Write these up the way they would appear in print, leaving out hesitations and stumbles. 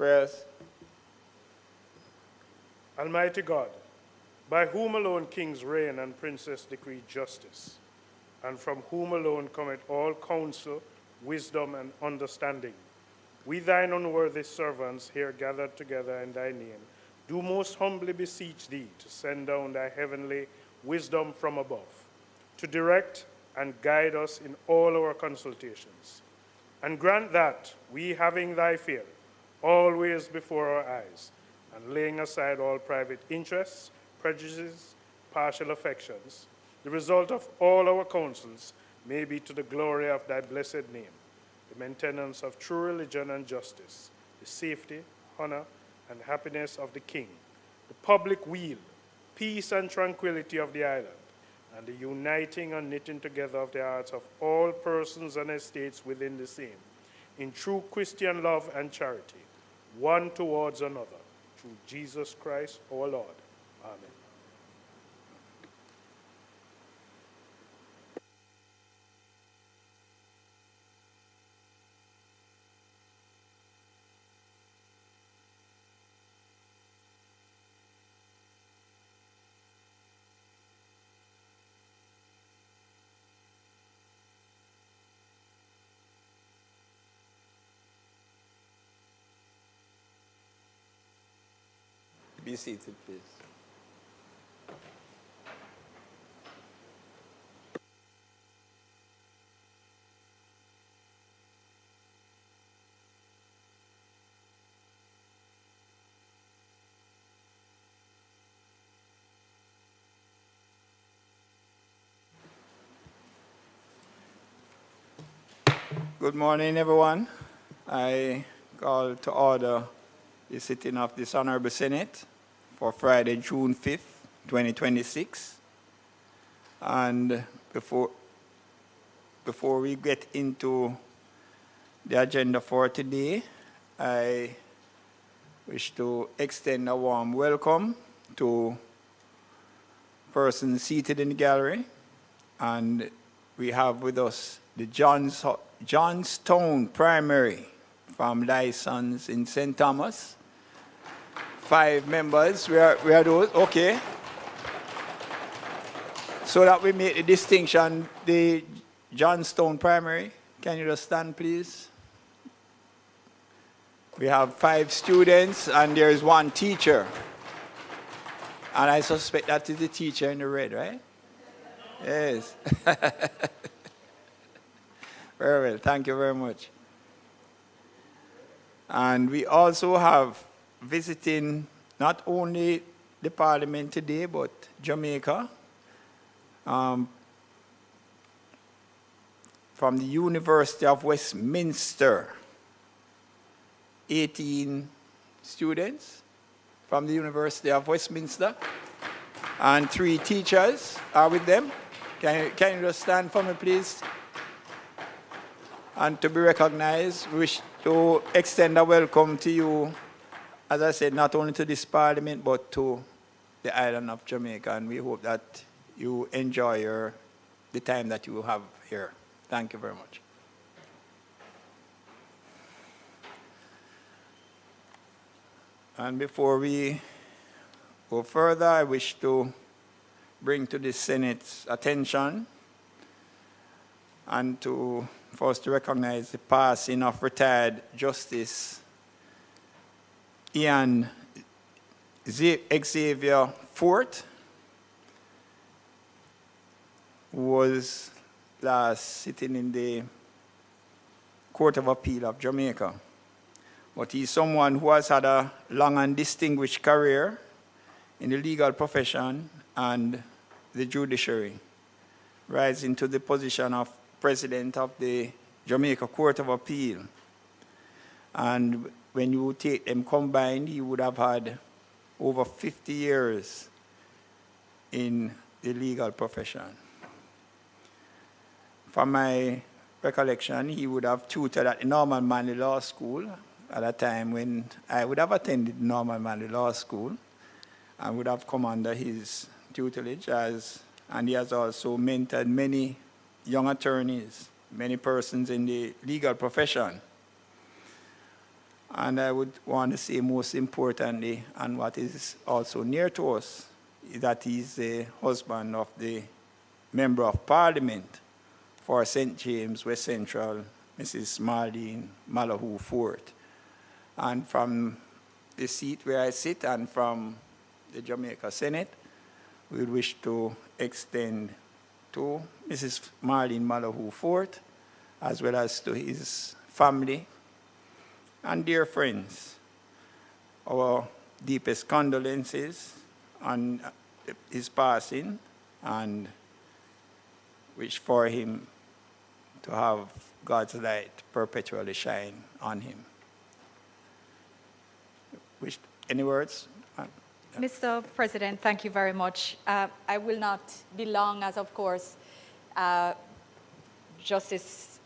Prayers. Almighty God, by whom alone kings reign and princes decree justice, and from whom alone cometh all counsel, wisdom, and understanding, we thine unworthy servants here gathered together in thy name, do most humbly beseech thee to send down thy heavenly wisdom from above, to direct and guide us in all our consultations. And grant that we, having thy fear always before our eyes, and laying aside all private interests, prejudices, partial affections, the result of all our counsels may be to the glory of thy blessed name, the maintenance of true religion and justice, the safety, honor, and happiness of the king, the public weal, peace and tranquility of the island, and the uniting and knitting together of the hearts of all persons and estates within the same, in true Christian love and charity, one towards another, through Jesus Christ our Lord. Amen. Be seated, please. Good morning, everyone. I call to order the sitting of this Honorable Senate for Friday, June 5th, 2026. And before we get into the agenda for today, I wish to extend a warm welcome to persons seated in the gallery. And we have with us the Johnstown Primary from Lysons in St. Thomas. 5 members, we are those, okay. So that we make the distinction, the Johnstown Primary, can you just stand, please? We have 5 students and there is 1 teacher. And I suspect that is the teacher in the red, right? Yes. Very well, thank you very much. And we also have visiting not only the Parliament today, but Jamaica, from the University of Westminster. 18 students from the University of Westminster, and 3 teachers are with them. Can you just stand for me, please? And to be recognized, we wish to extend a welcome to you, as I said, not only to this Parliament, but to the island of Jamaica. And we hope that you enjoy the time that you have here. Thank you very much. And before we go further, I wish to bring to the Senate's attention and for us to recognize the passing of retired Justice Ian Xavier Fort, who was last sitting in the Court of Appeal of Jamaica. But he's someone who has had a long and distinguished career in the legal profession and the judiciary, rising to the position of President of the Jamaica Court of Appeal. And when you take them combined, he would have had over 50 years in the legal profession. From my recollection, he would have tutored at the Norman Manley Law School at a time when I would have attended Norman Manley Law School and would have come under his tutelage, and he has also mentored many young attorneys, many persons in the legal profession. And I would want to say most importantly, and what is also near to us, is that he's the husband of the Member of Parliament for St. James, West Central, Mrs. Marlene Malahoo Fort. And from the seat where I sit and from the Jamaica Senate, we wish to extend to Mrs. Marlene Malahoo Fort, as well as to his family and dear friends, our deepest condolences on his passing, and wish for him to have God's light perpetually shine on him. Any words? Mr. President, thank you very much. I will not be long, as of course, Justice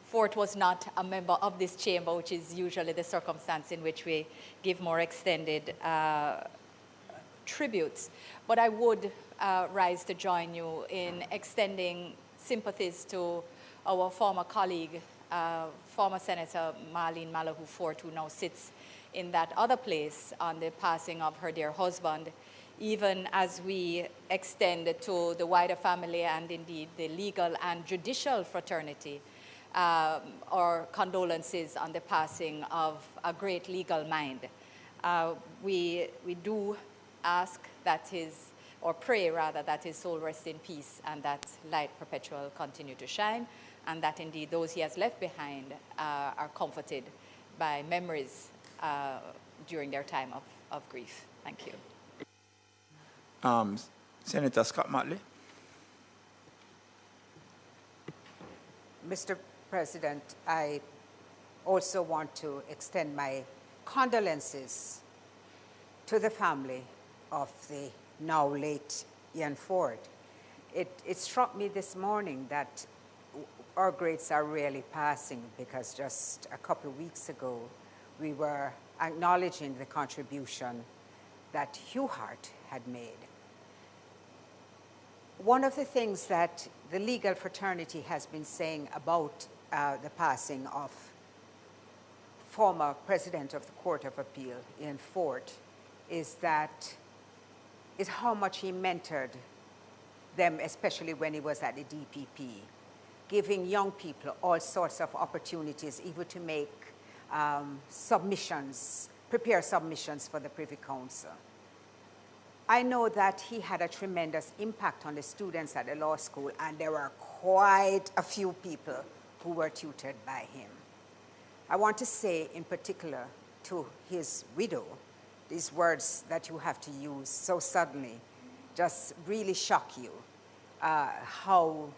Fort was not a member of this chamber, which is usually the circumstance in which we give more extended tributes. But I would rise to join you in extending sympathies to our former colleague, former Senator Marlene Malahoo Fort, who now sits in that other place on the passing of her dear husband, even as we extend to the wider family and indeed the legal and judicial fraternity our condolences on the passing of a great legal mind. We do ask that or pray rather, that his soul rest in peace and that light perpetual continue to shine, and that indeed those he has left behind are comforted by memories during their time of grief. Thank you. Senator Scott Motley. Mr. President, I also want to extend my condolences to the family of the now late Ian Ford. It struck me this morning that our greats are really passing, because just a couple of weeks ago we were acknowledging the contribution that Hugh Hart had made. One of the things that the legal fraternity has been saying about the passing of former President of the Court of Appeal, Ian Ford, is how much he mentored them, especially when he was at the DPP, giving young people all sorts of opportunities, even to make submissions, prepare submissions for the Privy Council. I know that he had a tremendous impact on the students at the law school, and there were quite a few people who were tutored by him. I want to say in particular to his widow, these words that you have to use so suddenly just really shock you, how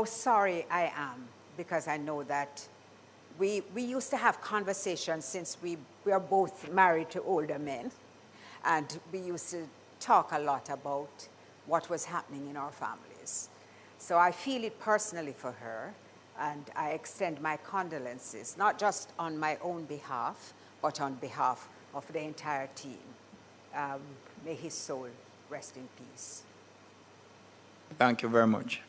sorry I am, because I know that we used to have conversations, since we are both married to older men, and we used to talk a lot about what was happening in our families. So I feel it personally for her, and I extend my condolences, not just on my own behalf, but on behalf of the entire team. May his soul rest in peace. Thank you very much.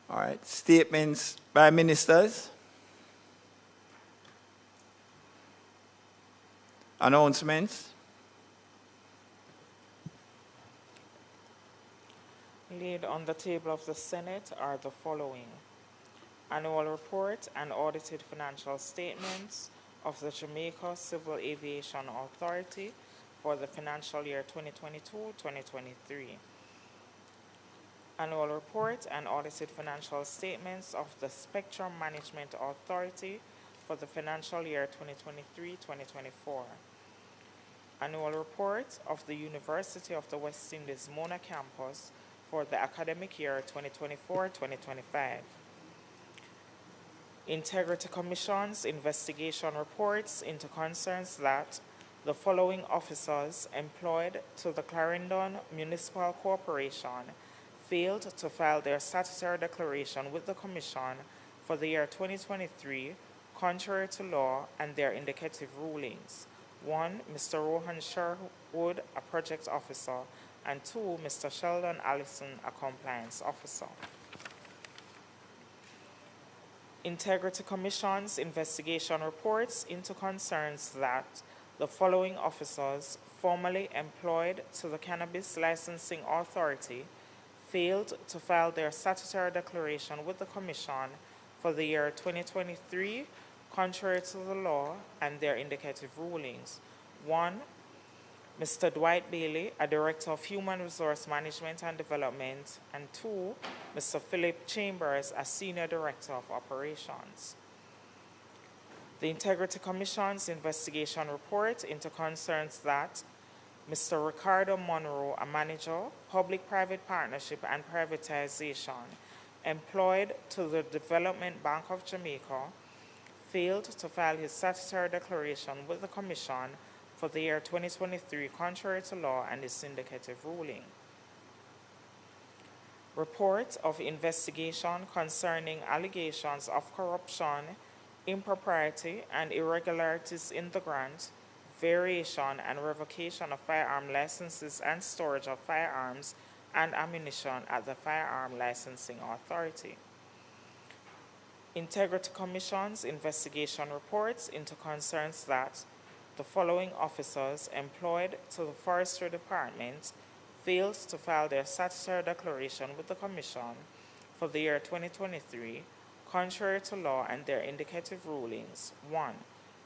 All right, statements by ministers. Announcements. Laid on the table of the Senate are the following: annual report and audited financial statements of the Jamaica Civil Aviation Authority for the financial year 2022-2023. Annual report and audited financial statements of the Spectrum Management Authority for the financial year 2023-2024. Annual report of the University of the West Indies Mona campus for the academic year 2024-2025. Integrity Commission's investigation reports into concerns that the following officers employed to the Clarendon Municipal Corporation failed to file their statutory declaration with the Commission for the year 2023, contrary to law and their indicative rulings. 1, Mr. Rohan Sherwood, a project officer, and 2, Mr. Sheldon Allison, a compliance officer. Integrity Commission's investigation reports into concerns that the following officers formerly employed to the Cannabis Licensing Authority failed to file their statutory declaration with the Commission for the year 2023, contrary to the law and their indicative rulings. 1. Mr. Dwight Bailey, a Director of Human Resource Management and Development, and 2. Mr. Philip Chambers, a Senior Director of Operations. The Integrity Commission's investigation report into concerns that Mr. Ricardo Monroe, a Manager, Public-Private Partnership and Privatization, employed to the Development Bank of Jamaica, failed to file his statutory declaration with the Commission for the year 2023, contrary to law and its indicative ruling. Report of investigation concerning allegations of corruption, impropriety, and irregularities in the grant, variation, and revocation of firearm licenses and storage of firearms and ammunition at the Firearm Licensing Authority. Integrity Commission's investigation reports into concerns that the following officers employed to the Forestry Department failed to file their statutory declaration with the Commission for the year 2023, contrary to law and their indicative rulings. 1.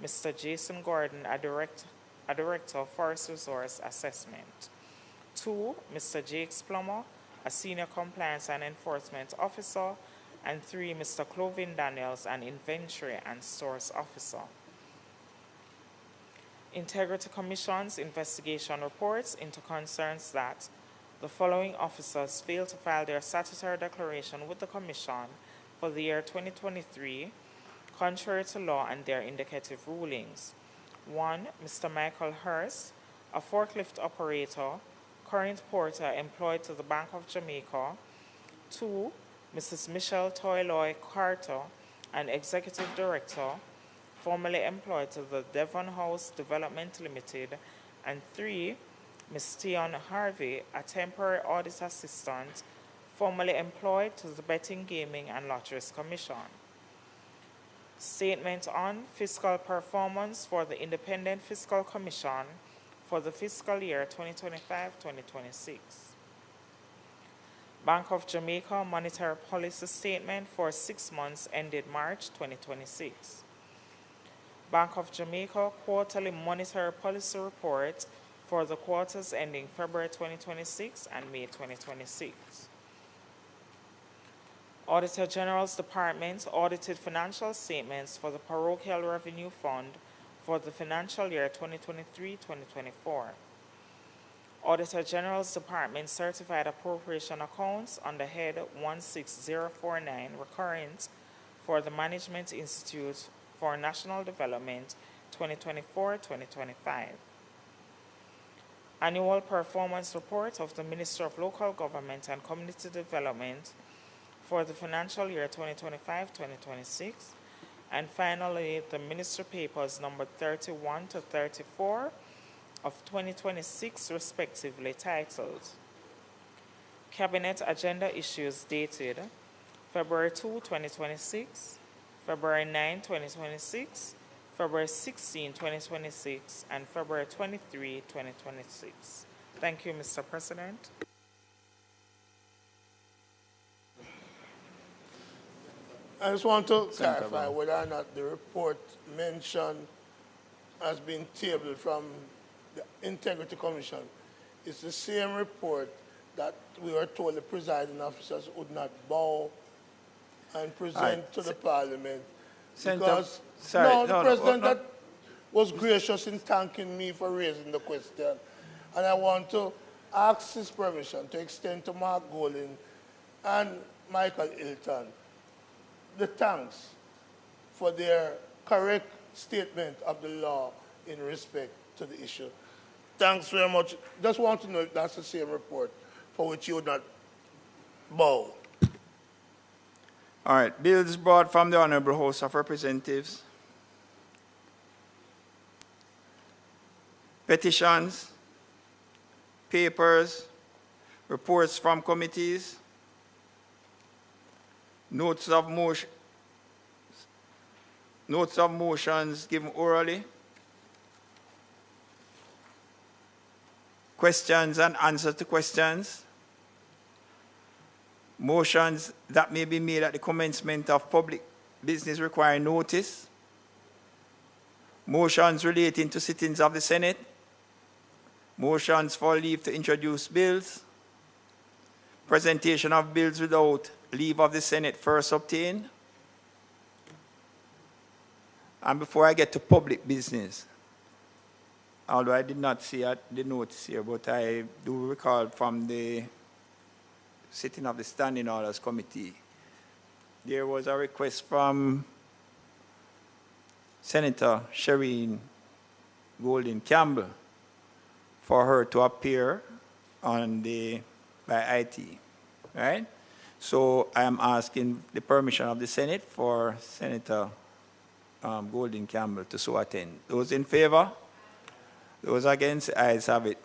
Mr. Jason Gordon, a Director of Forest Resource Assessment. 2. Mr. Jakes Plummer, a Senior Compliance and Enforcement Officer. And 3. Mr. Clovin Daniels, an Inventory and Stores Officer. Integrity Commission's investigation reports into concerns that the following officers failed to file their statutory declaration with the Commission for the year 2023, contrary to law and their indicative rulings. 1. Mr. Michael Hurst, a forklift operator, current porter employed to the Bank of Jamaica. 2. Mrs. Michelle Toyloy Carter, an Executive Director, formerly employed to the Devon House Development Limited. And 3. Ms. Tion Harvey, a temporary audit assistant, formerly employed to the Betting, Gaming and Lotteries Commission. Statement on fiscal performance for the Independent Fiscal Commission for the fiscal year 2025-2026. Bank of Jamaica Monetary Policy Statement for 6 months ended March 2026. Bank of Jamaica Quarterly Monetary Policy Report for the quarters ending February 2026 and May 2026. Auditor General's Department audited financial statements for the Parochial Revenue Fund for the financial year 2023-2024. Auditor General's Department certified appropriation accounts under head 16049 recurrent for the Management Institute for National Development 2024-2025. Annual performance report of the Minister of Local Government and Community Development for the financial year 2025-2026. And finally, the Ministry Papers number 31 to 34 of 2026 respectively, titled Cabinet Agenda Issues dated February 2, 2026, February 9, 2026, February 16, 2026, and February 23, 2026. Thank you, Mr. President. I just want to clarify whether or not the report mentioned has been tabled from the Integrity Commission. It's the same report that we were told the presiding officers would not bow and present to the Parliament. Because the President that was gracious in thanking me for raising the question. And I want to ask his permission to extend to Mark Golin and Michael Hilton the thanks for their correct statement of the law in respect to the issue. Thanks very much. Just want to know if that's the same report for which you would not bow. All right, bills brought from the Honorable House of Representatives. Petitions, papers, reports from committees, notes of motion, Notes of motions given orally. Questions and answers to questions. Motions that may be made at the commencement of public business requiring notice. Motions relating to sittings of the Senate. Motions for leave to introduce bills. Presentation of bills without leave of the Senate first obtained. And before I get to public business, although I did not see the notes here, but I do recall from the sitting of the Standing Orders Committee, there was a request from Senator Shireen Golden Campbell for her to appear on by IT, right? So I am asking the permission of the Senate for Senator Golden Campbell to so attend. Those in favor? Those against? Ayes have it.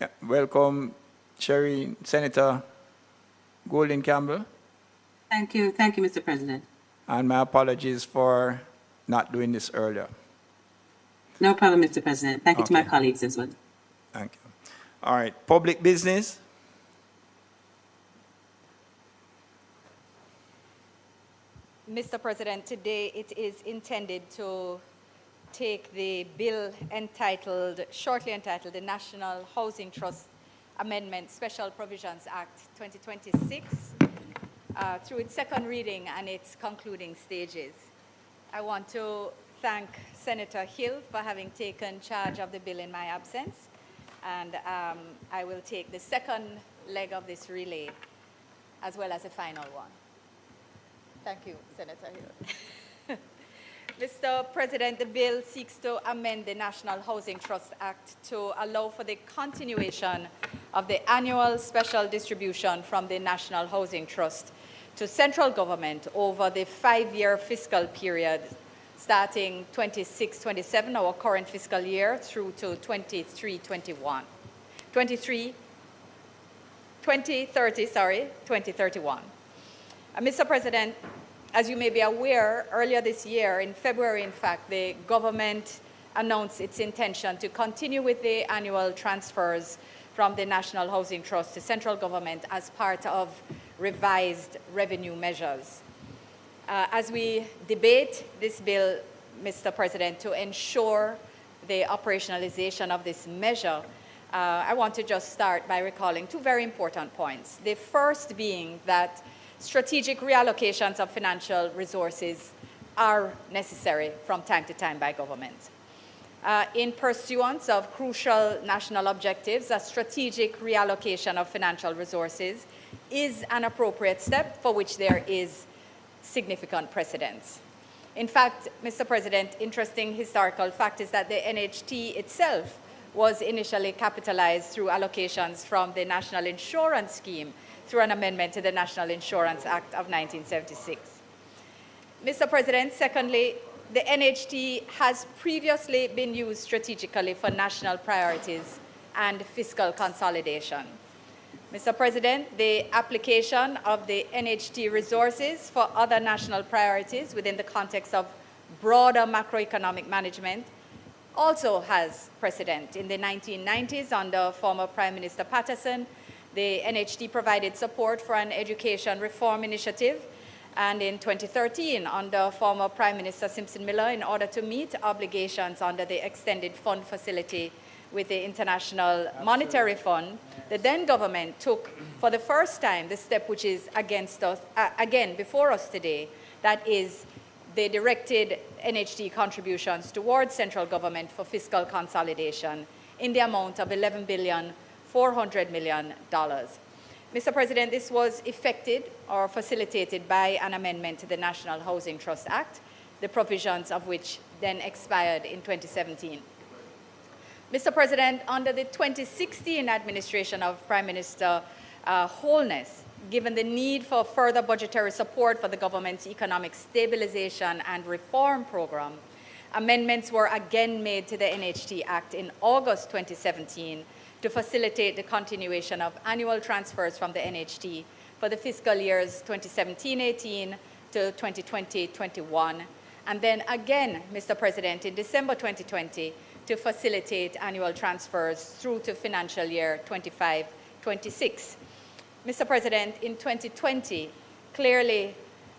Yeah. Welcome, Senator Golden Campbell. Thank you, Mr. President. And my apologies for not doing this earlier. No problem, Mr. President. Thank you to my colleagues as well. Thank you. All right, public business. Mr. President, today it is intended to take the bill shortly entitled the National Housing Trust Amendment Special Provisions Act 2026 through its second reading and its concluding stages. I want to thank Senator Hill for having taken charge of the bill in my absence, and I will take the second leg of this relay as well as the final one. Thank you, Senator Hill. Mr. President, the bill seeks to amend the National Housing Trust Act to allow for the continuation of the annual special distribution from the National Housing Trust to central government over the 5-year fiscal period starting 26-27, our current fiscal year, through to 2030, 2031. Mr. President, as you may be aware, earlier this year, in February, in fact, the government announced its intention to continue with the annual transfers from the National Housing Trust to central government as part of revised revenue measures. As we debate this bill, Mr. President, to ensure the operationalization of this measure, I want to just start by recalling two very important points. The first being that strategic reallocations of financial resources are necessary from time to time by government. In pursuance of crucial national objectives, a strategic reallocation of financial resources is an appropriate step for which there is significant precedence. In fact, Mr. President, interesting historical fact is that the NHT itself was initially capitalized through allocations from the National Insurance Scheme through an amendment to the National Insurance Act of 1976. Mr. President, secondly, the NHT has previously been used strategically for national priorities and fiscal consolidation. Mr. President, the application of the NHT resources for other national priorities within the context of broader macroeconomic management also has precedent. In the 1990s, under former Prime Minister Patterson, the NHT provided support for an education reform initiative, and in 2013, under former Prime Minister Simpson Miller, in order to meet obligations under the extended fund facility with the International Monetary Fund, the then government took for the first time the step which is against us, again before us today, that is, they directed NHT contributions towards central government for fiscal consolidation in the amount of $11.4 billion. Mr. President, this was effected or facilitated by an amendment to the National Housing Trust Act, the provisions of which then expired in 2017. Mr. President, under the 2016 administration of Prime Minister Holness, given the need for further budgetary support for the government's economic stabilization and reform program, amendments were again made to the NHT Act in August 2017 to facilitate the continuation of annual transfers from the NHT for the fiscal years 2017-18 to 2020-21, and then again, Mr. President, in December 2020 to facilitate annual transfers through to financial year 25-26. Mr. President, in 2020, clearly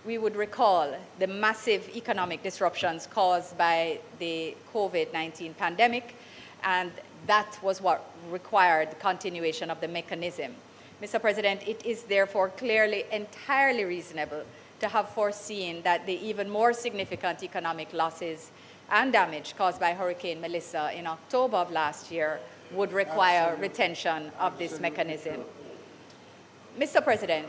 we would recall the massive economic disruptions caused by the COVID-19 pandemic, and that was what required the continuation of the mechanism. Mr. President, it is therefore clearly entirely reasonable to have foreseen that the even more significant economic losses and damage caused by Hurricane Melissa in October of last year would require retention of this mechanism. Mr. President,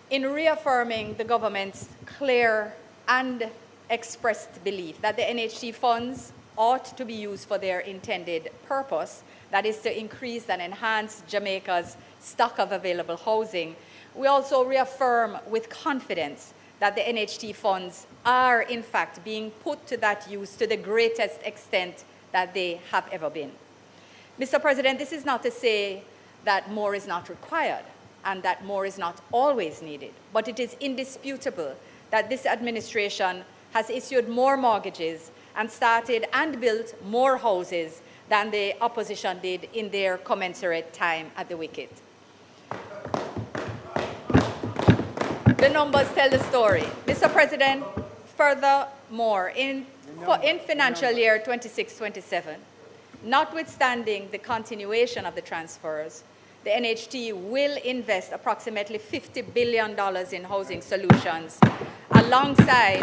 in reaffirming the government's clear and expressed belief that the NHT funds ought to be used for their intended purpose, that is to increase and enhance Jamaica's stock of available housing, we also reaffirm with confidence that the NHT funds are in fact being put to that use to the greatest extent that they have ever been. Mr. President, this is not to say that more is not required and that more is not always needed, but it is indisputable that this administration has issued more mortgages and started and built more houses than the opposition did in their commensurate time at the wicket. The numbers tell the story. Mr. President, furthermore, in financial year 26-27, notwithstanding the continuation of the transfers, the NHT will invest approximately $50 billion in housing solutions, alongside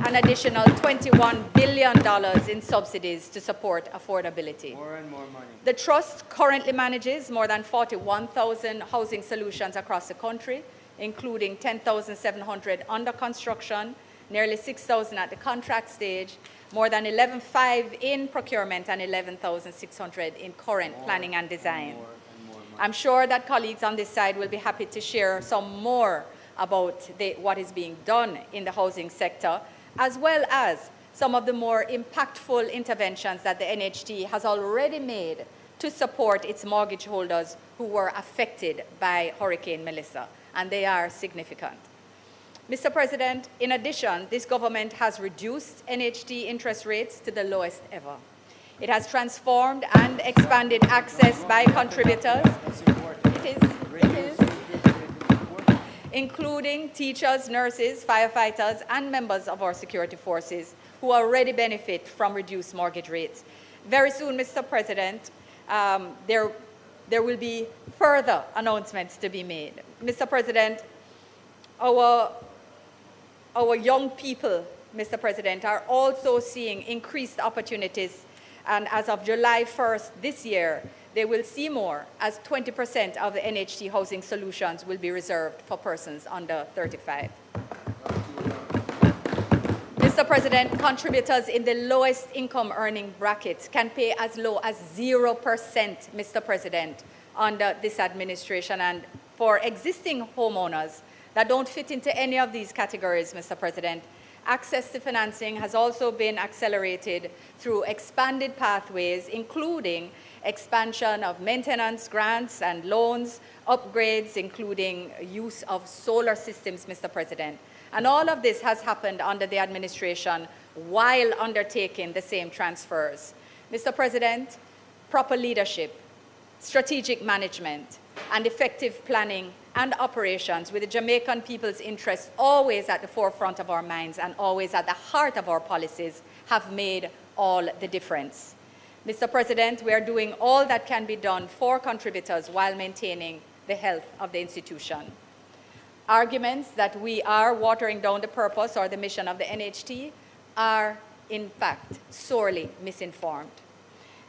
an additional $21 billion in subsidies to support affordability. More and more money. The Trust currently manages more than 41,000 housing solutions across the country, including 10,700 under construction, nearly 6,000 at the contract stage, more than 11,500 in procurement, and 11,600 in current planning and design. I'm sure that colleagues on this side will be happy to share some more about what is being done in the housing sector, as well as some of the more impactful interventions that the NHT has already made to support its mortgage holders who were affected by Hurricane Melissa, and they are significant. Mr. President, in addition, this government has reduced NHT interest rates to the lowest ever. It has transformed and expanded access by contributors, including teachers, nurses, firefighters, and members of our security forces who already benefit from reduced mortgage rates. Very soon, Mr. President, there will be further announcements to be made. Mr. President, our young people, Mr. President, are also seeing increased opportunities, and as of July 1st this year, they will see more, as 20% of the NHT housing solutions will be reserved for persons under 35. Mr. President, contributors in the lowest income earning brackets can pay as low as 0%, Mr. President, under this administration. And for existing homeowners that don't fit into any of these categories, Mr. President, access to financing has also been accelerated through expanded pathways, including expansion of maintenance grants and loans, upgrades, including use of solar systems, Mr. President. And all of this has happened under the administration while undertaking the same transfers. Mr. President, proper leadership, strategic management, and effective planning and operations with the Jamaican people's interests always at the forefront of our minds and always at the heart of our policies have made all the difference. Mr. President, we are doing all that can be done for contributors while maintaining the health of the institution. Arguments that we are watering down the purpose or the mission of the NHT are, in fact, sorely misinformed.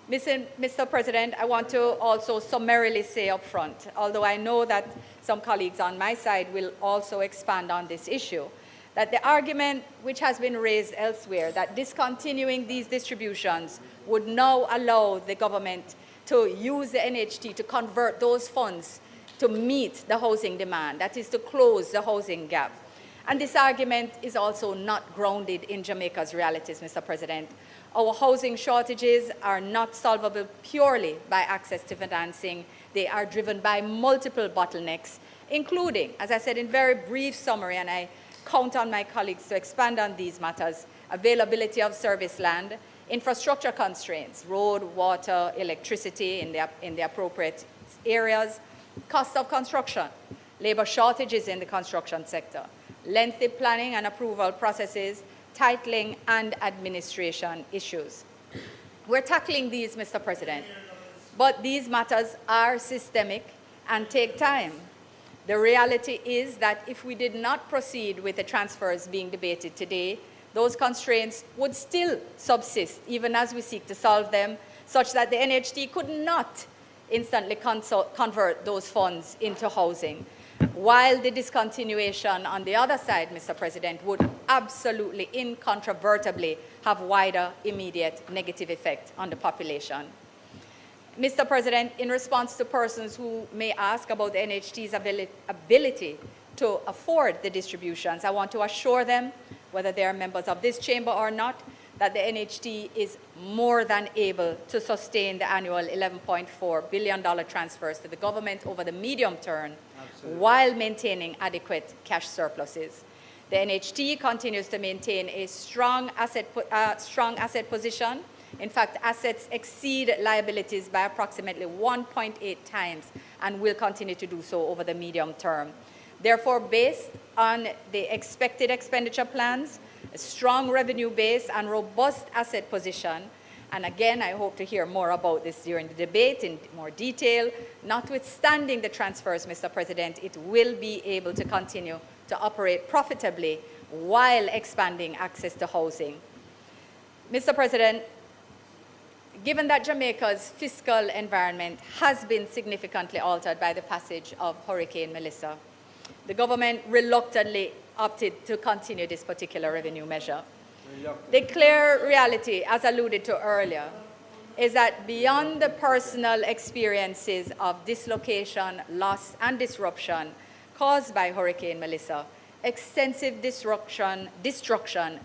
Mr. President, I want to also summarily say up front, although I know that some colleagues on my side will also expand on this issue, that the argument which has been raised elsewhere, that discontinuing these distributions would now allow the government to use the NHT to convert those funds to meet the housing demand, that is to close the housing gap. And this argument is also not grounded in Jamaica's realities, Mr. President. Our housing shortages are not solvable purely by access to financing. They are driven by multiple bottlenecks, including, as I said in very brief summary, and I count on my colleagues to expand on these matters, availability of service land, infrastructure constraints, road, water, electricity in the appropriate areas, cost of construction, labor shortages in the construction sector, lengthy planning and approval processes, titling and administration issues. We're tackling these, Mr. President, but these matters are systemic and take time. The reality is that if we did not proceed with the transfers being debated today, those constraints would still subsist even as we seek to solve them, such that the NHT could not instantly convert those funds into housing, while the discontinuation on the other side, Mr. President, would absolutely, incontrovertibly have wider, immediate negative effect on the population. Mr. President, in response to persons who may ask about the NHT's ability to afford the distributions, I want to assure them, whether they are members of this chamber or not, that the NHT is more than able to sustain the annual $11.4 billion transfers to the government over the medium term, while maintaining adequate cash surpluses. The NHT continues to maintain a strong asset position. In fact, assets exceed liabilities by approximately 1.8 times and will continue to do so over the medium term. Therefore, based on the expected expenditure plans, a strong revenue base and robust asset position, and again, I hope to hear more about this during the debate in more detail, notwithstanding the transfers, Mr. President, it will be able to continue to operate profitably while expanding access to housing. Mr. President, given that Jamaica's fiscal environment has been significantly altered by the passage of Hurricane Melissa, the government reluctantly opted to continue this particular revenue measure. The clear reality, as alluded to earlier, is that beyond the personal experiences of dislocation, loss, and disruption caused by Hurricane Melissa, extensive destruction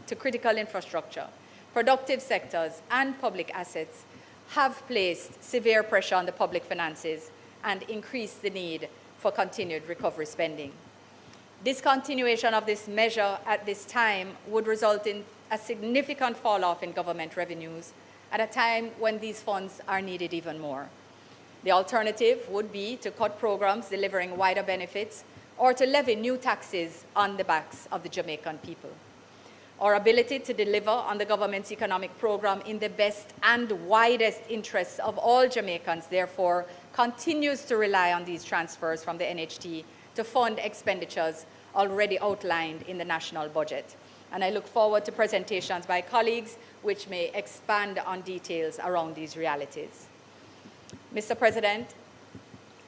to critical infrastructure, productive sectors, and public assets have placed severe pressure on the public finances and increased the need for continued recovery spending. Discontinuation of this measure at this time would result in a significant fall-off in government revenues at a time when these funds are needed even more. The alternative would be to cut programs delivering wider benefits or to levy new taxes on the backs of the Jamaican people. Our ability to deliver on the government's economic program in the best and widest interests of all Jamaicans, therefore, continues to rely on these transfers from the NHT to fund expenditures already outlined in the national budget. And I look forward to presentations by colleagues which may expand on details around these realities. Mr. President,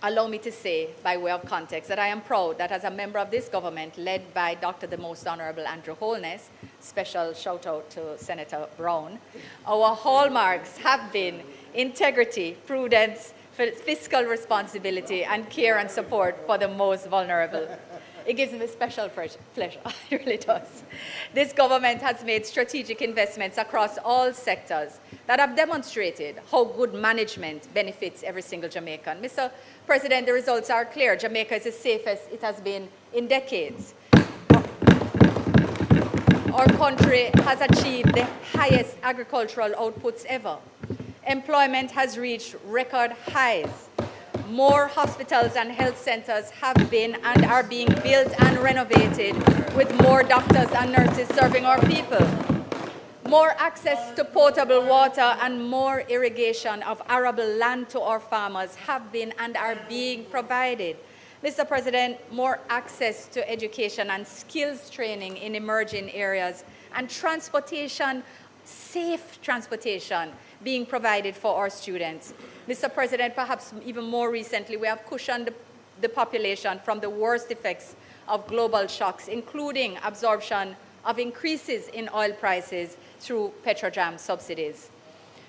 allow me to say, by way of context, that I am proud that as a member of this government, led by Dr. the Most Honorable Andrew Holness, special shout out to Senator Brown, our hallmarks have been integrity, prudence, fiscal responsibility, and care and support for the most vulnerable. It gives me special pleasure, it really does. This government has made strategic investments across all sectors that have demonstrated how good management benefits every single Jamaican. Mr. President, the results are clear. Jamaica is the safest it has been in decades. Our country has achieved the highest agricultural outputs ever. Employment has reached record highs. More hospitals and health centers have been and are being built and renovated, with more doctors and nurses serving our people. More access to potable water and more irrigation of arable land to our farmers have been and are being provided. Mr. President, more access to education and skills training in emerging areas and transportation, safe transportation, being provided for our students. Mr. President, perhaps even more recently, we have cushioned the population from the worst effects of global shocks, including absorption of increases in oil prices through Petrojam subsidies.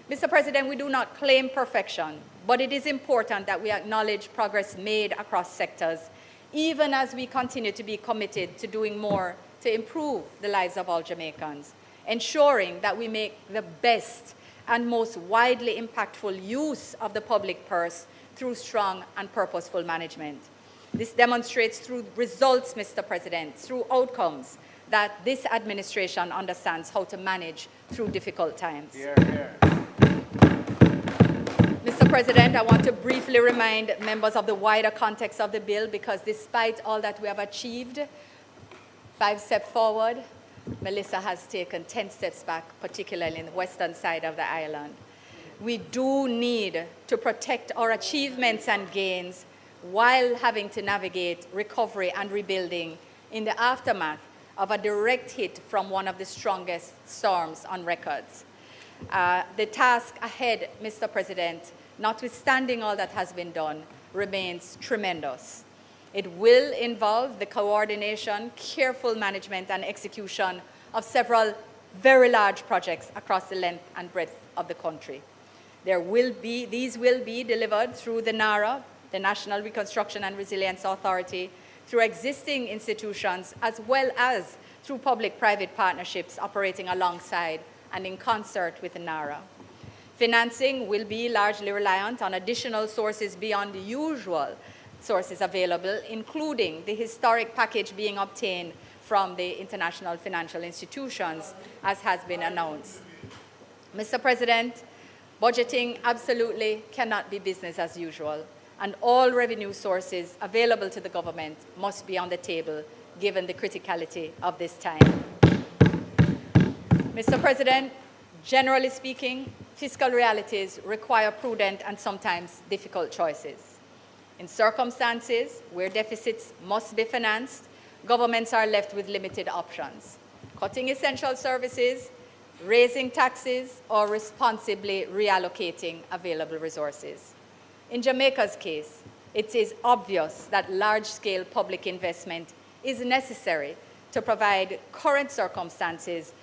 Mr. President, we do not claim perfection, but it is important that we acknowledge progress made across sectors, even as we continue to be committed to doing more to improve the lives of all Jamaicans, ensuring that we make the best and most widely impactful use of the public purse through strong and purposeful management. This demonstrates through results, Mr. President, through outcomes, that this administration understands how to manage through difficult times. Mr. President, I want to briefly remind members of the wider context of the bill, because despite all that we have achieved, 5 steps forward, Melissa has taken 10 steps back, particularly in the western side of the island. We do need to protect our achievements and gains while having to navigate recovery and rebuilding in the aftermath of a direct hit from one of the strongest storms on records. The task ahead, Mr. President, notwithstanding all that has been done, remains tremendous. It will involve the coordination, careful management, and execution of several very large projects across the length and breadth of the country. These will be delivered through the NARA, the National Reconstruction and Resilience Authority, through existing institutions, as well as through public-private partnerships operating alongside and in concert with the NARA. Financing will be largely reliant on additional sources beyond the usual sources available, including the historic package being obtained from the international financial institutions, as has been announced. Mr. President, budgeting absolutely cannot be business as usual, and all revenue sources available to the government must be on the table, given the criticality of this time. Mr. President, generally speaking, fiscal realities require prudent and sometimes difficult choices. In circumstances where deficits must be financed, governments are left with limited options: cutting essential services, raising taxes, or responsibly reallocating available resources. In Jamaica's case, it is obvious that large-scale public investment is necessary to provide current circumstances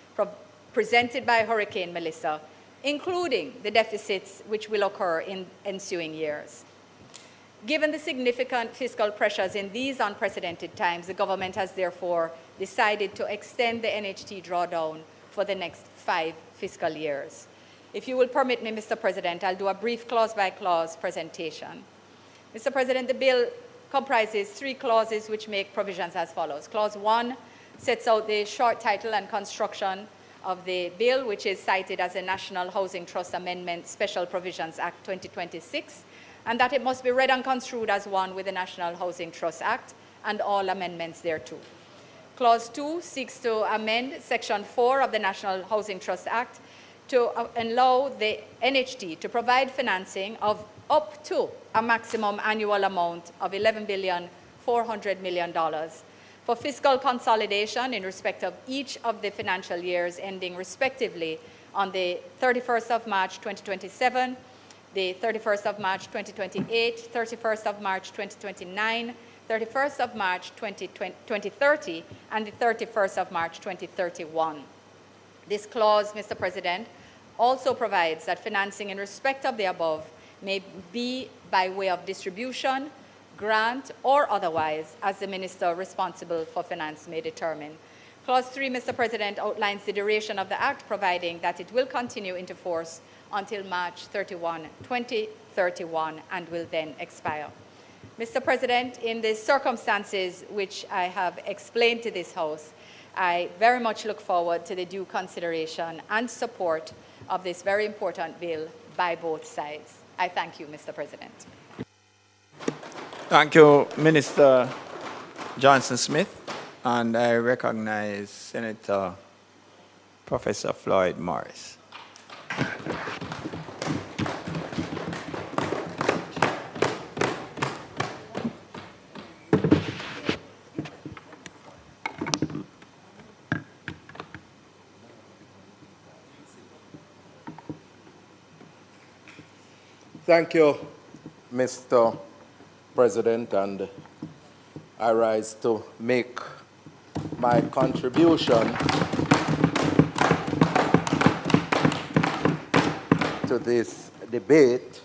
presented by Hurricane Melissa, including the deficits which will occur in ensuing years. Given the significant fiscal pressures in these unprecedented times, the government has therefore decided to extend the NHT drawdown for the next 5 fiscal years. If you will permit me, Mr. President, I'll do a brief clause-by-clause presentation. Mr. President, the bill comprises 3 clauses which make provisions as follows. Clause 1 sets out the short title and construction of the bill, which is cited as the National Housing Trust Amendment Special Provisions Act 2026, and that it must be read and construed as one with the National Housing Trust Act and all amendments thereto. Clause 2 seeks to amend Section 4 of the National Housing Trust Act to allow the NHT to provide financing of up to a maximum annual amount of $11.4 billion for fiscal consolidation in respect of each of the financial years ending respectively on the 31st of March 2027, the 31st of March 2028, 31st of March 2029, 31st of March 2030, and the 31st of March 2031. This clause, Mr. President, also provides that financing in respect of the above may be by way of distribution, grant, or otherwise, as the minister responsible for finance may determine. Clause 3, Mr. President, outlines the duration of the Act, providing that it will continue into force until March 31, 2031, and will then expire. Mr. President, in the circumstances which I have explained to this House, I very much look forward to the due consideration and support of this very important bill by both sides. I thank you, Mr. President. Thank you, Minister Johnson-Smith, and I recognize Senator Professor Floyd Morris. Thank you, Mr. President, and I rise to make my contribution to this debate.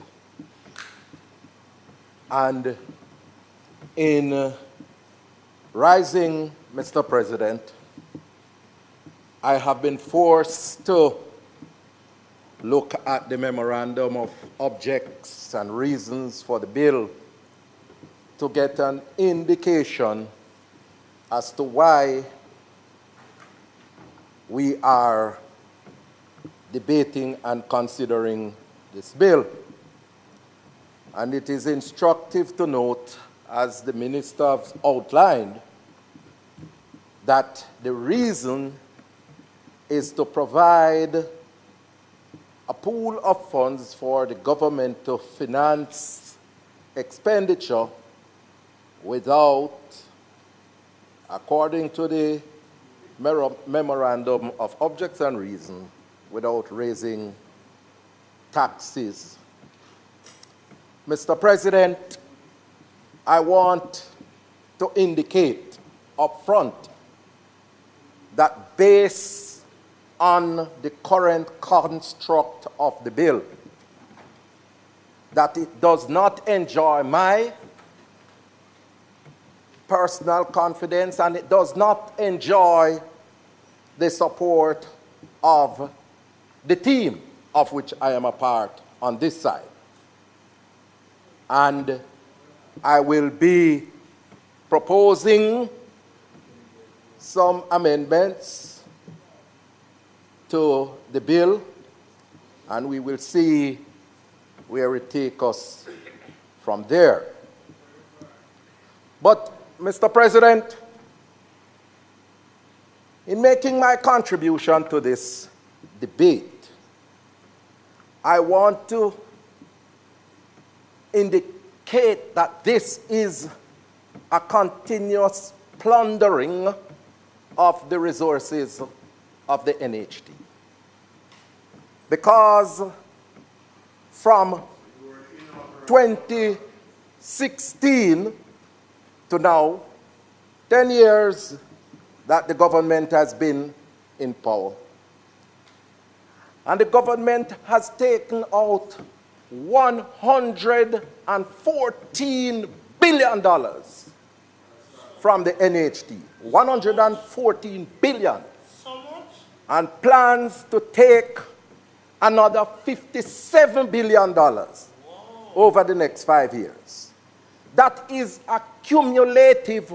And in rising, Mr. President, I have been forced to look at the memorandum of objects and reasons for the bill to get an indication as to why we are debating and considering this bill. And it is instructive to note, as the Minister has outlined, that the reason is to provide a pool of funds for the government to finance expenditure without, according to the Memorandum of Objects and Reason, without raising taxes. Mr. President, I want to indicate up front that based on the current construct of the bill, that it does not enjoy my personal confidence and it does not enjoy the support of the team of which I am a part on this side. And I will be proposing some amendments to the bill, and we will see where it takes us from there. But, Mr. President, in making my contribution to this debate, I want to indicate that this is a continuous plundering of the resources of the NHT. Because from 2016 to now, 10 years that the government has been in power, and the government has taken out $114 billion from the NHT. $114 billion. So much? And plans to take another $57 billion over the next 5 years. That is a cumulative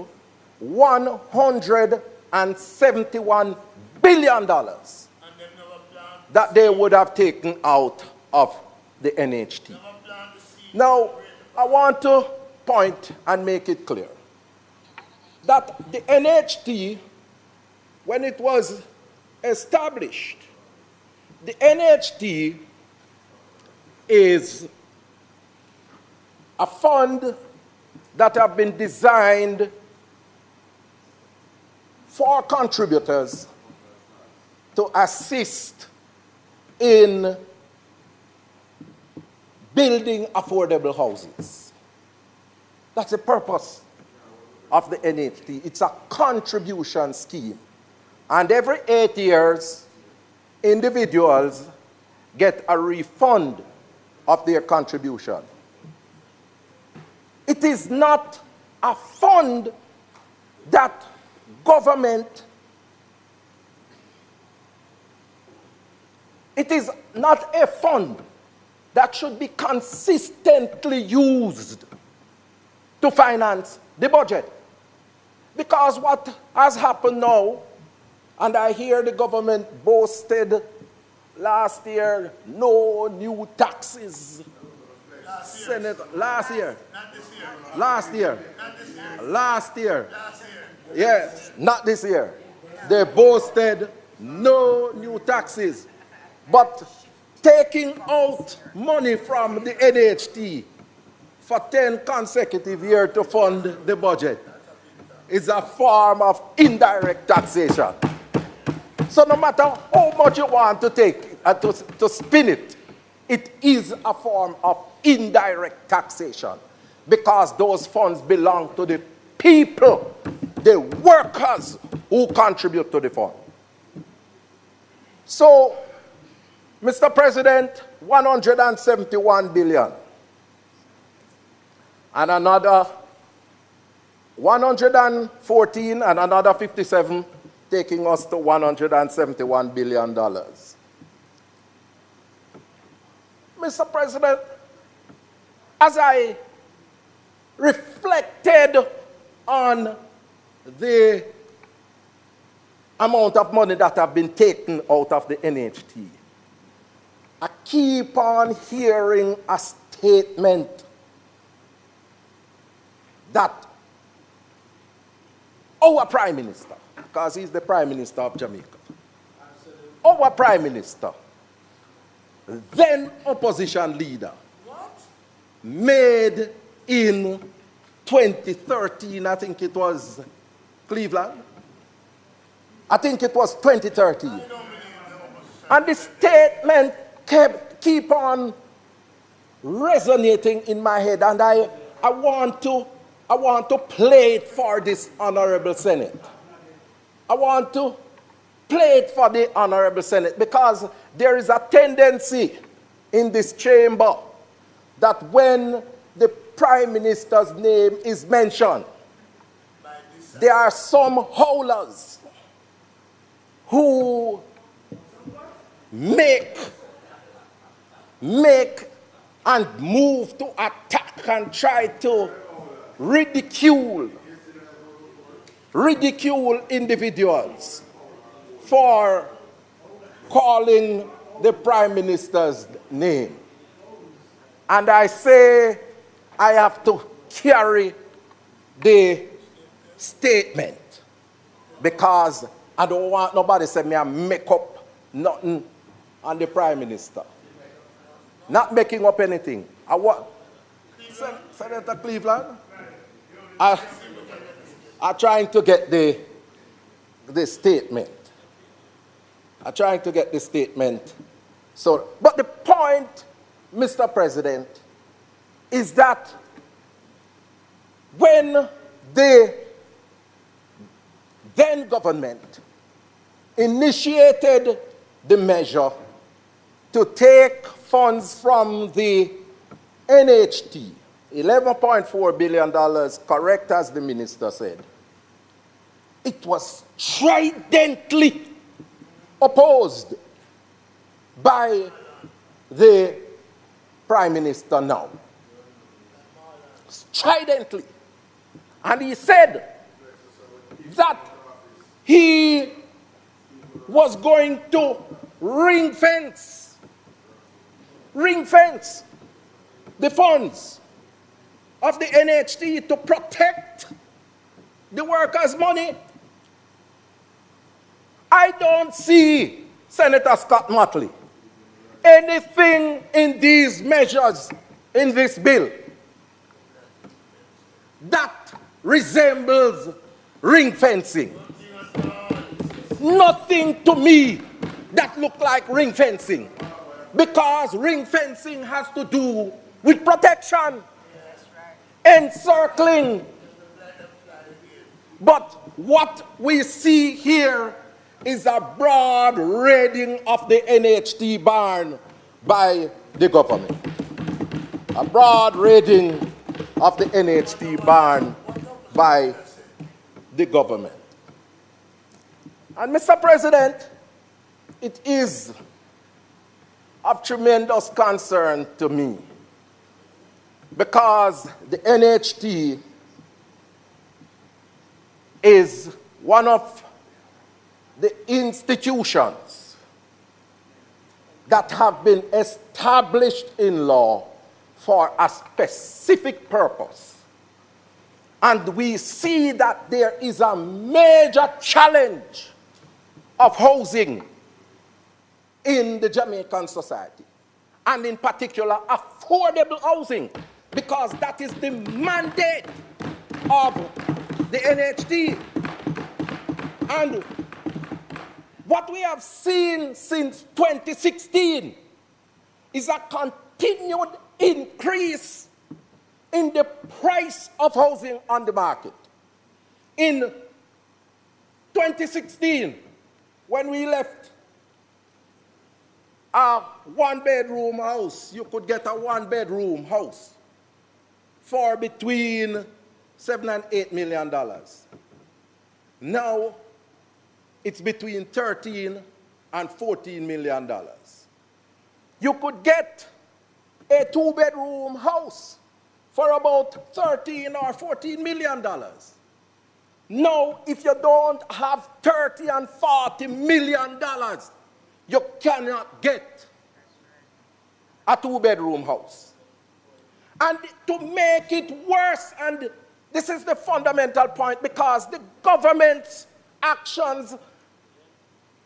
$171 billion that they would have taken out of the NHT. Now, I want to point and make it clear that the NHT, when it was established, the NHT is a fund that have been designed for contributors to assist in building affordable houses. That's the purpose of the NHT. It's a contribution scheme. And every 8 years, individuals get a refund of their contribution. It is not a fund that government, it is not a fund that should be consistently used to finance the budget. Because what has happened now, and I hear the government boasted last year, no new taxes. Last year. Yes, not this year. They boasted no new taxes. But taking out money from the NHT for 10 consecutive years to fund the budget is a form of indirect taxation. So no matter how much you want to take to spin it, it is a form of indirect taxation because those funds belong to the people, the workers who contribute to the fund. So, Mr. President, 171 billion and another 114 and another 57, taking us to $171 billion. Mr. President, as I reflected on the amount of money that have been taken out of the NHT. I keep on hearing a statement that our Prime Minister, because he's the Prime Minister of Jamaica, our Prime Minister, then opposition leader, made in 2013, I think it was Cleveland. I think it was 2013. And the statement keep on resonating in my head, and I want to play it for this Honorable Senate. I want to play it for the Honorable Senate because there is a tendency in this chamber that when the Prime Minister's name is mentioned, there are some howlers who make and move to attack and try to ridicule individuals for calling the Prime Minister's name. And I say I have to carry the statement because I don't want nobody to say me I make up nothing on the Prime Minister. Not making up anything. I want Senator Cleveland. I'm trying to get the statement. I'm trying to get the statement. So, but the point, Mr. President, is that when the then government initiated the measure to take funds from the NHT, $11.4 billion, correct as the minister said, it was stridently opposed by the Prime Minister now. Stridently. And he said that he was going to ring fence the funds of the NHT to protect the workers' money. I don't see, Senator Scott Motley, anything in these measures, in this bill, that resembles ring fencing. Nothing to me that look like ring fencing, because ring fencing has to do with protection, encircling. But what we see here is a broad raiding of the NHT barn by the government. A broad raiding of the NHT barn by the government. And Mr. President, it is of tremendous concern to me because the NHT is one of the institutions that have been established in law for a specific purpose. And we see that there is a major challenge of housing in the Jamaican society, and in particular affordable housing, because that is the mandate of the NHT. And what we have seen since 2016 is a continued increase in the price of housing on the market. In 2016, when we left a one-bedroom house, you could get a one-bedroom house for between $7 and $8 million. Now, it's between $13 and $14 million. You could get a two-bedroom house for about $13 or $14 million. Now, if you don't have $30 and $40 million, you cannot get a 2-bedroom house. And to make it worse, and this is the fundamental point, because the government's actions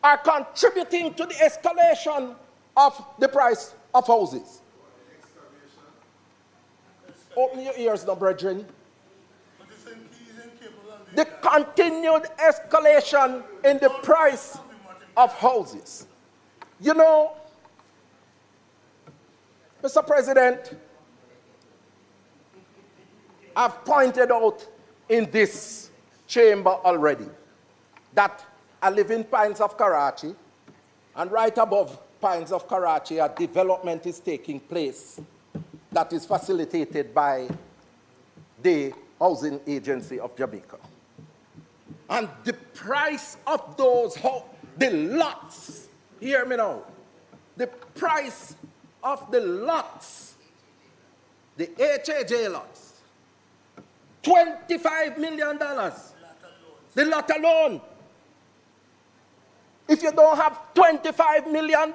are contributing to the escalation of the price of houses. Open your ears now, brethren. The continued escalation in the price of houses. You know, Mr. President, I've pointed out in this chamber already that I live in Pines of Karachi, and right above Pines of Karachi, a development is taking place that is facilitated by the Housing Agency of Jamaica. And the price of those, the lots, hear me now, the price of the lots, the HAJ lots, $25 million, the lot alone. If you don't have $25 million,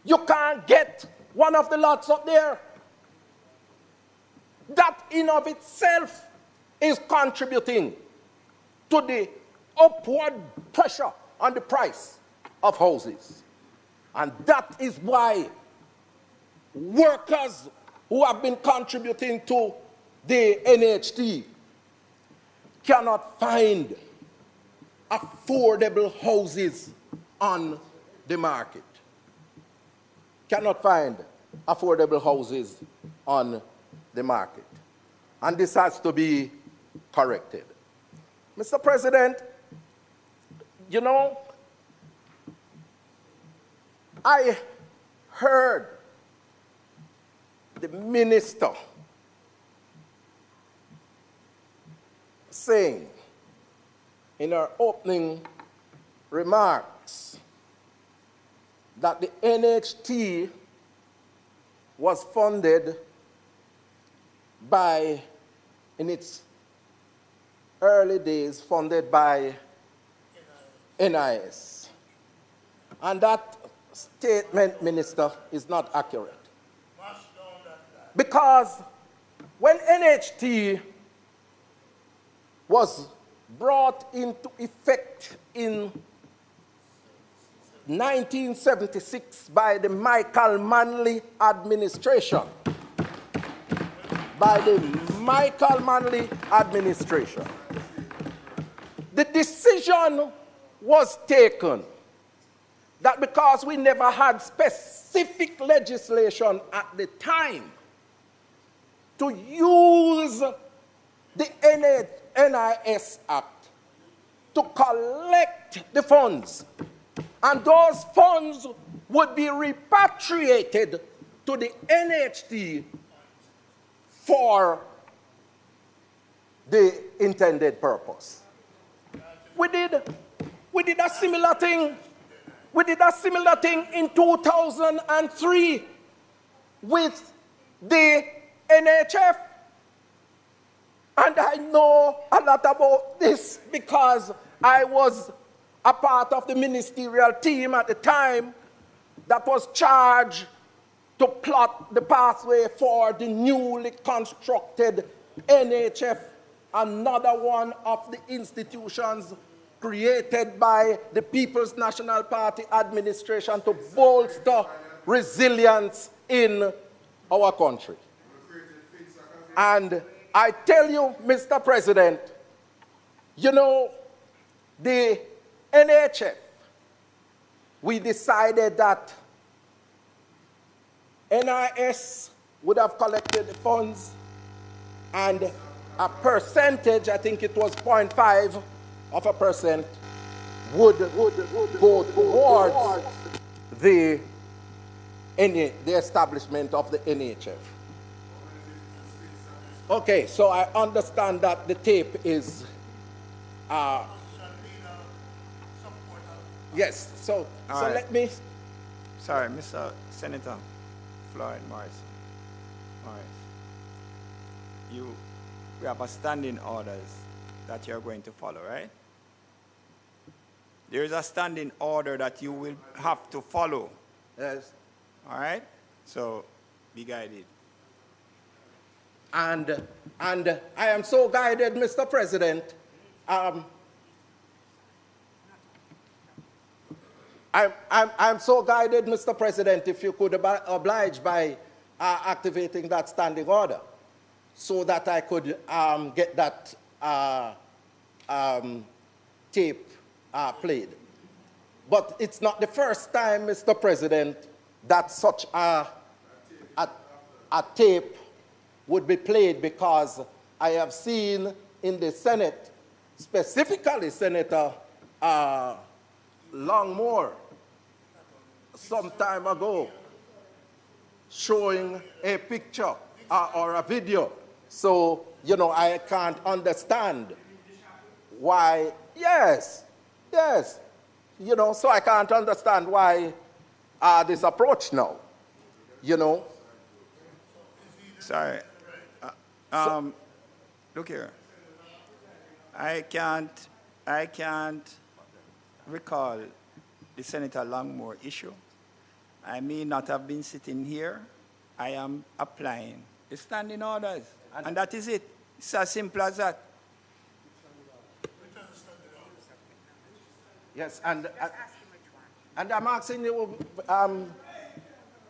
you can't get one of the lots up there. That in of itself is contributing to the upward pressure on the price of houses. And that is why workers who have been contributing to the NHT cannot find affordable houses on the market. Cannot find affordable houses on the market. And this has to be corrected. Mr. President, you know, I heard the minister saying in her opening remarks that the NHT was funded by, in its early days, funded by NIS. And that statement, Minister, is not accurate. Because when NHT was brought into effect in 1976 by the Michael Manley administration, the decision was taken that because we never had specific legislation at the time to use the NIS Act to collect the funds, and those funds would be repatriated to the NHT for the intended purpose. We did a similar thing. We did a similar thing in 2003 with the NHF. And I know a lot about this because I was a part of the ministerial team at the time that was charged to plot the pathway for the newly constructed NHF, another one of the institutions created by the People's National Party administration to bolster resilience in our country. And I tell you, Mr. President, you know, the NHF, we decided that NIS would have collected the funds and a percentage, I think it was 0.5%, would go towards the establishment of the NHF. Okay, so I understand that the tape is, yes, so right. Let me. Sorry, Mr. Senator Floyd Morris. We have a standing orders that you're going to follow, right? There is a standing order that you will have to follow. Yes. All right? So be guided. And I am so guided, Mr. President. I'm so guided, Mr. President, if you could oblige by activating that standing order so that I could get that tape played. But it's not the first time, Mr. President, that such a tape would be played, because I have seen in the Senate, specifically Senator Longmore, some time ago, showing a picture or a video. So, you know, I can't understand why, yes, you know, so I can't understand why this approach now, you know. Sorry. Look here. I can't recall the Senator Longmore issue. I may not have been sitting here. I am applying the standing orders. And that is it. It's as simple as that. Yes, and I'm asking you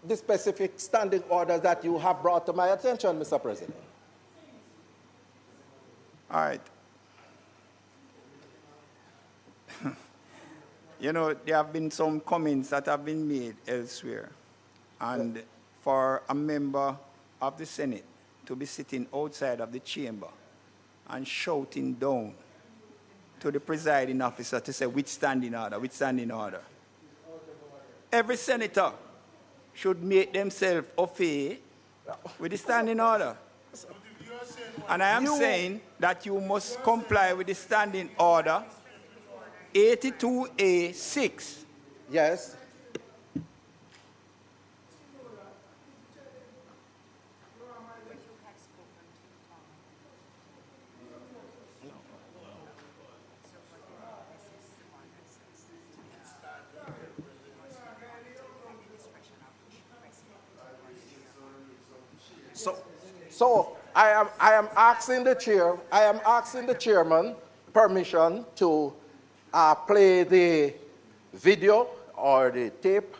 the specific standing orders that you have brought to my attention, Mr. President. All right. You know, there have been some comments that have been made elsewhere. And for a member of the Senate to be sitting outside of the chamber and shouting down to the presiding officer to say, which standing order, which standing order. Every senator should make themselves obey with the standing order. And I am saying that you must comply with the standing order 82A6. Yes. So I am asking the chairman permission to play the video or the tape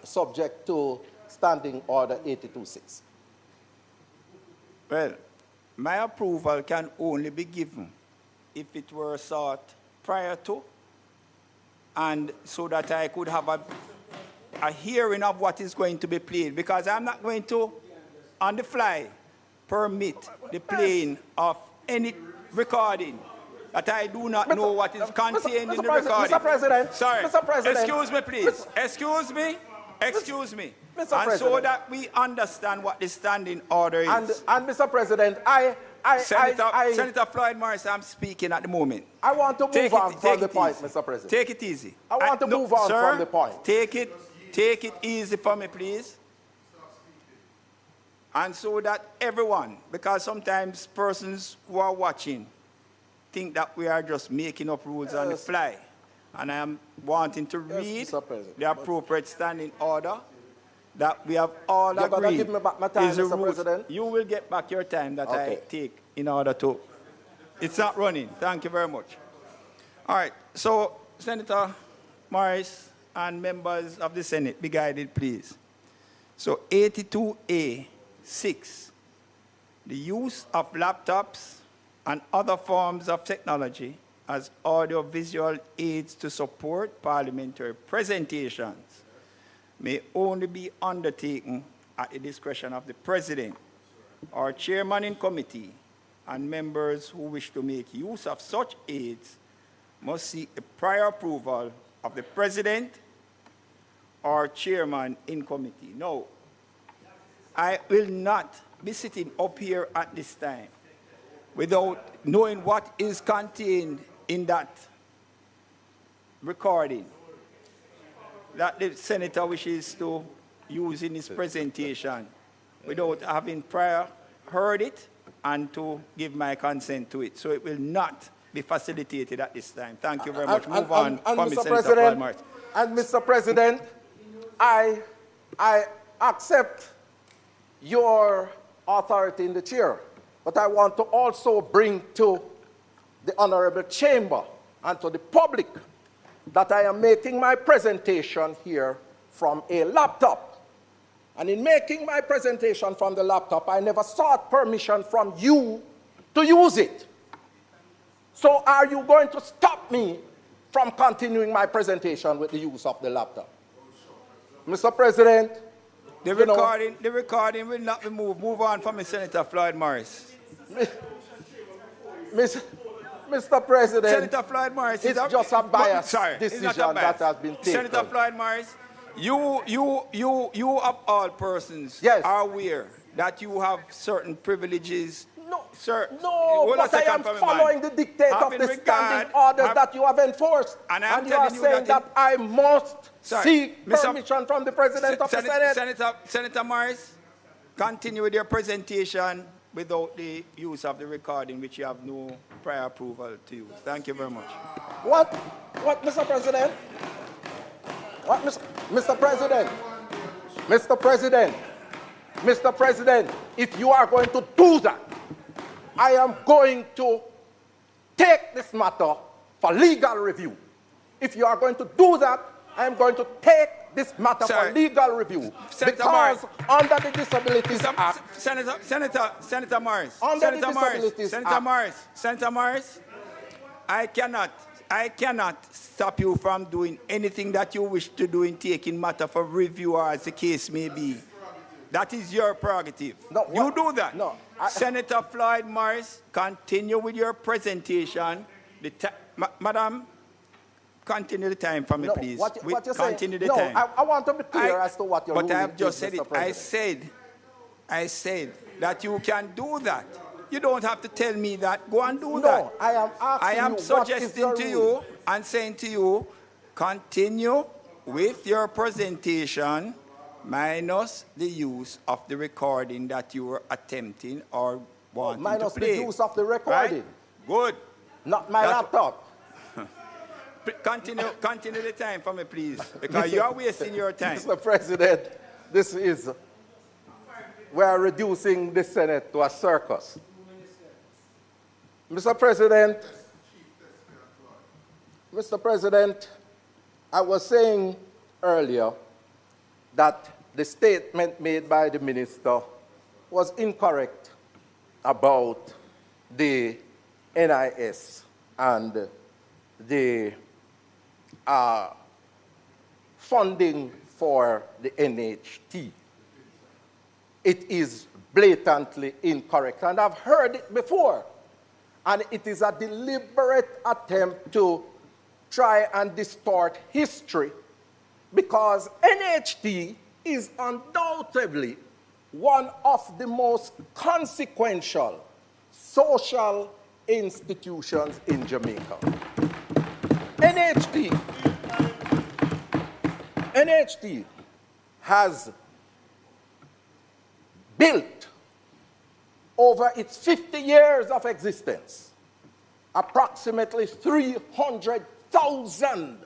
subject to Standing Order 82.6. Well, my approval can only be given if it were sought prior to, and so that I could have a hearing of what is going to be played, because I'm not going to, on the fly, permit the playing of any recording that I do not know what is contained in the recording. Mr. President. Sorry. Mr. President. Excuse me, please. Excuse me. Mr. And President. so that we understand what the standing order is. And Mr. President, Senator Floyd Morris, I'm speaking at the moment. I want to move on from the point, Mr. President. Take it easy. I want to move on from the point. Take it easy for me, please. And so that everyone, because sometimes persons who are watching think that we are just making up rules on the fly. And I am wanting to read the appropriate standing order that we have all agreed. Give me back my time, is a Mr. rule. President. You will get back your time that Okay. I take in order to. It's not running. Thank you very much. All right. So, Senator Morris and members of the Senate, be guided, please. So, 82A6, the use of laptops and other forms of technology as audio-visual aids to support parliamentary presentations may only be undertaken at the discretion of the President or chairman in committee, and members who wish to make use of such aids must seek the prior approval of the President or chairman in committee. No, I will not be sitting up here at this time without knowing what is contained in that recording that the senator wishes to use in his presentation without having prior heard it and to give my consent to it. So it will not be facilitated at this time. Thank you very much. Move on, Mr. Senator President, Floyd-Marsh. and Mr. President, I accept your authority in the chair, but I want to also bring to the Honorable Chamber and to the public that I am making my presentation here from a laptop. And in making my presentation from the laptop, I never sought permission from you to use it. So are you going to stop me from continuing my presentation with the use of the laptop? Mr. President, the recording will not be moved. Move on from Senator Floyd-Marsh. Mr. President, Senator Floyd-Marsh, it's just a biased decision that has been taken. Senator Floyd-Marsh, you of all persons are aware that you have certain privileges. No, sir. No, but I am following the dictate of the standing orders that you have enforced. And you are saying that I must seek permission from the President of the Senate. Senator Morris, continue with your presentation without the use of the recording, which you have no prior approval to use. Thank you very much. What, Mr. President? What, Mr. President? Mr. President? Mr. President, if you are going to do that, I am going to take this matter for legal review. If you are going to do that, I am going to take this matter for legal review. Because under the Disabilities Act... Senator Morris. Senator Morris, I cannot stop you from doing anything that you wish to do in taking matter for review, or as the case may be. That is your prerogative. No, you do that. No, Senator Floyd-Marsh, continue with your presentation. Madam, continue the time for me, please. What you're continue saying? The time. I want to be clear as to what you're But I have just said it. I said that you can do that. You don't have to tell me that. Go and do that. No, I am asking I am suggesting to you and saying to you, continue with your presentation minus the use of the recording that you were attempting or wanting to play. Minus the use of the recording. Right? Good. Not my laptop. Continue the time for me, please, because you are wasting your time. Mr. President, we are reducing the Senate to a circus. Mr. President, I was saying earlier that the statement made by the minister was incorrect about the NIS and the funding for the NHT. It is blatantly incorrect, and I've heard it before. And it is a deliberate attempt to try and distort history, because NHT is undoubtedly one of the most consequential social institutions in Jamaica. NHT has built over its 50 years of existence approximately 300,000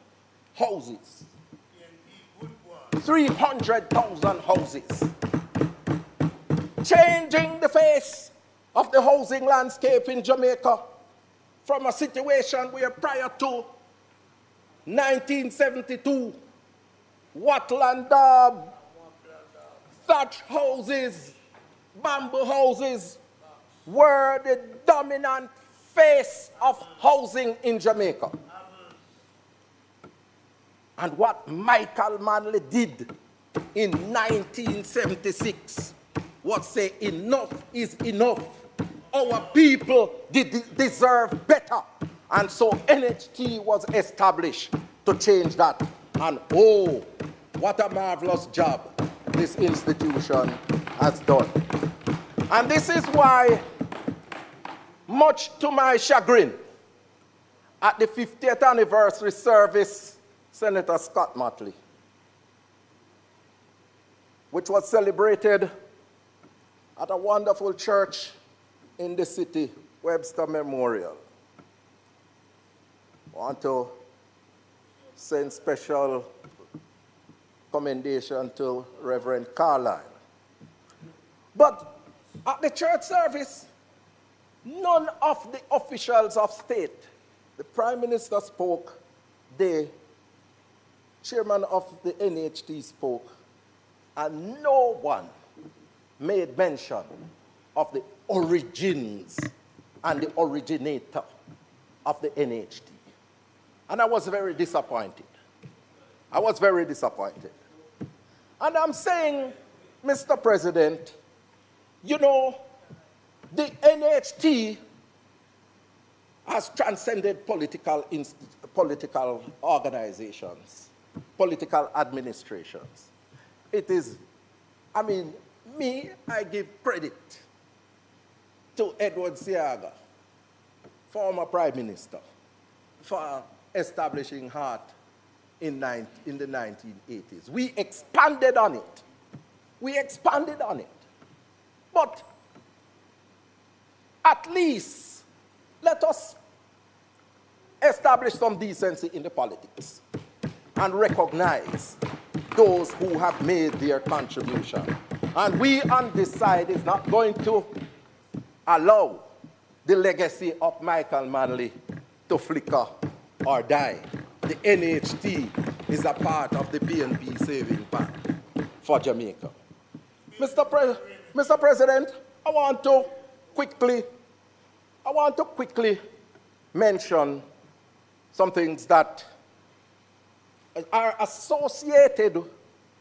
houses. 300,000 houses. Changing the face of the housing landscape in Jamaica from a situation where prior to 1972, wattle and daub, thatch houses, bamboo houses were the dominant face of housing in Jamaica. And what Michael Manley did in 1976 was say enough is enough. Our people deserve better. And so NHT was established to change that. And oh, what a marvelous job this institution has done. And this is why, much to my chagrin, at the 50th anniversary service, Senator Scott Motley, which was celebrated at a wonderful church in the city, Webster Memorial. I want to send special commendation to Reverend Carlyle. But at the church service, none of the officials of state, the Prime Minister spoke, the chairman of the NHT spoke, and no one made mention of the origins and the originator of the NHT. And I was very disappointed. I was very disappointed. And I'm saying, Mr. President, you know, the NHT has transcended political organizations, political administrations. It is, I mean, I give credit to Edward Seaga, former Prime Minister, for establishing HEART in the 1980s. We expanded on it. We expanded on it. But at least let us establish some decency in the politics and recognize those who have made their contribution. And we on this side is not going to allow the legacy of Michael Manley to flicker or die. The NHT is a part of the BNP saving plan for Jamaica. Mr. President, I want to quickly mention some things that are associated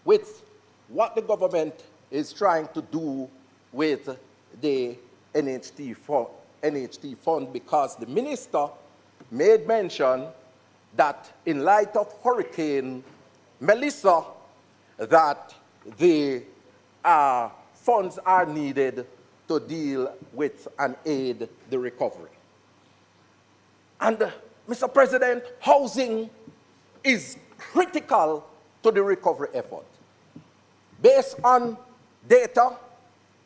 with what the government is trying to do with the NHT fund, because the minister made mention that in light of Hurricane Melissa, that the funds are needed to deal with and aid the recovery. And Mr. President, housing is critical to the recovery effort. Based on data,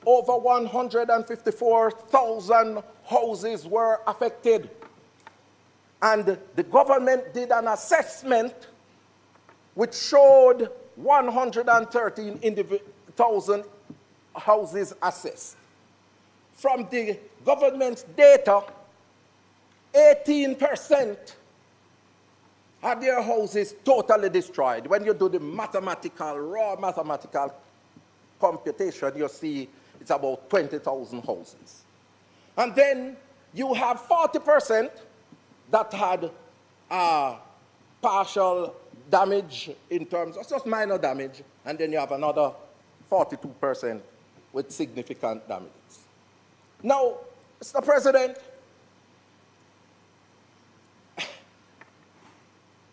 over 154,000 houses were affected. And the government did an assessment which showed 113,000 houses assessed. From the government's data, 18% had their houses totally destroyed. When you do the raw mathematical computation, you see it's about 20,000 houses. And then you have 40% that had partial damage in terms of just minor damage, and then you have another 42% with significant damages. Now, Mr. President,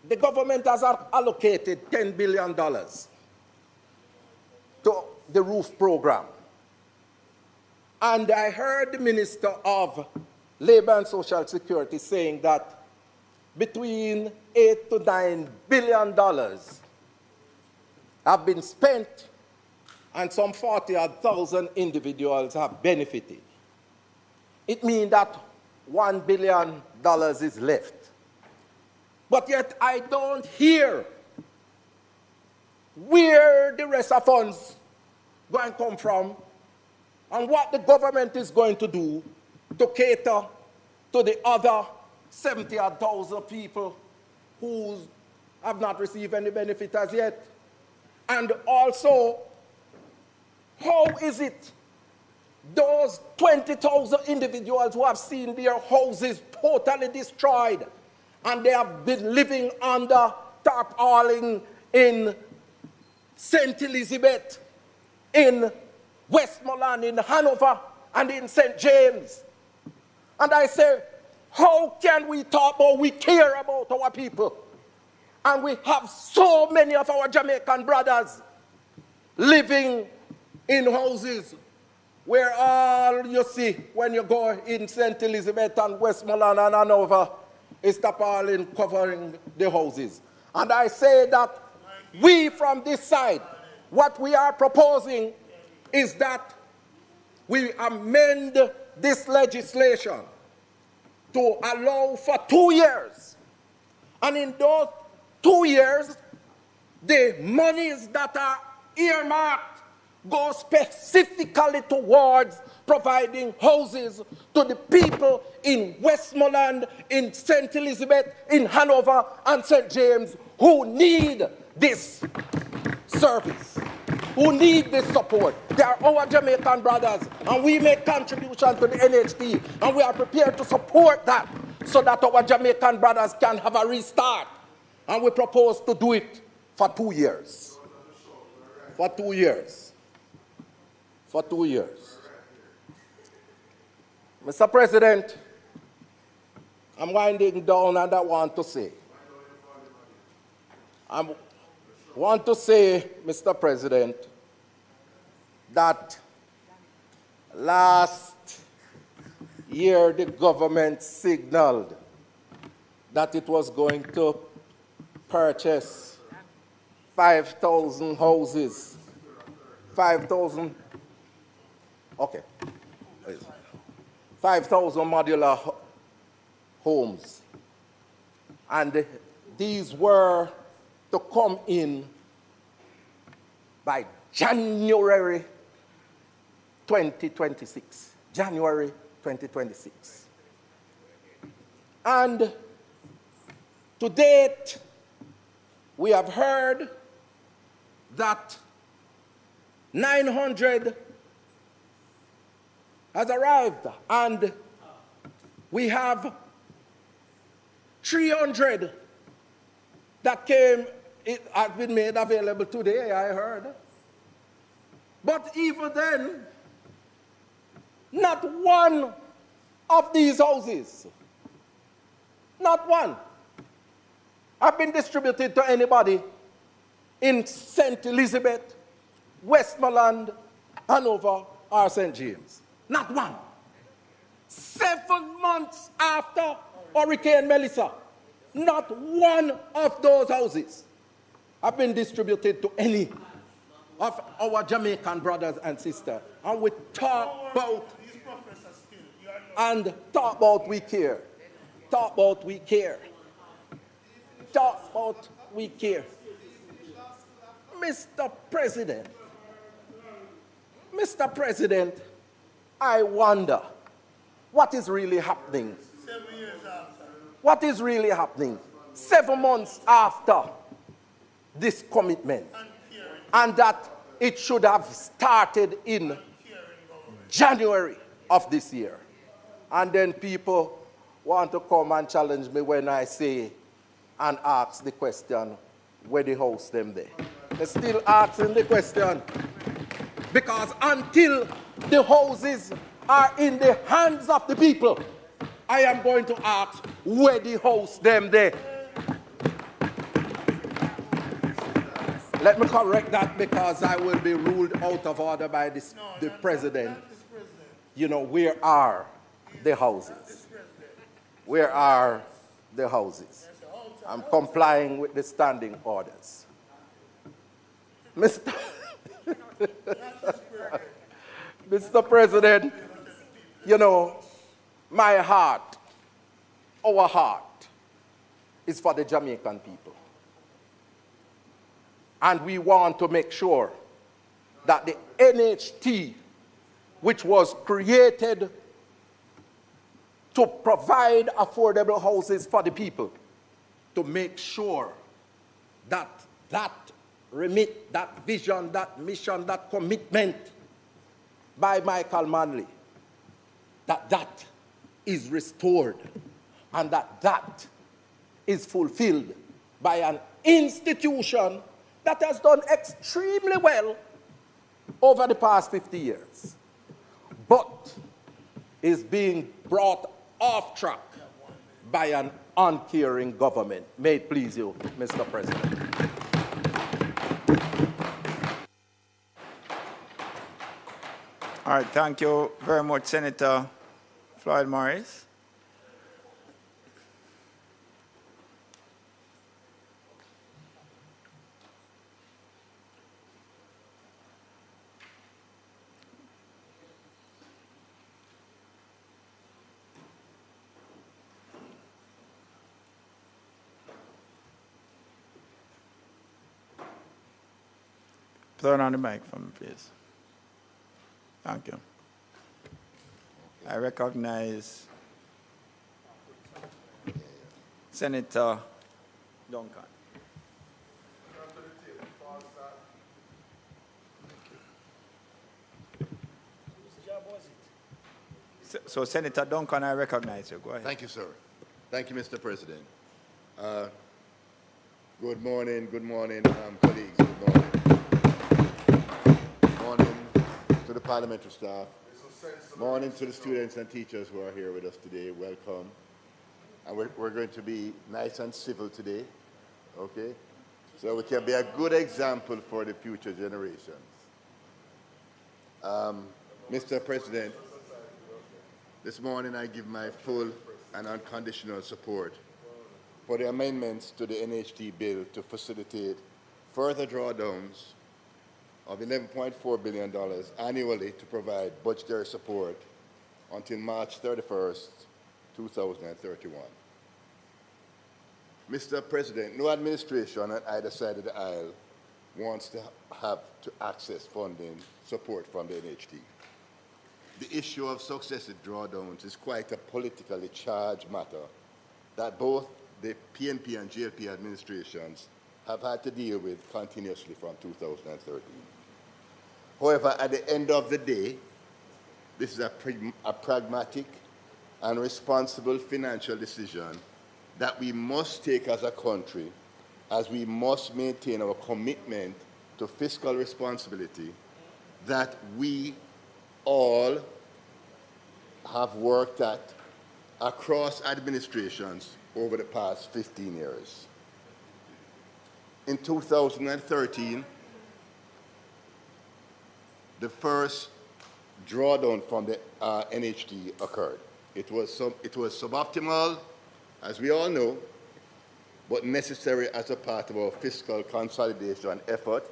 the government has allocated $10 billion to the roof program. And I heard the Minister of Labor and Social Security saying that between $8 to $9 billion have been spent, and some 40,000 individuals have benefited. It means that $1 billion is left. But yet I don't hear where the rest of funds going to come from and what the government is going to do to cater to the other 70,000 people who have not received any benefit as yet. And also, how is it those 20,000 individuals who have seen their houses totally destroyed and they have been living under tarpaulin in St. Elizabeth, in Westmoreland, in Hanover, and in St. James? And I say, how can we talk about we care about our people? And we have so many of our Jamaican brothers living in houses where all you see when you go in St. Elizabeth and Westmoreland and Hanover is tarpaulin covering the houses. And I say that we from this side, what we are proposing is that we amend this legislation to allow for 2 years. And in those 2 years, the monies that are earmarked go specifically towards providing houses to the people in Westmoreland, in St. Elizabeth, in Hanover, and St. James who need this service, who need this support. They are our Jamaican brothers, and we make contribution to the NHT, and we are prepared to support that so that our Jamaican brothers can have a restart. And we propose to do it for 2 years. For 2 years. For 2 years. Mr. President, I'm winding down, and I want to say, Mr. President, that last year the government signaled that it was going to purchase 5,000 houses. 5,000, okay, 5,000 modular homes. And these were to come in by January 2026. January 2026. And to date, we have heard that 900 has arrived, and we have 300 that came, it has been made available today, I heard. But even then, not one of these houses, not one, have been distributed to anybody in St. Elizabeth, Westmoreland, Hanover, or St. James. Not one. 7 months after Hurricane Melissa, not one of those houses have been distributed to any of our Jamaican brothers and sisters. And we talk about, and talk about we care. Talk about we care. Talk about we care. Mr. President, I wonder what is really happening. 7 years after. What is really happening 7 months after this commitment? And that it should have started in January of this year. And then people want to come and challenge me when I say and ask the question, where they house them there. They're still asking the question, because until the houses are in the hands of the people, I am going to ask where they house them there. Let me correct that, because I will be ruled out of order by the president. You know, where are the houses? Where are the houses? I'm complying with the standing orders. Mr. President, you know, my heart, our heart, is for the Jamaican people. And we want to make sure that the NHT, which was created to provide affordable houses for the people, to make sure that that remit, that vision, that mission, that commitment by Michael Manley, that is restored, and that is fulfilled by an institution that has done extremely well over the past 50 years, but is being brought off track by an uncaring government. May it please you, Mr. President. All right, thank you very much, Senator Floyd Morris. Turn on the mic for me, please. Thank you. I recognize Senator Duncan. So, Senator Duncan, I recognize you. Go ahead. Thank you, sir. Thank you, Mr. President. Good morning, colleagues. Good morning. Morning to the parliamentary staff. Morning to the students and teachers who are here with us today. Welcome. And we're going to be nice and civil today, okay? So we can be a good example for the future generations. Mr. President, this morning I give my full and unconditional support for the amendments to the NHT bill to facilitate further drawdowns of $11.4 billion annually to provide budgetary support until March 31st, 2031. Mr. President, no administration on either side of the aisle wants to have to access funding support from the NHT. The issue of successive drawdowns is quite a politically charged matter that both the PNP and JLP administrations have had to deal with continuously from 2013. However, at the end of the day, this is a pragmatic and responsible financial decision that we must take as a country, as we must maintain our commitment to fiscal responsibility that we all have worked at across administrations over the past 15 years. In 2013, the first drawdown from the NHT occurred. It was suboptimal, as we all know, but necessary as a part of our fiscal consolidation effort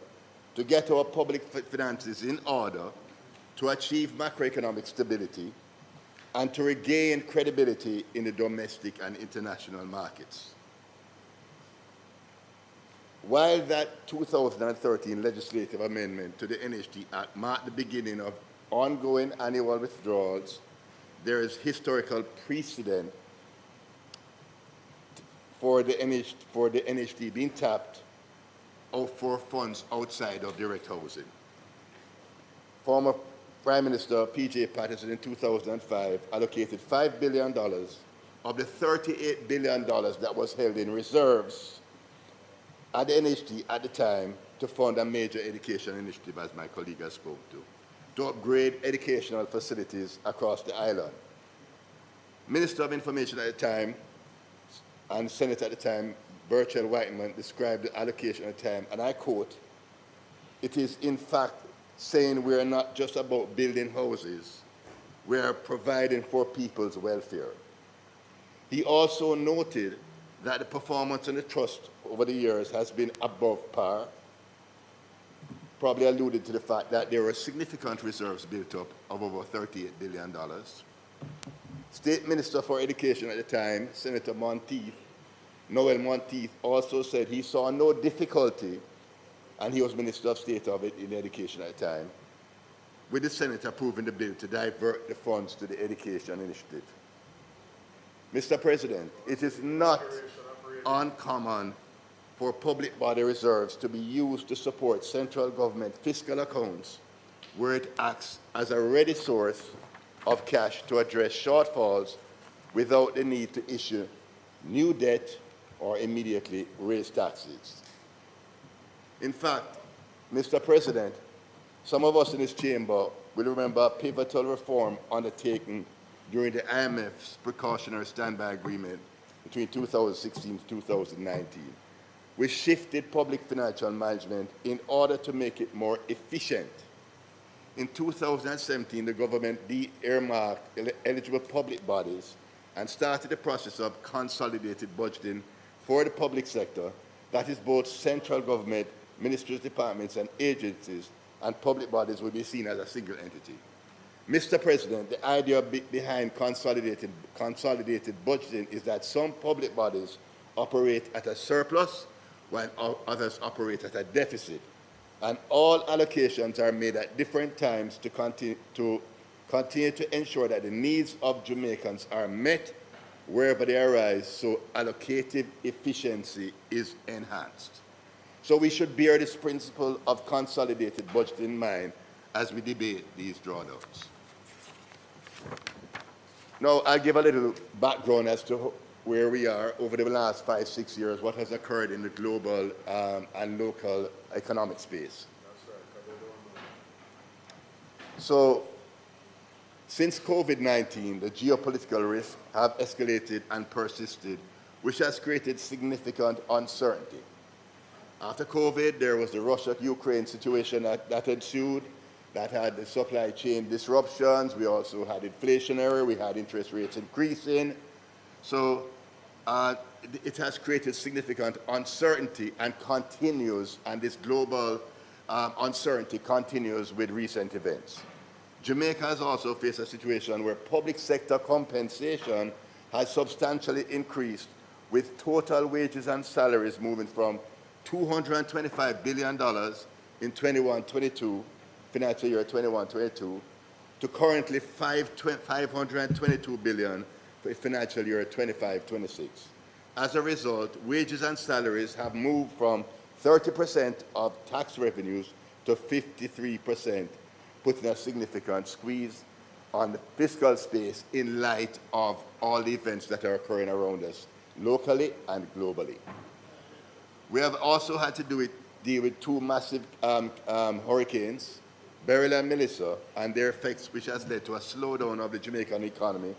to get our public finances in order to achieve macroeconomic stability and to regain credibility in the domestic and international markets. While that 2013 legislative amendment to the NHT Act marked the beginning of ongoing annual withdrawals, there is historical precedent for the NHT being tapped for funds outside of direct housing. Former Prime Minister P.J. Patterson in 2005 allocated $5 billion of the $38 billion that was held in reserves at the NHT at the time to fund a major education initiative, as my colleague has spoken to upgrade educational facilities across the island. Minister of Information at the time and Senator at the time, Burchell Whiteman, described the allocation at the time, and I quote, "It is in fact saying we are not just about building houses, we are providing for people's welfare." He also noted that the performance in the trust over the years has been above par, probably alluded to the fact that there were significant reserves built up of over $38 billion. State Minister for Education at the time, Senator Noel Monteith, also said he saw no difficulty, and he was Minister of State of it in Education at the time, with the Senate approving the bill to divert the funds to the Education Initiative. Mr. President, it is not uncommon for public body reserves to be used to support central government fiscal accounts where it acts as a ready source of cash to address shortfalls without the need to issue new debt or immediately raise taxes. In fact, Mr. President, some of us in this chamber will remember a pivotal reform undertaken during the IMF's precautionary standby agreement between 2016 to 2019, which shifted public financial management in order to make it more efficient. In 2017, the government de-earmarked eligible public bodies and started the process of consolidated budgeting for the public sector, that is both central government, ministries, departments, and agencies, and public bodies will be seen as a single entity. Mr. President, the idea behind consolidated budgeting is that some public bodies operate at a surplus while others operate at a deficit. and all allocations are made at different times to continue to ensure that the needs of Jamaicans are met wherever they arise, so allocative efficiency is enhanced. So we should bear this principle of consolidated budget in mind as we debate these drawdowns. Now, I'll give a little background as to where we are over the last 5-6 years, what has occurred in the global and local economic space. So, since COVID-19, the geopolitical risks have escalated and persisted, which has created significant uncertainty. After COVID, there was the Russia-Ukraine situation that ensued, that had the supply chain disruptions. We also had inflationary, we had interest rates increasing. So it has created significant uncertainty and continues, and this global uncertainty continues with recent events. Jamaica has also faced a situation where public sector compensation has substantially increased, with total wages and salaries moving from $225 billion in 21-22, financial year 21-22, to currently $522 billion for financial year 25-26. As a result, wages and salaries have moved from 30% of tax revenues to 53%, putting a significant squeeze on the fiscal space in light of all the events that are occurring around us, locally and globally. We have also had to deal with two massive hurricanes, Beryl and Melissa, and their effects, which has led to a slowdown of the Jamaican economy,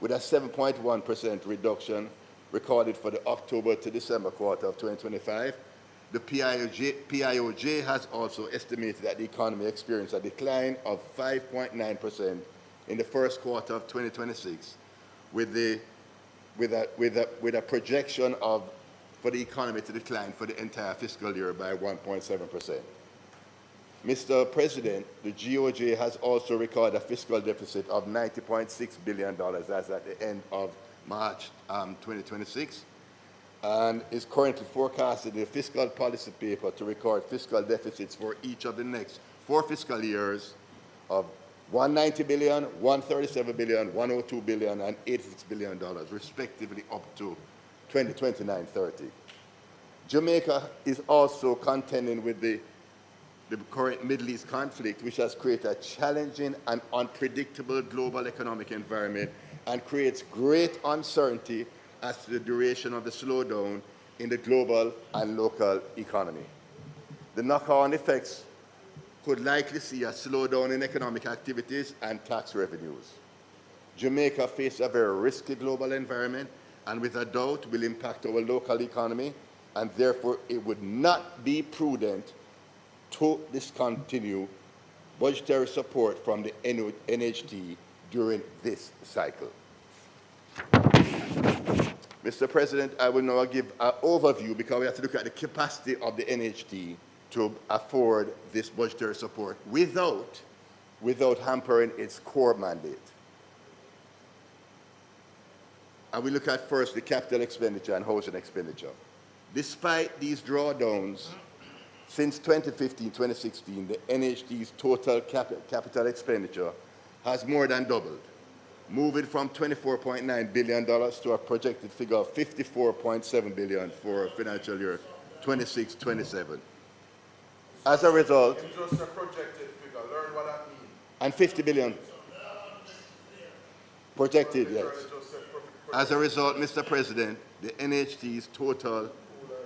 with a 7.1% reduction recorded for the October to December quarter of 2025. The PIOJ has also estimated that the economy experienced a decline of 5.9% in the first quarter of 2026, with a projection for the economy to decline for the entire fiscal year by 1.7%. Mr. President, the GOJ has also recorded a fiscal deficit of $90.6 billion as at the end of March 2026, and is currently forecasted in the fiscal policy paper to record fiscal deficits for each of the next 4 fiscal years of $190 billion, $137 billion, $102 billion, and $86 billion, respectively, up to 2029-30. Jamaica is also contending with the current Middle East conflict, which has created a challenging and unpredictable global economic environment and creates great uncertainty as to the duration of the slowdown in the global and local economy. The knock-on effects could likely see a slowdown in economic activities and tax revenues. Jamaica faces a very risky global environment and without doubt will impact our local economy, and therefore it would not be prudent to discontinue budgetary support from the NHT during this cycle. Mr. President, I will now give an overview, because we have to look at the capacity of the NHT to afford this budgetary support without hampering its core mandate. And we look at first the capital expenditure and housing expenditure. Despite these drawdowns, since 2015-2016, the NHT's total capital expenditure has more than doubled, moving from $24.9 billion to a projected figure of $54.7 billion for financial year 26-27. As a result, Just a projected figure, learn what that means. and $50 billion projected, yes. As a result, Mr. President, the NHT's total,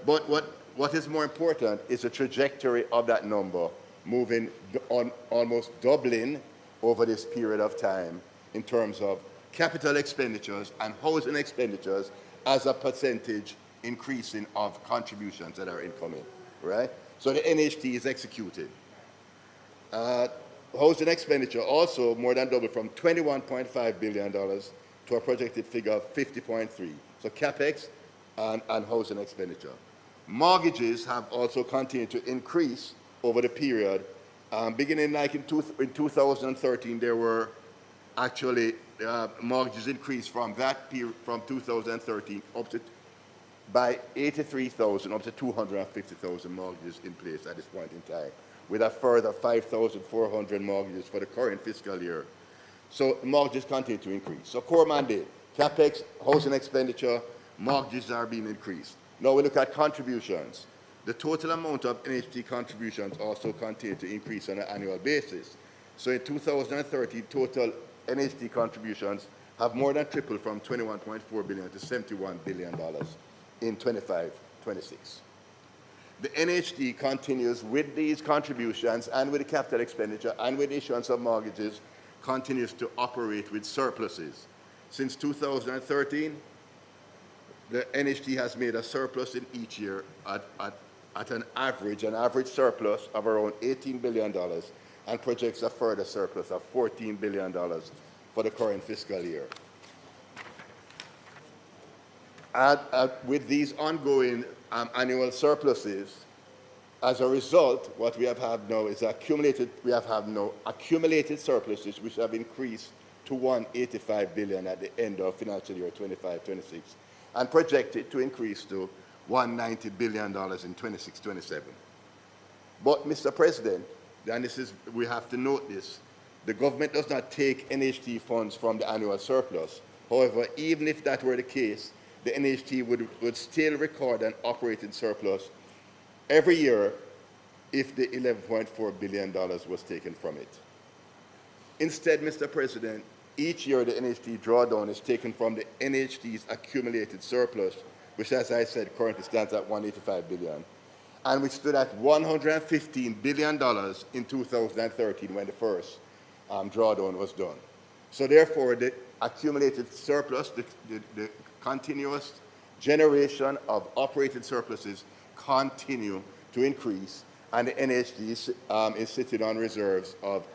but what is more important is the trajectory of that number moving on, almost doubling over this period of time in terms of capital expenditures and housing expenditures as a percentage increasing of contributions that are incoming, right? So the NHT is executed. Housing expenditure also more than doubled from $21.5 billion to a projected figure of 50.3. So CapEx and housing expenditure. Mortgages have also continued to increase over the period. Beginning like in 2013, there were actually mortgages increased from that period, from 2013 up to by 83,000 up to 250,000 mortgages in place at this point in time. with a further 5,400 mortgages for the current fiscal year. So mortgages continue to increase. So core mandate, capex, housing expenditure, mortgages are being increased. Now we look at contributions. The total amount of NHT contributions also continue to increase on an annual basis. So in 2030, total NHT contributions have more than tripled from $21.4 billion to $71 billion in 25-26. The NHT continues with these contributions and with the capital expenditure and with the issuance of mortgages, continues to operate with surpluses. Since 2013, the NHT has made a surplus in each year at an average surplus of around $18 billion and projects a further surplus of $14 billion for the current fiscal year. With these ongoing annual surpluses, as a result, what we have now is accumulated surpluses which have increased to $185 billion at the end of financial year 25-26 and projected to increase to $190 billion in 26-27. But, Mr. President, and we have to note this, the government does not take NHT funds from the annual surplus. However, even if that were the case, the NHT would still record an operating surplus every year if the $11.4 billion was taken from it. Instead, Mr. President, each year the NHT drawdown is taken from the NHT's accumulated surplus, which, as I said, currently stands at $185 billion, and which stood at $115 billion in 2013 when the first drawdown was done. So therefore, the accumulated surplus, the continuous generation of operating surpluses continue to increase, and the NHT is sitting on reserves of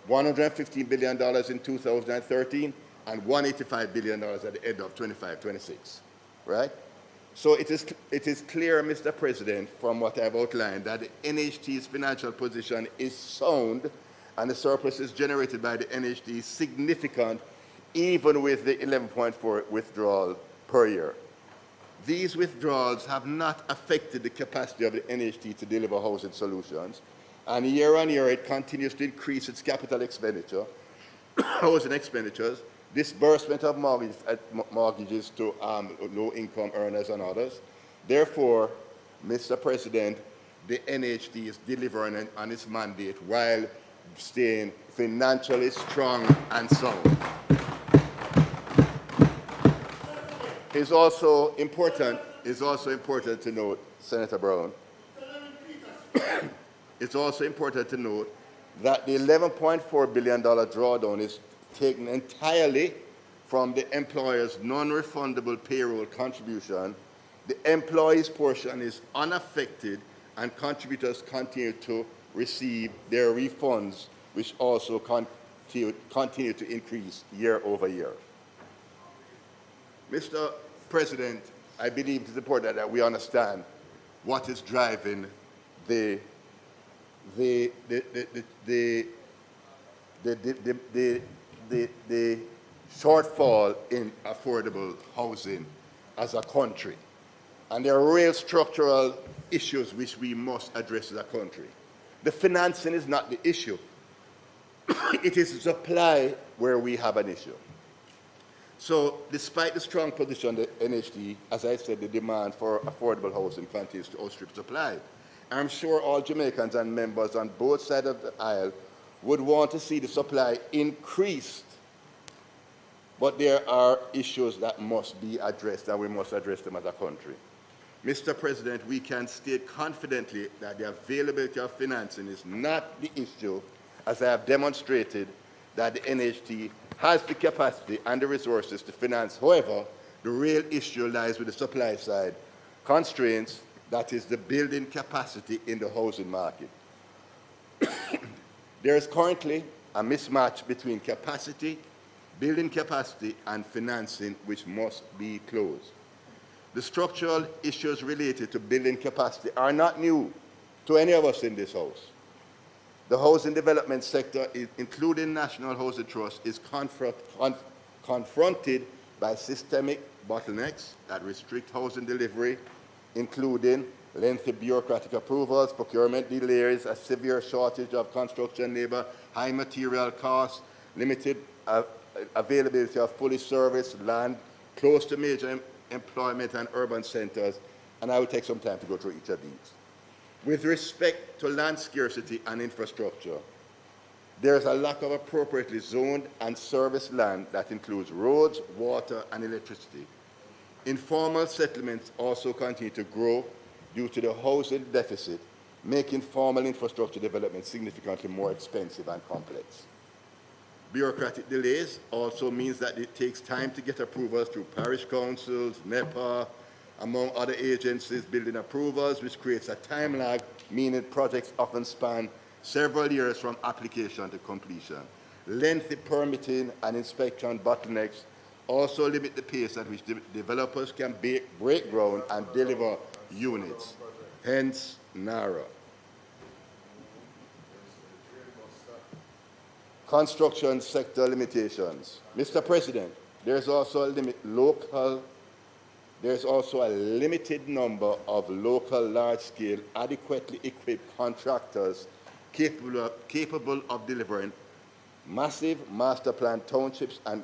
$115 billion in 2013 and $185 billion at the end of 25-26, right? So it is clear, Mr. President, from what I've outlined, that the NHT's financial position is sound and the surpluses generated by the NHT is significant, even with the 11.4 withdrawal per year. These withdrawals have not affected the capacity of the NHT to deliver housing solutions, and year on year it continues to increase its capital expenditure, housing expenditures, disbursement of mortgages to low-income earners and others. Therefore, Mr. President, the NHT is delivering on its mandate while staying financially strong and sound. It's also important to note, Senator Brown, it's also important to note that the $11.4 billion drawdown is taken entirely from the employer's non-refundable payroll contribution. The employee's portion is unaffected, and contributors continue to receive their refunds, which also continue to increase year over year. Mr. President, I believe it is important that we understand what is driving the shortfall in affordable housing as a country. And there are real structural issues which we must address as a country. The financing is not the issue. It is supply where we have an issue. So despite the strong position of the NHT, as I said, the demand for affordable housing continues to outstrip supply. I'm sure all Jamaicans and members on both sides of the aisle would want to see the supply increased, but there are issues that must be addressed, and we must address them as a country. Mr. President, we can state confidently that the availability of financing is not the issue, as I have demonstrated that the NHT has the capacity and the resources to finance. However, the real issue lies with the supply side constraints, that is the building capacity in the housing market. There is currently a mismatch between capacity, building capacity, and financing, which must be closed. The structural issues related to building capacity are not new to any of us in this House. The housing development sector, including National Housing Trust, is confronted by systemic bottlenecks that restrict housing delivery, including lengthy bureaucratic approvals, procurement delays, a severe shortage of construction labor, high material costs, limited availability of fully serviced land close to major employment and urban centers, and I will take some time to go through each of these. With respect to land scarcity and infrastructure, there is a lack of appropriately zoned and serviced land that includes roads, water, and electricity. Informal settlements also continue to grow due to the housing deficit, making formal infrastructure development significantly more expensive and complex. Bureaucratic delays also means that it takes time to get approvals through parish councils, NEPA, among other agencies building approvals, which creates a time lag, meaning projects often span several years from application to completion. Lengthy permitting and inspection bottlenecks also limit the pace at which developers can break ground and deliver units, hence NARA. Construction sector limitations. Mr. President, there's also a limited number of local large-scale, adequately equipped contractors capable of delivering massive master plan townships, and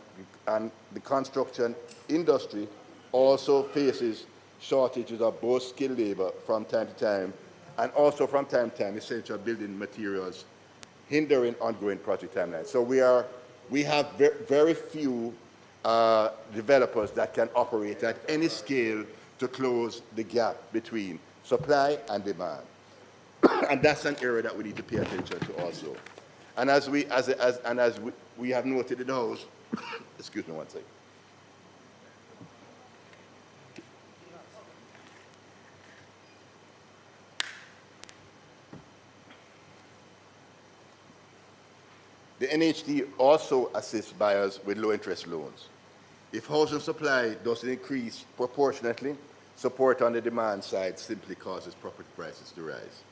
the construction industry also faces shortages of both skilled labor from time to time, and also from time to time essential building materials, hindering ongoing project timelines. So we have very few developers that can operate at any scale to close the gap between supply and demand. And that's an area that we need to pay attention to also. And as we have noted in the House, excuse me one second. The NHD also assists buyers with low-interest loans. If housing supply doesn't increase proportionately, support on the demand side simply causes property prices to rise.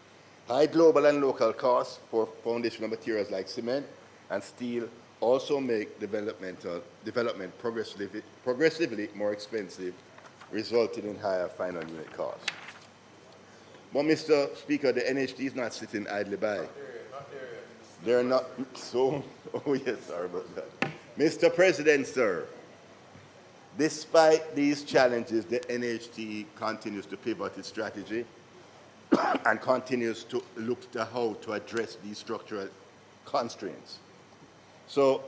High global and local costs for foundational materials like cement and steel also make development progressively more expensive, resulting in higher final unit costs. But, Mr. Speaker, the NHD is not sitting idly by. They're not, so, oh yes, sorry about that. Mr. President, sir, despite these challenges, the NHD continues to pivot its strategy and continues to look to how to address these structural constraints. So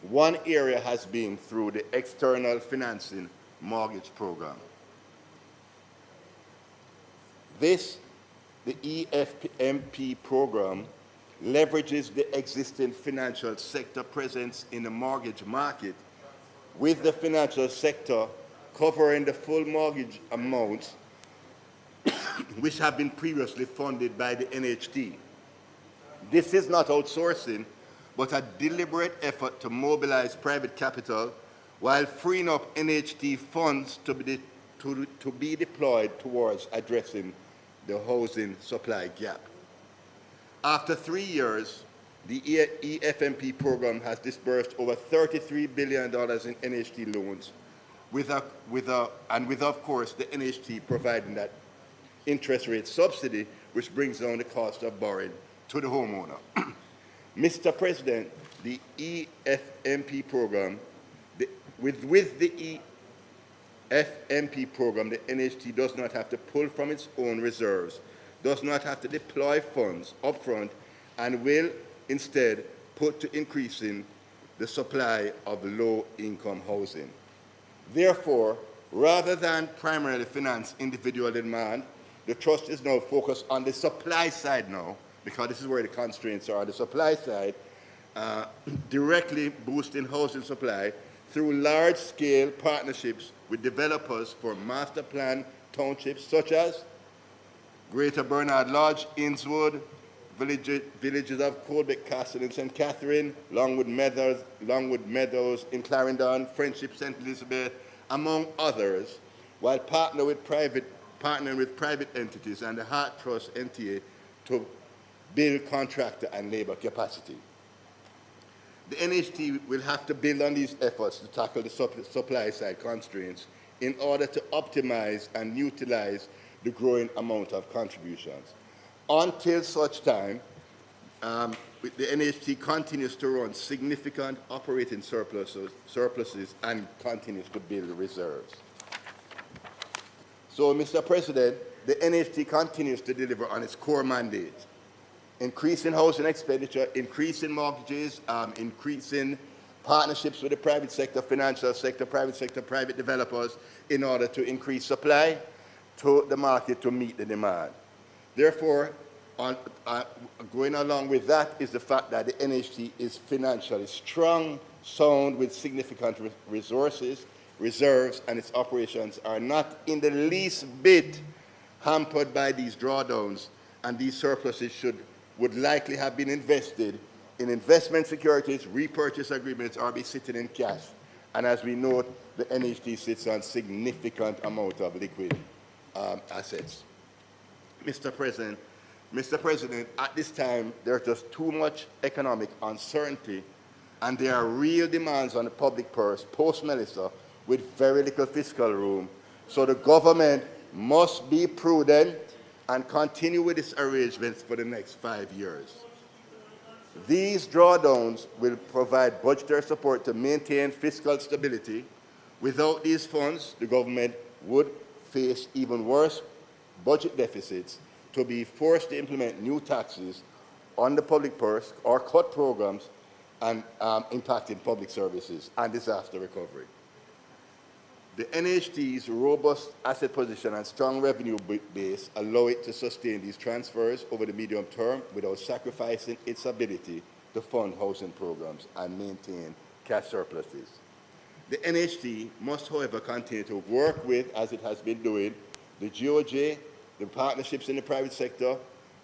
one area has been through the external financing mortgage program. This, the EFMP program, leverages the existing financial sector presence in the mortgage market, with the financial sector covering the full mortgage amounts which have been previously funded by the NHD. This is not outsourcing, but a deliberate effort to mobilize private capital while freeing up NHD funds to be deployed towards addressing the housing supply gap. After 3 years, the EFMP program has disbursed over $33 billion in NHD loans, with of course the NHD providing that interest rate subsidy, which brings down the cost of borrowing to the homeowner. Mr. President, the EFMP program, with the EFMP program, the NHD does not have to pull from its own reserves, does not have to deploy funds upfront, and will instead put to increasing the supply of low-income housing. Therefore, rather than primarily finance individual demand, the trust is now focused on the supply side now, because this is where the constraints are on the supply side, directly boosting housing supply through large-scale partnerships with developers for master plan townships such as Greater Bernard Lodge, Innswood, villages of Colbeck Castle in St. Catherine, Longwood Meadows in Clarendon, Friendship St. Elizabeth, among others, while partnering with private entities and the Heart Trust NTA to build contractor and labor capacity. The NHT will have to build on these efforts to tackle the supply side constraints in order to optimize and utilize the growing amount of contributions. Until such time, the NHT continues to run significant operating surpluses and continues to build reserves. So, Mr. President, the NHT continues to deliver on its core mandate: increasing housing expenditure, increasing mortgages, increasing partnerships with the private sector, financial sector, private developers, in order to increase supply to the market to meet the demand. Therefore, going along with that is the fact that the NHT is financially strong, sound, with significant resources, reserves, and its operations are not in the least bit hampered by these drawdowns, and these surpluses would likely have been invested in investment securities, repurchase agreements, or be sitting in cash. And as we note, the NHT sits on significant amount of liquid assets. Mr. President, at this time, there's just too much economic uncertainty, and there are real demands on the public purse post-Melissa with very little fiscal room. So the government must be prudent and continue with its arrangements for the next 5 years. These drawdowns will provide budgetary support to maintain fiscal stability. Without these funds, the government would face even worse budget deficits, to be forced to implement new taxes on the public purse or cut programs and impacting public services and disaster recovery. The NHT's robust asset position and strong revenue base allow it to sustain these transfers over the medium term without sacrificing its ability to fund housing programs and maintain cash surpluses. The NHT must, however, continue to work with, as it has been doing, the GOJ, the partnerships in the private sector,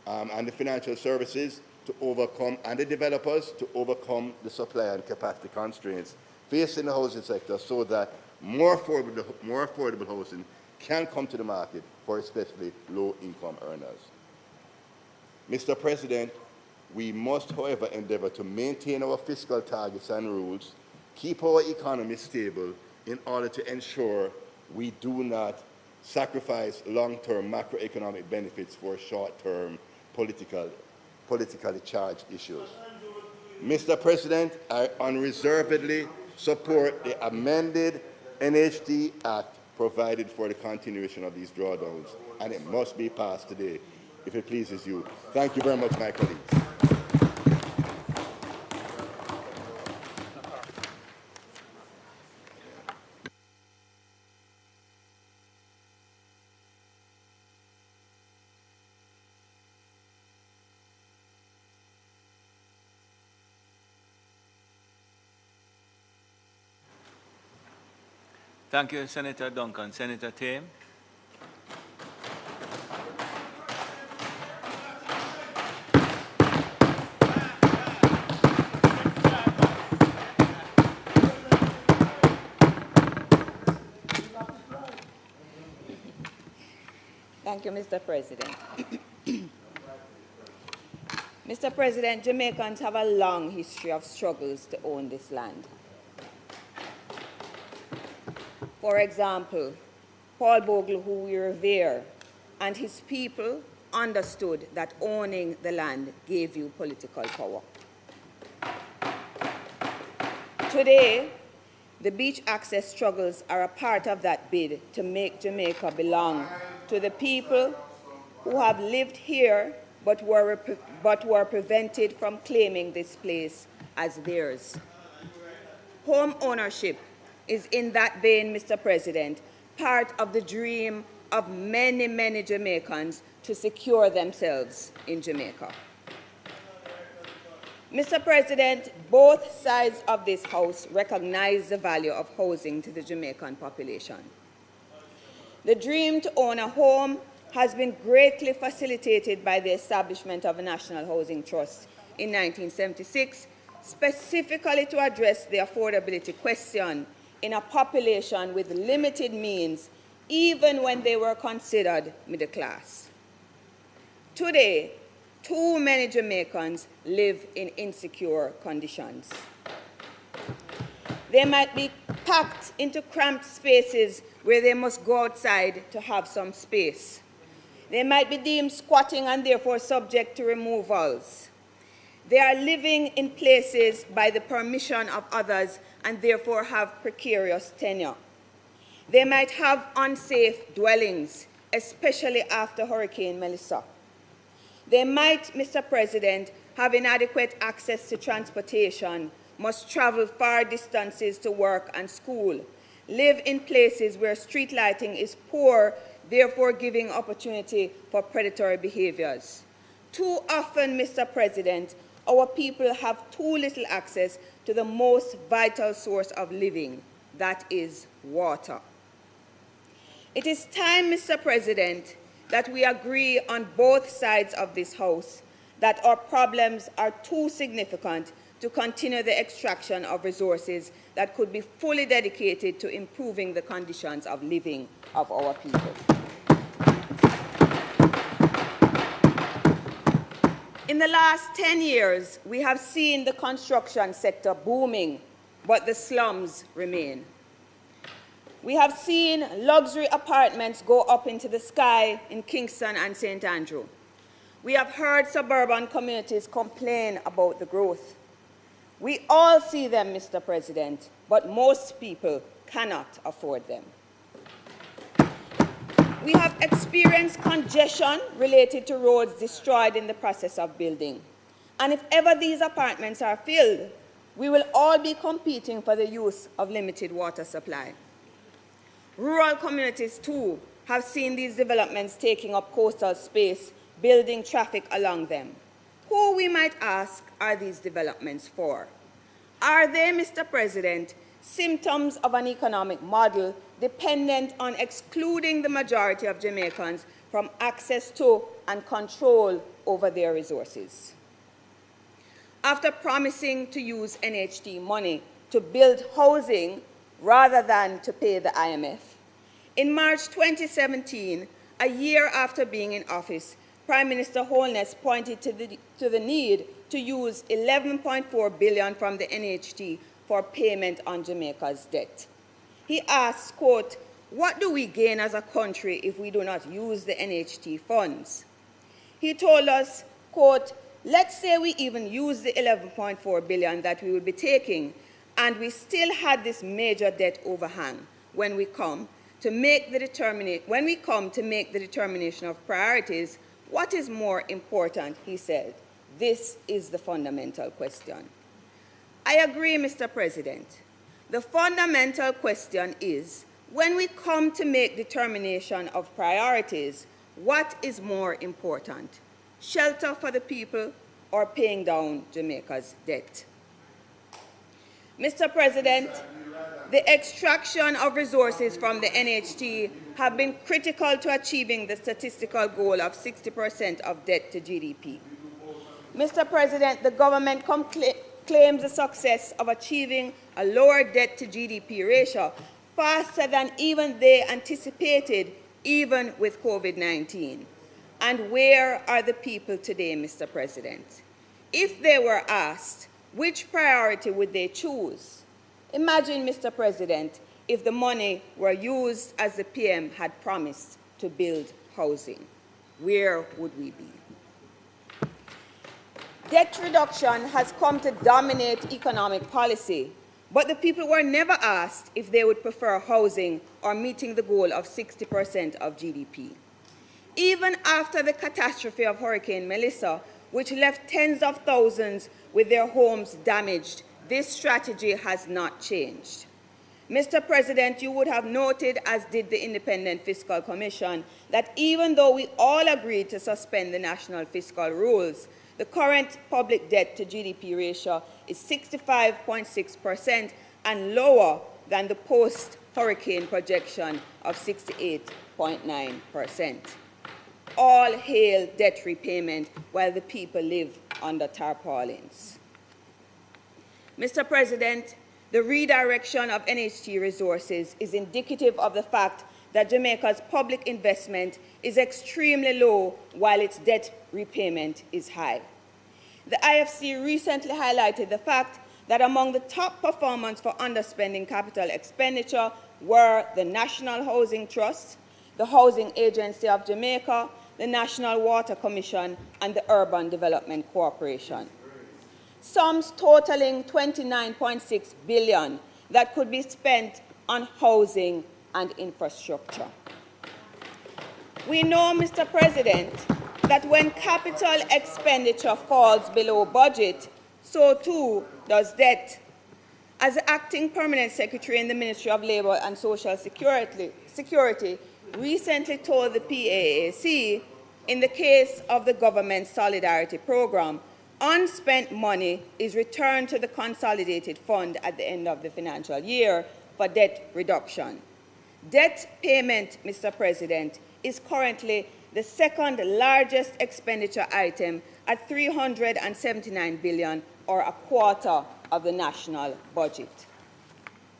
and the financial services to overcome, and the developers to overcome the supply and capacity constraints facing the housing sector, so that more affordable housing can come to the market for especially low-income earners. Mr. President, we must, however, endeavor to maintain our fiscal targets and rules, keep our economy stable in order to ensure we do not sacrifice long-term macroeconomic benefits for short-term politically charged issues. Mr. President, I unreservedly support the amended NHT Act provided for the continuation of these drawdowns, and it must be passed today, if it pleases you. Thank you very much, my colleagues. Thank you, Senator Duncan. Senator Tame. Thank you, Mr. President. Mr. President, Jamaicans have a long history of struggles to own this land. For example, Paul Bogle, who we revere, and his people understood that owning the land gave you political power. Today, the beach access struggles are a part of that bid to make Jamaica belong to the people who have lived here but were prevented from claiming this place as theirs. Home ownership is, in that vein, Mr. President, part of the dream of many, many Jamaicans to secure themselves in Jamaica. Mr. President, both sides of this House recognize the value of housing to the Jamaican population. The dream to own a home has been greatly facilitated by the establishment of a National Housing Trust in 1976, specifically to address the affordability question in a population with limited means, even when they were considered middle class. Today, too many Jamaicans live in insecure conditions. They might be packed into cramped spaces where they must go outside to have some space. They might be deemed squatting and therefore subject to removals. They are living in places by the permission of others and therefore have precarious tenure. They might have unsafe dwellings, especially after Hurricane Melissa. They might, Mr. President, have inadequate access to transportation, must travel far distances to work and school, live in places where street lighting is poor, therefore giving opportunity for predatory behaviors. Too often, Mr. President, our people have too little access to the most vital source of living, that is water. It is time, Mr. President, that we agree on both sides of this House that our problems are too significant to continue the extraction of resources that could be fully dedicated to improving the conditions of living of our people. In the last 10 years, we have seen the construction sector booming, but the slums remain. We have seen luxury apartments go up into the sky in Kingston and St. Andrew. We have heard suburban communities complain about the growth. We all see them, Mr. President, but most people cannot afford them. We have experienced congestion related to roads destroyed in the process of building. And if ever these apartments are filled, we will all be competing for the use of limited water supply. Rural communities, too, have seen these developments taking up coastal space, building traffic along them. Who, we might ask, are these developments for? Are they, Mr. President, symptoms of an economic model dependent on excluding the majority of Jamaicans from access to and control over their resources? After promising to use NHT money to build housing rather than to pay the IMF, in March 2017, a year after being in office, Prime Minister Holness pointed to the need to use $11.4 billion from the NHT for payment on Jamaica's debt. He asked, quote, "What do we gain as a country if we do not use the NHT funds?" He told us, quote, "Let's say we even use the $11.4 billion that we would be taking, and we still had this major debt overhang when we come to make the determination of priorities. What is more important?" he said. This is the fundamental question. I agree, Mr. President. The fundamental question is, when we come to make determination of priorities, what is more important? Shelter for the people or paying down Jamaica's debt? Mr. President, the extraction of resources from the NHT have been critical to achieving the statistical goal of 60% of debt to GDP. Mr. President, the government claims the success of achieving a lower debt to GDP ratio faster than even they anticipated, even with COVID-19. And where are the people today, Mr. President? If they were asked, which priority would they choose? Imagine, Mr. President, if the money were used as the PM had promised to build housing. Where would we be? Debt reduction has come to dominate economic policy, but the people were never asked if they would prefer housing or meeting the goal of 60% of GDP. Even after the catastrophe of Hurricane Melissa, which left tens of thousands with their homes damaged, this strategy has not changed. Mr. President, you would have noted, as did the Independent Fiscal Commission, that even though we all agreed to suspend the national fiscal rules, the current public debt to GDP ratio is 65.6% and lower than the post-hurricane projection of 68.9%. All hail debt repayment while the people live under tarpaulins. Mr. President, the redirection of NHT resources is indicative of the fact that Jamaica's public investment is extremely low while its debt repayment is high. The IFC recently highlighted the fact that among the top performers for underspending capital expenditure were the National Housing Trust, the Housing Agency of Jamaica, the National Water Commission, and the Urban Development Corporation. Sums totaling $29.6 billion that could be spent on housing and infrastructure. We know, Mr. President, that when capital expenditure falls below budget, so too does debt. As the Acting Permanent Secretary in the Ministry of Labour and Social Security recently told the PAAC, in the case of the government solidarity program, unspent money is returned to the consolidated fund at the end of the financial year for debt reduction. Debt payment, Mr. President, is currently the second largest expenditure item at $379 billion, or a quarter of the national budget.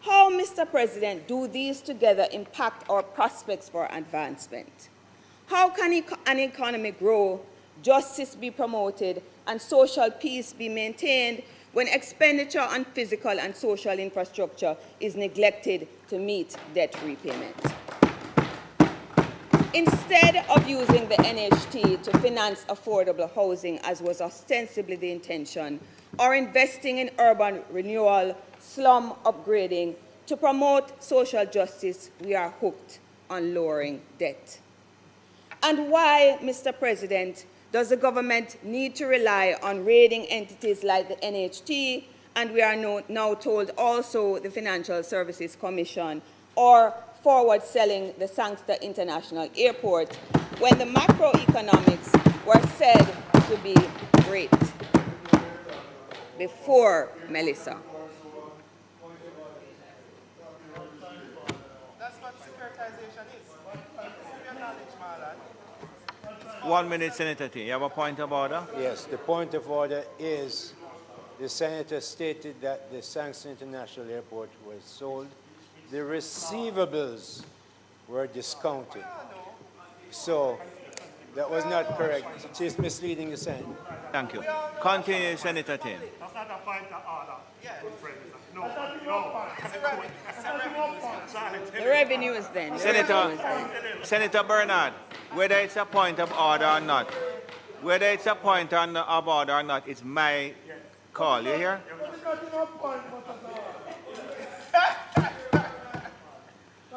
How, Mr. President, do these together impact our prospects for advancement? How can an economy grow, justice be promoted, and social peace be maintained when expenditure on physical and social infrastructure is neglected to meet debt repayment? Instead of using the NHT to finance affordable housing, as was ostensibly the intention, or investing in urban renewal, slum upgrading, to promote social justice, we are hooked on lowering debt. And why, Mr. President, does the government need to rely on raiding entities like the NHT, and we are now told also the Financial Services Commission, or forward selling the Sangster International Airport, when the macroeconomics were said to be great before Melissa? That's what securitization is. 1 minute, Senator T. You have a point of order? Yes, the point of order is the senator stated that the Sangster International Airport was sold. The receivables were discounted. So that was not correct. She's misleading the Senate. Thank you. Continue, Senator Tim. That's not a point of order. Yeah. No. The revenues then. Senator Bernard, whether it's a point of order or not, it's my call. You hear?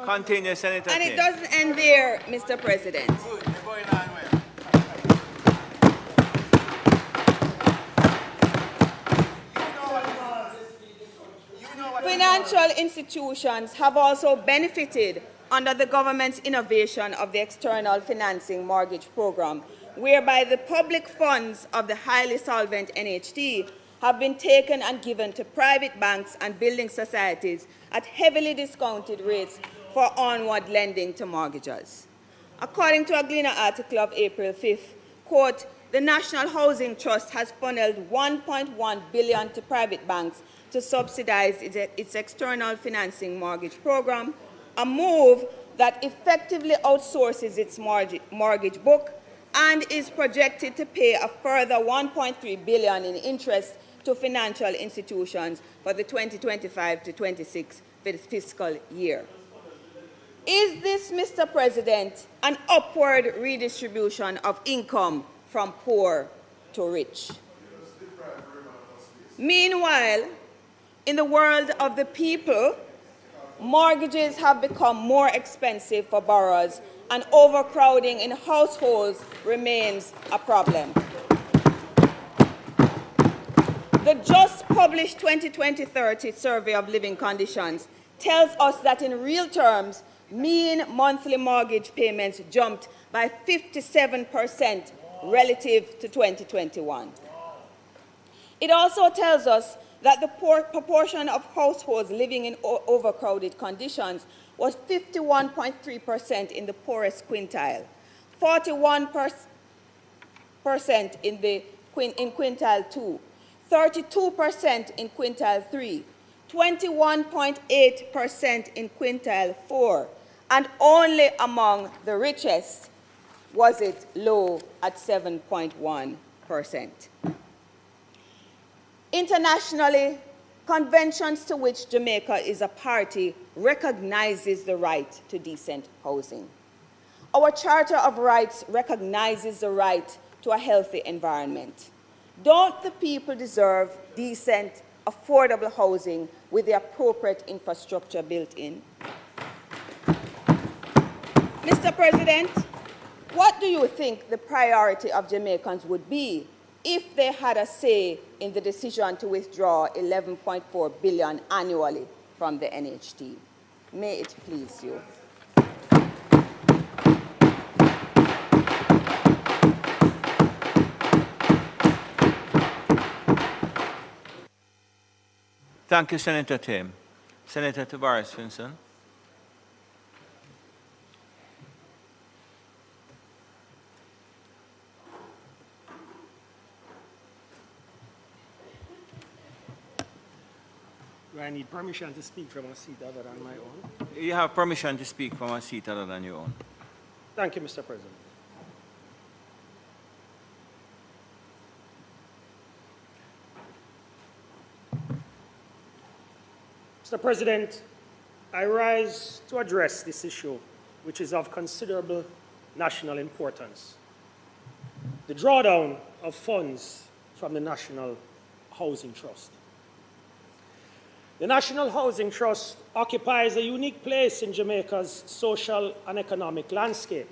Continue, Senator And Tim. it doesn't end there, Mr. President. Financial institutions have also benefited under the government's innovation of the external financing mortgage program, whereby the public funds of the highly solvent NHT have been taken and given to private banks and building societies at heavily discounted rates for onward lending to mortgagors. According to a Gleaner article of April 5th, quote, the National Housing Trust has funneled $1.1 billion to private banks to subsidize its external financing mortgage program, a move that effectively outsources its mortgage book and is projected to pay a further $1.3 billion in interest to financial institutions for the 2025 to 26 fiscal year. Is this, Mr. President, an upward redistribution of income from poor to rich? Meanwhile, in the world of the people, mortgages have become more expensive for borrowers, and overcrowding in households remains a problem. The just published 2020-30 Survey of Living Conditions tells us that in real terms, mean monthly mortgage payments jumped by 57% relative to 2021. It also tells us that the proportion of households living in overcrowded conditions was 51.3% in the poorest quintile, 41% in quintile 2, 32% in quintile 3, 21.8% in quintile 4, and only among the richest was it low at 7.1%. Internationally, conventions to which Jamaica is a party recognizes the right to decent housing. Our Charter of Rights recognizes the right to a healthy environment. Don't the people deserve decent, affordable housing with the appropriate infrastructure built in? Mr. President, what do you think the priority of Jamaicans would be if they had a say in the decision to withdraw $11.4 billion annually from the NHT? May it please you. Thank you, Senator Tim. Senator Tavares Finson. Do I need permission to speak from a seat other than my own? You have permission to speak from a seat other than your own. Thank you, Mr. President. Mr. President, I rise to address this issue, which is of considerable national importance. The drawdown of funds from the National Housing Trust. The National Housing Trust occupies a unique place in Jamaica's social and economic landscape.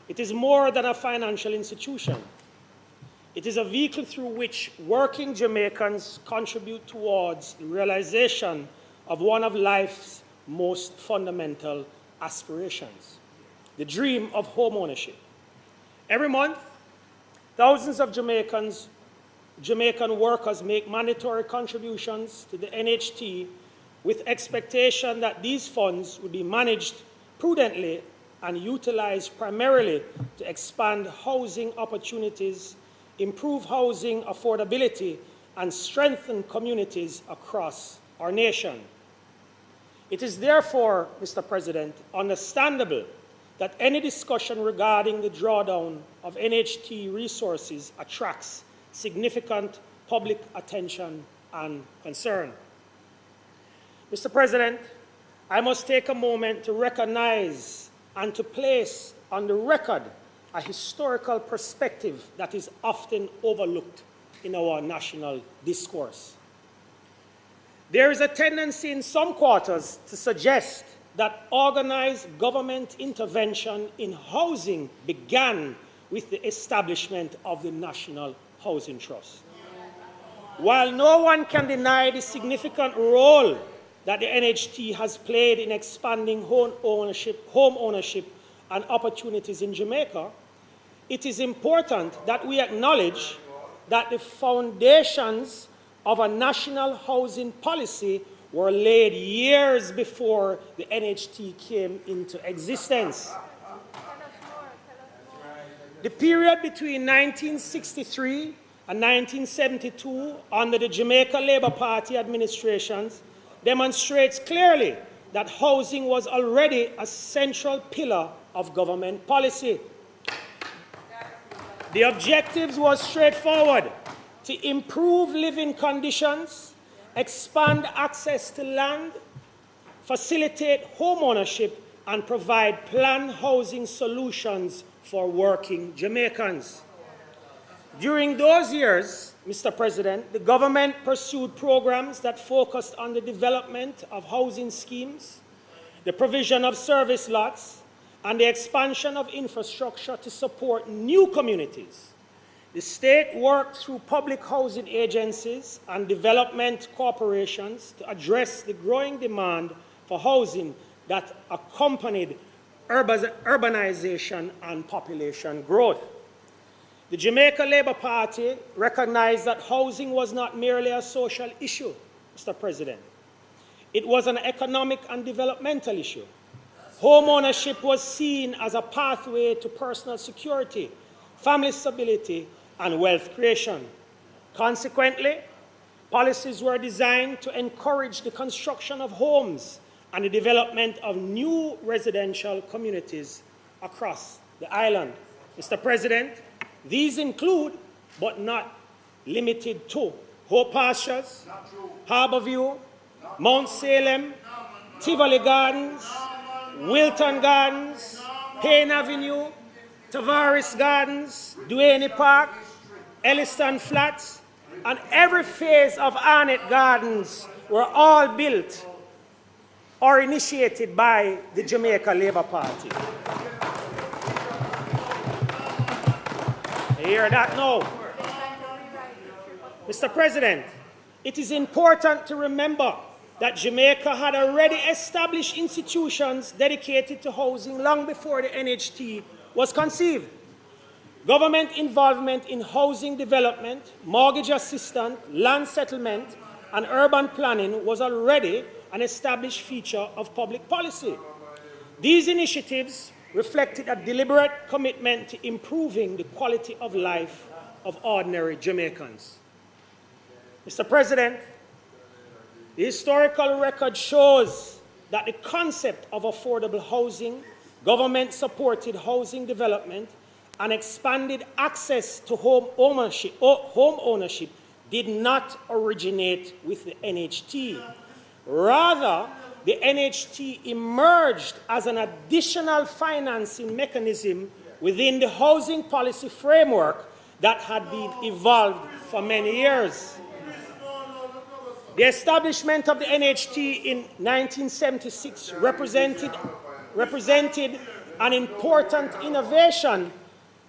It is more than a financial institution. It is a vehicle through which working Jamaicans contribute towards the realization of one of life's most fundamental aspirations, the dream of home ownership. Every month, thousands of Jamaican workers make mandatory contributions to the NHT with expectation that these funds will be managed prudently and utilized primarily to expand housing opportunities, improve housing affordability, and strengthen communities across our nation. It is therefore, Mr. President, understandable that any discussion regarding the drawdown of NHT resources attracts significant public attention and concern. Mr. President, I must take a moment to recognize and to place on the record a historical perspective that is often overlooked in our national discourse. There is a tendency in some quarters to suggest that organized government intervention in housing began with the establishment of the National Housing Trust. While no one can deny the significant role that the NHT has played in expanding home ownership and opportunities in Jamaica, it is important that we acknowledge that the foundations of a national housing policy were laid years before the NHT came into existence. The period between 1963 and 1972 under the Jamaica Labour Party administrations demonstrates clearly that housing was already a central pillar of government policy. The objectives were straightforward: to improve living conditions, expand access to land, facilitate home ownership, and provide planned housing solutions for working Jamaicans. During those years, Mr. President, the government pursued programs that focused on the development of housing schemes, the provision of service lots, and the expansion of infrastructure to support new communities. The state worked through public housing agencies and development corporations to address the growing demand for housing that accompanied urbanization and population growth. The Jamaica Labour Party recognized that housing was not merely a social issue, Mr. President. It was an economic and developmental issue. Home ownership was seen as a pathway to personal security, family stability, and wealth creation. Consequently, policies were designed to encourage the construction of homes and the development of new residential communities across the island. Mr. President, these include, but not limited to, Hope Pastures, Harborview, Mount Salem, Tivoli Gardens, Wilton Gardens, Payne Avenue, Tavares Gardens, Duane Park, Elliston Flats, and every phase of Arnett Gardens were all built or initiated by the Jamaica Labour Party. You hear that now? Mr. President, it is important to remember that Jamaica had already established institutions dedicated to housing long before the NHT was conceived. Government involvement in housing development, mortgage assistance, land settlement, and urban planning was already an established feature of public policy. These initiatives reflected a deliberate commitment to improving the quality of life of ordinary Jamaicans. Mr. President, the historical record shows that the concept of affordable housing, government-supported housing development, and expanded access to home ownership did not originate with the NHT. Rather, the NHT emerged as an additional financing mechanism within the housing policy framework that had been evolved for many years. The establishment of the NHT in 1976 represented an important innovation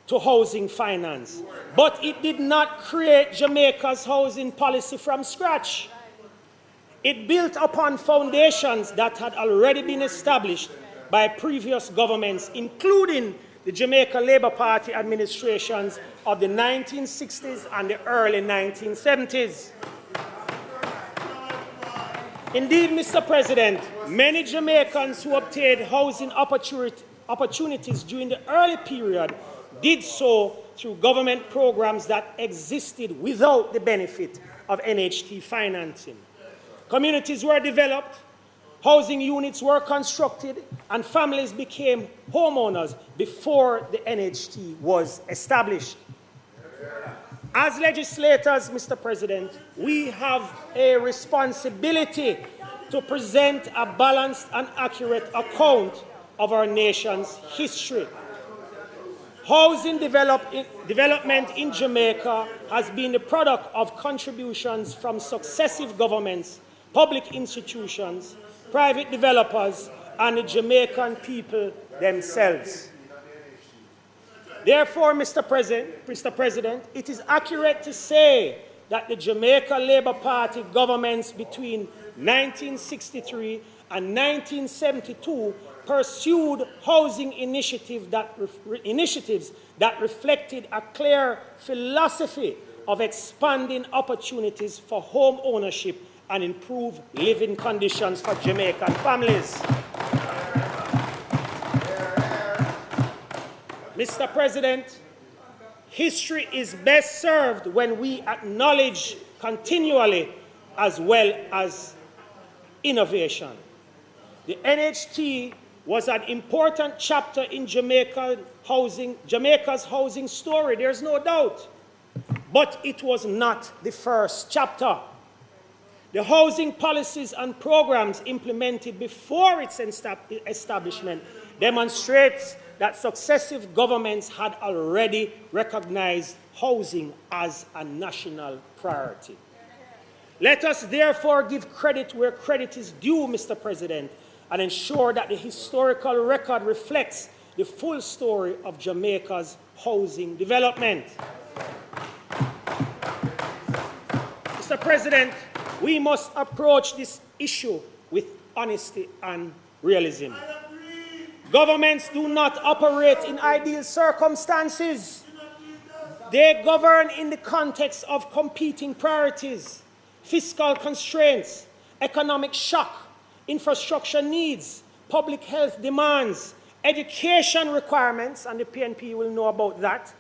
to housing finance, but it did not create Jamaica's housing policy from scratch. It built upon foundations that had already been established by previous governments, including the Jamaica Labour Party administrations of the 1960s and the early 1970s. Indeed, Mr. President, many Jamaicans who obtained housing opportunities during the early period did so through government programs that existed without the benefit of NHT financing. Communities were developed, housing units were constructed, and families became homeowners before the NHT was established. As legislators, Mr. President, we have a responsibility to present a balanced and accurate account of our nation's history. Housing development in Jamaica has been the product of contributions from successive governments, public institutions, private developers, and the Jamaican people themselves. Therefore, Mr. President, it is accurate to say that the Jamaica Labour Party governments between 1963 and 1972 pursued housing initiatives that reflected a clear philosophy of expanding opportunities for home ownership and improved living conditions for Jamaican families. Mr. President, history is best served when we acknowledge continually as well as innovation. The NHT was an important chapter in Jamaica's housing story, there's no doubt. But it was not the first chapter. The housing policies and programs implemented before its establishment demonstrates that successive governments had already recognized housing as a national priority. Let us therefore give credit where credit is due, Mr. President, and ensure that the historical record reflects the full story of Jamaica's housing development. Mr. President, we must approach this issue with honesty and realism. Governments do not operate in ideal circumstances. They govern in the context of competing priorities, fiscal constraints, economic shock, infrastructure needs, public health demands, education requirements, and the PNP will know about that,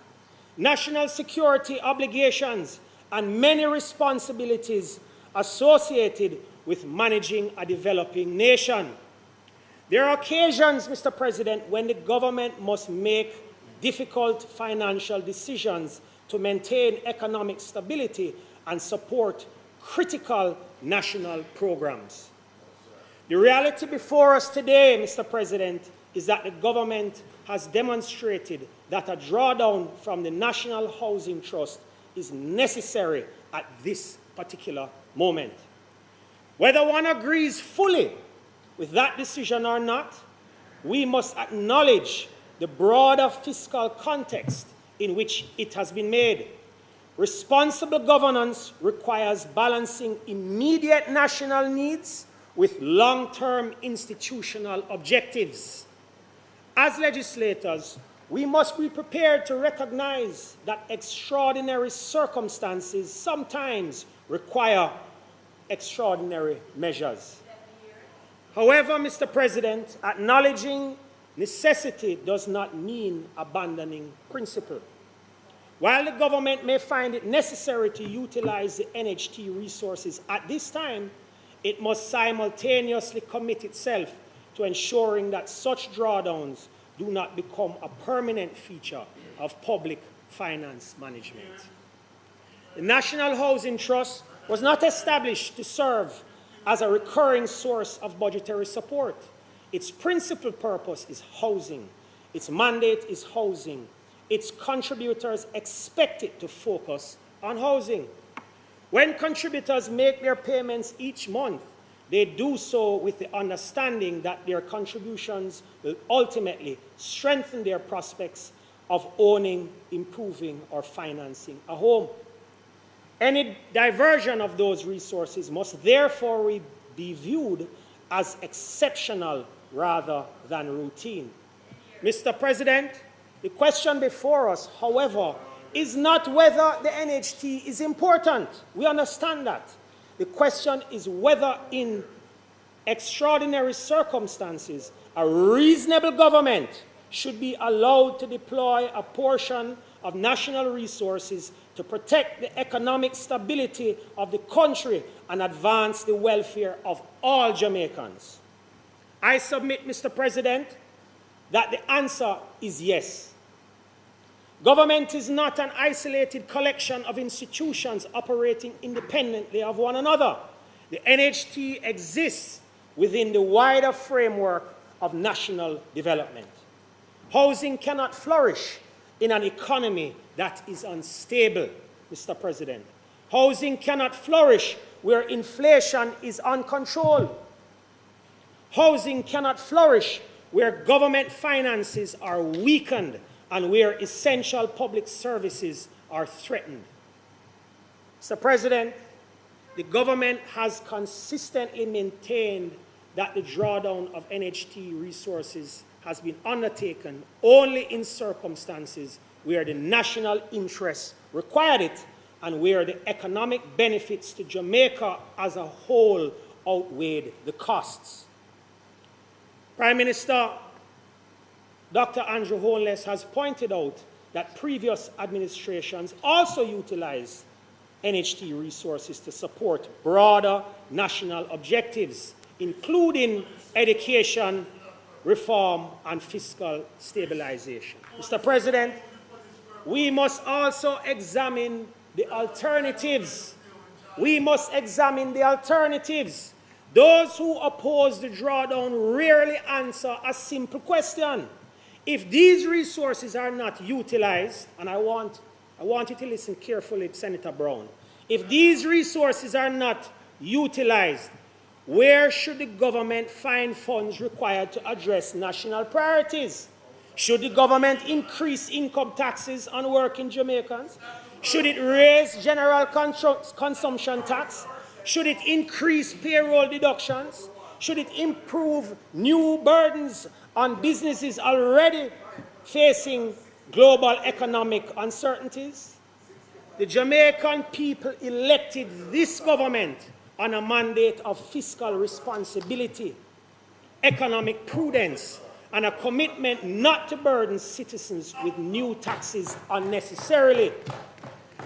national security obligations, and many responsibilities associated with managing a developing nation. There are occasions, Mr. President, when the government must make difficult financial decisions to maintain economic stability and support critical national programs. The reality before us today, Mr. President, is that the government has demonstrated that a drawdown from the National Housing Trust is necessary at this particular moment. Whether one agrees fully with that decision or not, we must acknowledge the broader fiscal context in which it has been made. Responsible governance requires balancing immediate national needs with long-term institutional objectives. As legislators, we must be prepared to recognize that extraordinary circumstances sometimes require extraordinary measures. However, Mr. President, acknowledging necessity does not mean abandoning principle. While the government may find it necessary to utilize the NHT resources at this time, it must simultaneously commit itself to ensuring that such drawdowns do not become a permanent feature of public finance management. The National Housing Trust was not established to serve as a recurring source of budgetary support. Its principal purpose is housing. Its mandate is housing. Its contributors expect it to focus on housing. When contributors make their payments each month, they do so with the understanding that their contributions will ultimately strengthen their prospects of owning, improving, or financing a home. Any diversion of those resources must therefore be viewed as exceptional rather than routine. Mr. President, the question before us, however, is not whether the NHT is important. We understand that. The question is whether in extraordinary circumstances, a reasonable government should be allowed to deploy a portion of national resources to protect the economic stability of the country and advance the welfare of all Jamaicans. I submit, Mr. President, that the answer is yes. Government is not an isolated collection of institutions operating independently of one another. The NHT exists within the wider framework of national development. Housing cannot flourish in an economy that is unstable, Mr. President. Housing cannot flourish where inflation is uncontrolled. Housing cannot flourish where government finances are weakened and where essential public services are threatened. Mr. President, the government has consistently maintained that the drawdown of NHT resources has been undertaken only in circumstances where the national interest required it and where the economic benefits to Jamaica as a whole outweighed the costs. Prime Minister Dr. Andrew Holness has pointed out that previous administrations also utilized NHT resources to support broader national objectives, including education, reform, and fiscal stabilization. Mr. President, we must also examine the alternatives. We must examine the alternatives. Those who oppose the drawdown rarely answer a simple question. If these resources are not utilized, and I want you to listen carefully, Senator Brown, if these resources are not utilized, where should the government find funds required to address national priorities? Should the government increase income taxes on working Jamaicans? Should it raise general consumption tax? Should it increase payroll deductions? Should it improve new burdens on businesses already facing global economic uncertainties? The Jamaican people elected this government on a mandate of fiscal responsibility, economic prudence, and a commitment not to burden citizens with new taxes unnecessarily.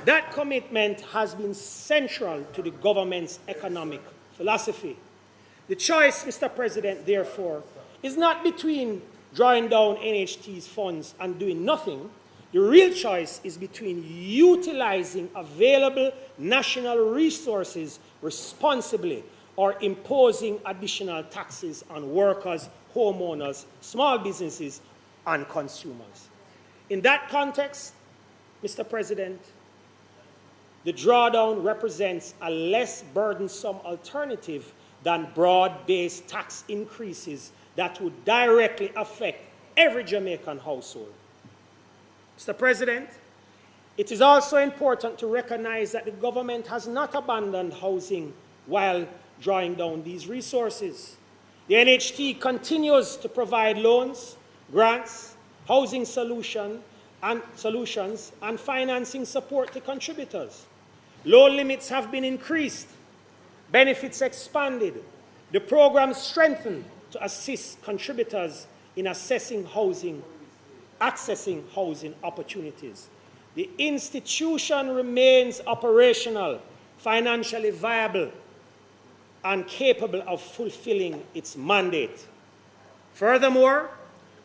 That commitment has been central to the government's economic philosophy. The choice, Mr. President, therefore, is not between drawing down NHT's funds and doing nothing. The real choice is between utilizing available national resources responsibly or imposing additional taxes on workers, homeowners, small businesses, and consumers. In that context, Mr. President, the drawdown represents a less burdensome alternative than broad-based tax increases that would directly affect every Jamaican household. Mr. President, it is also important to recognize that the government has not abandoned housing while drawing down these resources. The NHT continues to provide loans, grants, housing solutions, and financing support to contributors. Loan limits have been increased, benefits expanded, the program strengthened to assist contributors in accessing housing opportunities. The institution remains operational, financially viable, and capable of fulfilling its mandate. Furthermore,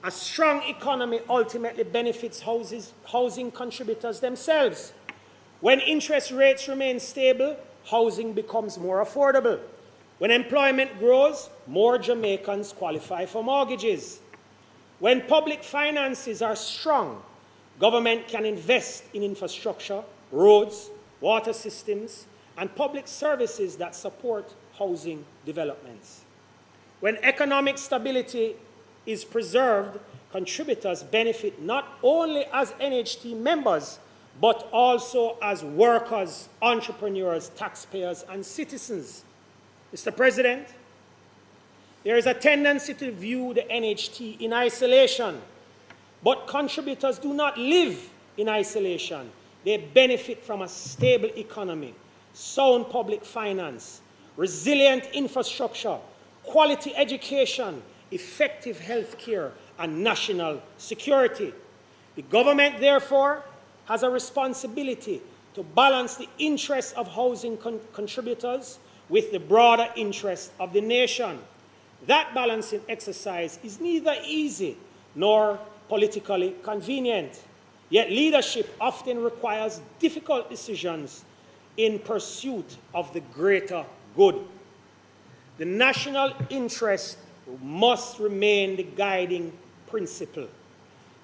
a strong economy ultimately benefits housing contributors themselves. When interest rates remain stable, housing becomes more affordable. When employment grows, more Jamaicans qualify for mortgages. When public finances are strong, government can invest in infrastructure, roads, water systems, and public services that support housing developments. When economic stability is preserved, contributors benefit not only as NHT members, but also as workers, entrepreneurs, taxpayers, and citizens. Mr. President, there is a tendency to view the NHT in isolation, but contributors do not live in isolation. They benefit from a stable economy, sound public finance, resilient infrastructure, quality education, effective health care, and national security. The government, therefore, has a responsibility to balance the interests of housing contributors with the broader interests of the nation. That balancing exercise is neither easy nor politically convenient, yet leadership often requires difficult decisions in pursuit of the greater good. The national interest must remain the guiding principle.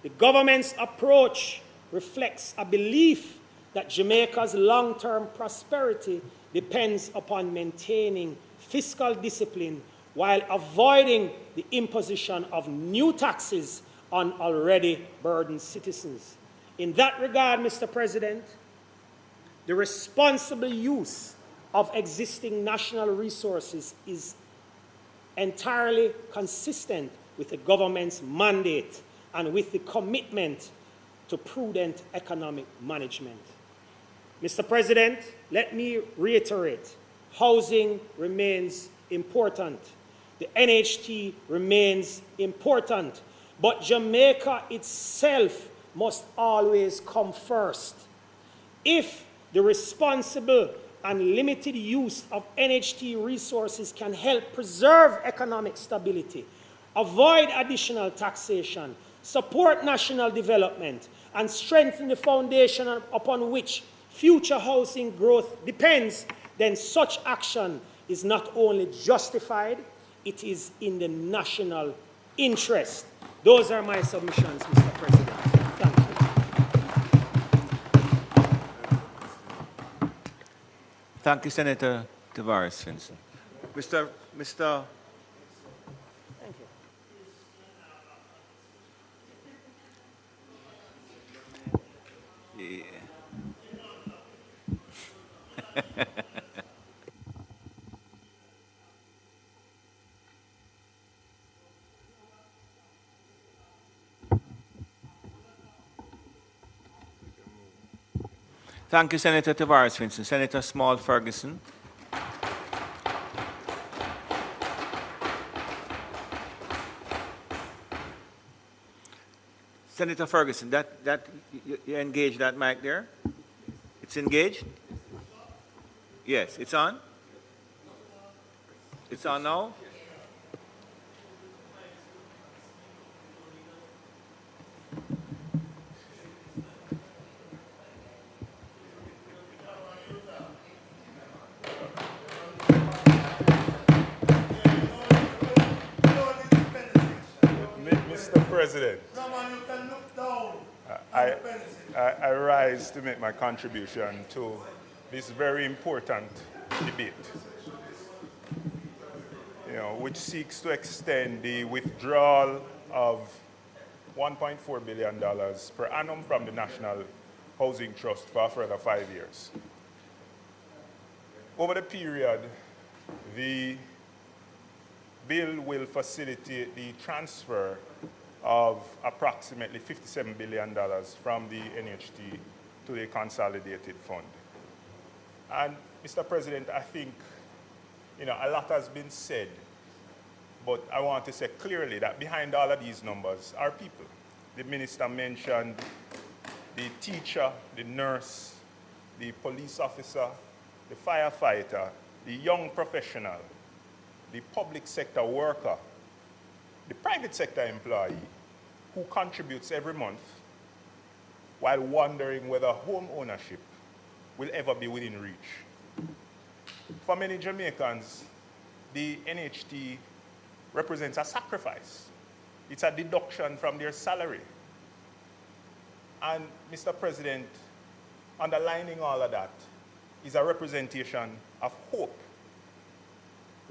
The government's approach reflects a belief that Jamaica's long-term prosperity depends upon maintaining fiscal discipline while avoiding the imposition of new taxes on already burdened citizens. In that regard, Mr. President, the responsible use of existing national resources is entirely consistent with the government's mandate and with the commitment to prudent economic management. Mr. President, let me reiterate, housing remains important. The NHT remains important, but Jamaica itself must always come first. If the responsible and limited use of NHT resources can help preserve economic stability, avoid additional taxation, support national development, and strengthen the foundation upon which future housing growth depends, then such action is not only justified, it is in the national interest. Those are my submissions, Mr. President. Thank you. Thank you, Senator Tavares Vincent. Mr. Thank you. Yeah. Thank you, Senator Tavares Vincent. Senator Small Ferguson. Senator Ferguson, you engage that mic there? It's engaged? Yes, it's on? It's on now? President, No, man, you can look down. I rise to make my contribution to this very important debate, which seeks to extend the withdrawal of $1.4 billion per annum from the National Housing Trust for a further 5 years. Over the period, the bill will facilitate the transfer of approximately $57 billion from the NHT to the consolidated fund. And Mr. President, I think a lot has been said, but I want to say clearly that behind all of these numbers are people. The minister mentioned the teacher, the nurse, the police officer, the firefighter, the young professional, the public sector worker, the private sector employee who contributes every month while wondering whether home ownership will ever be within reach. For many Jamaicans, the NHT represents a sacrifice. It's a deduction from their salary. And Mr. President, underlining all of that is a representation of hope.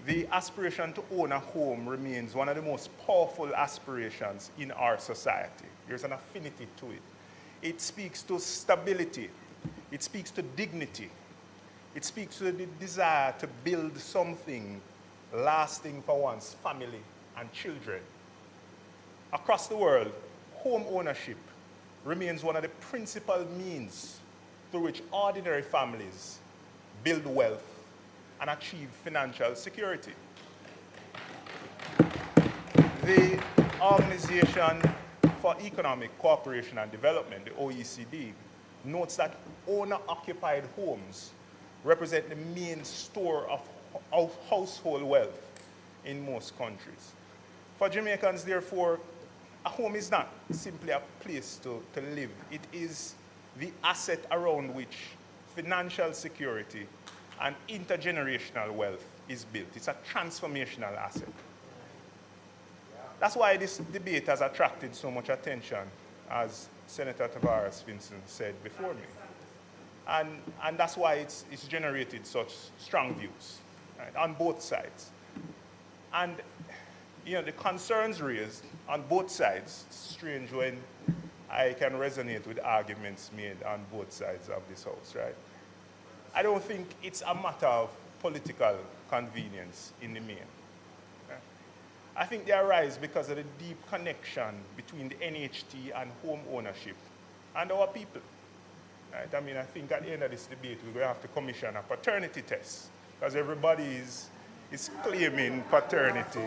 The aspiration to own a home remains one of the most powerful aspirations in our society. There's an affinity to it. It speaks to stability. It speaks to dignity. It speaks to the desire to build something lasting for one's family and children. Across the world, home ownership remains one of the principal means through which ordinary families build wealth and achieve financial security. The Organization for Economic Cooperation and Development, the OECD, notes that owner-occupied homes represent the main store of household wealth in most countries. For Jamaicans, therefore, a home is not simply a place to live. It is the asset around which financial security and intergenerational wealth is built. It's a transformational asset. That's why this debate has attracted so much attention, as Senator Tavares Vincent said before me. And that's why it's generated such strong views, right, on both sides. And the concerns raised on both sides, it's strange when I can resonate with arguments made on both sides of this House, right? I don't think it's a matter of political convenience in the main. Right? I think they arise because of the deep connection between the NHT and home ownership and our people. Right? I mean, I think at the end of this debate, we're going to have to commission a paternity test because everybody is claiming paternity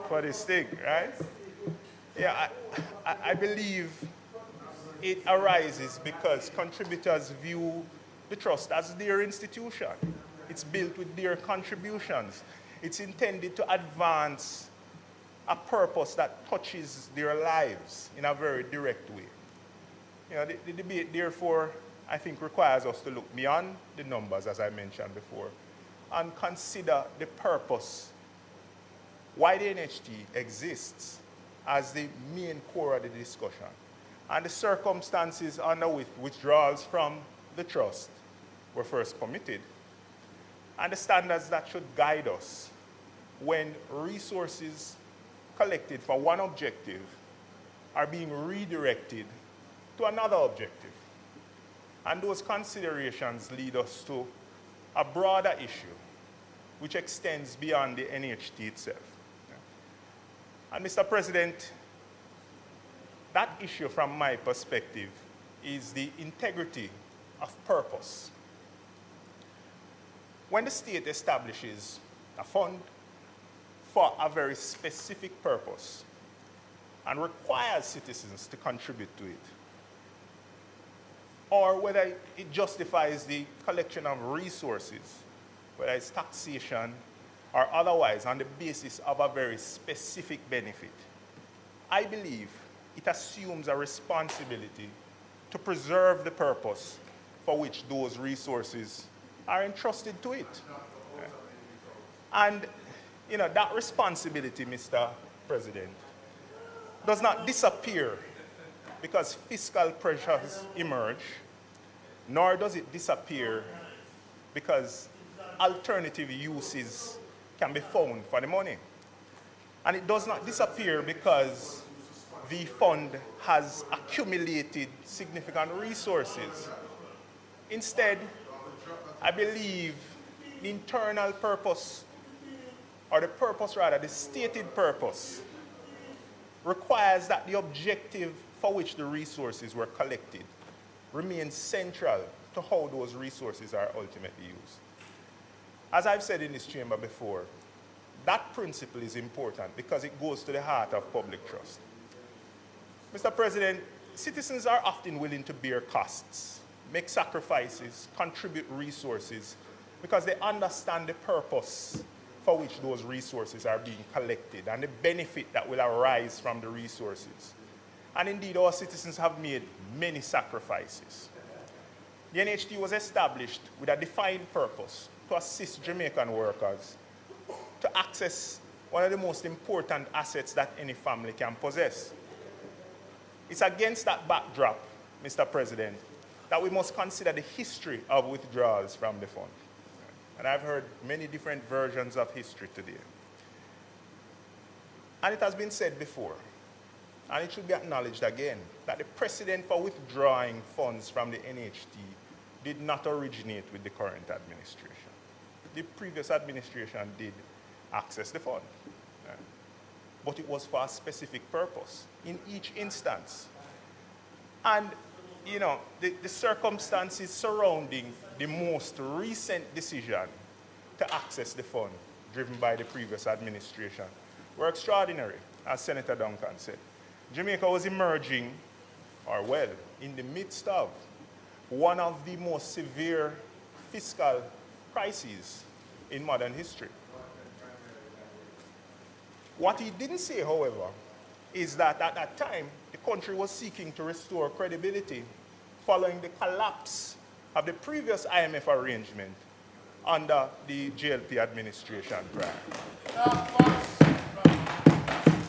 for this thing, right? Yeah, I believe it arises because contributors view the trust as their institution. It's built with their contributions. It's intended to advance a purpose that touches their lives in a very direct way. The debate, therefore, I think requires us to look beyond the numbers, as I mentioned before, and consider the purpose, why the NHT exists as the main core of the discussion, and the circumstances under which withdrawals from the trust were first permitted, and the standards that should guide us when resources collected for one objective are being redirected to another objective. And those considerations lead us to a broader issue which extends beyond the NHT itself. And Mr. President, that issue from my perspective is the integrity of purpose. When the state establishes a fund for a very specific purpose and requires citizens to contribute to it, or whether it justifies the collection of resources, whether it's taxation or otherwise on the basis of a very specific benefit, I believe it assumes a responsibility to preserve the purpose for which those resources are entrusted to it. And that responsibility, Mr. President, does not disappear because fiscal pressures emerge, nor does it disappear because alternative uses can be found for the money. And it does not disappear because the fund has accumulated significant resources. Instead, I believe the internal purpose, or the purpose rather, the stated purpose, requires that the objective for which the resources were collected remains central to how those resources are ultimately used. As I've said in this chamber before, that principle is important because it goes to the heart of public trust. Mr. President, citizens are often willing to bear costs, make sacrifices, contribute resources, because they understand the purpose for which those resources are being collected and the benefit that will arise from the resources. And indeed, our citizens have made many sacrifices. The NHT was established with a defined purpose to assist Jamaican workers to access one of the most important assets that any family can possess. It's against that backdrop, Mr. President, that we must consider the history of withdrawals from the fund. And I've heard many different versions of history today. And it has been said before, and it should be acknowledged again, that the precedent for withdrawing funds from the NHT did not originate with the current administration. The previous administration did access the fund, but it was for a specific purpose in each instance. And, you know, the circumstances surrounding the most recent decision to access the fund, driven by the previous administration, were extraordinary, as Senator Duncan said. Jamaica was emerging, or well, in the midst of one of the most severe fiscal crises in modern history. What he didn't say, however, is that at that time, the country was seeking to restore credibility following the collapse of the previous IMF arrangement under the JLP administration prior.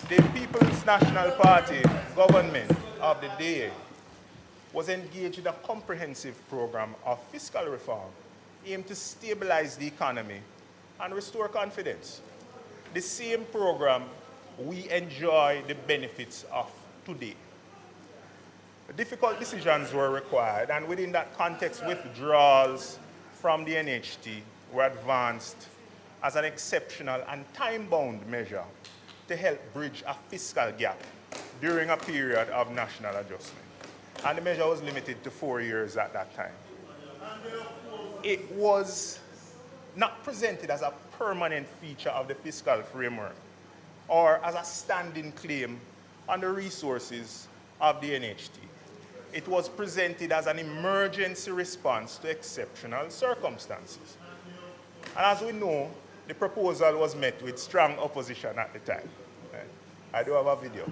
The People's National Party government of the day was engaged in a comprehensive program of fiscal reform aimed to stabilize the economy and restore confidence. The same program we enjoy the benefits of today. Difficult decisions were required, and within that context, withdrawals from the NHT were advanced as an exceptional and time-bound measure to help bridge a fiscal gap during a period of national adjustment. And the measure was limited to 4 years at that time. It was not presented as a permanent feature of the fiscal framework or as a standing claim on the resources of the NHT. It was presented as an emergency response to exceptional circumstances. And as we know, the proposal was met with strong opposition at the time. I do have a video.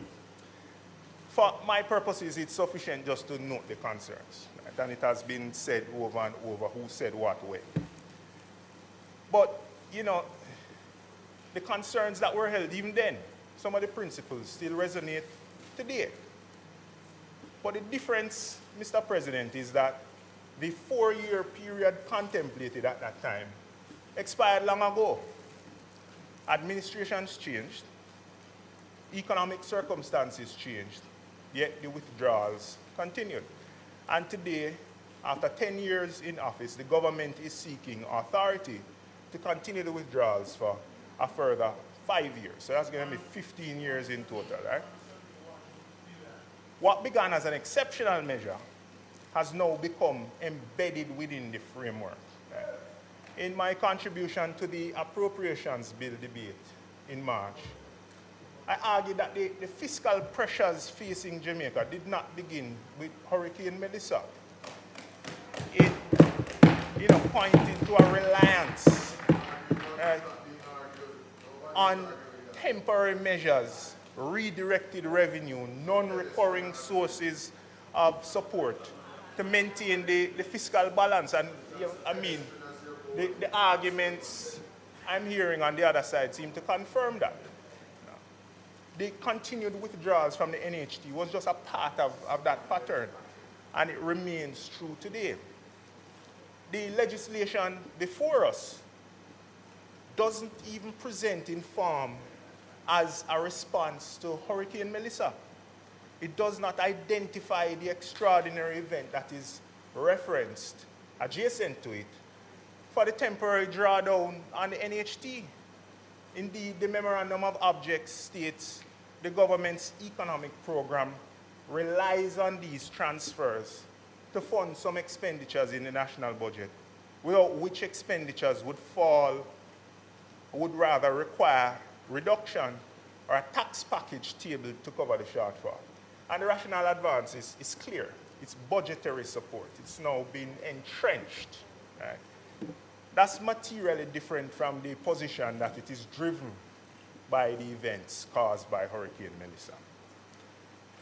For my purposes, it's sufficient just to note the concerns. Right? And it has been said over and over who said what way. But, you know, the concerns that were held even then, some of the principles still resonate today. But the difference, Mr. President, is that the 4-year period contemplated at that time expired long ago. Administrations changed, economic circumstances changed, yet the withdrawals continued. And today, after 10 years in office, the government is seeking authority to continue the withdrawals for a further 5 years. So that's going to be 15 years in total, right? What began as an exceptional measure has now become embedded within the framework. Right? In my contribution to the appropriations bill debate in March, I argued that the fiscal pressures facing Jamaica did not begin with Hurricane Melissa. It pointed to a reliance on temporary measures, redirected revenue, non-recurring sources of support to maintain the fiscal balance. And I mean, the arguments I'm hearing on the other side seem to confirm that. the continued withdrawals from the NHT was just a part of that pattern, and it remains true today. The legislation before us doesn't even present in form as a response to Hurricane Melissa. It does not identify the extraordinary event that is referenced adjacent to it for the temporary drawdown on the NHT. Indeed, the Memorandum of Objects states the government's economic program relies on these transfers to fund some expenditures in the national budget, without which expenditures would rather require reduction or a tax package tabled to cover the shortfall. And the rationale advance is clear. It's budgetary support. It's now been entrenched. Right? That's materially different from the position that it is driven by the events caused by Hurricane Melissa.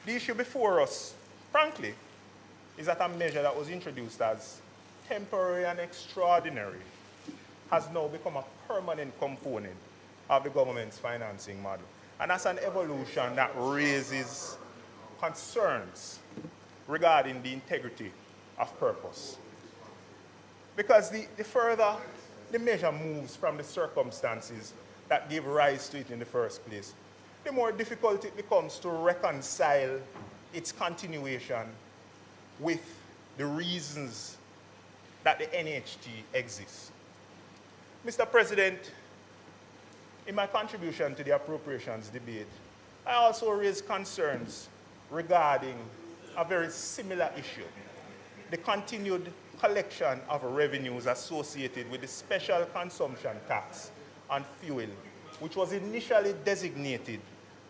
The issue before us, frankly, is that a measure that was introduced as temporary and extraordinary has now become a permanent component of the government's financing model. And that's an evolution that raises concerns regarding the integrity of purpose. Because the further the measure moves from the circumstances that gave rise to it in the first place, the more difficult it becomes to reconcile its continuation with the reasons that the NHT exists. Mr. President, in my contribution to the appropriations debate, I also raised concerns regarding a very similar issue, the continued collection of revenues associated with the special consumption tax on fuel, which was initially designated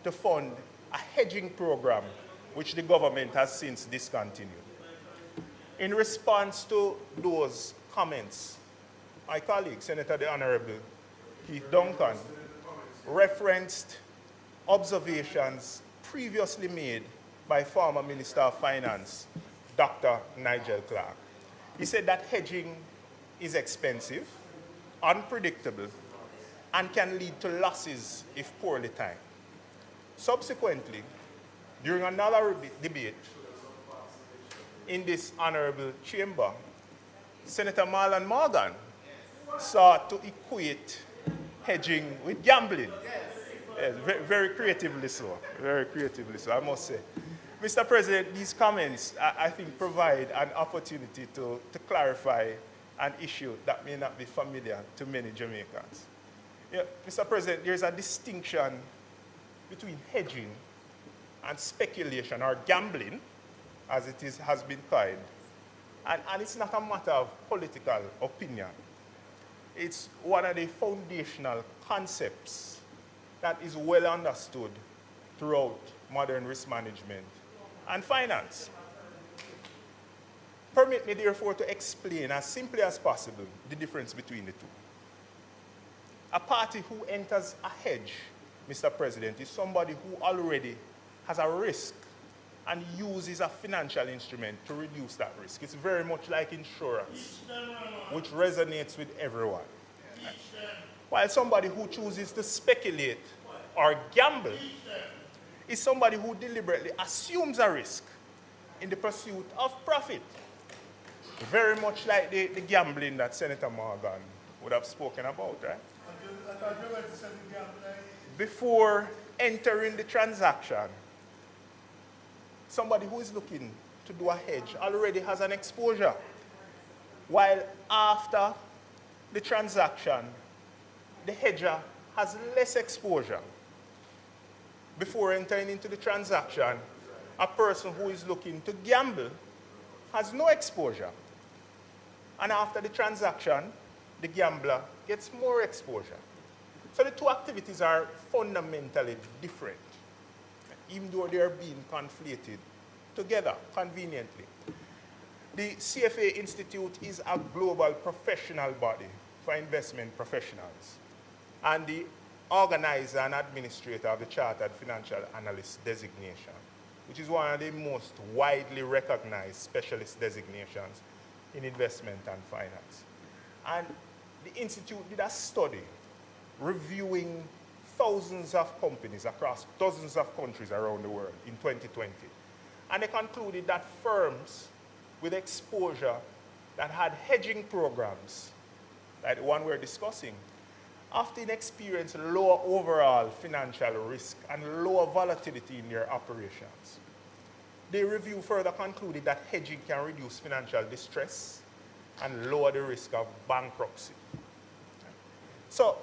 to fund a hedging program which the government has since discontinued. In response to those comments, my colleague, Senator the Honorable Keith Duncan, referenced observations previously made by former Minister of Finance, Dr. Nigel Clark. He said that hedging is expensive, unpredictable, and can lead to losses if poorly timed. Subsequently, during another debate in this honorable chamber, Senator Marlon Morgan sought to equate hedging with gambling. Yes, very creatively so, I must say. Mr. President, these comments, I think, provide an opportunity to clarify an issue that may not be familiar to many Jamaicans. Yeah, Mr. President, there's a distinction between hedging and speculation, or gambling, as it has been coined. And it's not a matter of political opinion. It's one of the foundational concepts that is well understood throughout modern risk management and finance. Permit me, therefore, to explain as simply as possible the difference between the two. A party who enters a hedge, Mr. President, is somebody who already has a risk and uses a financial instrument to reduce that risk. It's very much like insurance, which resonates with everyone. While somebody who chooses to speculate or gamble is somebody who deliberately assumes a risk in the pursuit of profit. Very much like the gambling that Senator Morgan would have spoken about, right? Before entering the transaction, somebody who is looking to do a hedge already has an exposure, while after the transaction, the hedger has less exposure. Before entering into the transaction, a person who is looking to gamble has no exposure. And after the transaction, the gambler gets more exposure. So the two activities are fundamentally different, even though they are being conflated together conveniently. The CFA Institute is a global professional body for investment professionals, and the organizer and administrator of the Chartered Financial Analyst designation, which is one of the most widely recognized specialist designations in investment and finance. And the Institute did a study reviewing thousands of companies across dozens of countries around the world in 2020. And they concluded that firms with exposure that had hedging programs, like the one we're discussing, often experience lower overall financial risk and lower volatility in their operations. The review further concluded that hedging can reduce financial distress and lower the risk of bankruptcy. So,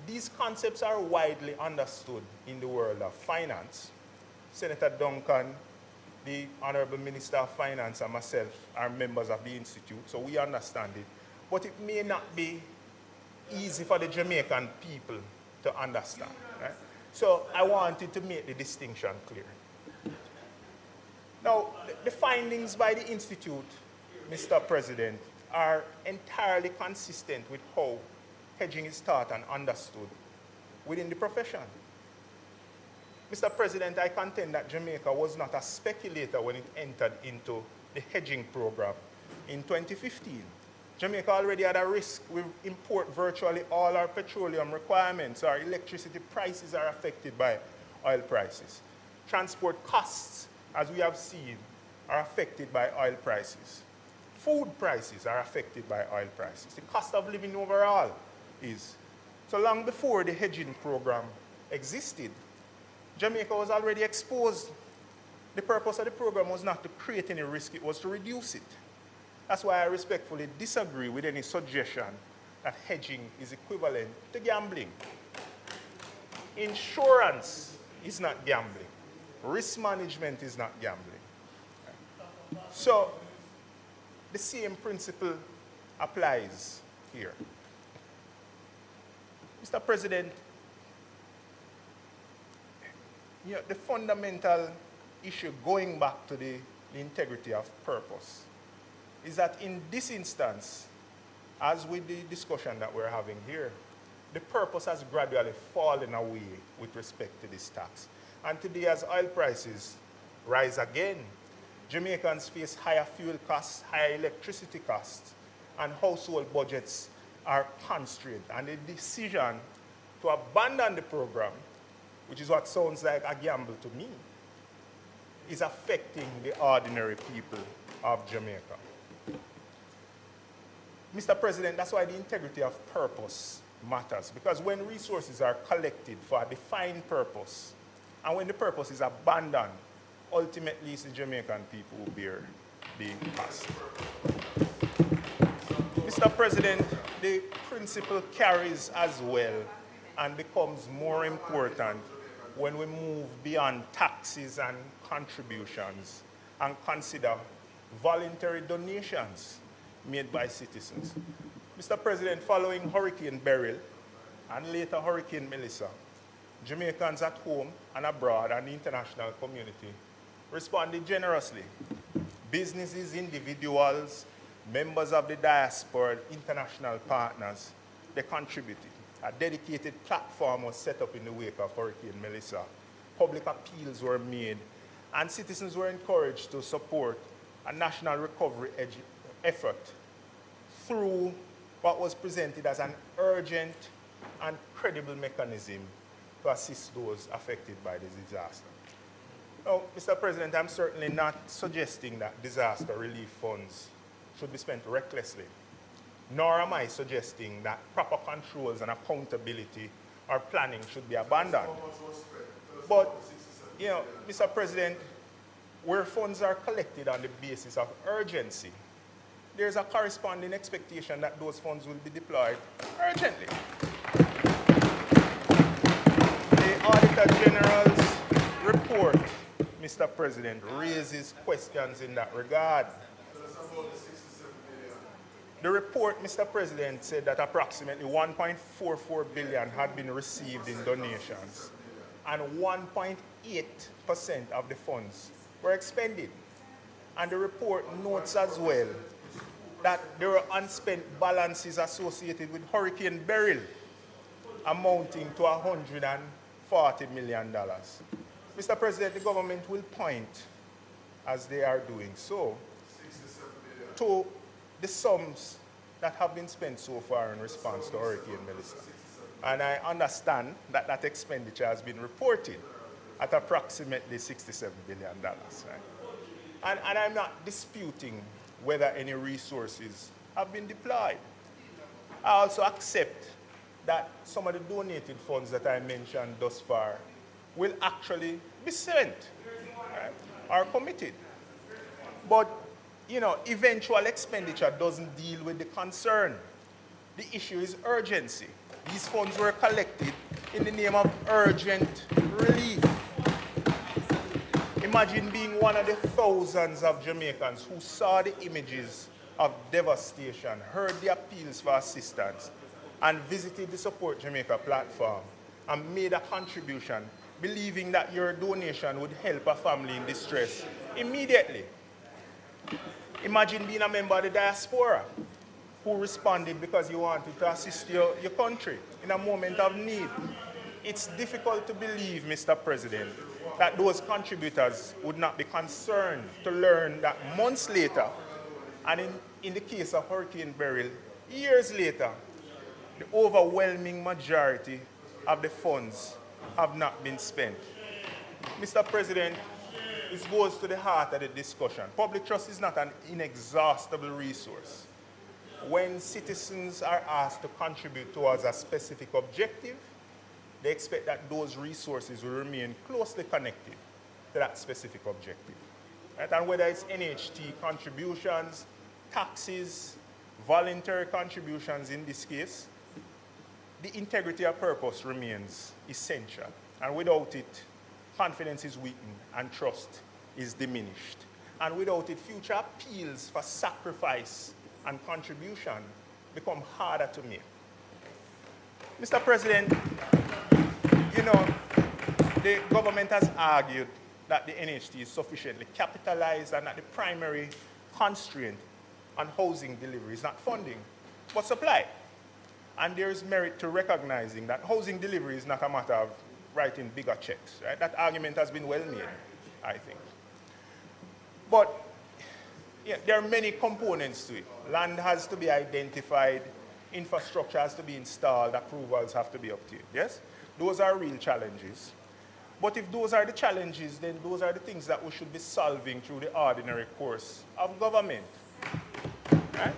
these concepts are widely understood in the world of finance. Senator Duncan, the Honorable Minister of Finance, and myself are members of the Institute, so we understand it. But it may not be easy for the Jamaican people to understand. Right? So I wanted to make the distinction clear. Now, the findings by the Institute, Mr. President, are entirely consistent with how hedging is taught and understood within the profession. Mr. President, I contend that Jamaica was not a speculator when it entered into the hedging program in 2015. Jamaica already had a risk. We import virtually all our petroleum requirements. Our electricity prices are affected by oil prices. Transport costs, as we have seen, are affected by oil prices. Food prices are affected by oil prices. The cost of living overall is. So long before the hedging program existed, Jamaica was already exposed. The purpose of the program was not to create any risk, it was to reduce it. That's why I respectfully disagree with any suggestion that hedging is equivalent to gambling. Insurance is not gambling. Risk management is not gambling. So the same principle applies here. Mr. President, the fundamental issue going back to the integrity of purpose is that in this instance, as with the discussion that we're having here, the purpose has gradually fallen away with respect to this tax. And today, as oil prices rise again, Jamaicans face higher fuel costs, higher electricity costs, and household budgets are constrained. And the decision to abandon the program, which is what sounds like a gamble to me, is affecting the ordinary people of Jamaica. Mr. President, that's why the integrity of purpose matters, because when resources are collected for a defined purpose, and when the purpose is abandoned, ultimately it's the Jamaican people who bear the cost. Mr. President, the principle carries as well and becomes more important when we move beyond taxes and contributions and consider voluntary donations made by citizens. Mr. President, following Hurricane Beryl and later Hurricane Melissa, Jamaicans at home and abroad and the international community responded generously. Businesses, individuals, members of the diaspora, international partners, they contributed. A dedicated platform was set up in the wake of Hurricane Melissa. Public appeals were made, and citizens were encouraged to support a national recovery effort through what was presented as an urgent and credible mechanism to assist those affected by the disaster. Now, Mr. President, I'm certainly not suggesting that disaster relief funds should be spent recklessly, nor am I suggesting that proper controls and accountability or planning should be abandoned. But, Mr. President, where funds are collected on the basis of urgency, there's a corresponding expectation that those funds will be deployed urgently. The Auditor General's report, Mr. President, raises questions in that regard. The report, Mr. President, said that approximately 1.44 billion had been received in donations, and 1.8% of the funds were expended. And the report notes as well that there were unspent balances associated with Hurricane Beryl amounting to $140 million. Mr. President, the government will point, as they are doing so, to the sums that have been spent so far in response to Hurricane Melissa. And I understand that that expenditure has been reported at approximately $67 billion. Right? And I'm not disputing whether any resources have been deployed. I also accept that some of the donated funds that I mentioned thus far will actually be spent, right, or committed. But, you know, eventual expenditure doesn't deal with the concern. The issue is urgency. These funds were collected in the name of urgent relief. Imagine being one of the thousands of Jamaicans who saw the images of devastation, heard the appeals for assistance, and visited the Support Jamaica platform and made a contribution, believing that your donation would help a family in distress immediately. Imagine being a member of the diaspora who responded because you wanted to assist your country in a moment of need. It's difficult to believe, Mr. President, that those contributors would not be concerned to learn that months later, and in the case of Hurricane Beryl, years later, the overwhelming majority of the funds have not been spent. Mr. President, this goes to the heart of the discussion. Public trust is not an inexhaustible resource. When citizens are asked to contribute towards a specific objective, they expect that those resources will remain closely connected to that specific objective. Right? And whether it's NHT contributions, taxes, voluntary contributions in this case, the integrity of purpose remains essential. And without it, confidence is weakened and trust is diminished. And without it, future appeals for sacrifice and contribution become harder to make. Mr. President, you know, the government has argued that the NHT is sufficiently capitalized and that the primary constraint on housing delivery is not funding, but supply. And there is merit to recognizing that housing delivery is not a matter of writing bigger checks. Right? That argument has been well made, I think. But yeah, there are many components to it. Land has to be identified, infrastructure has to be installed, approvals have to be obtained. Yes? Those are real challenges. But if those are the challenges, then those are the things that we should be solving through the ordinary course of government. Right?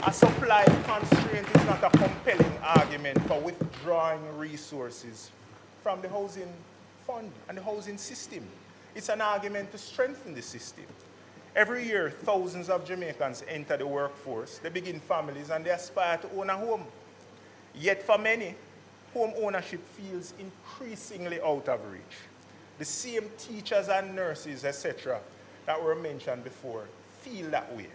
A supply constraint is not a compelling argument for withdrawing resources from the housing fund and the housing system. It's an argument to strengthen the system. Every year, thousands of Jamaicans enter the workforce, they begin families, and they aspire to own a home. Yet for many, home ownership feels increasingly out of reach. The same teachers and nurses, etc., that were mentioned before, feel that way.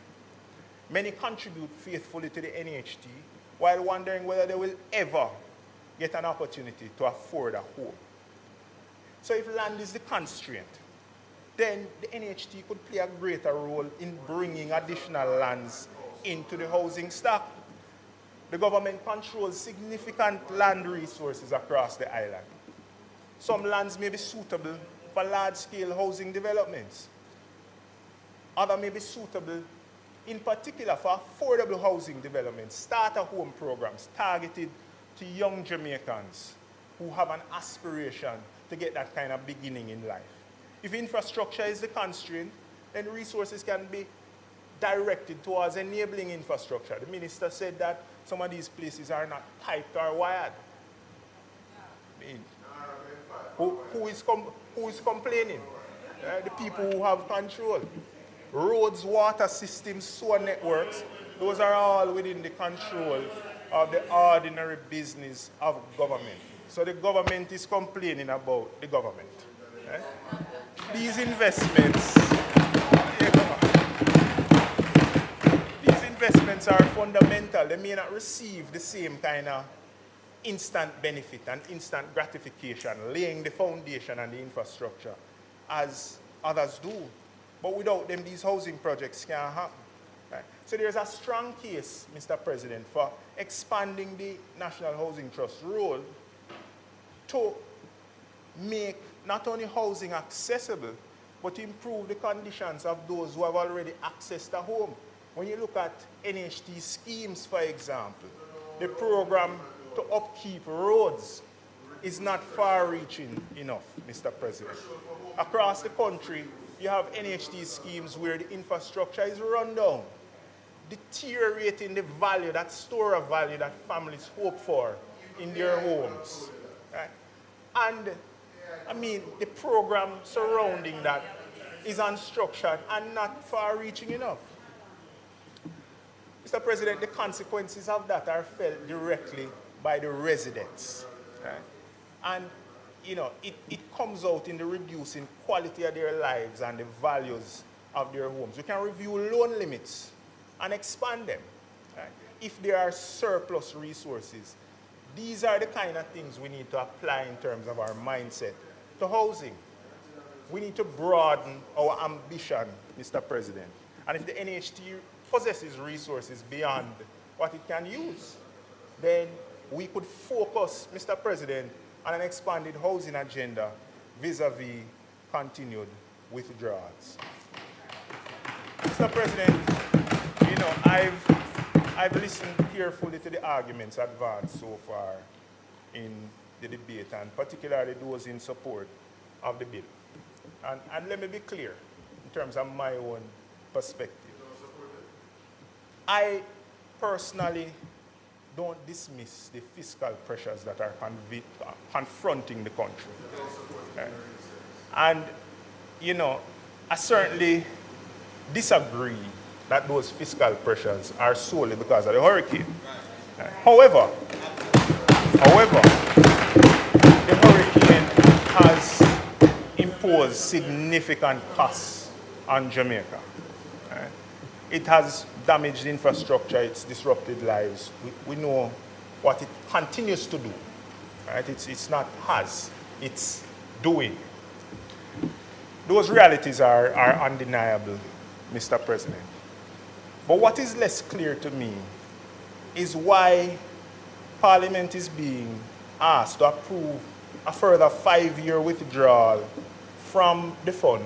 Many contribute faithfully to the NHT while wondering whether they will ever get an opportunity to afford a home. So if land is the constraint, then the NHT could play a greater role in bringing additional lands into the housing stock. The government controls significant land resources across the island. Some lands may be suitable for large-scale housing developments. Others may be suitable in particular for affordable housing developments, starter home programs targeted to young Jamaicans who have an aspiration to get that kind of beginning in life. If infrastructure is the constraint, then resources can be directed towards enabling infrastructure. The minister said that some of these places are not piped or wired. I mean, who is complaining? The people who have control. Roads, water systems, sewer networks, those are all within the control of the ordinary business of government. So the government is complaining about the government. Right? These investments, these investments are fundamental. They may not receive the same kind of instant benefit and instant gratification, laying the foundation and the infrastructure as others do. But without them, these housing projects can't happen. Right? So there's a strong case, Mr. President, for expanding the National Housing Trust role to make not only housing accessible, but to improve the conditions of those who have already accessed a home. when you look at NHT schemes, for example, the program to upkeep roads is not far-reaching enough, Mr. President. Across the country, you have NHT schemes where the infrastructure is run down, deteriorating the value, that store of value that families hope for in their homes. Right? And, I mean, the program surrounding that is unstructured and not far-reaching enough. Mr. President, the consequences of that are felt directly by the residents. Right? And, you know, it comes out in the reducing quality of their lives and the values of their homes. We can review loan limits and expand them. Right? If there are surplus resources, these are the kind of things we need to apply in terms of our mindset to housing. We need to broaden our ambition, Mr. President. And if the NHT possesses resources beyond what it can use, then we could focus, Mr. President, on an expanded housing agenda vis-a-vis continued withdrawals. Mr. President, you know, I've listened carefully to the arguments advanced so far in the debate, and particularly those in support of the bill. And let me be clear in terms of my own perspective. I personally don't dismiss the fiscal pressures that are confronting the country. Right? And, you know, I certainly disagree that those fiscal pressures are solely because of the hurricane. Right? However, the hurricane has imposed significant costs on Jamaica. Right? It has damaged infrastructure, it's disrupted lives. We know what it continues to do. Right? It's not has, it's doing. Those realities are undeniable, Mr. President. But what is less clear to me is why Parliament is being asked to approve a further 5-year withdrawal from the fund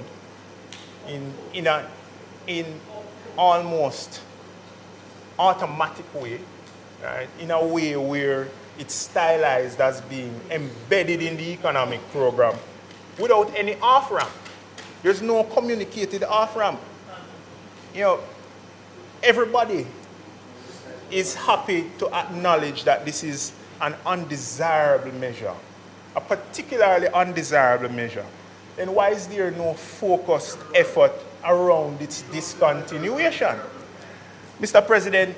in almost automatic way, right? In a way where it's stylized as being embedded in the economic program without any off-ramp. There's no communicated off-ramp. You know, everybody is happy to acknowledge that this is an undesirable measure, a particularly undesirable measure. Then why is there no focused effort around its discontinuation? Mr. President,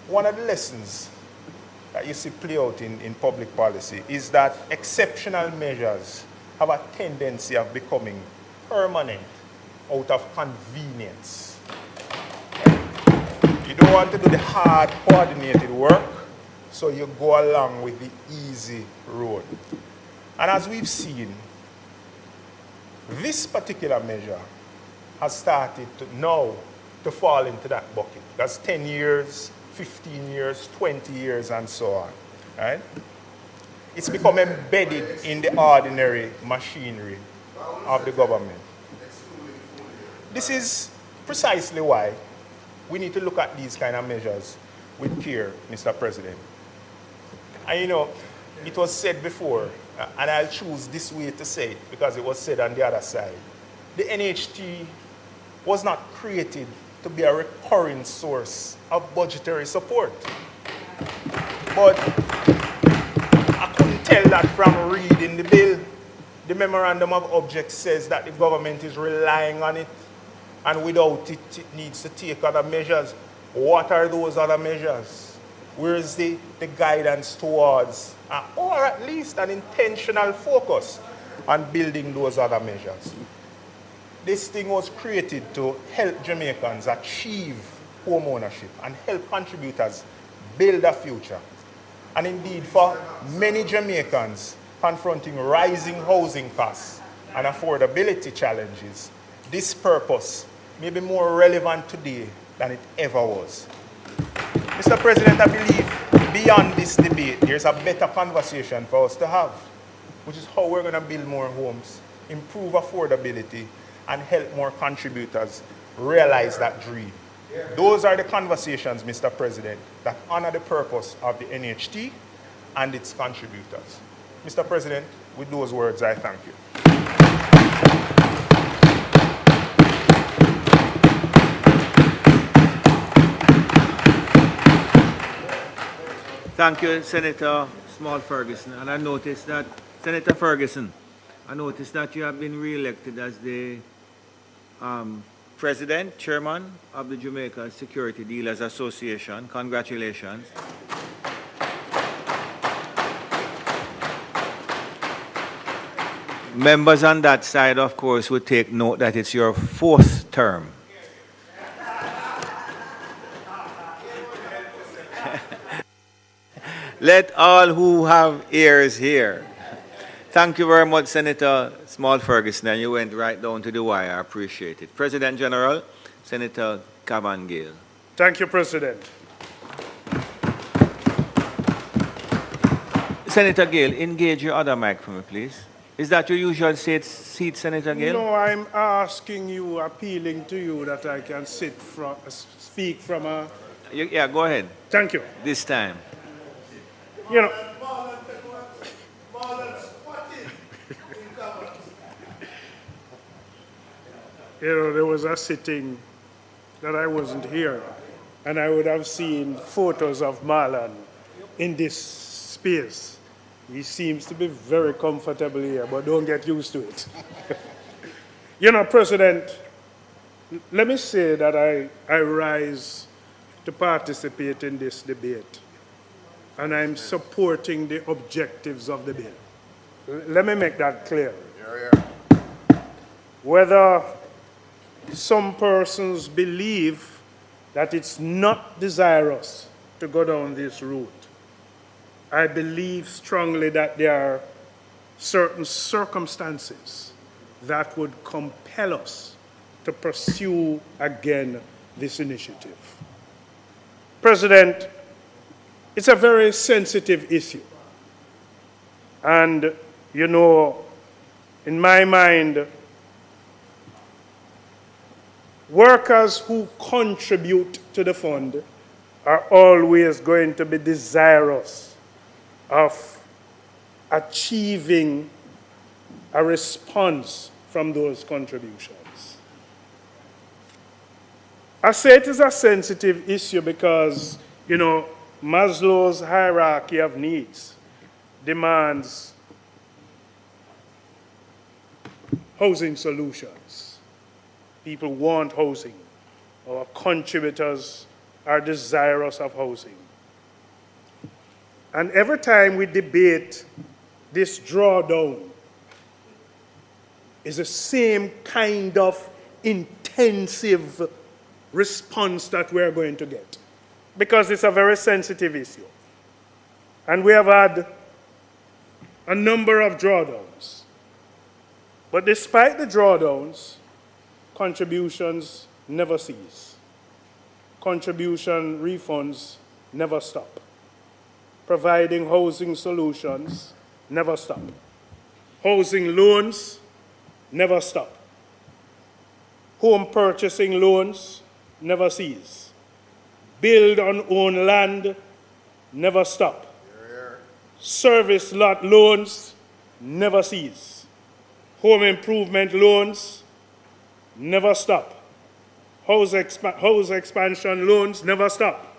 one of the lessons that you see play out in public policy is that exceptional measures have a tendency of becoming permanent out of convenience. You don't want to do the hard, coordinated work, so you go along with the easy road. And as we've seen, this particular measure has started to fall into that bucket. That's 10 years, 15 years, 20 years, and so on. Right? It's become embedded in the ordinary machinery of the government. This is precisely why we need to look at these kind of measures with care, Mr. President. And you know, it was said before, and I'll choose this way to say it because it was said on the other side. The NHT was not created to be a recurring source of budgetary support. But I couldn't tell that from reading the bill. The memorandum of objects says that the government is relying on it, and without it, it needs to take other measures. What are those other measures? Where is the guidance towards, or at least an intentional focus on building those other measures? This thing was created to help Jamaicans achieve home ownership and help contributors build a future. And indeed, for many Jamaicans confronting rising housing costs and affordability challenges, this purpose may be more relevant today than it ever was. Mr. President, I believe beyond this debate, there's a better conversation for us to have, which is how we're going to build more homes, improve affordability, and help more contributors realize that dream. Those are the conversations, Mr. President, that honor the purpose of the NHT and its contributors. Mr. President, with those words, I thank you. Thank you, Senator Small Ferguson. And I noticed that, Senator Ferguson, I noticed that you have been re-elected as the President, Chairman of the Jamaica Security Dealers Association. Congratulations. Members on that side, of course, would take note that it's your 4th term. Let all who have ears hear. Thank you very much, Senator Small Ferguson, and you went right down to the wire. I appreciate it. President General, Senator Cavan Gale. Thank you, President. Senator Gale, engage your other mic for me, please. Is that your usual seat, Senator Gale? No, I'm asking you, appealing to you that I can speak from a... Yeah, go ahead. Thank you. This time. You know, there was a sitting that I wasn't here, and I would have seen photos of Marlon in this space. He seems to be very comfortable here, but don't get used to it. You know, President, let me say that I rise to participate in this debate, and I'm supporting the objectives of the bill. Let me make that clear. Whether some persons believe that it's not desirous to go down this route, I believe strongly that there are certain circumstances that would compel us to pursue again this initiative. President, it's a very sensitive issue. And, you know, in my mind, workers who contribute to the fund are always going to be desirous of achieving a response from those contributions. I say it is a sensitive issue because, you know, Maslow's hierarchy of needs demands housing solutions. People want housing. Our contributors are desirous of housing. And every time we debate this drawdown, is the same kind of intensive response that we're going to get, because it's a very sensitive issue. And we have had a number of drawdowns. But despite the drawdowns, contributions never cease. Contribution refunds never stop. Providing housing solutions never stop. Housing loans never stop. Home purchasing loans never cease. Build on own land never stop. Service lot loans never cease. Home improvement loans never stop. House expansion loans never stop.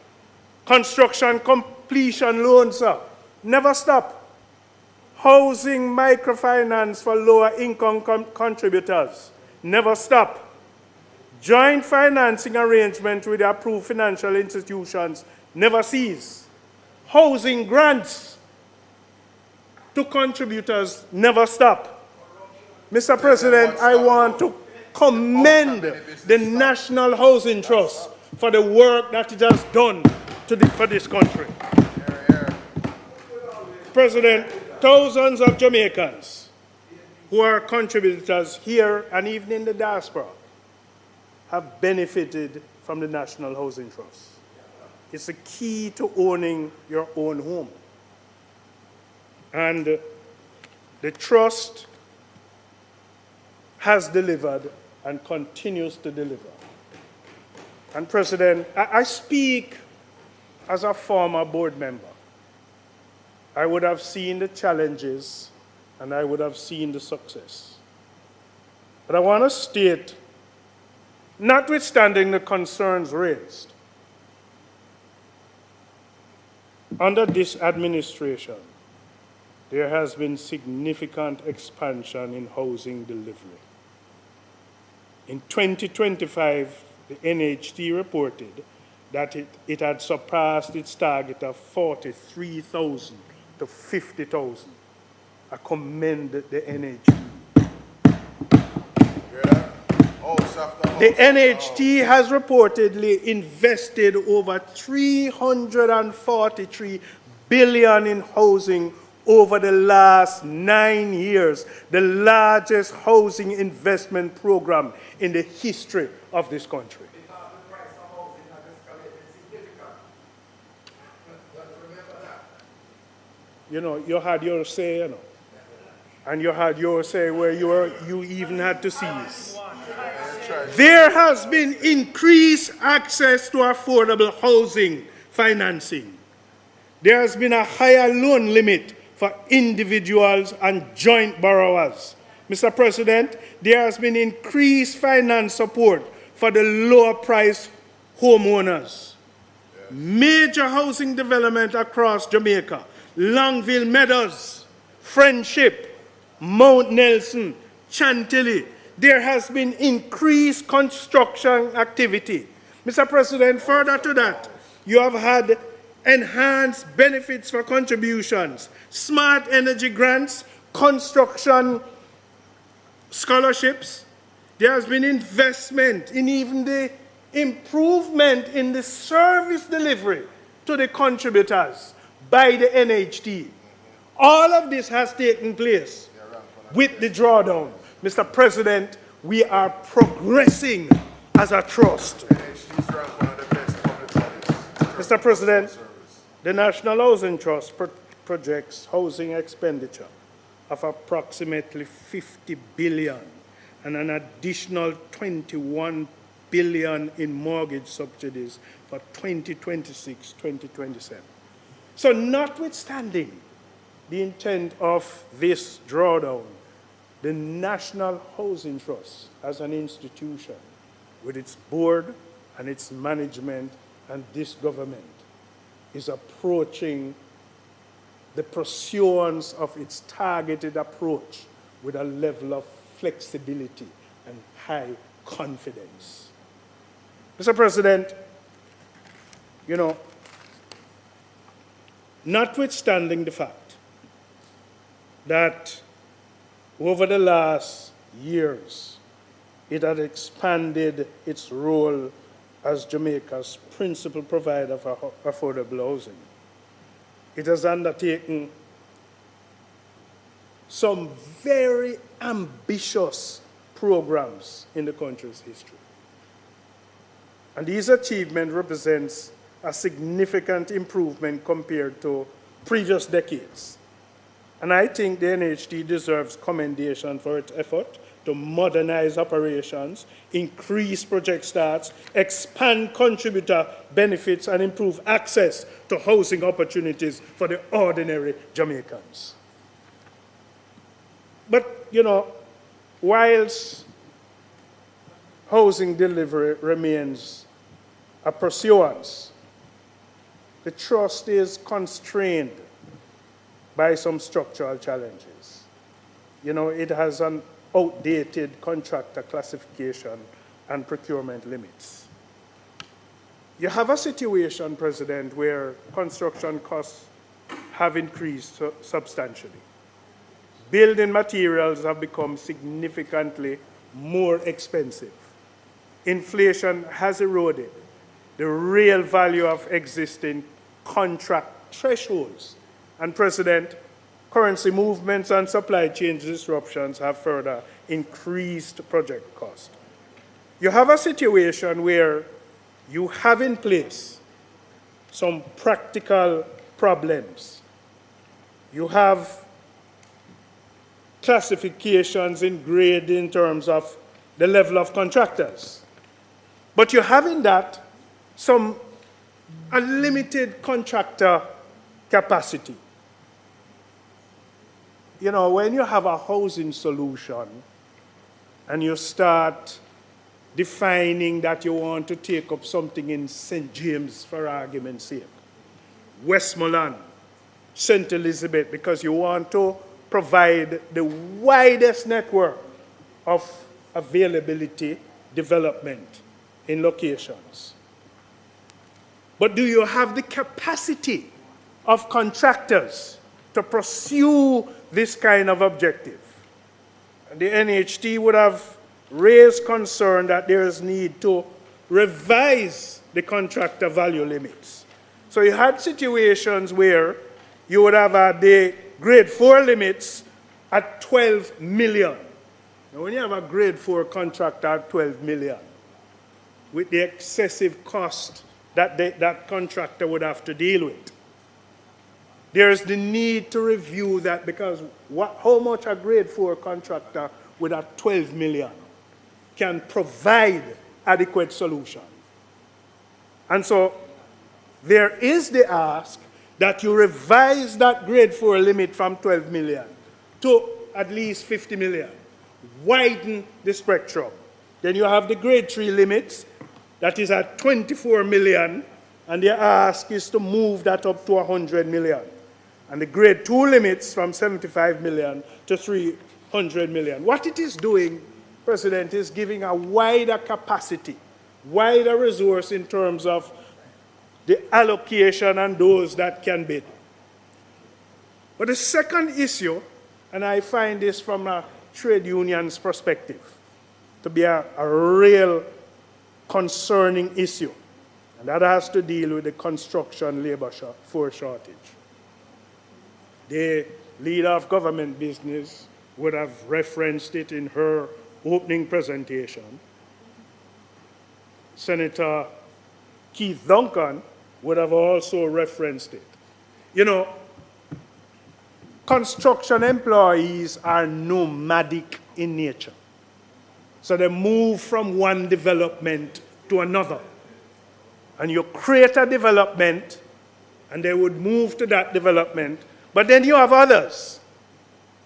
Construction completion loans never stop. Housing microfinance for lower income contributors never stop. Joint financing arrangements with approved financial institutions never cease. Housing grants to contributors never stop. Mr. President, I want to commend the National Housing Trust for the work that it has done for this country. President, thousands of Jamaicans who are contributors here and even in the diaspora have benefited from the National Housing Trust. It's a key to owning your own home. And the trust has delivered and continues to deliver. And President, I speak as a former board member. I would have seen the challenges and I would have seen the success. But I want to state, notwithstanding the concerns raised, under this administration, there has been significant expansion in housing delivery. In 2025, the NHT reported that it had surpassed its target of 43,000 to 50,000. I commend the NHT. The NHT has reportedly invested over $343 billion in housing over the last 9 years, the largest housing investment program in the history of this country. You know, you had your say, you know, and you had your say where you even had to cease. There has been increased access to affordable housing financing. There has been a higher loan limit for individuals and joint borrowers. Mr. President, there has been increased finance support for the lower-priced homeowners. Major housing development across Jamaica, Longville Meadows, Friendship, Mount Nelson, Chantilly. There has been increased construction activity. Mr. President, further to that, you have had enhanced benefits for contributions, smart energy grants, construction scholarships. There has been investment in even the improvement in the service delivery to the contributors by the NHT. All of this has taken place with the drawdown. Mr. President, we are progressing as a trust. Mr. President, the National Housing Trust projects housing expenditure of approximately $50 billion and an additional $21 billion in mortgage subsidies for 2026-2027. So notwithstanding the intent of this drawdown, the National Housing Trust as an institution with its board and its management and this government is approaching the pursuance of its targeted approach with a level of flexibility and high confidence. Mr. President, you know, notwithstanding the fact that over the last years, it had expanded its role as Jamaica's principal provider for affordable housing. It has undertaken some very ambitious programs in the country's history. And these achievements represent a significant improvement compared to previous decades. And I think the NHT deserves commendation for its effort to modernize operations, increase project starts, expand contributor benefits, and improve access to housing opportunities for the ordinary Jamaicans. But, you know, whilst housing delivery remains a pursuance, the trust is constrained by some structural challenges. You know, it has an outdated contractor classification and procurement limits. You have a situation, President, where construction costs have increased substantially. Building materials have become significantly more expensive. Inflation has eroded the real value of existing contract thresholds. And President, currency movements and supply chain disruptions have further increased project cost. You have a situation where you have in place some practical problems. You have classifications in grade in terms of the level of contractors. But you have in that some unlimited contractor capacity. You know, when you have a housing solution and you start defining that you want to take up something in St. James, for argument's sake, Westmoreland, St. Elizabeth, because you want to provide the widest network of availability development in locations. But do you have the capacity of contractors to pursue this kind of objective? And the NHT would have raised concern that there is need to revise the contractor value limits. So you had situations where you would have the grade 4 limits at 12 million. Now when you have a grade 4 contractor at 12 million, with the excessive cost that that contractor would have to deal with, there is the need to review that, because how much a grade 4 contractor with a 12 million can provide adequate solution. And so there is the ask that you revise that grade 4 limit from 12 million to at least 50 million. Widen the spectrum. Then you have the grade 3 limits that is at 24 million, and the ask is to move that up to 100 million. And the grade 2 limits from 75 million to 300 million. What it is doing, President, is giving a wider capacity, wider resource in terms of the allocation and those that can bid. But the second issue, and I find this from a trade union's perspective to be a real concerning issue, and that has to deal with the construction labor force shortage. The leader of government business would have referenced it in her opening presentation. Senator Keith Duncan would have also referenced it. You know, construction employees are nomadic in nature. So they move from one development to another. And you create a development, and they would move to that development, but then you have others.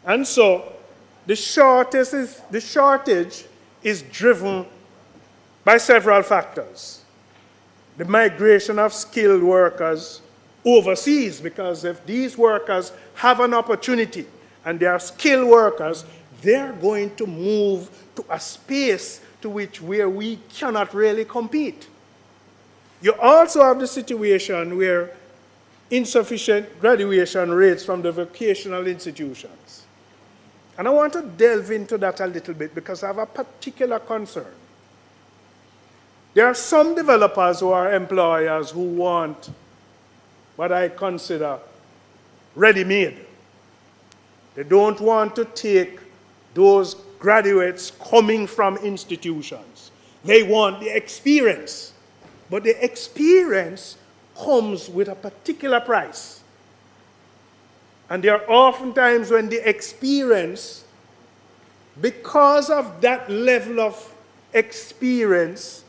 And so the shortage is driven by several factors. The migration of skilled workers overseas, because if these workers have an opportunity and they are skilled workers, they're going to move to a space to where we cannot really compete. You also have the situation where insufficient graduation rates from the vocational institutions. And I want to delve into that a little bit because I have a particular concern. There are some developers who are employers who want what I consider ready-made. They don't want to take those graduates coming from institutions. They want the experience. But the experience comes with a particular price. And there are often times when the experience, because of that level of experience,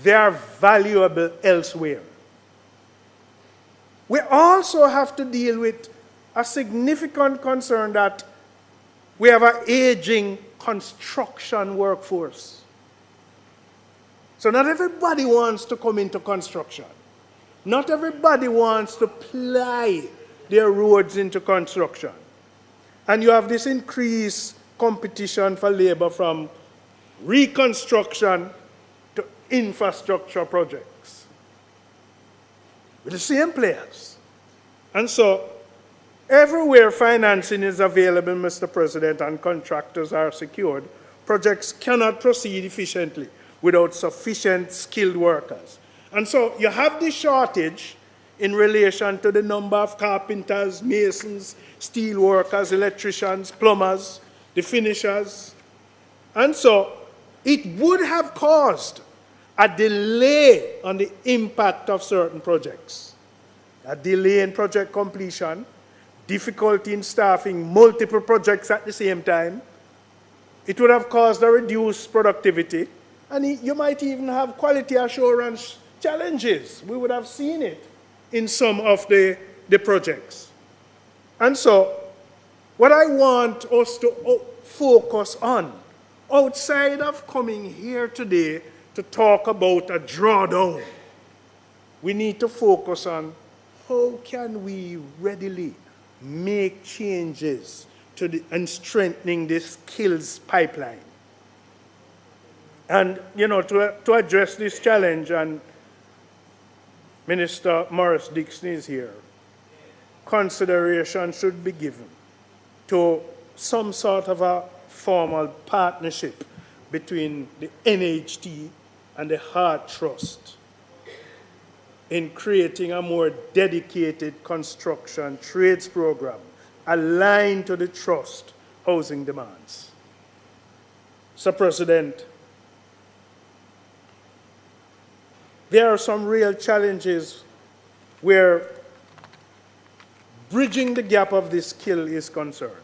they are valuable elsewhere. We also have to deal with a significant concern that we have an aging construction workforce. So not everybody wants to come into construction. Not everybody wants to ply their roads into construction. And you have this increased competition for labor from reconstruction to infrastructure projects with the same players. And so everywhere financing is available, Mr. President, and contractors are secured, projects cannot proceed efficiently without sufficient skilled workers. And so you have this shortage in relation to the number of carpenters, masons, steel workers, electricians, plumbers, the finishers. And so it would have caused a delay on the impact of certain projects. A delay in project completion, difficulty in staffing multiple projects at the same time. It would have caused a reduced productivity, And you might even have quality assurance challenges. We would have seen it in some of the projects. And so, what I want us to focus on, outside of coming here today to talk about a drawdown, we need to focus on how can we readily make changes and strengthening the skills pipeline. And, you know, to address this challenge, and Minister Morris Dixon is here, consideration should be given to some sort of a formal partnership between the NHT and the Heart Trust in creating a more dedicated construction trades program aligned to the trust housing demands. Sir President, there are some real challenges where bridging the gap of this skill is concerned.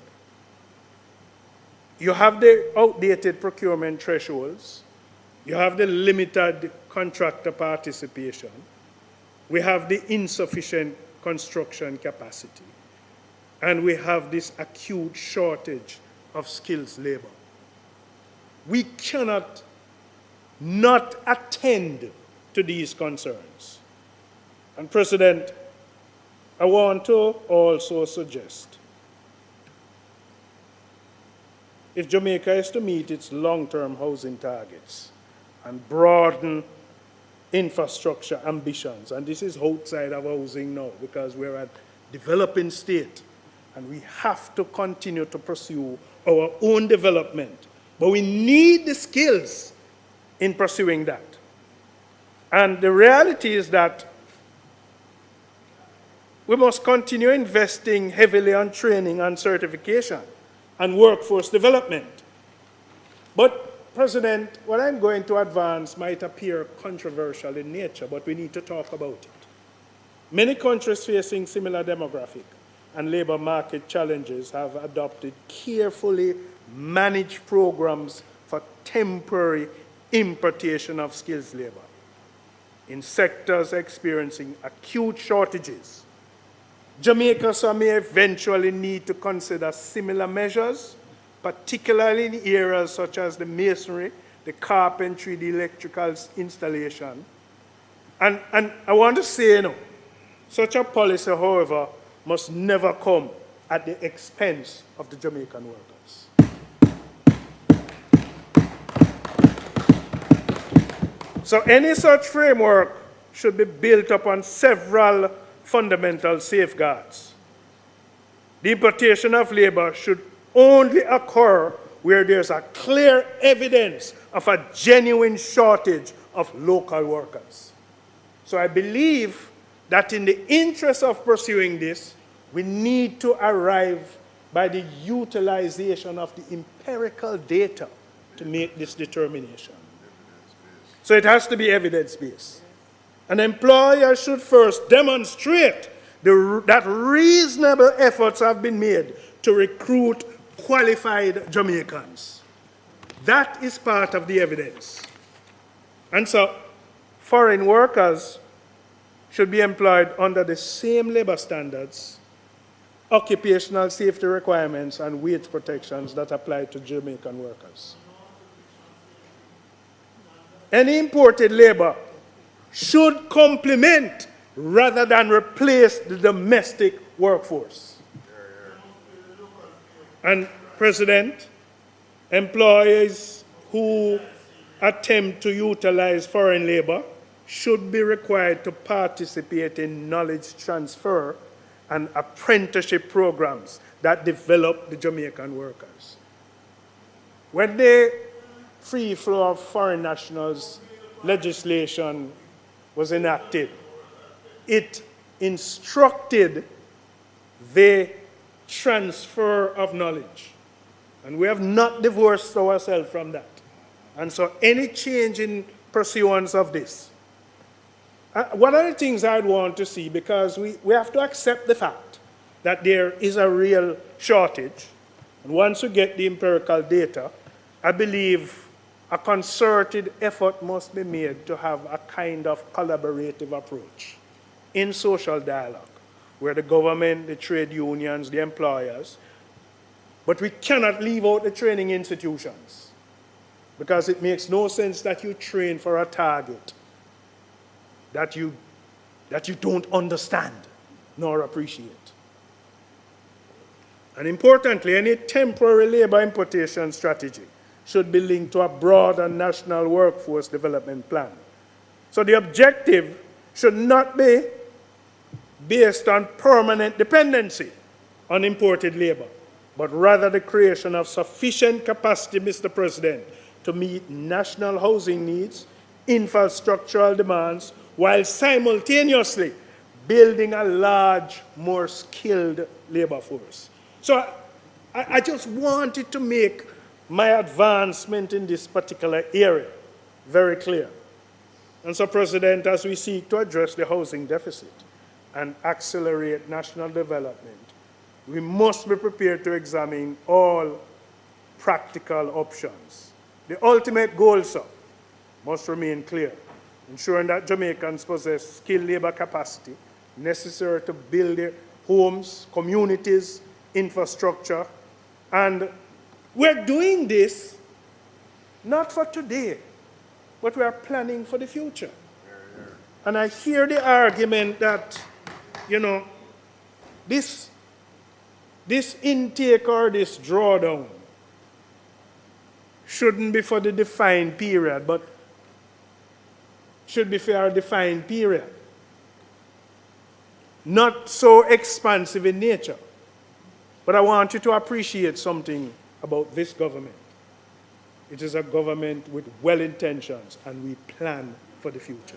You have the outdated procurement thresholds. You have the limited contractor participation. We have the insufficient construction capacity. And we have this acute shortage of skills labor. We cannot not attend to these concerns. And President, I want to also suggest, if Jamaica is to meet its long-term housing targets and broaden infrastructure ambitions, and this is outside of housing now because we're a developing state and we have to continue to pursue our own development, but we need the skills in pursuing that. And the reality is that we must continue investing heavily on training and certification and workforce development. But, President, what I'm going to advance might appear controversial in nature, but we need to talk about it. Many countries facing similar demographic and labor market challenges have adopted carefully managed programs for temporary importation of skills labor in sectors experiencing acute shortages. Jamaica may eventually need to consider similar measures, particularly in areas such as the masonry, the carpentry, the electrical installation. And I want to say, you know, such a policy, however, must never come at the expense of the Jamaican workers. So any such framework should be built upon several fundamental safeguards. The importation of labor should only occur where there's a clear evidence of a genuine shortage of local workers. So I believe that in the interest of pursuing this, we need to arrive by the utilization of the empirical data to make this determination. So it has to be evidence-based. An employer should first demonstrate that reasonable efforts have been made to recruit qualified Jamaicans. That is part of the evidence. And so foreign workers should be employed under the same labor standards, occupational safety requirements, and wage protections that apply to Jamaican workers. Any imported labor should complement rather than replace the domestic workforce. And, President, employers who attempt to utilize foreign labor should be required to participate in knowledge transfer and apprenticeship programs that develop the Jamaican workers. When the free flow of foreign nationals legislation was enacted, it instructed the transfer of knowledge. And we have not divorced ourselves from that. And so any change in pursuance of this, one of the things I'd want to see, because we have to accept the fact that there is a real shortage, and once we get the empirical data, I believe a concerted effort must be made to have a kind of collaborative approach in social dialogue, where the government, the trade unions, the employers, but we cannot leave out the training institutions, because it makes no sense that you train for a target that you don't understand nor appreciate. And importantly, any temporary labor importation strategy should be linked to a broader national workforce development plan. So the objective should not be based on permanent dependency on imported labor, but rather the creation of sufficient capacity, Mr. President, to meet national housing needs, infrastructural demands, while simultaneously building a large, more skilled labor force. So I just wanted to make my advancement in this particular area very clear. And so, President, as we seek to address the housing deficit and accelerate national development, we must be prepared to examine all practical options. The ultimate goal, sir, must remain clear, ensuring that Jamaicans possess skilled labor capacity necessary to build their homes, communities, infrastructure, and we're doing this not for today, but we are planning for the future. And I hear the argument that, you know, this intake or this drawdown shouldn't be for the defined period, but should be for a defined period. Not so expansive in nature. But I want you to appreciate something about this government. It is a government with well intentions, and we plan for the future.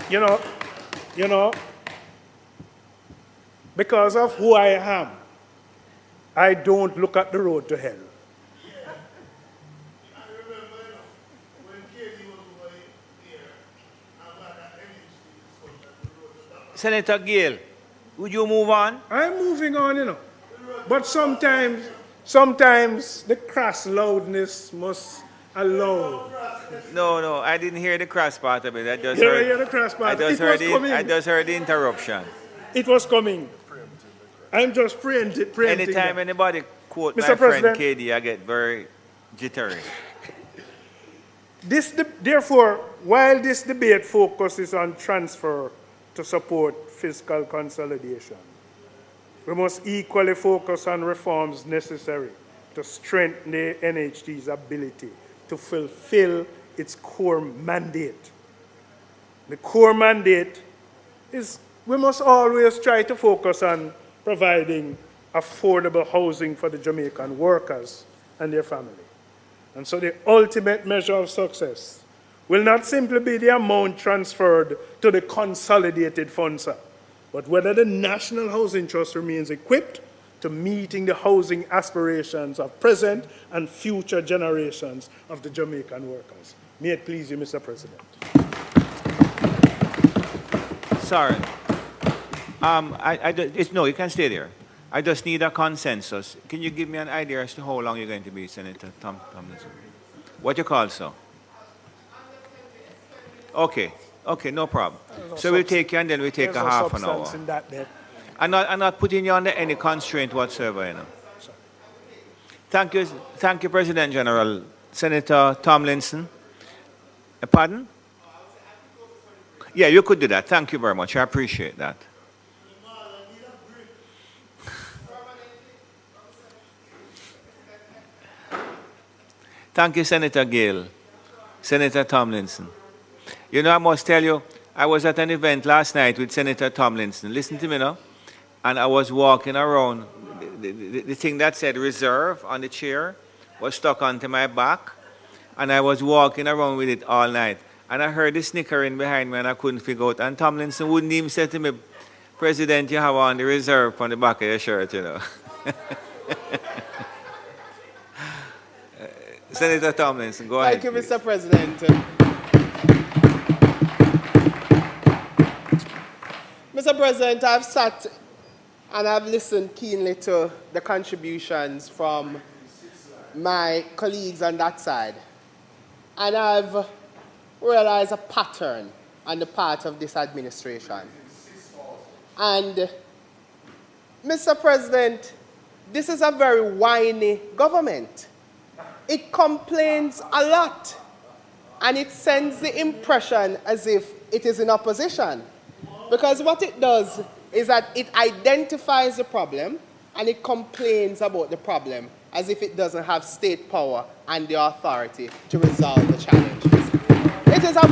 You know, because of who I am, I don't look at the road to hell. Senator Gale, would you move on? I'm moving on, you know. But sometimes the crass loudness must allow. No, I didn't hear the crass part of it. I just heard the crass part. I just heard the interruption. It was coming. I'm just preempting. Anytime anybody quote my friend KD, I get very jittery. Therefore, while this debate focuses on transfer to support fiscal consolidation, we must equally focus on reforms necessary to strengthen the NHT's ability to fulfill its core mandate. The core mandate is we must always try to focus on providing affordable housing for the Jamaican workers and their family. And so the ultimate measure of success will not simply be the amount transferred to the consolidated fund, sir, but whether the National Housing Trust remains equipped to meeting the housing aspirations of present and future generations of the Jamaican workers. May it please you, Mr. President. Sorry. No, you can stay there. I just need a consensus. Can you give me an idea as to how long you're going to be, Senator Tomlinson? What you call, sir? Okay, no problem. So we'll take you and then we'll take a half an hour. I'm not putting you under any constraint whatsoever, you know. Thank you, President General. Senator Tomlinson. Pardon? Yeah, you could do that. Thank you very much. I appreciate that. Thank you, Senator Gale. Senator Tomlinson. You know, I must tell you, I was at an event last night with Senator Tomlinson. Listen to me now. And I was walking around. The thing that said reserve on the chair was stuck onto my back. And I was walking around with it all night. And I heard the snickering behind me and I couldn't figure out. And Tomlinson wouldn't even say to me, President, you have on the reserve on the back of your shirt, you know. Senator Tomlinson, go ahead. Thank you, Mr. President. Mr. President, I've sat and I've listened keenly to the contributions from my colleagues on that side, and I've realized a pattern on the part of this administration. And, Mr. President, this is a very whiny government. It complains a lot, and it sends the impression as if it is in opposition. Because what it does is that it identifies the problem, and it complains about the problem as if it doesn't have state power and the authority to resolve the challenges. It is a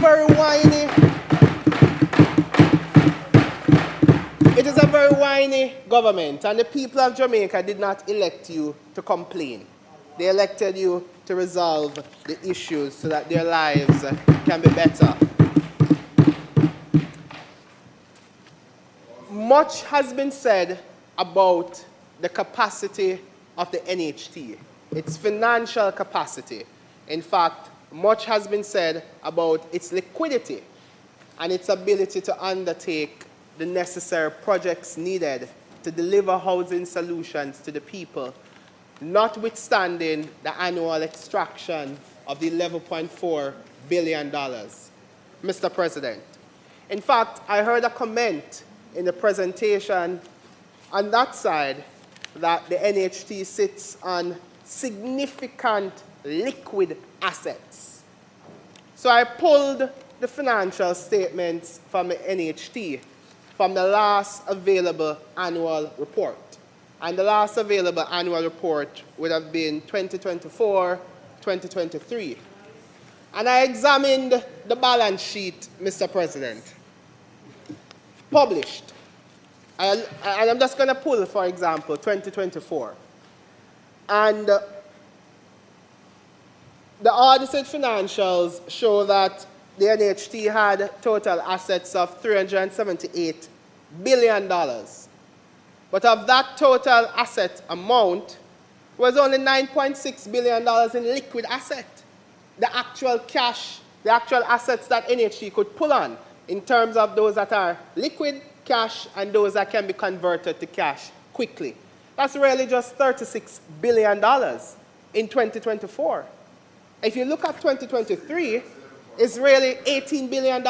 very whiny government, and the people of Jamaica did not elect you to complain. They elected you to resolve the issues so that their lives can be better. Much has been said about the capacity of the NHT, its financial capacity. In fact, much has been said about its liquidity and its ability to undertake the necessary projects needed to deliver housing solutions to the people, notwithstanding the annual extraction of the $11.4 billion. Mr. President, in fact, I heard a comment in the presentation on that side that the NHT sits on significant liquid assets. So I pulled the financial statements from the NHT from the last available annual report. And the last available annual report would have been 2024, 2023. And I examined the balance sheet, Mr. President, published. And I'm just going to pull, for example, 2024. And the audited financials show that the NHT had total assets of $378 billion. But of that total asset amount was only $9.6 billion in liquid asset. The actual cash, the actual assets that NHT could pull on in terms of those that are liquid, cash, and those that can be converted to cash quickly. That's really just $36 billion in 2024. If you look at 2023, it's really $18 billion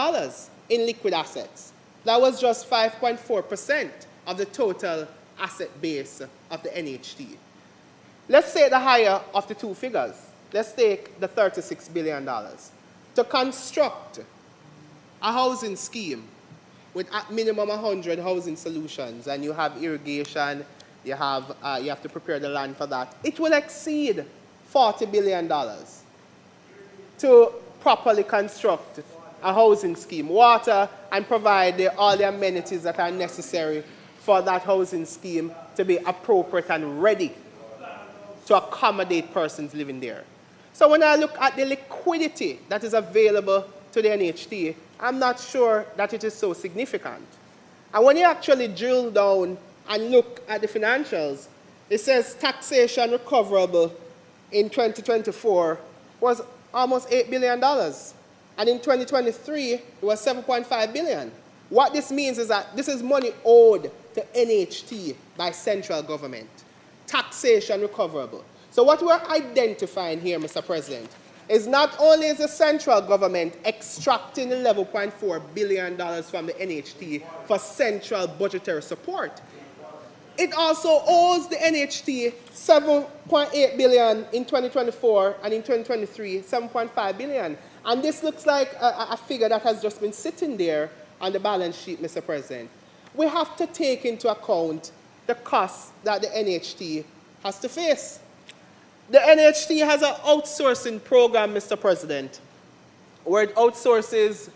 in liquid assets. That was just 5.4% of the total asset base of the NHT. Let's take the higher of the two figures. Let's take the $36 billion. To construct a housing scheme with at minimum 100 housing solutions, and you have irrigation, you have to prepare the land for that, it will exceed $40 billion to properly construct a housing scheme, water, and provide all the amenities that are necessary for that housing scheme to be appropriate and ready to accommodate persons living there. So when I look at the liquidity that is available to the NHT, I'm not sure that it is so significant. And when you actually drill down and look at the financials, it says taxation recoverable in 2024 was almost $8 billion. And in 2023, it was $7.5 billion. What this means is that this is money owed to NHT by central government. Taxation recoverable. So what we're identifying here, Mr. President, is not only is the central government extracting $11.4 billion from the NHT for central budgetary support, it also owes the NHT $7.8 billion in 2024, and in 2023, $7.5 billion. And this looks like a figure that has just been sitting there on the balance sheet, Mr. President. We have to take into account the costs that the NHT has to face. The NHT has an outsourcing program, Mr. President, where it outsources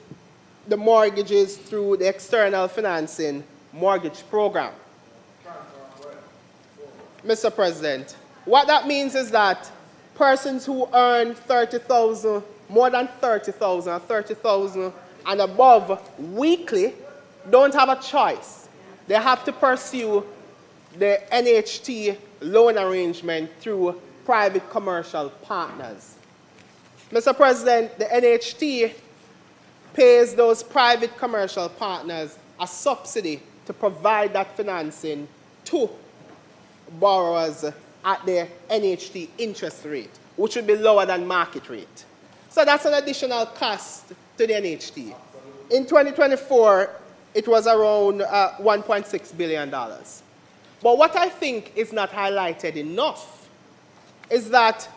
the mortgages through the external financing mortgage program. Mr. President, what that means is that persons who earn $30,000, more than $30,000, or $30,000 and above weekly don't have a choice. They have to pursue the NHT loan arrangement through private commercial partners. Mr. President, the NHT pays those private commercial partners a subsidy to provide that financing to borrowers at the NHT interest rate, which would be lower than market rate. So that's an additional cost to the NHT. In 2024, it was around $1.6 billion. But what I think is not highlighted enough is that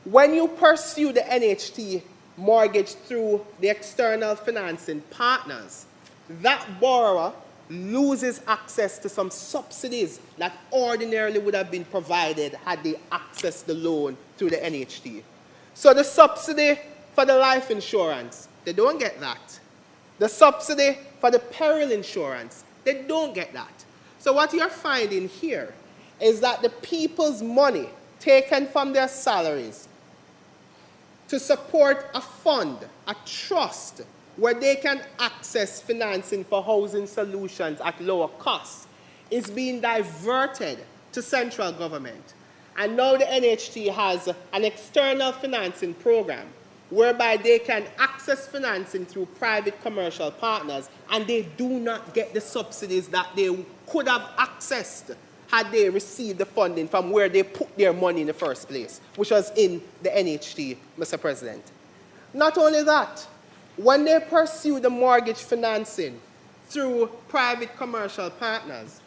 when you pursue the NHT mortgage through the external financing partners, that borrower loses access to some subsidies that ordinarily would have been provided had they accessed the loan through the NHT. So the subsidy for the life insurance, they don't get that. The subsidy for the peril insurance, they don't get that. So what you're finding here is that the people's money taken from their salaries to support a fund, a trust, where they can access financing for housing solutions at lower costs, is being diverted to central government. And now the NHT has an external financing program whereby they can access financing through private commercial partners, and they do not get the subsidies that they could have accessed had they received the funding from where they put their money in the first place, which was in the NHT, Mr. President. Not only that, when they pursue the mortgage financing through private commercial partners,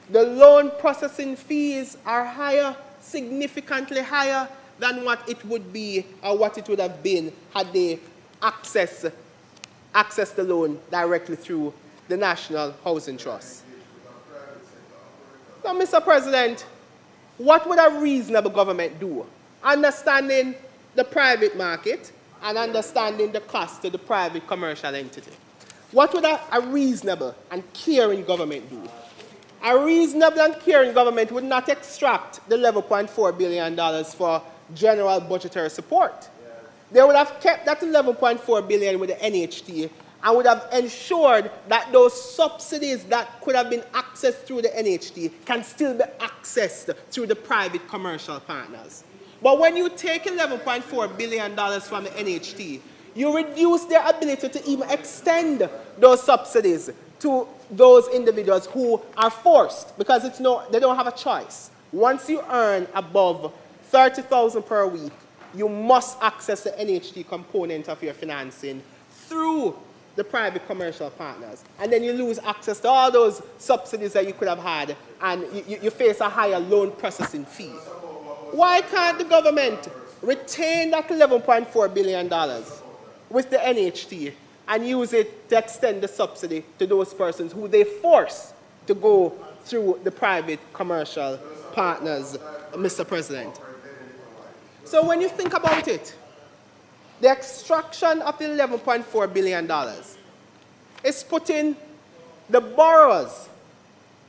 the loan processing fees are higher, significantly higher than what it would be or what it would have been had they accessed the loan directly through the National Housing Trust. Now, Mr. President, what would a reasonable government do? Understanding the private market and understanding the cost to the private commercial entity. What would a reasonable and caring government do? A reasonable and caring government would not extract the $11.4 billion for general budgetary support. They would have kept that $11.4 billion with the NHT and would have ensured that those subsidies that could have been accessed through the NHT can still be accessed through the private commercial partners. But when you take $11.4 billion from the NHT, you reduce their ability to even extend those subsidies to those individuals who are forced, because they don't have a choice. Once you earn above $30,000 per week, you must access the NHT component of your financing through the private commercial partners. And then you lose access to all those subsidies that you could have had, and you face a higher loan processing fee. Why can't the government retain that $11.4 billion with the NHT and use it to extend the subsidy to those persons who they force to go through the private commercial partners, Mr. President? So when you think about it, the extraction of the $11.4 billion is putting the borrowers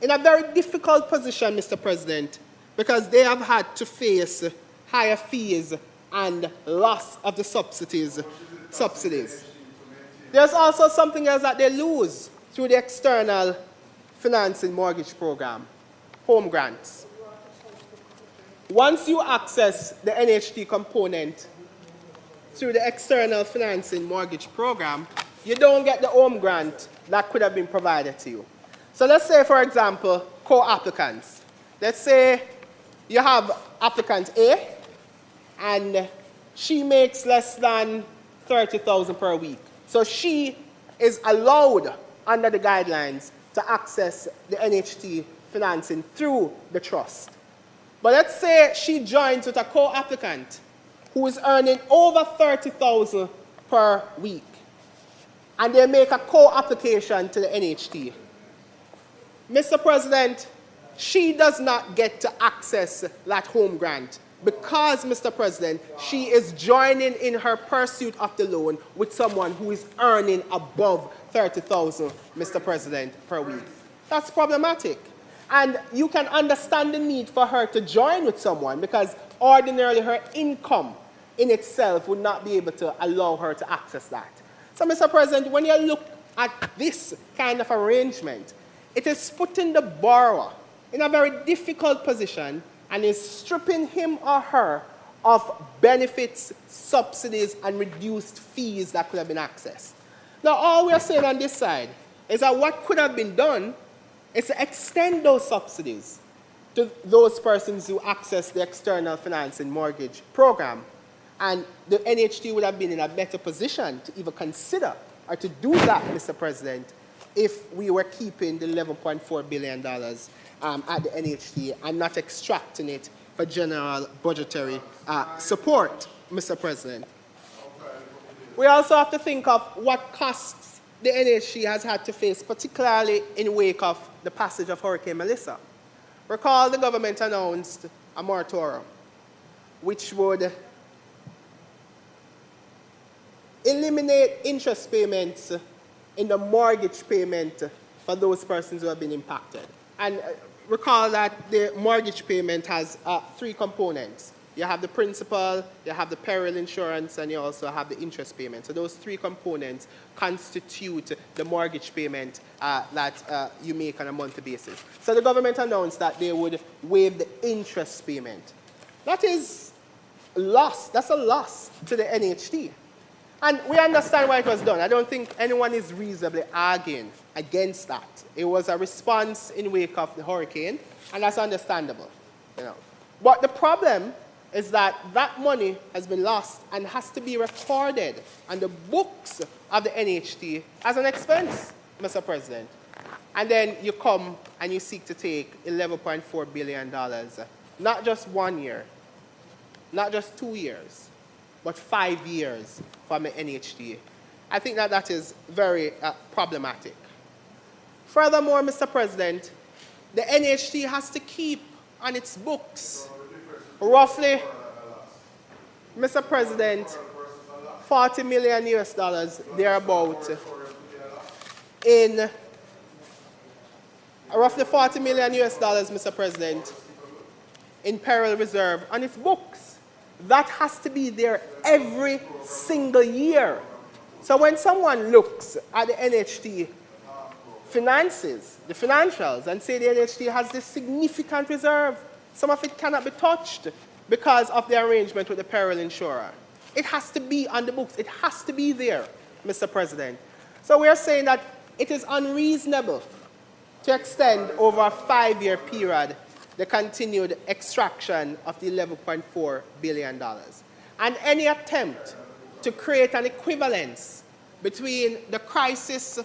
in a very difficult position, Mr. President, because they have had to face higher fees and loss of the subsidies. There's also something else that they lose through the external financing mortgage program, home grants. Once you access the NHT component through the external financing mortgage program, you don't get the home grant that could have been provided to you. So let's say, for example, co-applicants. Let's say you have applicant A, and she makes less than $30,000 per week. So she is allowed, under the guidelines, to access the NHT financing through the trust. But let's say she joins with a co-applicant who is earning over $30,000 per week, and they make a co-application to the NHT. Mr. President, she does not get to access that home grant because, Mr. President, she is joining in her pursuit of the loan with someone who is earning above $30,000, Mr. President, per week. That's problematic. And you can understand the need for her to join with someone because ordinarily her income in itself would not be able to allow her to access that. So, Mr. President, when you look at this kind of arrangement, it is putting the borrower in a very difficult position and is stripping him or her of benefits, subsidies, and reduced fees that could have been accessed. Now, all we are saying on this side is that what could have been done is to extend those subsidies to those persons who access the external financing mortgage program. And the NHT would have been in a better position to even consider or to do that, Mr. President, if we were keeping the $11.4 billion at the NHT and not extracting it for general budgetary support, Mr. President. We also have to think of what costs the NHT has had to face, particularly in wake of the passage of Hurricane Melissa. Recall the government announced a moratorium, which would eliminate interest payments in the mortgage payment for those persons who have been impacted. And recall that the mortgage payment has three components. You have the principal, you have the peril insurance, and you also have the interest payment. So those three components constitute the mortgage payment that you make on a monthly basis. So the government announced that they would waive the interest payment. That is loss. That's a loss to the NHT. And we understand why it was done. I don't think anyone is reasonably arguing against that. It was a response in wake of the hurricane, and that's understandable. You know. But the problem is that that money has been lost and has to be recorded on the books of the NHT as an expense, Mr. President. And then you come and you seek to take $11.4 billion, not just 1 year, not just 2 years, but 5 years from the NHT. I think that that is very problematic. Furthermore, Mr. President, the NHT has to keep on its books roughly, Mr. President, 40 million US dollars, thereabout, in roughly 40 million US dollars, Mr. President, in peril reserve on its books. That has to be there every single year. So when someone looks at the NHT finances, the financials, and say the NHT has this significant reserve, some of it cannot be touched because of the arrangement with the peril insurer. It has to be on the books. It has to be there, Mr. President. So we are saying that it is unreasonable to extend over a 5-year period the continued extraction of the $11.4 billion. And any attempt to create an equivalence between the crisis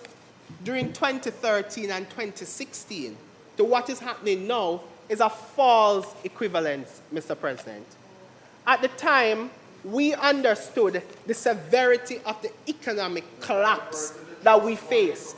during 2013 and 2016 to what is happening now is a false equivalence, Mr. President. At the time, we understood the severity of the economic collapse that we faced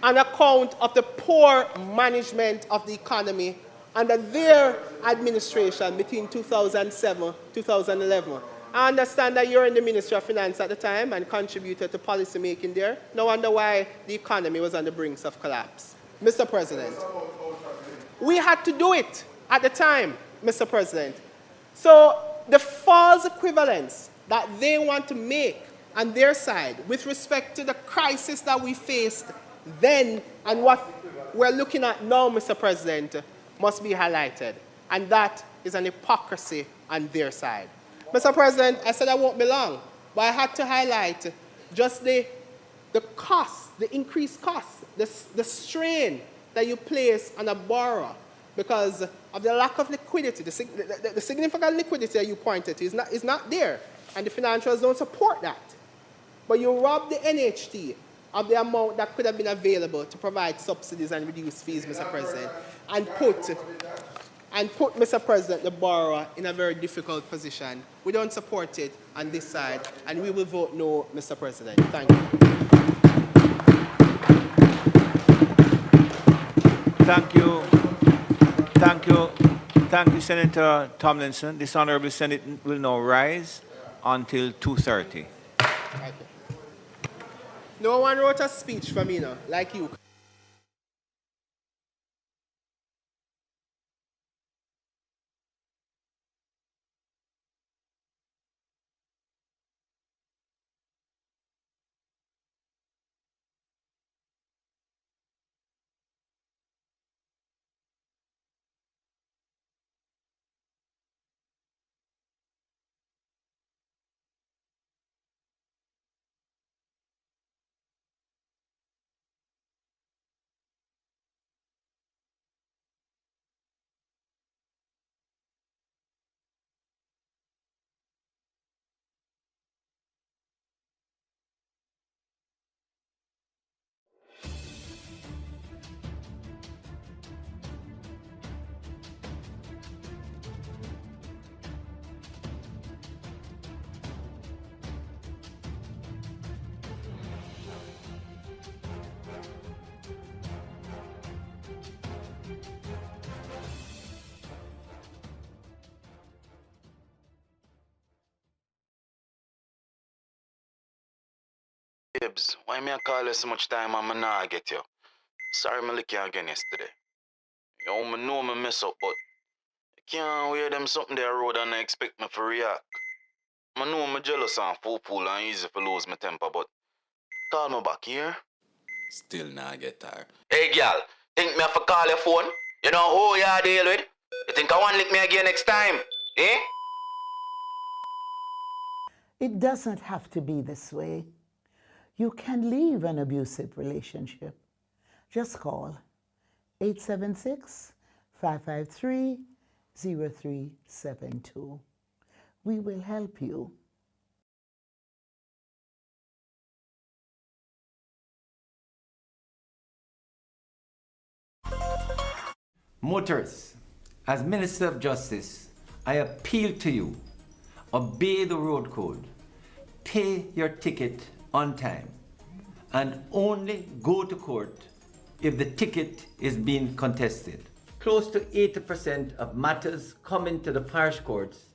on account of the poor management of the economy under their administration between 2007 and 2011. I understand that you're in the Ministry of Finance at the time and contributed to policy making there. No wonder why the economy was on the brink of collapse. Mr. President, we had to do it at the time, Mr. President. So the false equivalence that they want to make on their side with respect to the crisis that we faced then and what we're looking at now, Mr. President, must be highlighted. And that is an hypocrisy on their side. Mr. President, I said I won't be long, but I had to highlight just the cost, the increased cost, the strain that you place on a borrower because of the lack of liquidity. The significant liquidity that you pointed to is not there, and the financials don't support that. But you rob the NHT of the amount that could have been available to provide subsidies and reduce fees, Mr. President, and put, Mr. President, the borrower in a very difficult position. We don't support it on this side, and we will vote no, Mr. President. Thank you. Thank you. Thank you. Thank you, Senator Tomlinson. This Honorable Senate will now rise until 2:30. Thank you. No one wrote a speech for me, like you. babes, why me I call you so much time and I nah get you? Sorry me lick you again yesterday. Yo, me know me mess up, but I can't wear them something there road and I expect me to react. I know I'm jealous and fool and easy to lose my temper, but call me back here. Still nah get her. Hey, girl, think me have to call your phone? You know who you deal with? You think I want to lick me again next time? Eh? It doesn't have to be this way. You can leave an abusive relationship. Just call 876-553-0372. We will help you. Motorists, as Minister of Justice, I appeal to you, obey the road code, pay your ticket on time, and only go to court if the ticket is being contested. Close to 80% of matters coming to the parish courts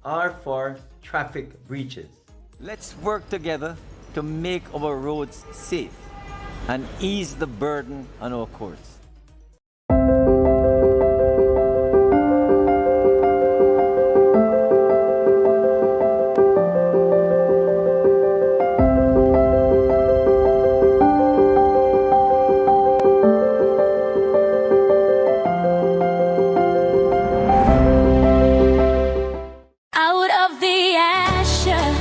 are for traffic breaches. Let's work together to make our roads safe and ease the burden on our courts. Out of the ashes,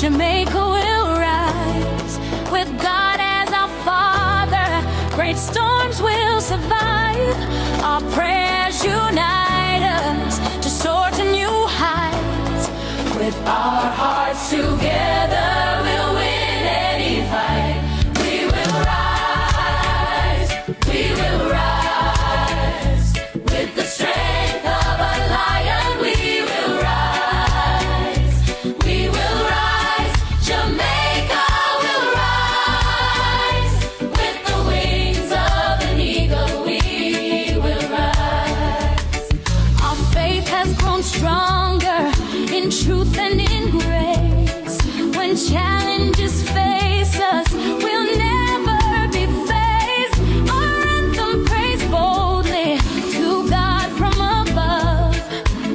Jamaica will rise. With God as our Father, great storms will survive. Our prayers unite us to soar to new heights. With our hearts together, we'll win any fight. We will rise, we will rise. With the strength of a lion, we will rise. We will rise, Jamaica will rise. With the wings of an eagle, we will rise. Our faith has grown stronger in truth and in grace. When challenges face us, we'll never be phased. Our anthem prays boldly to God from above.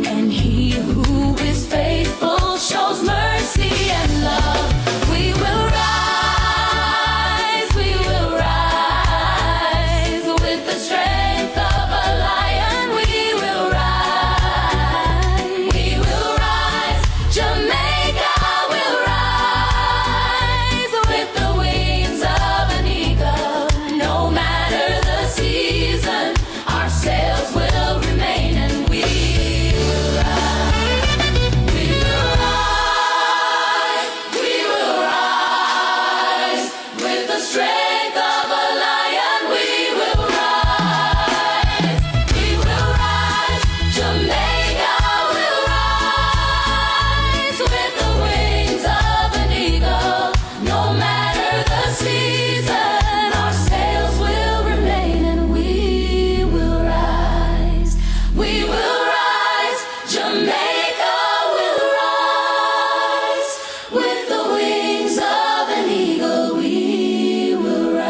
And He who is faithful shows mercy and love. We will rise, we will rise. With the strength of a lion, we will rise. We will rise, Jamaica will rise. With the wings of an eagle, no matter the season, our sails will remain and we will rise. We will rise, we will rise. With the strength of a lion, we will rise. We will rise, Jamaica will rise. With the wings of an eagle, no matter the season, our sails will remain and we will rise. We will rise, Jamaica will rise. With the wings of an eagle, we will rise.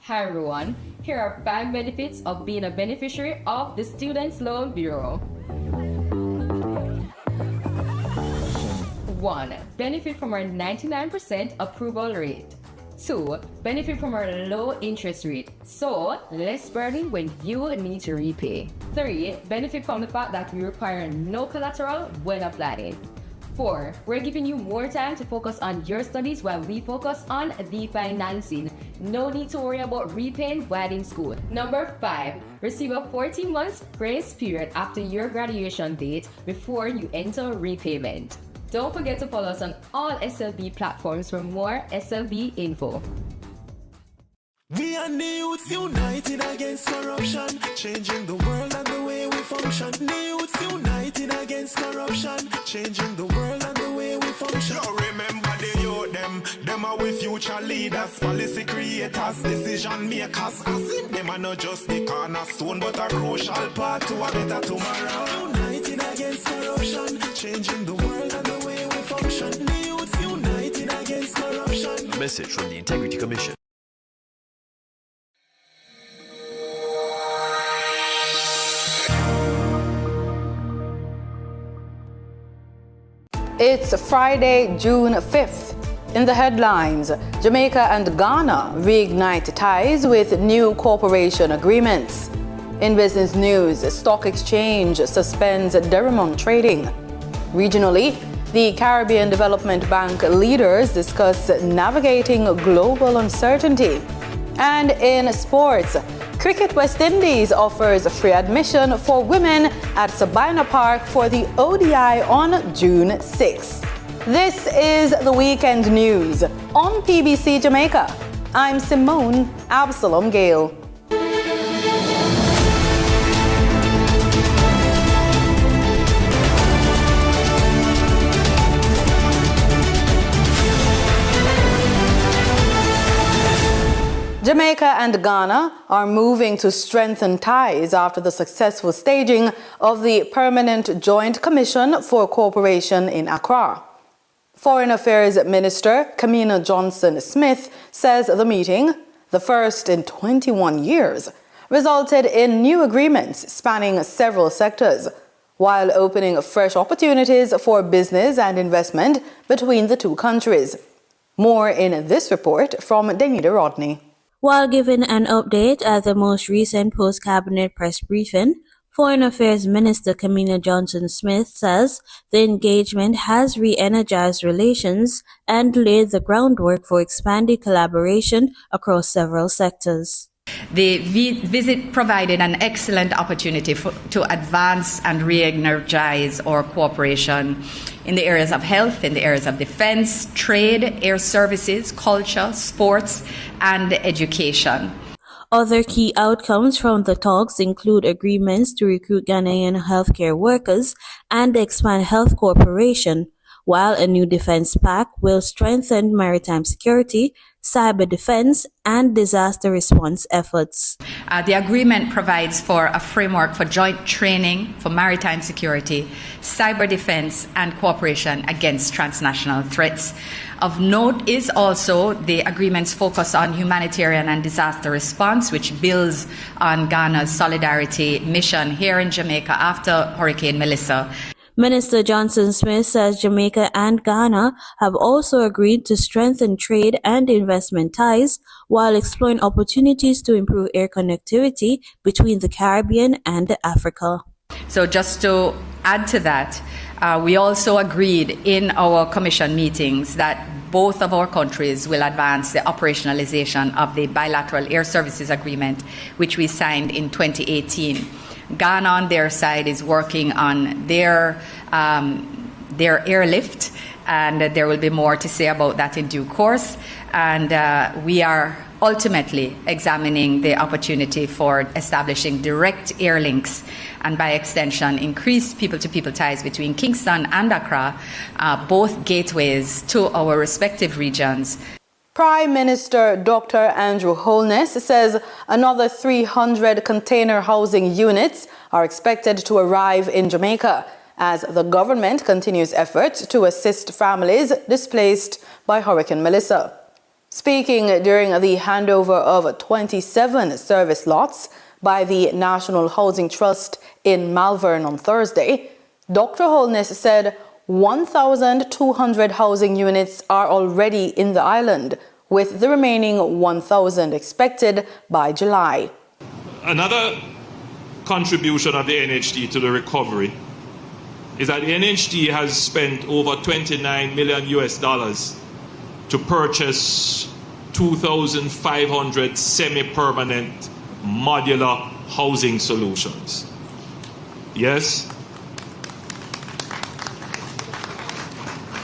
Hi everyone, here are 5 benefits of being a beneficiary of the Students' Loan Bureau. 1. Benefit from our 99% approval rate. 2. Benefit from our low interest rate, so less burden when you need to repay. 3. Benefit from the fact that we require no collateral when applying. 4. We're giving you more time to focus on your studies while we focus on the financing. No need to worry about repaying while in school. Number 5. Receive a 14 months grace period after your graduation date before you enter repayment. Don't forget to follow us on all SLB platforms for more SLB info. We are the youths united against corruption, changing the world and the way we function. The youths united against corruption, changing the world and the way we function. You remember the youth them are with you future leaders, policy creators, decision makers. As in them are not just the cornerstone, but a crucial part to a better tomorrow. United against corruption, changing the world and the way we function. The youth united against corruption. A message from the Integrity Commission. It's Friday, June 5th. In the headlines, Jamaica and Ghana reignite ties with new cooperation agreements. In business news, Stock Exchange suspends Derrimon trading. Regionally, the Caribbean Development Bank leaders discuss navigating global uncertainty. And in sports, Cricket West Indies offers free admission for women at Sabina Park for the ODI on June 6th. This is the weekend news on PBC Jamaica. I'm Simone Absalom Gale. Jamaica and Ghana are moving to strengthen ties after the successful staging of the Permanent Joint Commission for Cooperation in Accra. Foreign Affairs Minister Kamina Johnson-Smith says the meeting, the first in 21 years, resulted in new agreements spanning several sectors, while opening fresh opportunities for business and investment between the two countries. More in this report from Denida Rodney. While giving an update at the most recent post-cabinet press briefing, Foreign Affairs Minister Kamina Johnson-Smith says the engagement has re-energized relations and laid the groundwork for expanded collaboration across several sectors. The visit provided an excellent opportunity to advance and re-energize our cooperation in the areas of health, in the areas of defense, trade, air services, culture, sports, and education. Other key outcomes from the talks include agreements to recruit Ghanaian healthcare workers and expand health cooperation, while a new defense pact will strengthen maritime security, cyber defense, and disaster response efforts. The agreement provides for a framework for joint training for maritime security, cyber defense, and cooperation against transnational threats. Of note is also the agreement's focus on humanitarian and disaster response, which builds on Ghana's solidarity mission here in Jamaica after Hurricane Melissa. Minister Johnson-Smith says Jamaica and Ghana have also agreed to strengthen trade and investment ties while exploring opportunities to improve air connectivity between the Caribbean and Africa. So just to add to that, we also agreed in our commission meetings that both of our countries will advance the operationalization of the bilateral air services agreement, which we signed in 2018. Ghana on their side is working on their airlift, and there will be more to say about that in due course. And we are ultimately examining the opportunity for establishing direct air links and by extension increased people-to-people ties between Kingston and Accra, both gateways to our respective regions. Prime Minister Dr. Andrew Holness says another 300 container housing units are expected to arrive in Jamaica as the government continues efforts to assist families displaced by Hurricane Melissa. Speaking during the handover of 27 service lots by the National Housing Trust in Malvern on Thursday, Dr. Holness said 1,200 housing units are already in the island, with the remaining 1,000 expected by July. Another contribution of the NHT to the recovery is that the NHT has spent over $29 million to purchase 2,500 semi-permanent modular housing solutions. Yes?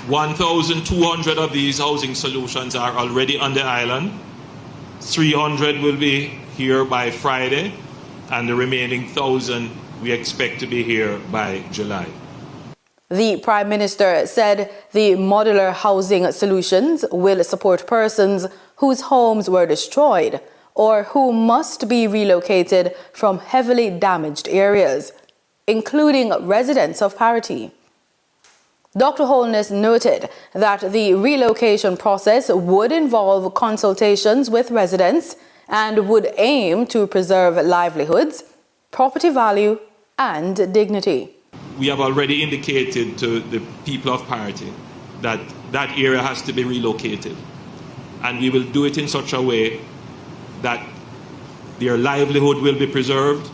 1,200 of these housing solutions are already on the island. 300 will be here by Friday, and the remaining 1,000 we expect to be here by July. The Prime Minister said the modular housing solutions will support persons whose homes were destroyed or who must be relocated from heavily damaged areas, including residents of Parity. Dr. Holness noted that the relocation process would involve consultations with residents and would aim to preserve livelihoods, property value, and dignity. We have already indicated to the people of Parity that that area has to be relocated. And we will do it in such a way that their livelihood will be preserved,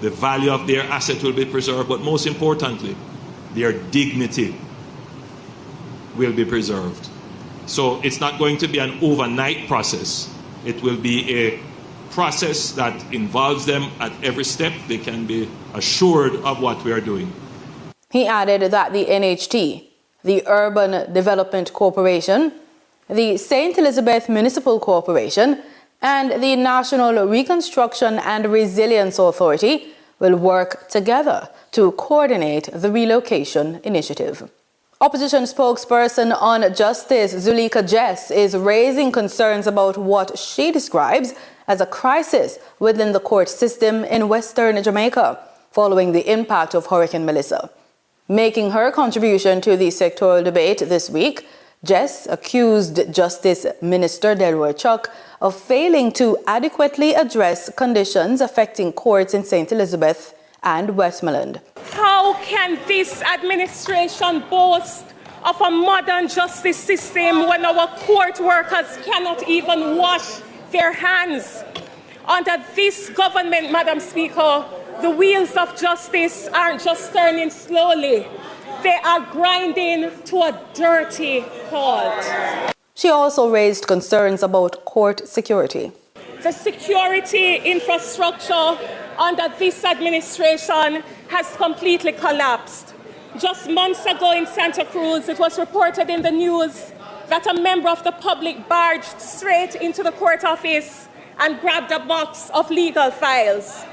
the value of their asset will be preserved, but most importantly, their dignity will be preserved. So it's not going to be an overnight process. It will be a process that involves them at every step. They can be assured of what we are doing. He added that the NHT, the Urban Development Corporation, the St. Elizabeth Municipal Corporation, and the National Reconstruction and Resilience Authority will work together to coordinate the relocation initiative. Opposition spokesperson on Justice Zuleika Jess is raising concerns about what she describes as a crisis within the court system in Western Jamaica following the impact of Hurricane Melissa. Making her contribution to the sectoral debate this week, Jess accused Justice Minister Delroy Chuck of failing to adequately address conditions affecting courts in St. Elizabeth and Westmoreland. How can this administration boast of a modern justice system when our court workers cannot even wash their hands? Under this government, Madam Speaker, the wheels of justice aren't just turning slowly. They are grinding to a dirty halt. She also raised concerns about court security. The security infrastructure under this administration has completely collapsed. Just months ago in Santa Cruz, it was reported in the news that a member of the public barged straight into the court office and grabbed a box of legal files.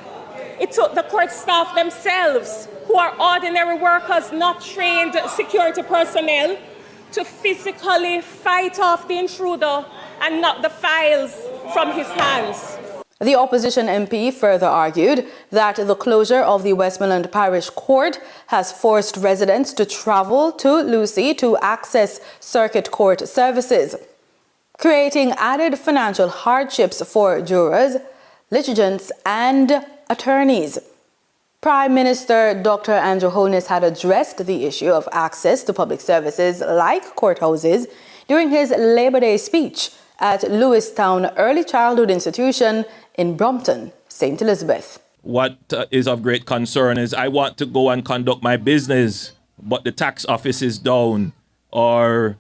It took the court staff themselves, who are ordinary workers, not trained security personnel, to physically fight off the intruder and knock the files from his hands. The opposition MP further argued that the closure of the Westmoreland Parish Court has forced residents to travel to Lucy to access circuit court services, creating added financial hardships for jurors, litigants, and attorneys. Prime Minister Dr. Andrew Holness had addressed the issue of access to public services like courthouses during his Labor Day speech at Lewistown Early Childhood Institution in Brompton, St. Elizabeth. What is of great concern is I want to go and conduct my business, but the tax office is down, or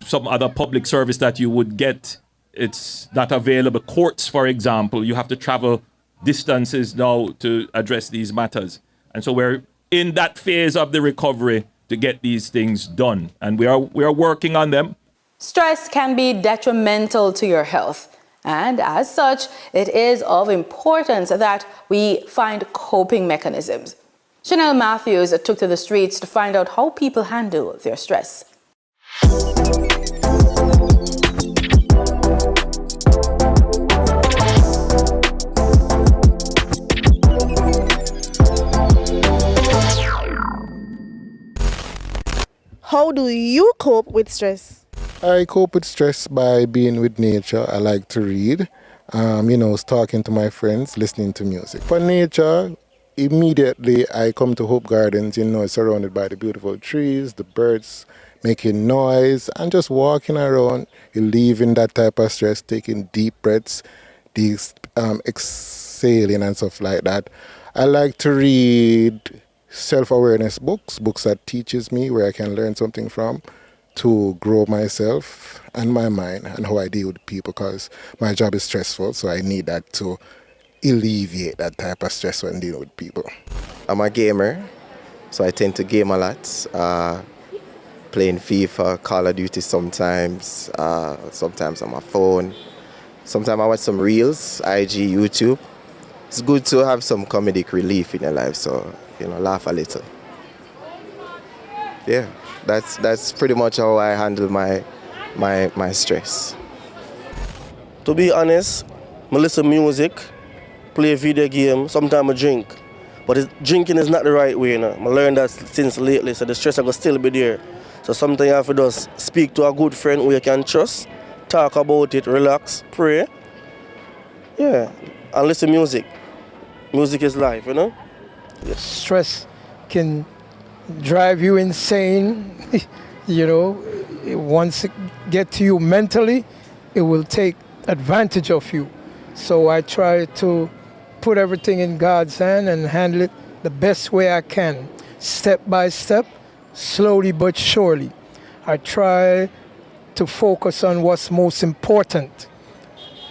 some other public service that you would get, it's not available. Courts, for example, you have to travel distances now to address these matters. And so we're in that phase of the recovery to get these things done. And we are working on them. Stress can be detrimental to your health. And as such, it is of importance that we find coping mechanisms. Chanel Matthews took to the streets to find out how people handle their stress. How do you cope with stress? I cope with stress by being with nature. I like to read, talking to my friends, listening to music. For nature, immediately I come to Hope Gardens, surrounded by the beautiful trees, the birds making noise, and just walking around, relieving that type of stress, taking deep breaths, exhaling and stuff like that. I like to read self-awareness books that teaches me where I can learn something from to grow myself and my mind and how I deal with people, because my job is stressful, so I need that to alleviate that type of stress when dealing with people. I'm a gamer, so I tend to game a lot, playing FIFA, Call of Duty sometimes, sometimes on my phone. Sometimes I watch some reels, IG, YouTube. It's good to have some comedic relief in your life, so laugh a little. yeah, that's pretty much how I handle my stress. To be honest, I listen to music, play video game, sometimes I drink. But drinking is not the right way, you know. I learned that since lately, so the stress will still be there. So sometimes you have to just speak to a good friend who you can trust, talk about it, relax, pray. Yeah, and listen to music. Music is life, you know. Stress can drive you insane. You know, once it gets to you mentally, it will take advantage of you. So I try to put everything in God's hand and handle it the best way I can, step by step, slowly but surely. I try to focus on what's most important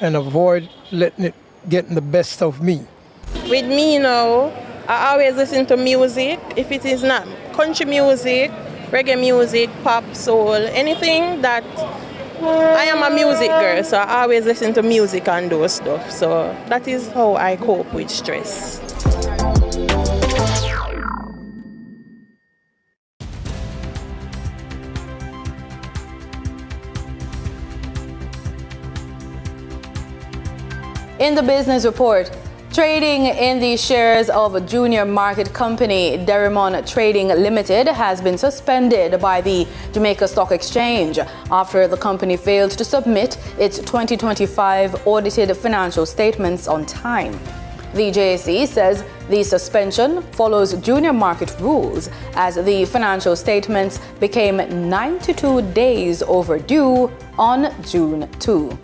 and avoid letting it get the best of me. With me, you know, I always listen to music. If it is not country music, reggae music, pop, soul, anything that I am a music girl, so I always listen to music and those stuff. So that is how I cope with stress. In the business report, trading in the shares of a junior market company, Derimon Trading Limited, has been suspended by the Jamaica Stock Exchange after the company failed to submit its 2025 audited financial statements on time. The JSE says the suspension follows junior market rules as the financial statements became 92 days overdue on June 2.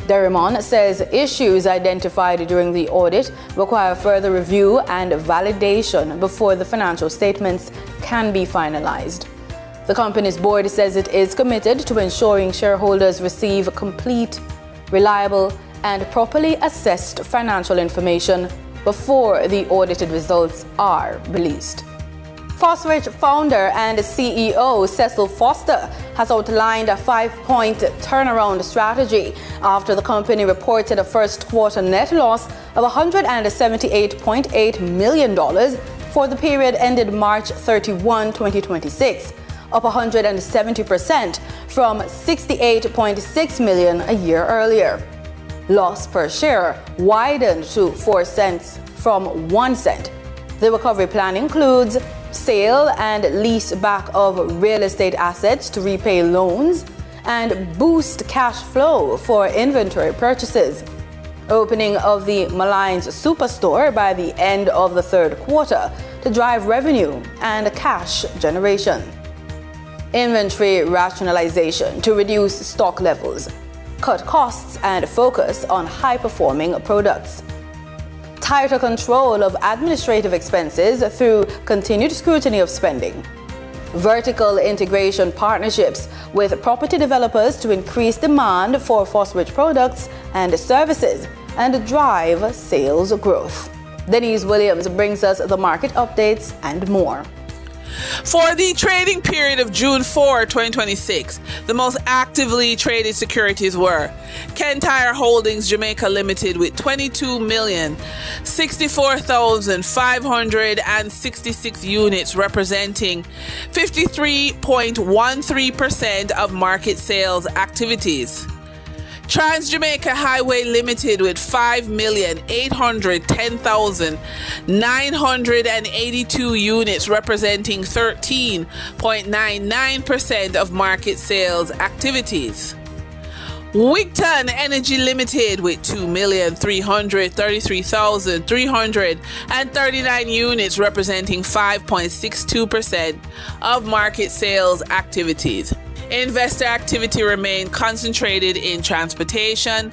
Derimon says issues identified during the audit require further review and validation before the financial statements can be finalized. The company's board says it is committed to ensuring shareholders receive complete, reliable, and properly assessed financial information before the audited results are released. Fosrich founder and CEO Cecil Foster has outlined a 5-point turnaround strategy after the company reported a first quarter net loss of $178.8 million for the period ended March 31, 2026, up 170% from $68.6 million a year earlier. Loss per share widened to 4 cents from 1 cent. The recovery plan includes sale and lease back of real estate assets to repay loans and boost cash flow for inventory purchases. Opening of the Malines Superstore by the end of the third quarter to drive revenue and cash generation. Inventory rationalization to reduce stock levels, cut costs and focus on high-performing products. Tighter control of administrative expenses through continued scrutiny of spending. Vertical integration partnerships with property developers to increase demand for Fosrich products and services and drive sales growth. Denise Williams brings us the market updates and more. For the trading period of June 4, 2026, the most actively traded securities were Kentire Holdings Jamaica Limited with 22,064,566 units, representing 53.13% of market sales activities. Trans Jamaica Highway Limited with 5,810,982 units, representing 13.99% of market sales activities. Wigton Energy Limited with 2,333,339 units, representing 5.62% of market sales activities. Investor activity remained concentrated in transportation,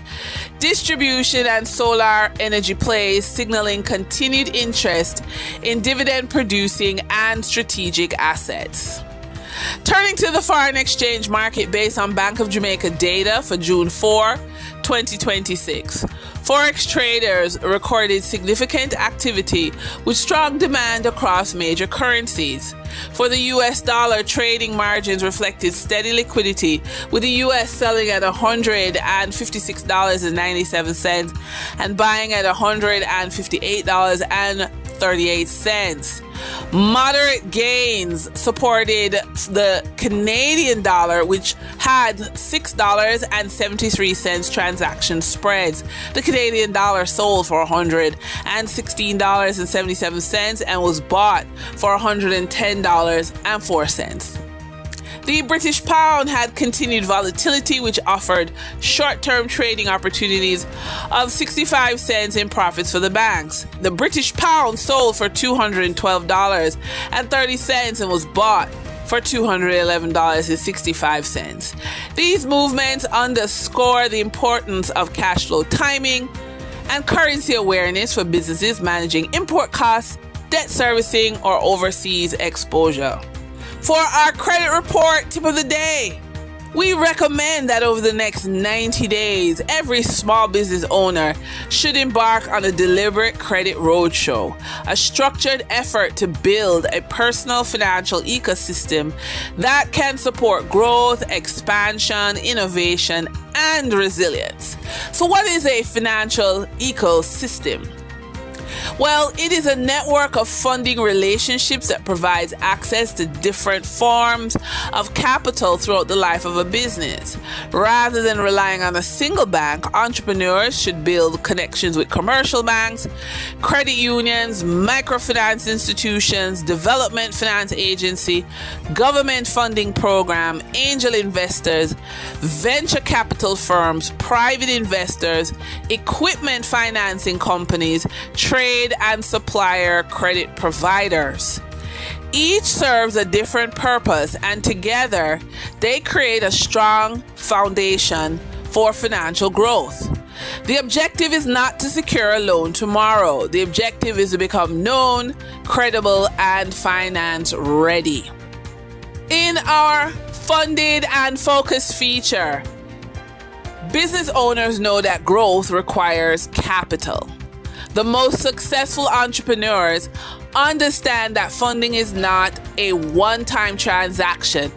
distribution, and solar energy plays, signaling continued interest in dividend-producing and strategic assets. Turning to the foreign exchange market based on Bank of Jamaica data for June 4, 2026. Forex traders recorded significant activity with strong demand across major currencies. For the US dollar, trading margins reflected steady liquidity, with the US selling at $156.97 and buying at $158.38. Moderate gains supported the Canadian dollar, which had $6.73 transaction spreads. The Canadian dollar sold for $116.77 and was bought for $110.04. The British pound had continued volatility, which offered short-term trading opportunities of 65 cents in profits for the banks. The British pound sold for $212.30 and was bought for $211.65. These movements underscore the importance of cash flow timing and currency awareness for businesses managing import costs, debt servicing, or overseas exposure. For our credit report tip of the day, we recommend that over the next 90 days, every small business owner should embark on a deliberate credit roadshow, a structured effort to build a personal financial ecosystem that can support growth, expansion, innovation, and resilience. So what is a financial ecosystem? Well, it is a network of funding relationships that provides access to different forms of capital throughout the life of a business. Rather than relying on a single bank, entrepreneurs should build connections with commercial banks, credit unions, microfinance institutions, development finance agency, government funding program, angel investors, venture capital firms, private investors, equipment financing companies, trade and supplier credit providers. Each serves a different purpose, and together they create a strong foundation for financial growth. The objective is not to secure a loan tomorrow. The objective is to become known, credible, and finance ready. In our funded and focused feature, business owners know that growth requires capital. The most successful entrepreneurs understand that funding is not a one-time transaction.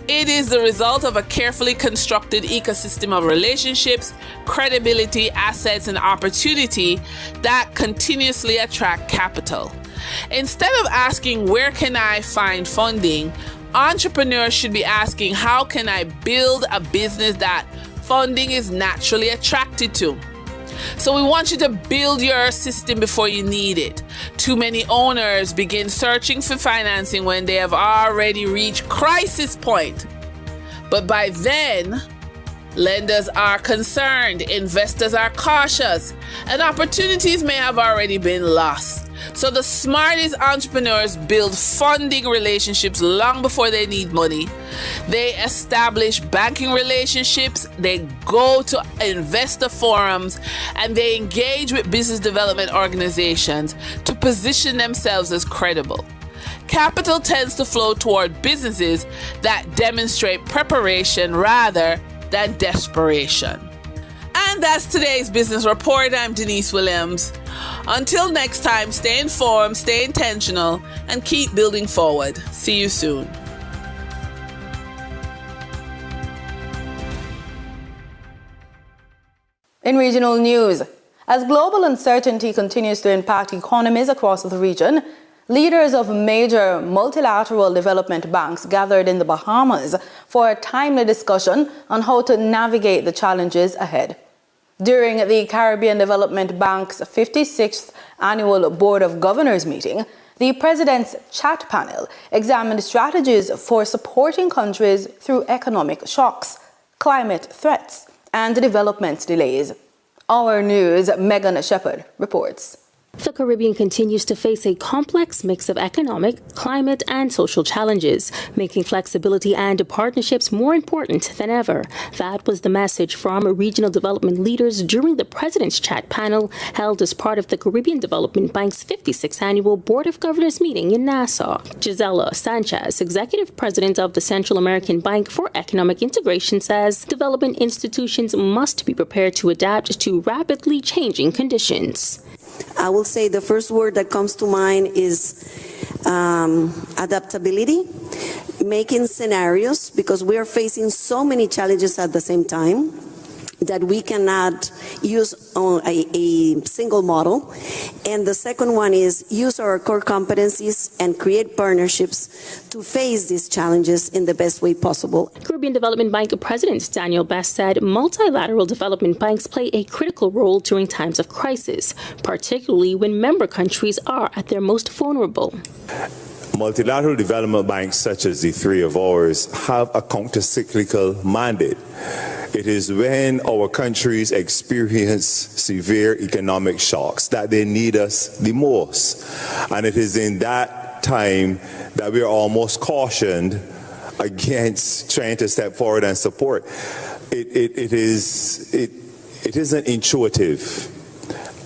It is the result of a carefully constructed ecosystem of relationships, credibility, assets, and opportunity that continuously attract capital. Instead of asking, where can I find funding, entrepreneurs should be asking, how can I build a business that funding is naturally attracted to? So we want you to build your system before you need it. Too many owners begin searching for financing when they have already reached crisis point. But by then, lenders are concerned, investors are cautious, and opportunities may have already been lost. So the smartest entrepreneurs build funding relationships long before they need money. They establish banking relationships, they go to investor forums, and they engage with business development organizations to position themselves as credible. Capital tends to flow toward businesses that demonstrate preparation rather than desperation. And that's today's business report. I'm Denise Williams. Until next time, stay informed, stay intentional, and keep building forward. See you soon. In regional news, as global uncertainty continues to impact economies across the region, leaders of major multilateral development banks gathered in the Bahamas for a timely discussion on how to navigate the challenges ahead. During the Caribbean Development Bank's 56th Annual Board of Governors meeting, the President's chat panel examined strategies for supporting countries through economic shocks, climate threats, and development delays. Our News' Megan Shepherd reports. The Caribbean continues to face a complex mix of economic, climate, and social challenges, making flexibility and partnerships more important than ever. That was the message from regional development leaders during the President's Chat panel held as part of the Caribbean Development Bank's 56th Annual Board of Governors meeting in Nassau. Gisela Sanchez, Executive President of the Central American Bank for Economic Integration, says development institutions must be prepared to adapt to rapidly changing conditions. I will say the first word that comes to mind is adaptability, making scenarios, because we are facing so many challenges at the same time. that we cannot use on a single model. And the second one is use our core competencies and create partnerships to face these challenges in the best way possible. Caribbean Development Bank President Daniel Best said multilateral development banks play a critical role during times of crisis, particularly when member countries are at their most vulnerable. Multilateral development banks such as the three of ours have a countercyclical mandate. It is when our countries experience severe economic shocks that they need us the most. And it is in that time that we are almost cautioned against trying to step forward and support. It isn't intuitive.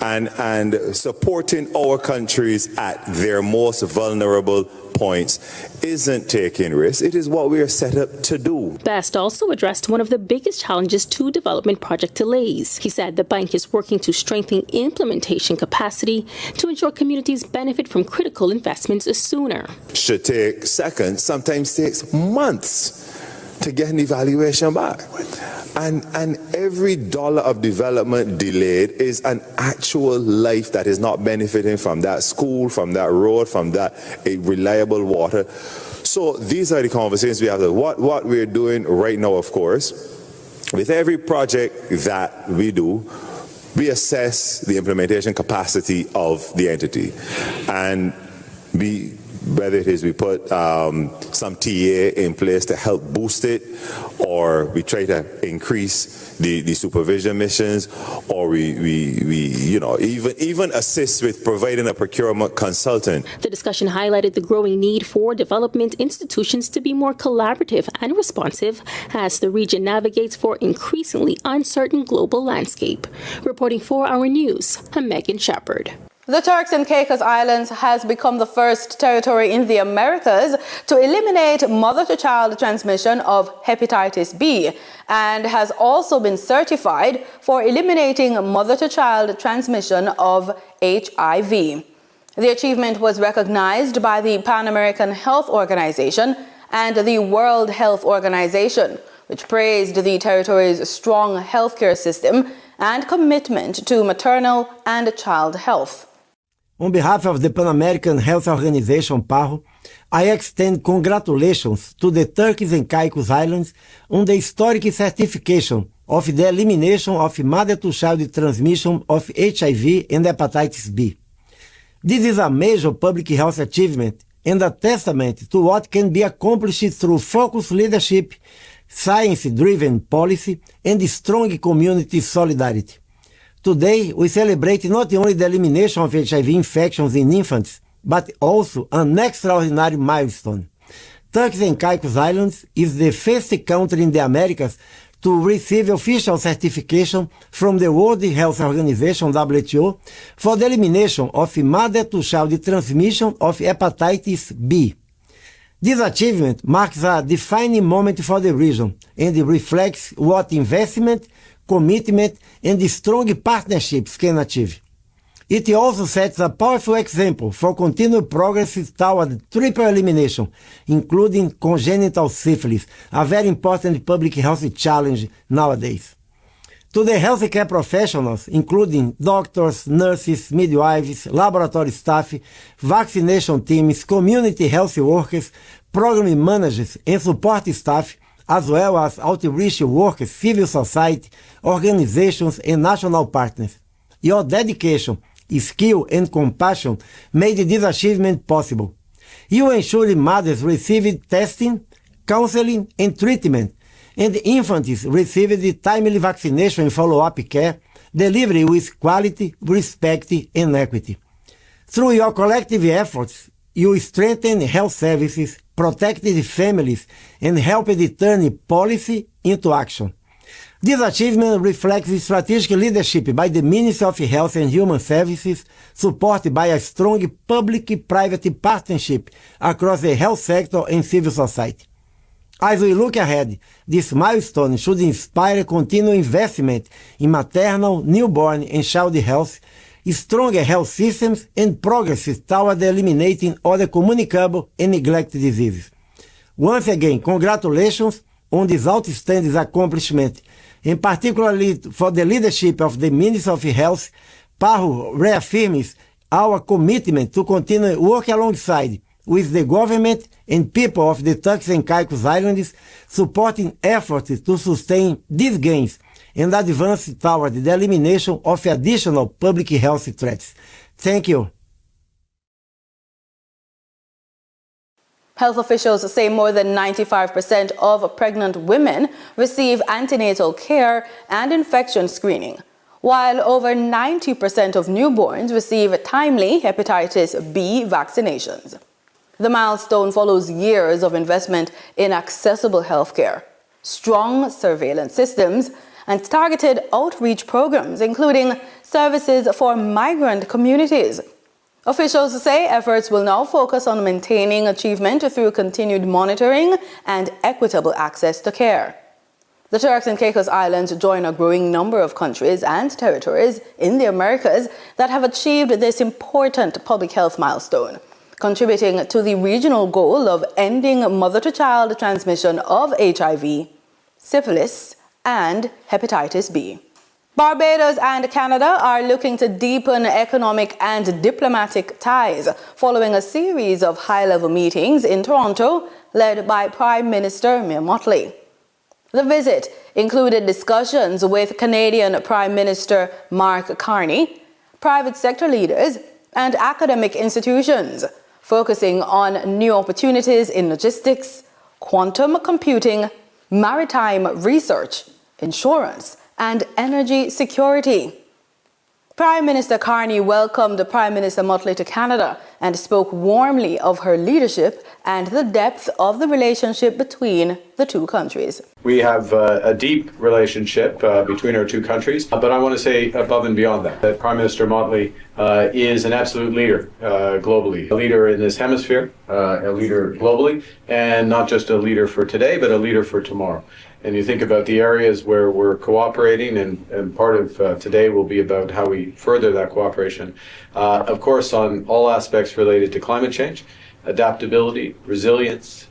And supporting our countries at their most vulnerable points isn't taking risks. It is what we are set up to do. Best also addressed one of the biggest challenges to development project delays. He said the bank is working to strengthen implementation capacity to ensure communities benefit from critical investments sooner. Should take seconds, sometimes takes months to get an evaluation back. And every dollar of development delayed is an actual life that is not benefiting from that school, from that road, from that reliable water. So these are the conversations we have. What we're doing right now, of course, with every project that we do, we assess the implementation capacity of the entity. And whether it is we put some TA in place to help boost it, or we try to increase the supervision missions, or we even assist with providing a procurement consultant. The discussion highlighted the growing need for development institutions to be more collaborative and responsive as the region navigates for increasingly uncertain global landscape. Reporting for Our News, I'm Megan Shepard. The Turks and Caicos Islands has become the first territory in the Americas to eliminate mother-to-child transmission of hepatitis B and has also been certified for eliminating mother-to-child transmission of HIV. The achievement was recognized by the Pan American Health Organization and the World Health Organization, which praised the territory's strong healthcare system and commitment to maternal and child health. On behalf of the Pan American Health Organization, PAHO, I extend congratulations to the Turks and Caicos Islands on the historic certification of the elimination of mother-to-child transmission of HIV and hepatitis B. This is a major public health achievement and a testament to what can be accomplished through focused leadership, science-driven policy, and strong community solidarity. Today, we celebrate not only the elimination of HIV infections in infants, but also an extraordinary milestone. Turks and Caicos Islands is the first country in the Americas to receive official certification from the World Health Organization, WHO, for the elimination of mother-to-child transmission of hepatitis B. This achievement marks a defining moment for the region and reflects what investment, commitment, and strong partnerships can achieve. It also sets a powerful example for continued progress toward triple elimination, including congenital syphilis, a very important public health challenge nowadays. To the healthcare professionals, including doctors, nurses, midwives, laboratory staff, vaccination teams, community health workers, program managers, and support staff, as well as outreach workers, civil society, organizations, and national partners. Your dedication, skill, and compassion made this achievement possible. You ensured mothers received testing, counseling, and treatment, and infants received timely vaccination and follow-up care, delivered with quality, respect, and equity. Through your collective efforts, you strengthened health services, protected families, and helped turn policy into action. This achievement reflects strategic leadership by the Ministry of Health and Human Services, supported by a strong public-private partnership across the health sector and civil society. As we look ahead, this milestone should inspire continued investment in maternal, newborn, and child health, stronger health systems, and progress toward eliminating other communicable and neglected diseases. Once again, congratulations on this outstanding accomplishment, in particularly for the leadership of the Minister of Health, PAHO reaffirms our commitment to continue working alongside with the government and people of the Turks and Caicos Islands, supporting efforts to sustain these gains and advance toward the elimination of additional public health threats. Thank you. Health officials say more than 95% of pregnant women receive antenatal care and infection screening, while over 90% of newborns receive timely hepatitis B vaccinations. The milestone follows years of investment in accessible healthcare, strong surveillance systems, and targeted outreach programs, including services for migrant communities. Officials say efforts will now focus on maintaining achievement through continued monitoring and equitable access to care. The Turks and Caicos Islands join a growing number of countries and territories in the Americas that have achieved this important public health milestone, contributing to the regional goal of ending mother-to-child transmission of HIV, syphilis, and hepatitis B. Barbados and Canada are looking to deepen economic and diplomatic ties following a series of high-level meetings in Toronto led by Prime Minister Mia Mottley. The visit included discussions with Canadian Prime Minister Mark Carney, private sector leaders, and academic institutions, focusing on new opportunities in logistics, quantum computing, maritime research, insurance, and energy security. Prime Minister Carney welcomed Prime Minister Mottley to Canada and spoke warmly of her leadership and the depth of the relationship between the two countries. We have a deep relationship between our two countries, but I want to say above and beyond that Prime Minister Mottley is an absolute leader globally, a leader in this hemisphere, a leader globally, and not just a leader for today, but a leader for tomorrow. And you think about the areas where we're cooperating, and part of today will be about how we further that cooperation. Of course, on all aspects related to climate change, adaptability, resilience,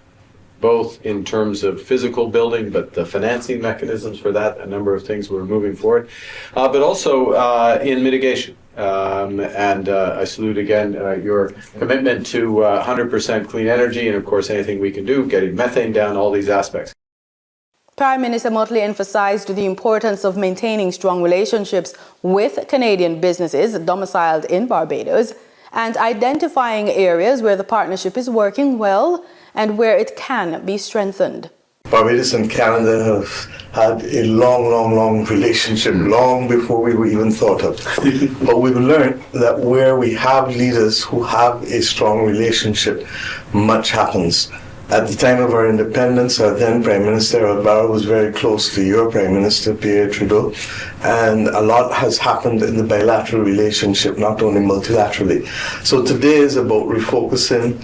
both in terms of physical building, but the financing mechanisms for that, a number of things we're moving forward, but also in mitigation. I salute again your commitment to 100% clean energy, and of course anything we can do, getting methane down, all these aspects. Prime Minister Mottley emphasized the importance of maintaining strong relationships with Canadian businesses domiciled in Barbados and identifying areas where the partnership is working well and where it can be strengthened. Barbados and Canada have had a long relationship, long before we were even thought of. But we've learned that where we have leaders who have a strong relationship, much happens. At the time of our independence, our then Prime Minister Alvaro was very close to your Prime Minister, Pierre Trudeau, and a lot has happened in the bilateral relationship, not only multilaterally. So today is about refocusing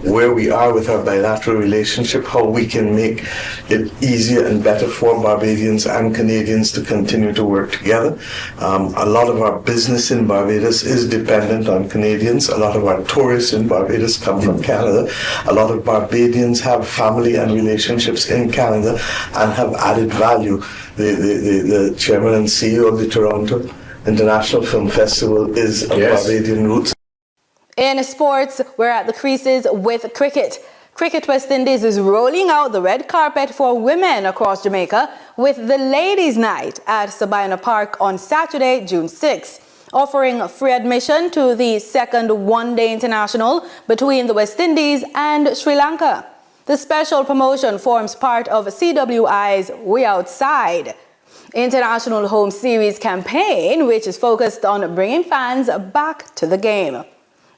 where we are with our bilateral relationship, how we can make it easier and better for Barbadians and Canadians to continue to work together. A lot of our business in Barbados is dependent on Canadians. A lot of our tourists in Barbados come from Canada. A lot of Barbadians have family and relationships in Canada and have added value. The chairman and CEO of the Toronto International Film Festival is of Barbadian roots. In sports, we're at the creases with cricket. Cricket West Indies is rolling out the red carpet for women across Jamaica with the Ladies' Night at Sabina Park on Saturday, June 6, offering free admission to the second one-day international between the West Indies and Sri Lanka. The special promotion forms part of CWI's We Outside International Home Series campaign, which is focused on bringing fans back to the game.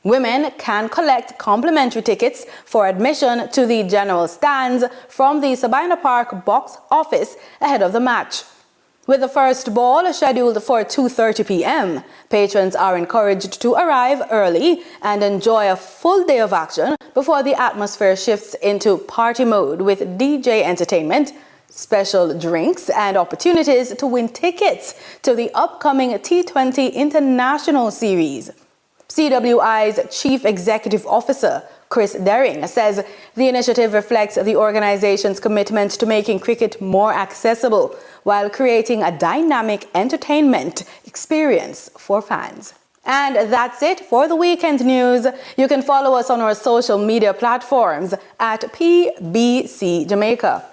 Women can collect complimentary tickets for admission to the general stands from the Sabina Park box office ahead of the match. With the first ball scheduled for 2:30 p.m., patrons are encouraged to arrive early and enjoy a full day of action before the atmosphere shifts into party mode with DJ entertainment, special drinks, and opportunities to win tickets to the upcoming T20 International Series. CWI's Chief Executive Officer, Chris Dering says the initiative reflects the organization's commitment to making cricket more accessible while creating a dynamic entertainment experience for fans. And that's it for the weekend news. You can follow us on our social media platforms at PBC Jamaica.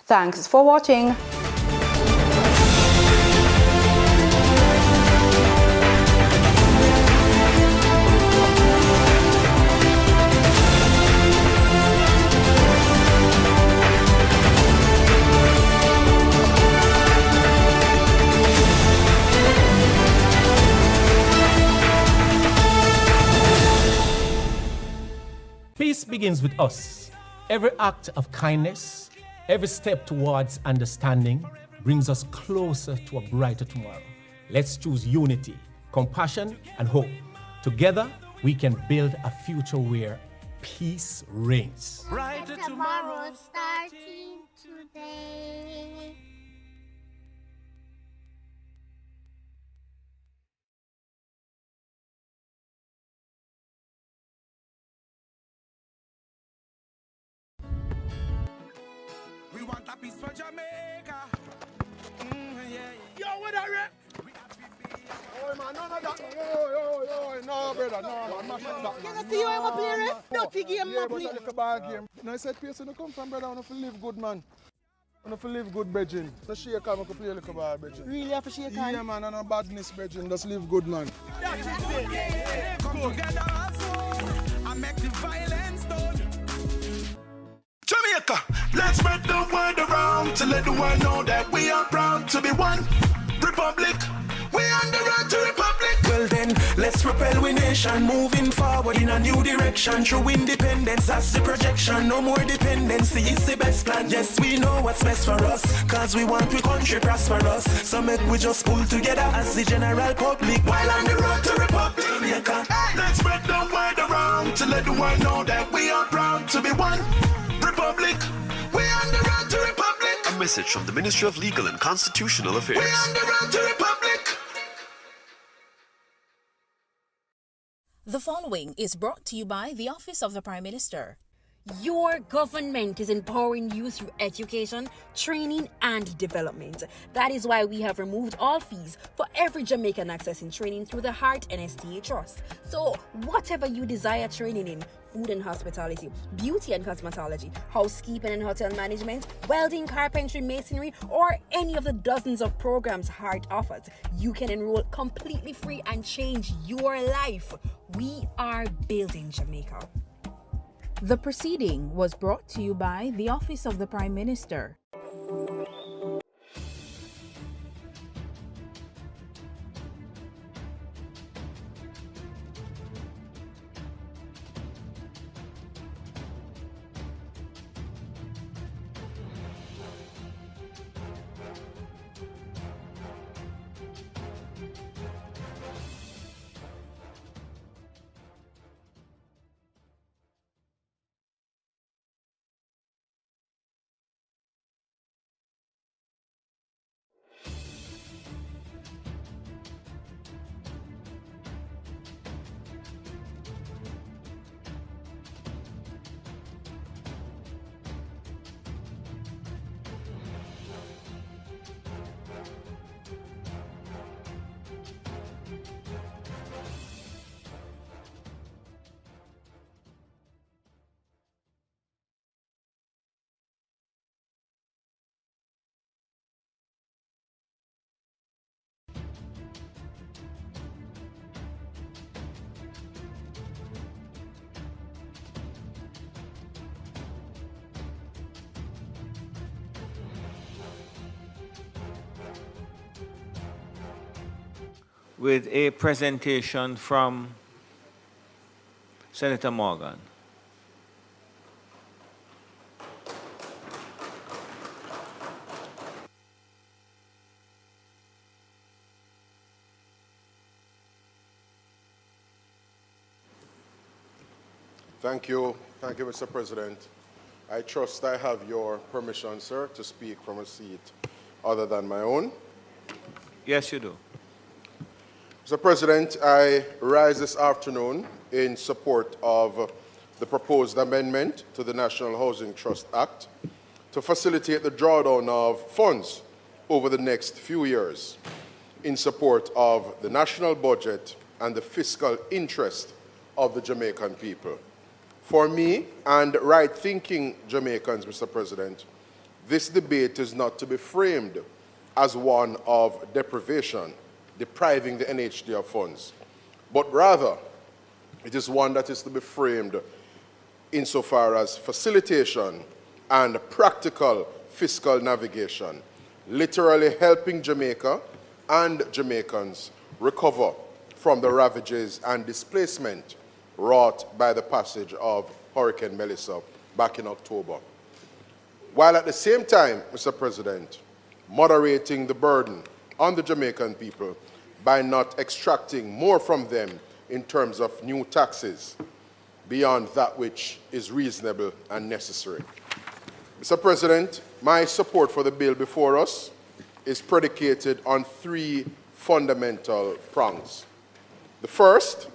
Thanks for watching. Peace begins with us. Every act of kindness, every step towards understanding brings us closer to a brighter tomorrow. Let's choose unity, compassion, and hope. Together, we can build a future where peace reigns. Brighter tomorrow starting today. We want a piece for Jamaica. Yo, what are you? Oh, man, none of that. Yo, no, brother, no, man. You see you ever play ref? Dirty game, no play. Yeah, but a bad game. No, I said, person who come from, brother, I want to live good, man. I want to live good, brethren. So shake hand, I can play a little bad, brethren. Really have to shake hand? Yeah, man, and no badness, brethren. Just live good, man. Come together and make the violence done. Jamaica, let's spread the word around to let the world know that we are proud to be one republic. We on the road to republic. Well then, let's propel we nation moving forward in a new direction. True independence, that's the projection. No more dependency, it's the best plan. Yes, we know what's best for us, cause we want we country prosperous. So make we just pull together as the general public while on the road to republic. Jamaica, let's spread the word around to let the world know that we are proud to be one republic. We on the road to republic. A message from the Ministry of Legal and Constitutional Affairs. We on the road to republic. The following is brought to you by the Office of the Prime Minister. Your government is empowering youth through education, training, and development. That is why we have removed all fees for every Jamaican accessing training through the Heart NSTA Trust. So, whatever you desire training in, food and hospitality, beauty and cosmetology, housekeeping and hotel management, welding, carpentry, masonry, or any of the dozens of programs Heart offers, you can enroll completely free and change your life. We are building Jamaica. The proceeding was brought to you by the Office of the Prime Minister. With a presentation from Senator Morgan. Thank you, Mr. President. I trust I have your permission, sir, to speak from a seat other than my own. Yes, you do. Mr. President, I rise this afternoon in support of the proposed amendment to the National Housing Trust Act to facilitate the drawdown of funds over the next few years in support of the national budget and the fiscal interest of the Jamaican people. For me and right-thinking Jamaicans, Mr. President, this debate is not to be framed as one of deprivation, depriving the NHD of funds, but rather it is one that is to be framed insofar as facilitation and practical fiscal navigation, literally helping Jamaica and Jamaicans recover from the ravages and displacement wrought by the passage of Hurricane Melissa back in October, while at the same time, Mr. President, moderating the burden on the Jamaican people by not extracting more from them in terms of new taxes beyond that which is reasonable and necessary. Mr. President, my support for the bill before us is predicated on three fundamental prongs. The first,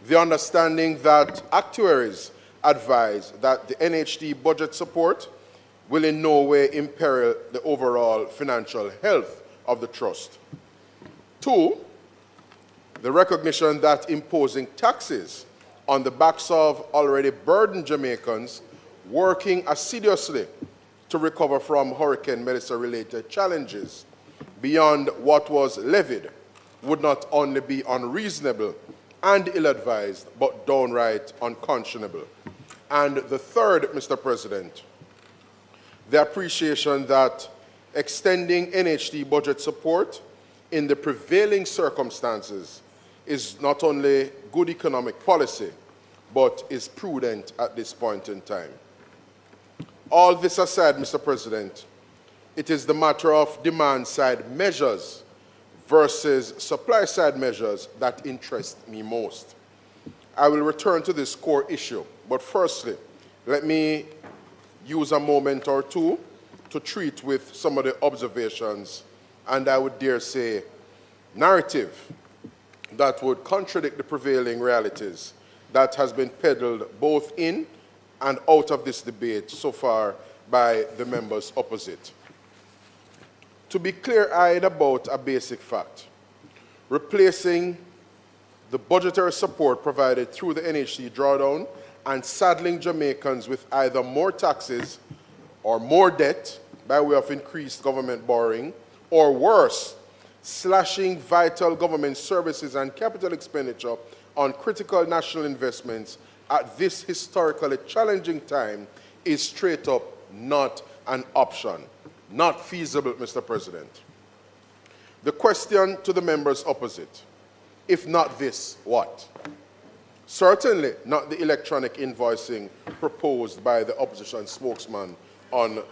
the understanding that actuaries advise that the NHD budget support will in no way imperil the overall financial health of the trust. Two, the recognition that imposing taxes on the backs of already burdened Jamaicans working assiduously to recover from Hurricane Melissa-related challenges beyond what was levied would not only be unreasonable and ill-advised, but downright unconscionable. And the third, Mr. President, the appreciation that extending NHD budget support in the prevailing circumstances is not only good economic policy, but is prudent at this point in time. All this aside, Mr. President, it is the matter of demand-side measures versus supply-side measures that interest me most. I will return to this core issue, but firstly, let me use a moment or two to treat with some of the observations, and I would dare say, narrative that would contradict the prevailing realities that has been peddled both in and out of this debate so far by the members opposite. To be clear-eyed about a basic fact, replacing the budgetary support provided through the NHD drawdown and saddling Jamaicans with either more taxes or more debt by way of increased government borrowing, or worse, slashing vital government services and capital expenditure on critical national investments at this historically challenging time is straight up not an option, not feasible, Mr. President. The question to the members opposite, if not this, what? Certainly not the electronic invoicing proposed by the opposition spokesman on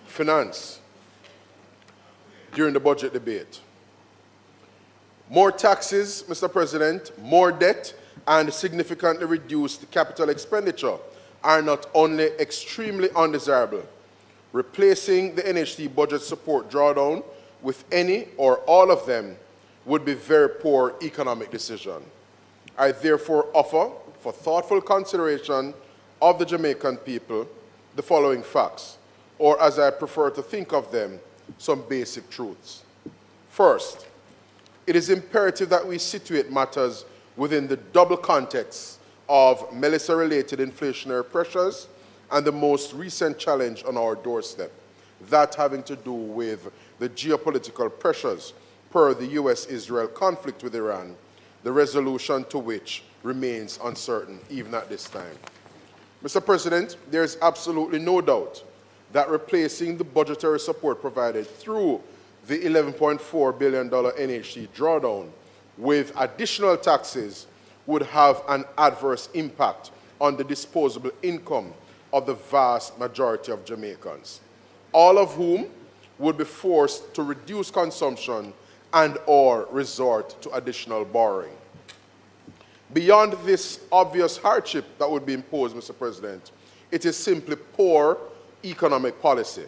finance during the budget debate. More taxes, Mr. President, more debt, and significantly reduced capital expenditure are not only extremely undesirable. Replacing the NHD budget support drawdown with any or all of them would be very poor economic decision. I therefore offer, for thoughtful consideration of the Jamaican people, the following facts, or as I prefer to think of them, some basic truths. First, it is imperative that we situate matters within the double context of Melissa-related inflationary pressures and the most recent challenge on our doorstep, that having to do with the geopolitical pressures per the US-Israel conflict with Iran, the resolution to which remains uncertain even at this time. Mr. President, there is absolutely no doubt that replacing the budgetary support provided through the $11.4 billion NHD drawdown with additional taxes would have an adverse impact on the disposable income of the vast majority of Jamaicans, all of whom would be forced to reduce consumption and or resort to additional borrowing. Beyond this obvious hardship that would be imposed, Mr. President, it is simply poor economic policy.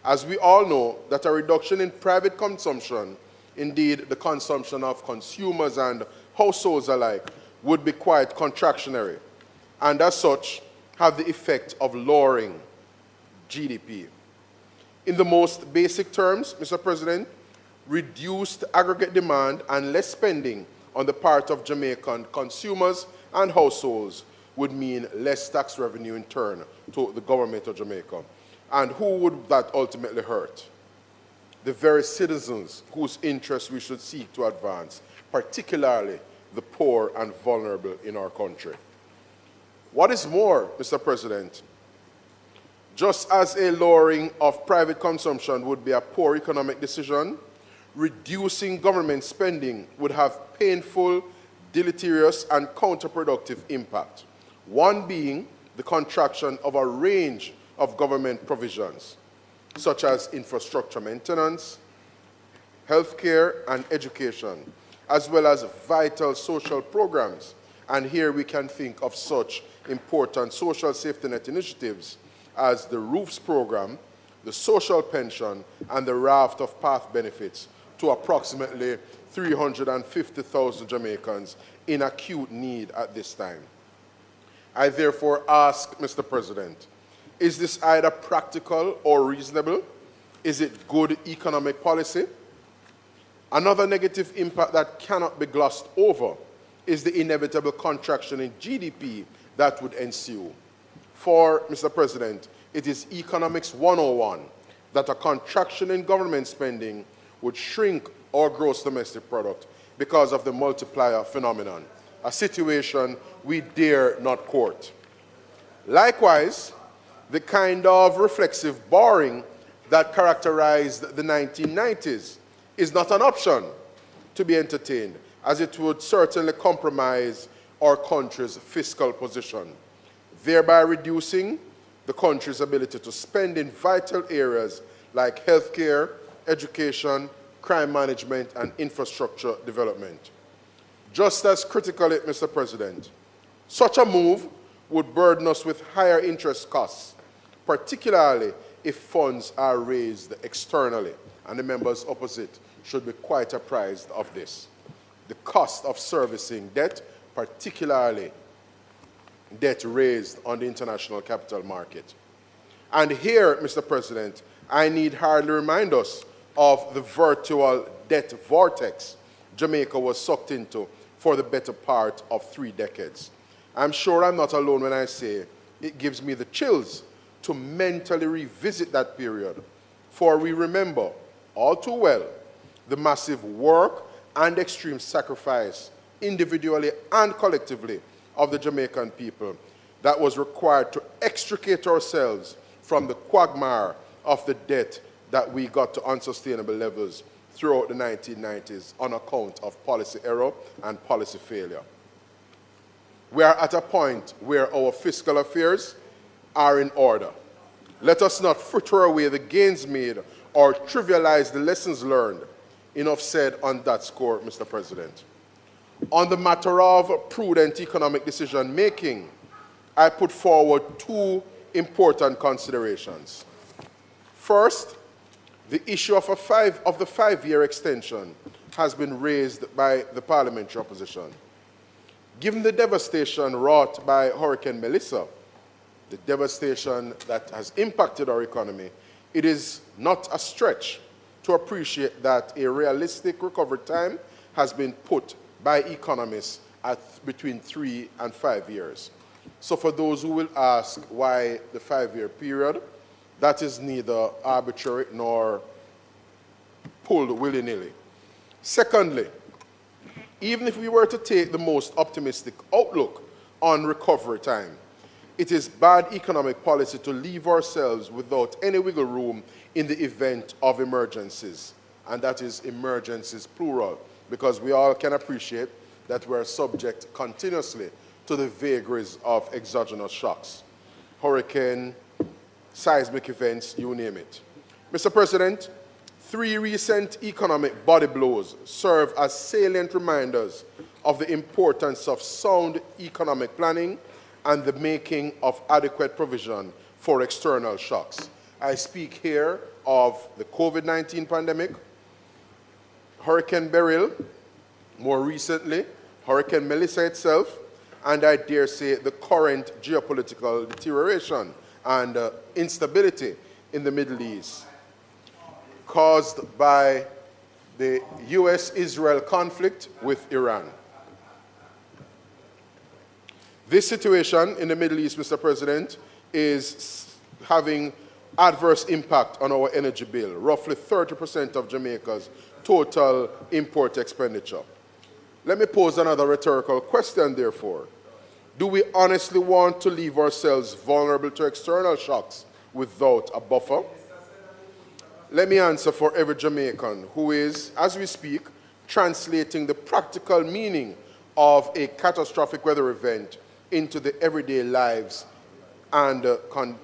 As we all know, that a reduction in private consumption, indeed the consumption of consumers and households alike, would be quite contractionary and as such have the effect of lowering GDP. In the most basic terms, Mr. President, reduced aggregate demand and less spending on the part of Jamaican consumers and households would mean less tax revenue in turn to the government of Jamaica. And who would that ultimately hurt? The very citizens whose interests we should seek to advance, particularly the poor and vulnerable in our country. What is more, Mr. President, just as a lowering of private consumption would be a poor economic decision, reducing government spending would have painful, deleterious, and counterproductive impact. One being the contraction of a range of government provisions, such as infrastructure maintenance, healthcare, and education, as well as vital social programs. And here we can think of such important social safety net initiatives as the Roofs program, the social pension, and the raft of path benefits to approximately 350,000 Jamaicans in acute need at this time. I therefore ask, Mr. President, is this either practical or reasonable? Is it good economic policy? Another negative impact that cannot be glossed over is the inevitable contraction in GDP that would ensue. For, Mr. President, it is Economics 101 that a contraction in government spending would shrink our gross domestic product because of the multiplier phenomenon, a situation we dare not court. Likewise, the kind of reflexive borrowing that characterized the 1990s is not an option to be entertained, as it would certainly compromise our country's fiscal position, thereby reducing the country's ability to spend in vital areas like healthcare, education, crime management, and infrastructure development. Just as critically, Mr. President, such a move would burden us with higher interest costs, particularly if funds are raised externally, and the members opposite should be quite apprised of this. The cost of servicing debt, particularly debt raised on the international capital market. And here, Mr. President, I need hardly remind us of the virtual debt vortex Jamaica was sucked into for the better part of 3 decades. I'm sure I'm not alone when I say it gives me the chills to mentally revisit that period, for we remember all too well the massive work and extreme sacrifice, individually and collectively, of the Jamaican people that was required to extricate ourselves from the quagmire of the debt that we got to unsustainable levels throughout the 1990s on account of policy error and policy failure. We are at a point where our fiscal affairs are in order. Let us not fritter away the gains made or trivialize the lessons learned. Enough said on that score, Mr. President. On the matter of prudent economic decision making, I put forward 2 important considerations. First, the issue of the 5-year extension has been raised by the parliamentary opposition. Given the devastation wrought by Hurricane Melissa, the devastation that has impacted our economy, it is not a stretch to appreciate that a realistic recovery time has been put by economists at between 3 and 5 years. So for those who will ask why the 5-year period, that is neither arbitrary nor pulled willy-nilly. Secondly, even if we were to take the most optimistic outlook on recovery time, it is bad economic policy to leave ourselves without any wiggle room in the event of emergencies, and that is emergencies plural, because we all can appreciate that we are subject continuously to the vagaries of exogenous shocks, hurricane, seismic events, you name it. Mr. President, 3 recent economic body blows serve as salient reminders of the importance of sound economic planning and the making of adequate provision for external shocks. I speak here of the COVID-19 pandemic, Hurricane Beryl, more recently, Hurricane Melissa itself, and I dare say the current geopolitical deterioration and instability in the Middle East caused by the US-Israel conflict with Iran. This situation in the Middle East, Mr. President, is having adverse impact on our energy bill, roughly 30% of Jamaica's total import expenditure. Let me pose another rhetorical question, therefore. Do we honestly want to leave ourselves vulnerable to external shocks without a buffer? Let me answer for every Jamaican who is, as we speak, translating the practical meaning of a catastrophic weather event into the everyday lives and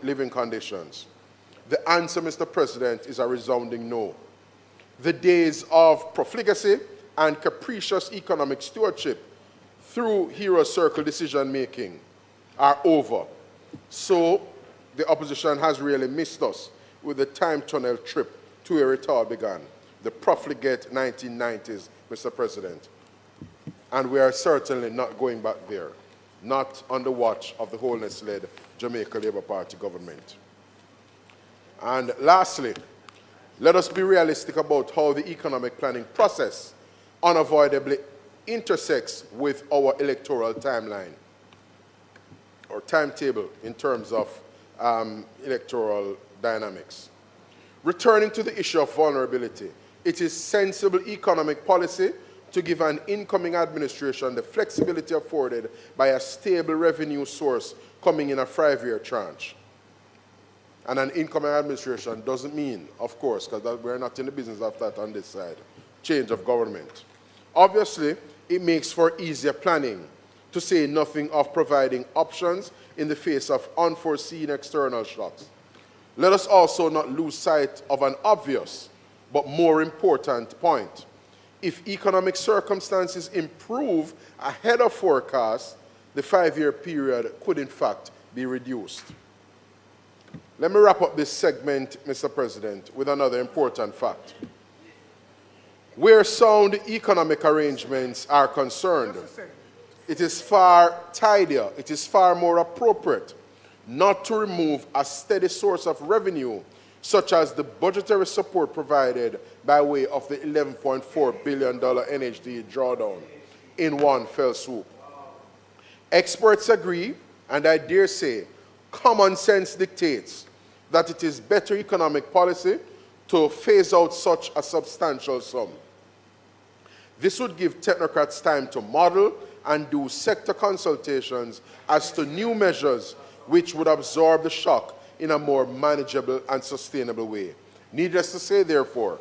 living conditions. The answer, Mr. President, is a resounding no. The days of profligacy and capricious economic stewardship through hero circle decision-making are over. So the opposition has really missed us with the time tunnel trip to where it all began, the profligate 1990s, Mr. President. And we are certainly not going back there, not on the watch of the Holness-led Jamaica Labour Party government. And lastly, let us be realistic about how the economic planning process unavoidably intersects with our electoral timeline or timetable in terms of electoral dynamics. Returning to the issue of vulnerability, it is sensible economic policy to give an incoming administration the flexibility afforded by a stable revenue source coming in a 5-year tranche. And an incoming administration doesn't mean, of course, because we're not in the business of that on this side, change of government. Obviously, it makes for easier planning, to say nothing of providing options in the face of unforeseen external shocks. Let us also not lose sight of an obvious but more important point. If economic circumstances improve ahead of forecast, the 5-year period could in fact be reduced. Let me wrap up this segment, Mr. President, with another important fact. Where sound economic arrangements are concerned, it is far tidier, it is far more appropriate not to remove a steady source of revenue, such as the budgetary support provided by way of the $11.4 billion NHD drawdown, in one fell swoop. Experts agree, and I dare say, common sense dictates that it is better economic policy to phase out such a substantial sum. This would give technocrats time to model and do sector consultations as to new measures which would absorb the shock in a more manageable and sustainable way. Needless to say, therefore,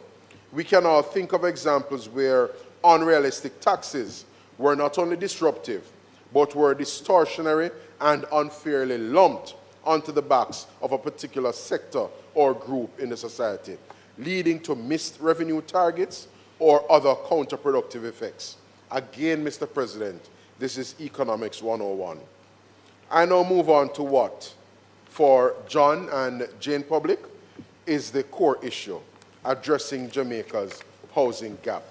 we can all think of examples where unrealistic taxes were not only disruptive, but were distortionary and unfairly lumped onto the backs of a particular sector or group in the society, leading to missed revenue targets or other counterproductive effects. Again, Mr. President, this is Economics 101. I now move on to what, for John and Jane Public, is the core issue, addressing Jamaica's housing gap.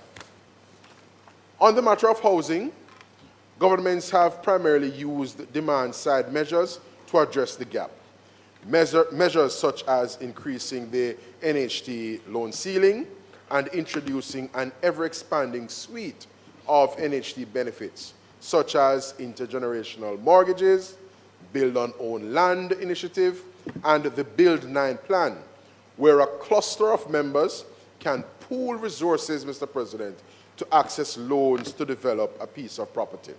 On the matter of housing, governments have primarily used demand-side measures to address the gap. Measures such as increasing the NHT loan ceiling and introducing an ever-expanding suite of NHT benefits, such as intergenerational mortgages, Build on Own Land initiative, and the Build 9 plan, where a cluster of members can pool resources, Mr. President, to access loans to develop a piece of property.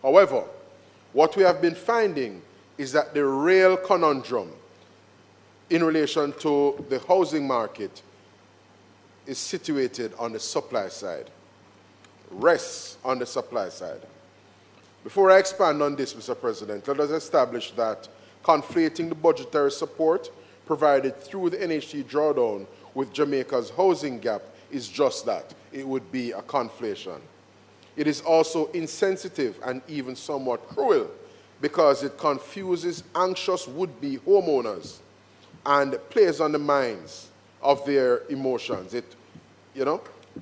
However, what we have been finding is that the real conundrum in relation to the housing market is situated on the supply side, rests on the supply side. Before I expand on this, Mr. President, let us establish that conflating the budgetary support provided through the NHT drawdown with Jamaica's housing gap is just that. It would be a conflation. It is also insensitive and even somewhat cruel because it confuses anxious would-be homeowners and plays on the minds of their emotions. It,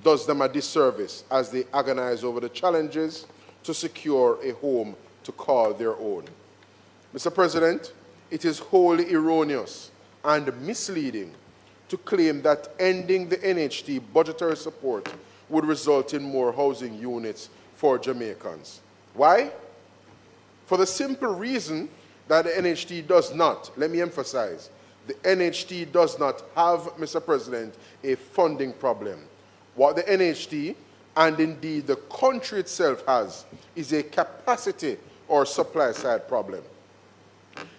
does them a disservice as they agonize over the challenges to secure a home to call their own. Mr. President, it is wholly erroneous and misleading to claim that ending the NHT budgetary support would result in more housing units for Jamaicans. Why? For the simple reason that the NHT does not, let me emphasize, the NHT does not have, Mr. President, a funding problem. What the NHT, and indeed the country itself has, is a capacity or supply side problem.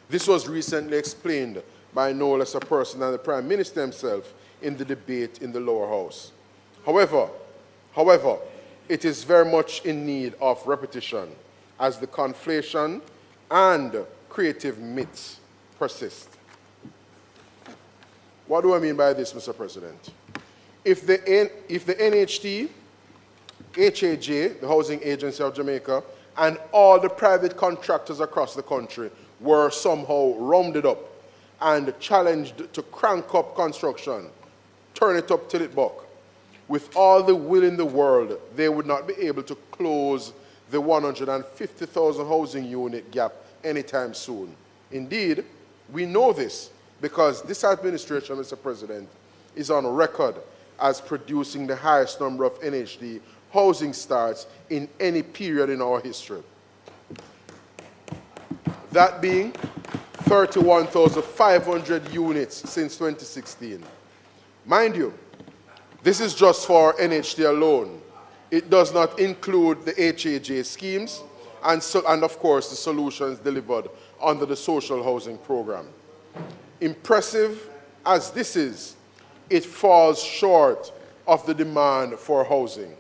This was recently explained by no less a person than the Prime Minister himself in the debate in the lower house. However, it is very much in need of repetition as the conflation and creative myths persist. What do I mean by this, Mr. President? If the NHT, HAJ, the Housing Agency of Jamaica, and all the private contractors across the country were somehow rounded up and challenged to crank up construction, turn it up till it buck, with all the will in the world, they would not be able to close the 150,000 housing unit gap anytime soon. Indeed, we know this because this administration, Mr. President, is on record as producing the highest number of NHD housing starts in any period in our history. That being 31,500 units since 2016. Mind you, this is just for NHD alone. It does not include the HAJ schemes and of course, the solutions delivered under the social housing program. Impressive as this is, it falls short of the demand for housing.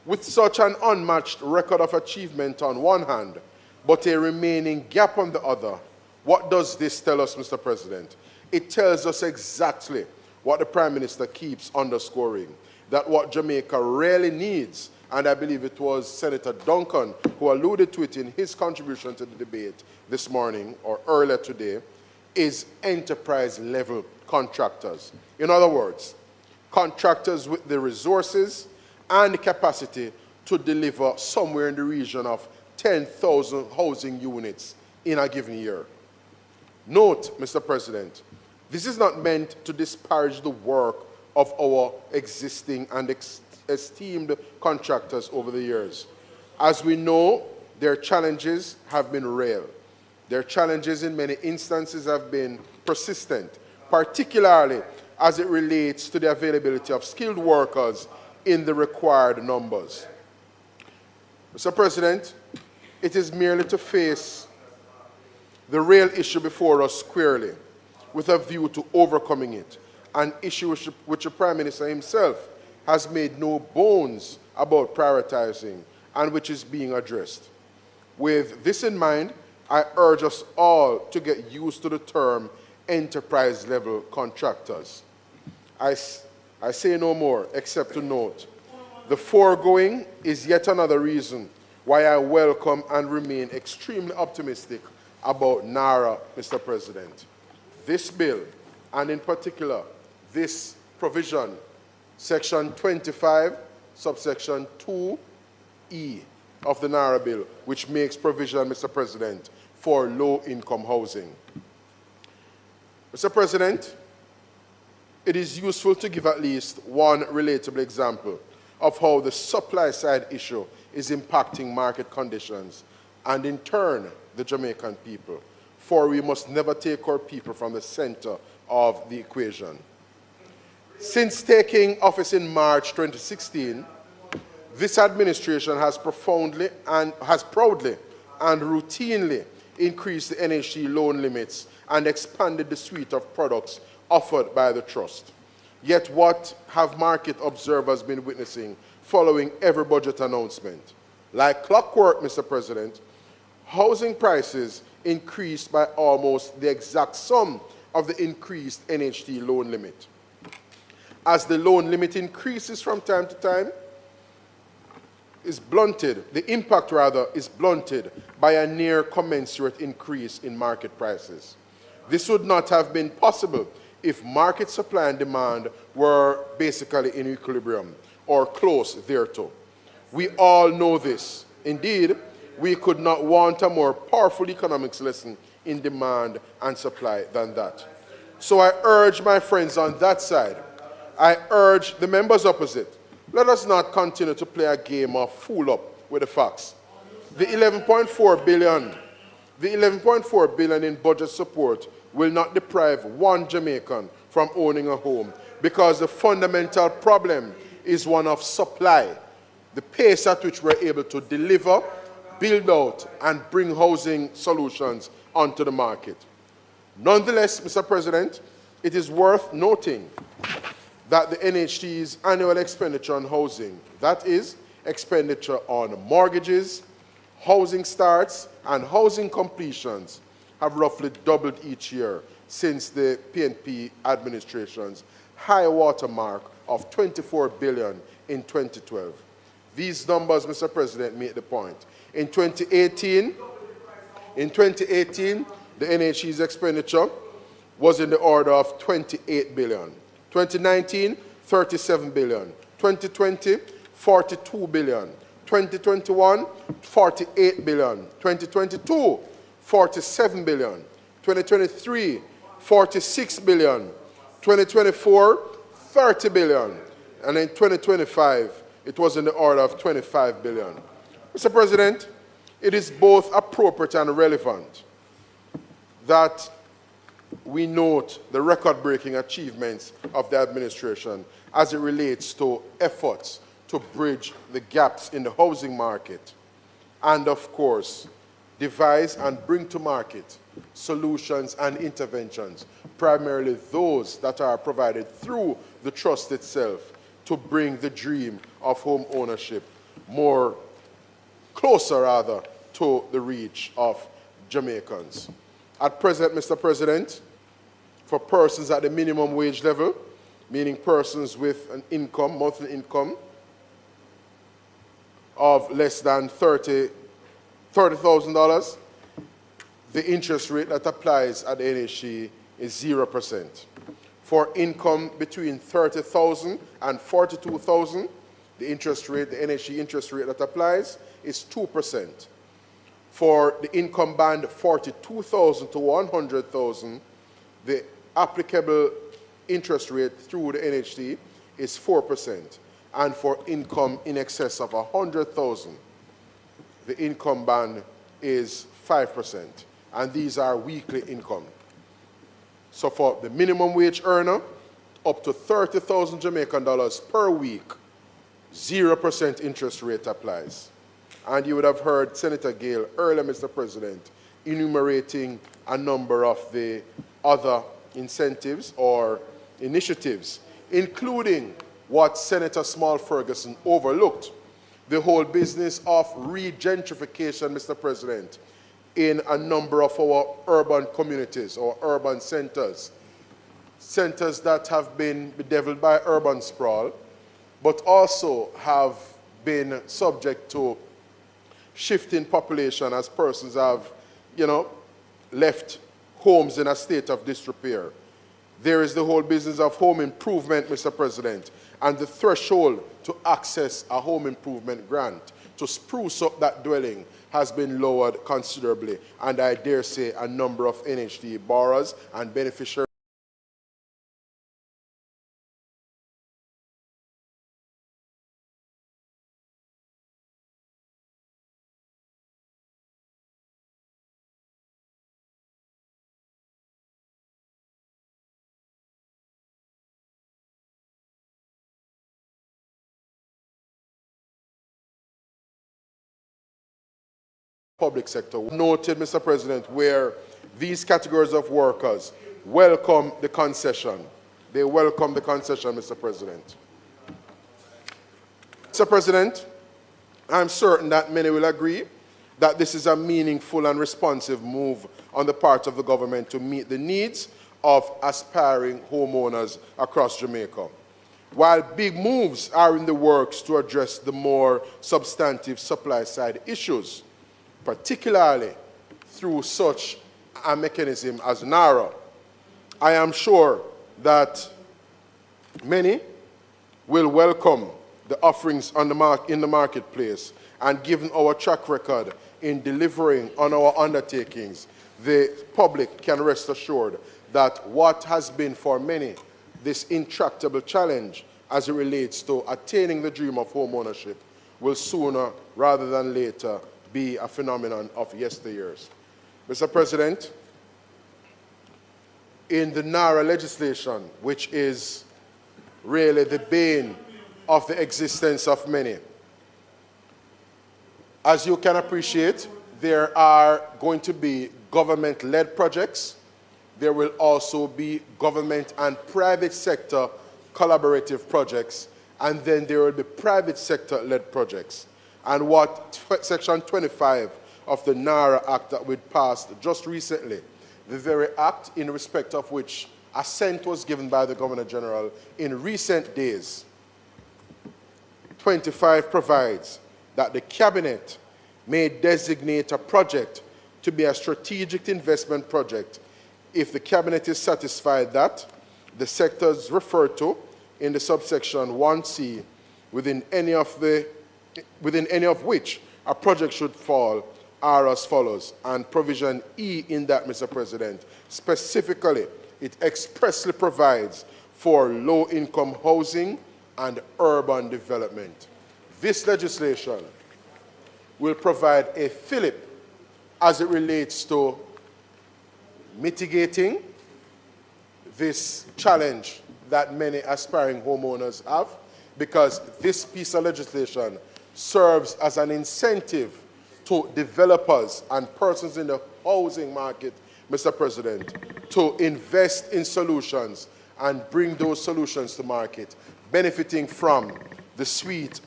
With such an unmatched record of achievement on one hand, but a remaining gap on the other, what does this tell us, Mr. President? It tells us exactly what the Prime Minister keeps underscoring, that what Jamaica really needs, and I believe it was Senator Duncan who alluded to it in his contribution to the debate this morning or earlier today, is enterprise-level contractors. In other words, contractors with the resources and the capacity to deliver somewhere in the region of 10,000 housing units in a given year. Note, Mr. President, this is not meant to disparage the work of our existing and esteemed contractors over the years. As we know, their challenges have been real. Their challenges in many instances have been persistent, particularly as it relates to the availability of skilled workers in the required numbers. Mr. President, it is merely to face the real issue before us squarely with a view to overcoming it, an issue which the Prime Minister himself has made no bones about prioritizing and which is being addressed. With this in mind, I urge us all to get used to the term enterprise-level contractors. I say no more except to note, the foregoing is yet another reason why I welcome and remain extremely optimistic about NARA, Mr. President. This bill, and in particular, this provision, Section 25, subsection 2E of the NARA bill, which makes provision, Mr. President, for low-income housing. Mr. President, it is useful to give at least one relatable example of how the supply-side issue is impacting market conditions and, in turn, the Jamaican people, for we must never take our people from the center of the equation. Since taking office in March 2016, this administration has proudly and routinely increased the NHG loan limits and expanded the suite of products offered by the trust. Yet what have market observers been witnessing following every budget announcement? Like clockwork, Mr. President, housing prices increased by almost the exact sum of the increased NHT loan limit. As the loan limit increases from time to time, the impact is blunted by a near commensurate increase in market prices. This would not have been possible if market supply and demand were basically in equilibrium or close thereto. We all know this. Indeed, we could not want a more powerful economics lesson in demand and supply than that. So I urge my friends on that side, I urge the members opposite, let us not continue to play a game of fool up with the facts. The 11.4 billion in budget support will not deprive one Jamaican from owning a home, because the fundamental problem is one of supply, the pace at which we're able to deliver, build out, and bring housing solutions onto the market. Nonetheless, Mr. President, it is worth noting that the NHT's annual expenditure on housing, that is, expenditure on mortgages, housing starts, and housing completions, have roughly doubled each year since the PNP administration's high water mark of 24 billion in 2012. These numbers, Mr. President, make the point. In 2018, the NHE's expenditure was in the order of 28 billion. 2019, 37 billion. 2020, 42 billion. 2021, 48 billion. 2022, 47 billion. 2023, 46 billion. 2024, 30 billion. And in 2025, it was in the order of 25 billion. Mr. President, it is both appropriate and relevant that we note the record-breaking achievements of the administration as it relates to efforts to bridge the gaps in the housing market and, of course, devise and bring to market solutions and interventions, primarily those that are provided through the trust itself, to bring the dream of home ownership closer to the reach of Jamaicans. At present, Mr. President, for persons at the minimum wage level, meaning persons with an income, monthly income, of less than $30,000, the interest rate that applies at the NHE is 0%. For income between $30,000 and $42,000, the NHE interest rate that applies is 2%. For the income band $42,000 to $100,000, the applicable interest rate through the NHE is 4%. And for income in excess of $100,000, the income band is 5%. And these are weekly income. So for the minimum wage earner, up to 30,000 Jamaican dollars per week, 0% interest rate applies. And you would have heard Senator Gale earlier, Mr. President, enumerating a number of the other incentives or initiatives, including what Senator Small Ferguson overlooked, the whole business of regentrification, Mr. President, in a number of our urban communities or urban centers that have been bedeviled by urban sprawl, but also have been subject to shifting population as persons have, left homes in a state of disrepair. There is the whole business of home improvement, Mr. President, and the threshold to access a home improvement grant to spruce up that dwelling has been lowered considerably, and I dare say a number of NHD borrowers and beneficiaries public sector. Noted, Mr. President, where these categories of workers welcome the concession. They welcome the concession, Mr. President. Mr. President, I'm certain that many will agree that this is a meaningful and responsive move on the part of the government to meet the needs of aspiring homeowners across Jamaica. While big moves are in the works to address the more substantive supply-side issues, particularly through such a mechanism as NARA, I am sure that many will welcome the offerings in the marketplace, and given our track record in delivering on our undertakings, the public can rest assured that what has been for many this intractable challenge as it relates to attaining the dream of home ownership will sooner rather than later be a phenomenon of yesteryears. Mr. President, in the NARA legislation, which is really the bane of the existence of many, as you can appreciate, there are going to be government-led projects. There will also be government and private sector collaborative projects, and then there will be private sector-led projects. And what Section 25 of the NARA Act that we passed just recently, the very act in respect of which assent was given by the Governor General in recent days, 25 provides that the Cabinet may designate a project to be a strategic investment project if the Cabinet is satisfied that the sectors referred to in the subsection 1C, within any of which a project should fall, are as follows. And provision E in that, Mr. President, specifically, it expressly provides for low-income housing and urban development. This legislation will provide a fillip as it relates to mitigating this challenge that many aspiring homeowners have, because this piece of legislation serves as an incentive to developers and persons in the housing market, Mr. President, to invest in solutions and bring those solutions to market, benefiting from the suite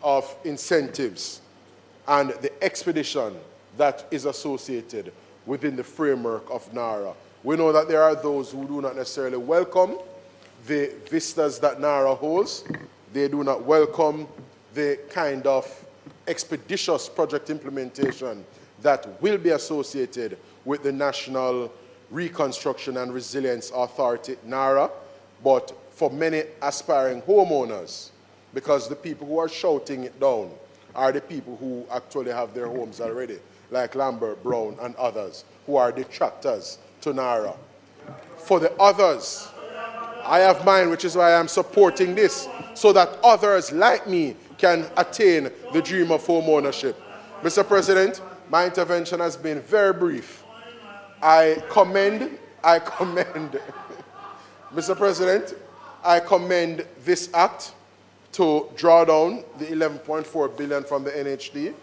of incentives and the expedition that is associated within the framework of NARA. We know that there are those who do not necessarily welcome the vistas that NARA holds. They do not welcome the kind of expeditious project implementation that will be associated with the National Reconstruction and Resilience Authority, NARA. But for many aspiring homeowners, because the people who are shouting it down are the people who actually have their homes already, like Lambert, Brown, and others, who are detractors to NARA. For the others, I have mine, which is why I'm supporting this, so that others like me can attain the dream of home ownership. Mr. President, my intervention has been very brief. I commend, Mr. President, I commend this act to draw down the 11.4 billion from the NHD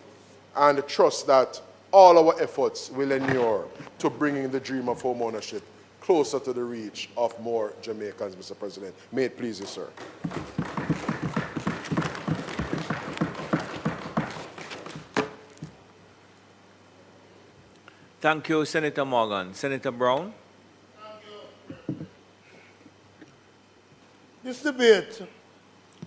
and trust that all our efforts will inure to bringing the dream of home ownership closer to the reach of more Jamaicans, Mr. President. May it please you, sir. Thank you, Senator Morgan. Senator Brown? This debate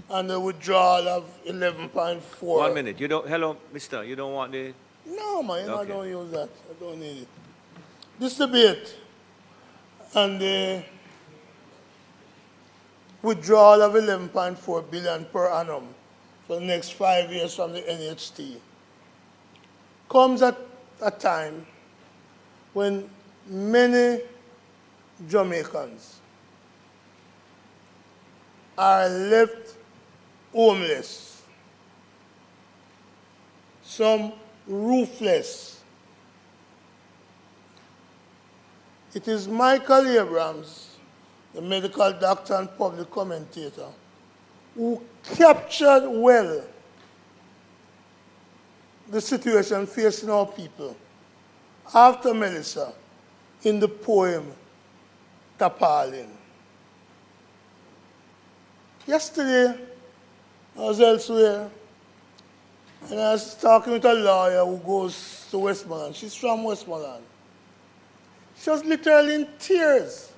and the withdrawal of 11.4. 1 minute. You don't. Hello, Mister. You don't want the. No, man. Okay. I don't use that. I don't need it. This debate and the withdrawal of 11.4 billion per annum for the next 5 years from the NHT comes at a time when many Jamaicans are left homeless, some roofless. It is Michael Abrams, the medical doctor and public commentator, who captured well the situation facing our people after Melissa in the poem Tapalin. Yesterday, I was elsewhere, and I was talking with a lawyer who goes to Westmoreland. She's from Westmoreland. She was literally in tears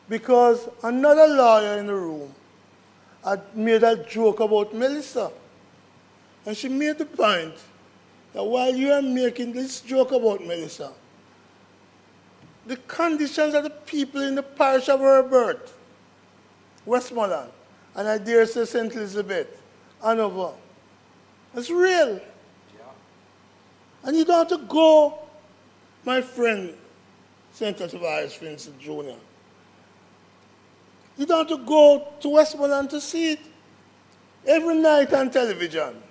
because another lawyer in the room had made a joke about Melissa. And she made the point that while you are making this joke about Melissa, the conditions of the people in the parish of her birth, Westmoreland, and I dare say St. Elizabeth, Hanover, It's real. And you don't have to go, my friend, Senator Tavares Vincent Jr. You don't have to go to Westmoreland to see it. Every night on television,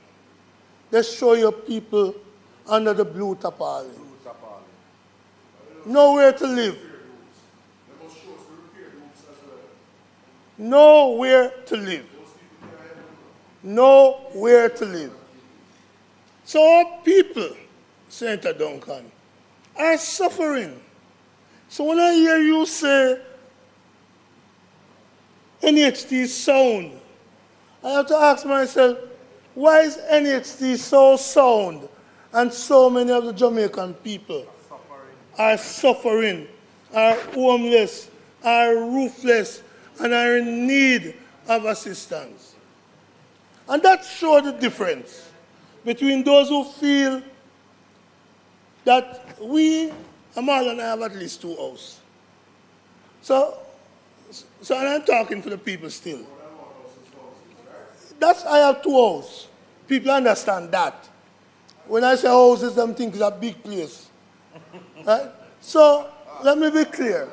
they show you people under the blue tarpaulin. Nowhere to live. Nowhere to live. Nowhere to live. So our people, Senator Duncan, are suffering. So when I hear you say NHT sound, I have to ask myself, why is NHT so sound and so many of the Jamaican people are suffering, are homeless, are roofless, and are in need of assistance? And that shows the difference between those who feel that Amal and I have at least 2 houses. So and I'm talking for the people still. I have 2 houses. People understand that. When I say houses, them think it's a big place. Right? So let me be clear.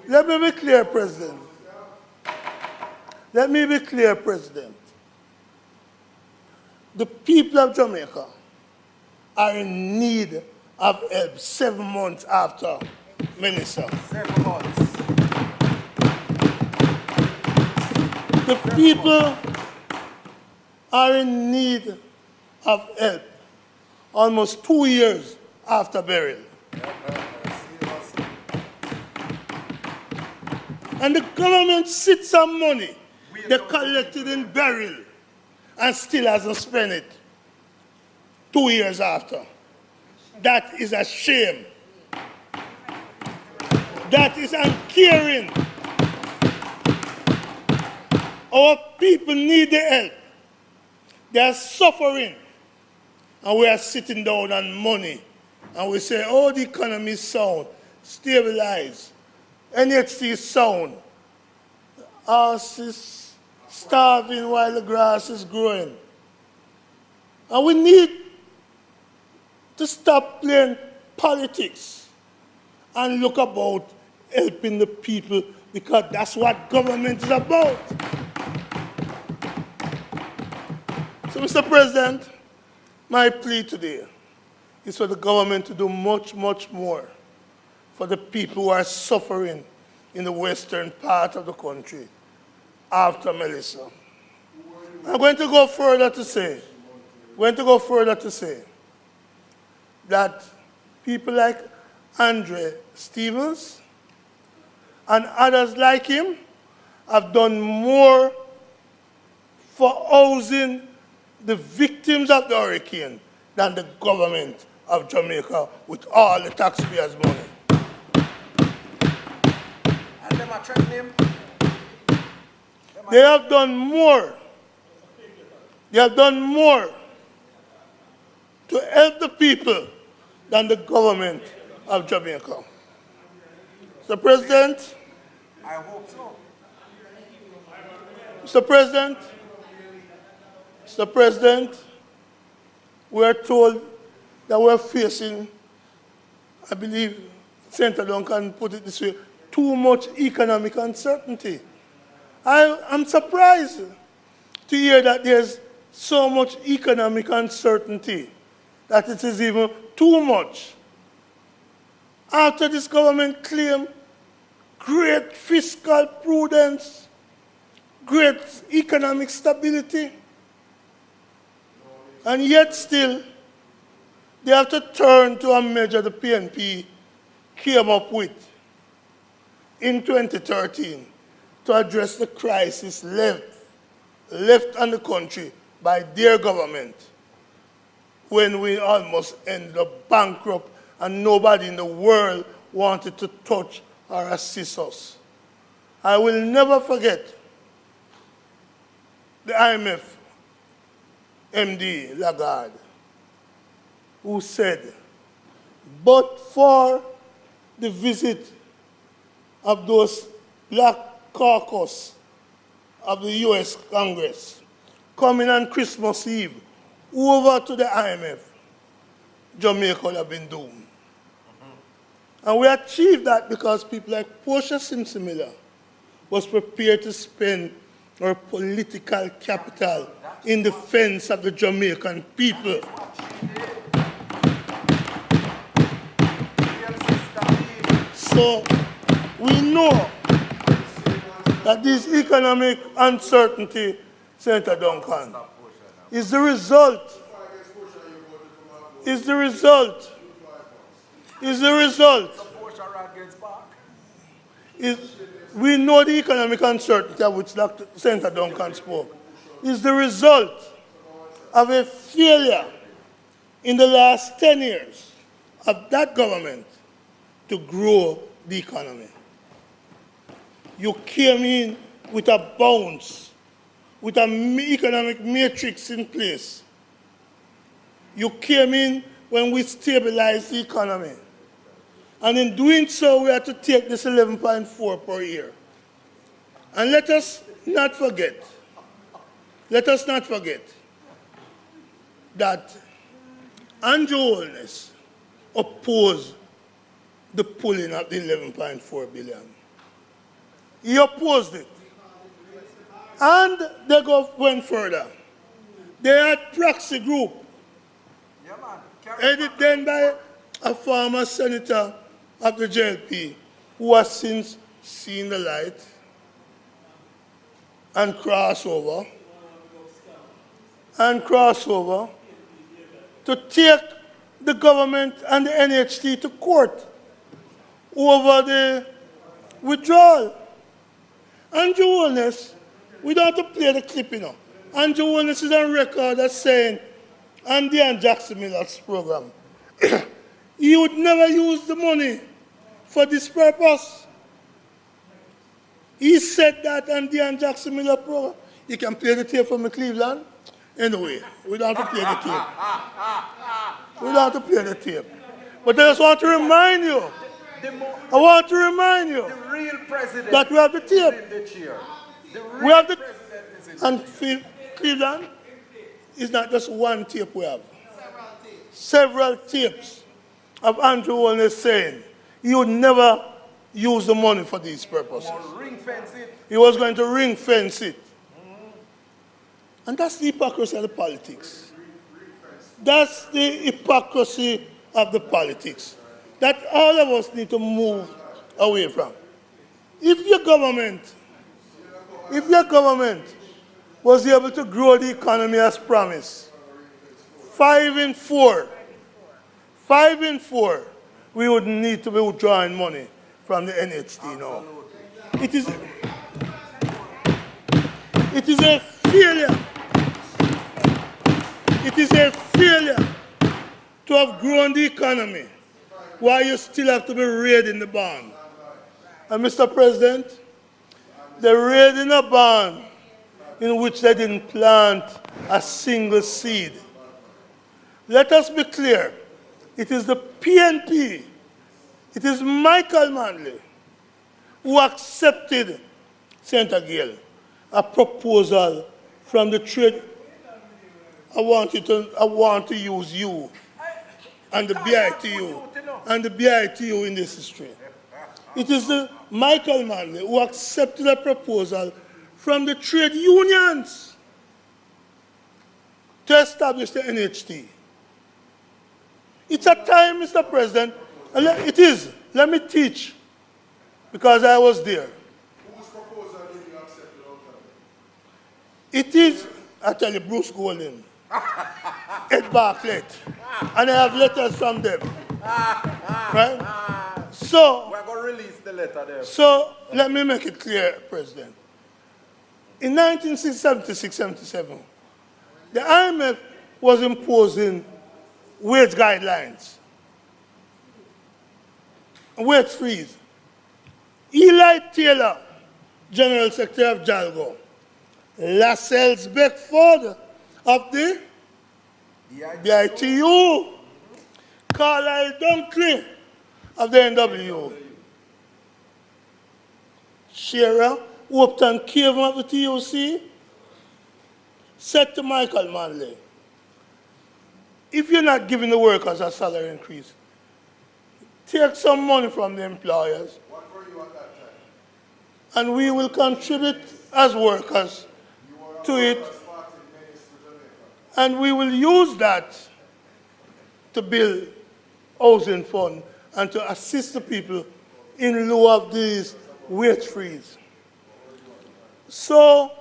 Let me be clear, President. Let me be clear, President. The people of Jamaica are in need of help 7 months after Melissa. 7 months. The people are in need of help almost 2 years after burial. And the government sits on money they collected in burial and still hasn't spent it 2 years after. That is a shame. That is uncaring. Our people need the help. They are suffering. And we are sitting down on money. And we say, oh, the economy is sound, stabilize. NHC is sound. Us is starving while the grass is growing. And we need to stop playing politics and look about helping the people, because that's what government is about. So, Mr. President, my plea today is for the government to do much, much more for the people who are suffering in the western part of the country after Melissa. I'm going to go further to say that people like Andre Stevens and others like him have done more for housing the victims of the hurricane than the government of Jamaica with all the taxpayers' money. And them are threatening him? They have done more. They have done more to help the people than the government of Jamaica. Mr. President. I hope so. Mr. President, we are told that we're facing, I believe Senator Duncan put it this way, too much economic uncertainty. I'm surprised to hear that there's so much economic uncertainty, that it is even too much. After this government claimed great fiscal prudence, great economic stability, and yet still they have to turn to a measure the PNP came up with in 2013 to address the crisis left on the country by their government when we almost ended up bankrupt and nobody in the world wanted to touch or assist us. I will never forget the IMF MD Lagarde, who said, but for the visit of those black caucus of the US Congress coming on Christmas Eve, over to the IMF, Jamaica would have been doomed. And we achieved that because people like Portia Simpson Miller was prepared to spend our political capital in defense of the Jamaican people. So we know that this economic uncertainty, Senator Duncan, is the result we know the economic uncertainty of which Dr. Senator Duncan spoke is the result of a failure in the last 10 years of that government to grow the economy. You came in with a bounce, with an economic matrix in place. You came in when we stabilized the economy. And in doing so, we had to take this 11.4 per year. And let us not forget that Andrew Holness opposed the pulling of the 11.4 billion. He opposed it. And they went further. They had proxy group, headed then by a former senator of the JLP who has since seen the light and crossover to take the government and the NHT to court over the withdrawal. Andrew Holness, we don't have to play the clip, you know. Andrew Holness is on record as saying, Andy and Jackson Miller's program, he would never use the money for this purpose. He said that Andy and Jackson Miller program. You can play the tape from Cleveland. Anyway, we don't have to play the tape. We don't have to play the tape. But I just want to remind you, The real president that we have the tape. is in the chair. We have the and Cleveland is not just one tape we have. Several tapes of Andrew Holness saying he would never use the money for these purposes. He was going to ring fence it. And that's the hypocrisy of the politics. That's the hypocrisy of the politics that all of us need to move away from. If your government was able to grow the economy as promised, 5 in 4, we would need to be withdrawing money from the NHT now. It is a failure. It is a failure to have grown the economy while you still have to be raiding the barn. And Mr. President, they're raiding a barn in which they didn't plant a single seed. Let us be clear. It is the PNP, it is Michael Manley who accepted, Senator Gale, a proposal from the trade. I want to use you and the BITU in this history. It is the Michael Manley who accepted a proposal from the trade unions to establish the NHT. It's a time, Mr. President, and it is. Let me teach, because I was there. Whose proposal did you accept without It is, I tell you, Bruce Golding, Ed Bartlett, and I have letters from them. Right? So, we're going to release the letter there. So, let me make it clear, President. In 1976-77, the IMF was imposing wage guidelines, wage freeze. Eli Taylor, General Secretary of JALGO, Lascelles Beckford of the BITU, Carlisle Dunkley of the NWO, Shearer, Upton Cavan of the TUC, said to Michael Manley, if you're not giving the workers a salary increase, take some money from the employers, and we will contribute as workers to it, and we will use that to build housing fund and to assist the people in lieu of these wage freeze. So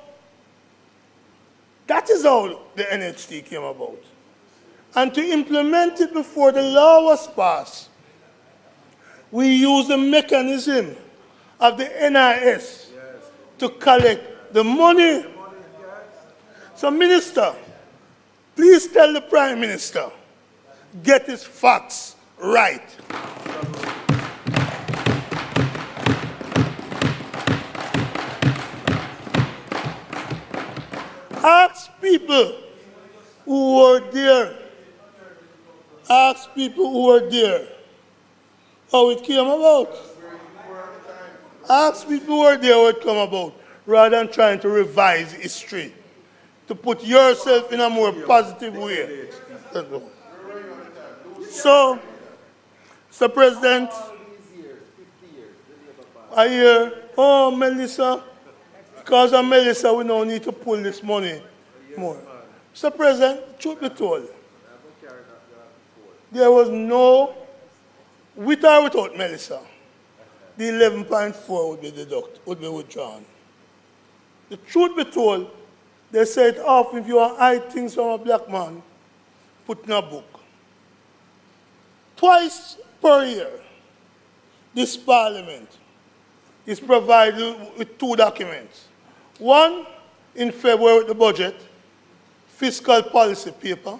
that is how the NHT came about. And to implement it before the law was passed, we used the mechanism of the NIS to collect the money. So, Minister, please tell the Prime Minister, get his facts right. Ask people who were there. Ask people who were there how it came about. Ask people who were there how it came about, rather than trying to revise history, to put yourself in a more positive way. So, Mr. President, I hear, oh, Melissa, because of Melissa, we don't need to pull this money more. Mr. President, truth be told, there was no, with or without Melissa, the 11.4 would be withdrawn. The truth be told, they say it often, if you want to hide things from a black man, put in a book. Twice per year, this parliament is provided with two documents. One, in February with the budget, fiscal policy paper,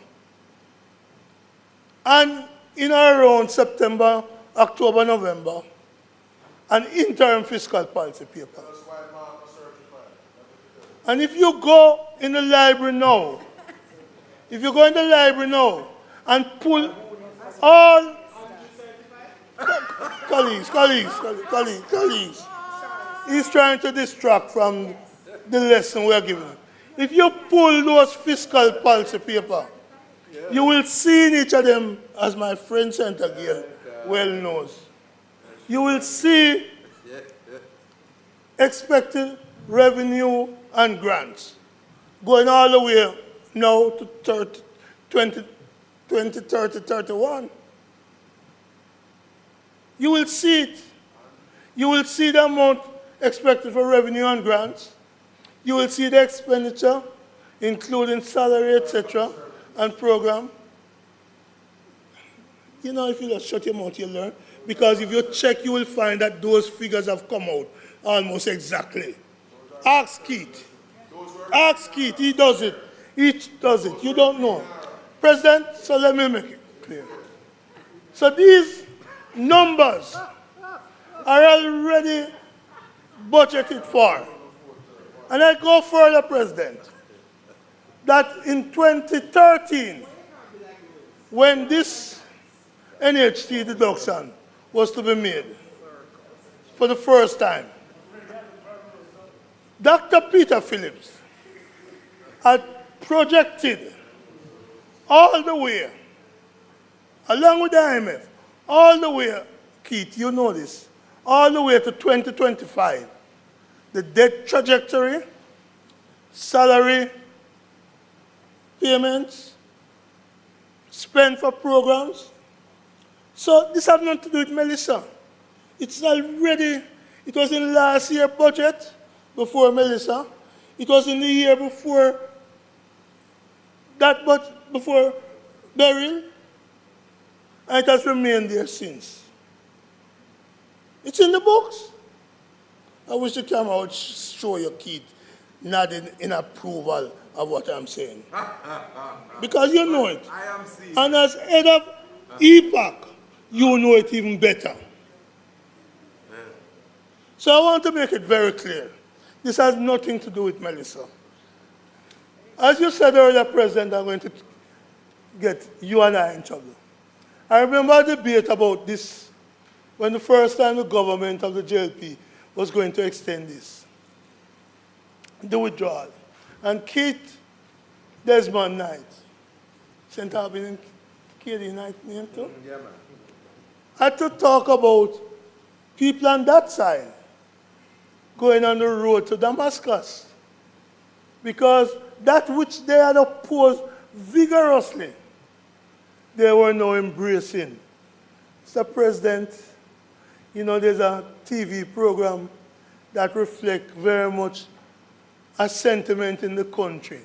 and in around September, October, November, an interim fiscal policy paper. And if you go in the library now, and pull all colleagues, he's trying to distract from the lesson we're giving. If you pull those fiscal policy paper, you will see in each of them, as my friend Senator Gale well knows, you will see expected revenue and grants going all the way now to 2030-31. You will see it. You will see the amount expected for revenue and grants. You will see the expenditure, including salary, etc., and program. You know, if you just shut your mouth, you'll learn. Because if you check, you will find that those figures have come out almost exactly. Ask Keith. Ask Keith. He does it. Each does it. You don't know. President, so let me make it clear. So these numbers are already budgeted for. And I go further, President, that in 2013, when this NHT deduction was to be made for the first time, Dr. Peter Phillips had projected all the way, along with the IMF, all the way, Keith, you know this, all the way to 2025, the debt trajectory, salary payments, spend for programs. So this has nothing to do with Melissa. It's already, it was in last year's budget before Melissa. It was in the year before that budget, before Beryl, and it has remained there since. It's in the books. I wish the camera would show you, Keith, nodding in approval of what I'm saying. Because you know it. I am seeing. And as head of EPAC, you know it even better. So I want to make it very clear. This has nothing to do with Melissa. As you said earlier, President, I'm going to get you and I in trouble. I remember a debate about this when the first time the government of the JLP was going to extend this, the withdrawal. And Keith Desmond Knight, St. Albans KD night name too. Yeah, man. I had to talk about people on that side going on the road to Damascus. Because that which they had opposed vigorously, they were now embracing. Mr. President, you know, there's a TV program that reflects very much a sentiment in the country.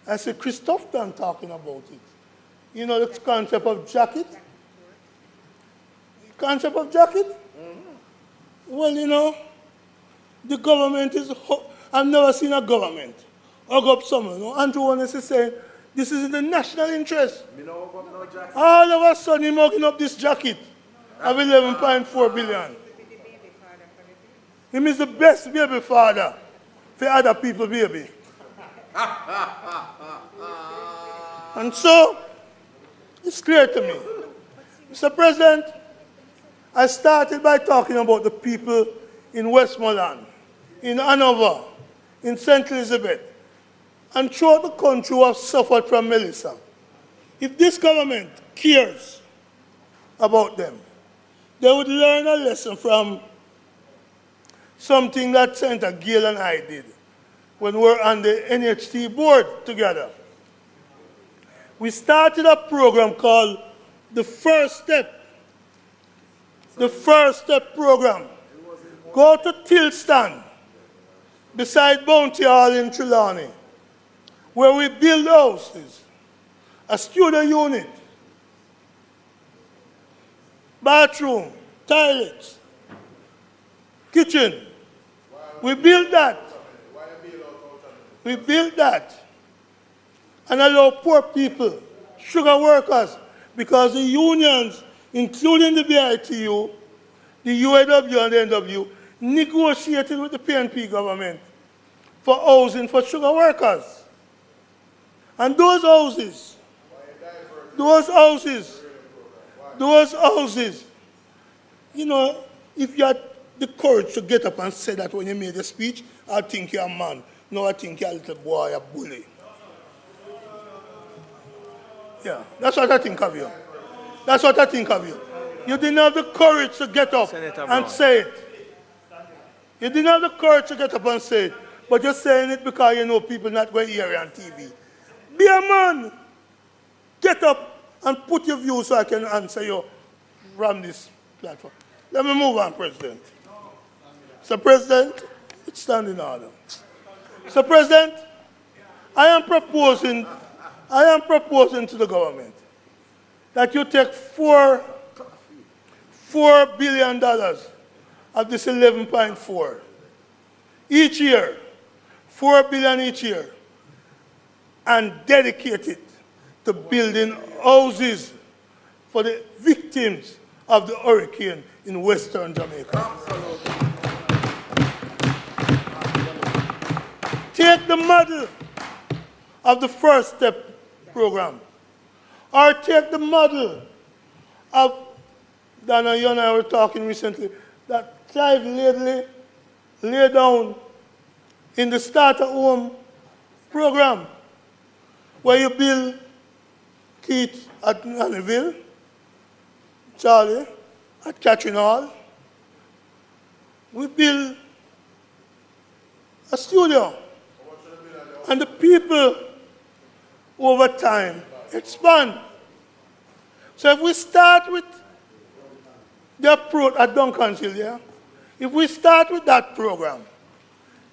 I see Christophe Tan talking about it. You know the concept of jacket? Concept of jacket? Well, you know, the government is, I've never seen a government hug up someone. No? Andrew Wallace is saying, this is in the national interest. All of a sudden, he's mugging up this jacket of 11.4 billion. He is the best baby father for other people's baby. And so, it's clear to me. Mr. President, I started by talking about the people in Westmoreland, in Hanover, in St. Elizabeth, and throughout the country who have suffered from Melissa. If this government cares about them, they would learn a lesson from something that Senator Gale and I did when we were on the NHT board together. We started a program called the First Step. The First Step program. Go to Tilston, beside Bounty Hall in Trelawney, where we build houses, a studio unit, bathroom, toilets, kitchen. We built that. We built that and allow poor people, sugar workers, because the unions, including the BITU, the UAW and the NW, negotiated with the PNP government for housing for sugar workers. And those houses, you know, if you had the courage to get up and say that when you made a speech, I think you're a man. No, I think you're a little boy, a bully. Yeah, that's what I think of you. That's what I think of you. You didn't have the courage to get up and say it. You didn't have the courage to get up and say it. But you're saying it because you know people not going to hear you on TV. Be a man. Get up and put your views so I can answer you from this platform. Let me move on, President. Mr. President, it's standing order. Mr. President, I am proposing to the government that you take $4 billion of this 11.4 each year, $4 billion each year, and dedicate it to building houses for the victims of the hurricane in Western Jamaica. Take the model of the First Step program, or take the model of, Dana, you and I were talking recently, that Clive Ladley laid down in the Starter Home program, where you build Keith at Nannyville, Charlie at Catherine Hall. We build a studio. And the people, over time, expand. So if we start with the approach at Duncan's Hill, yeah? If we start with that program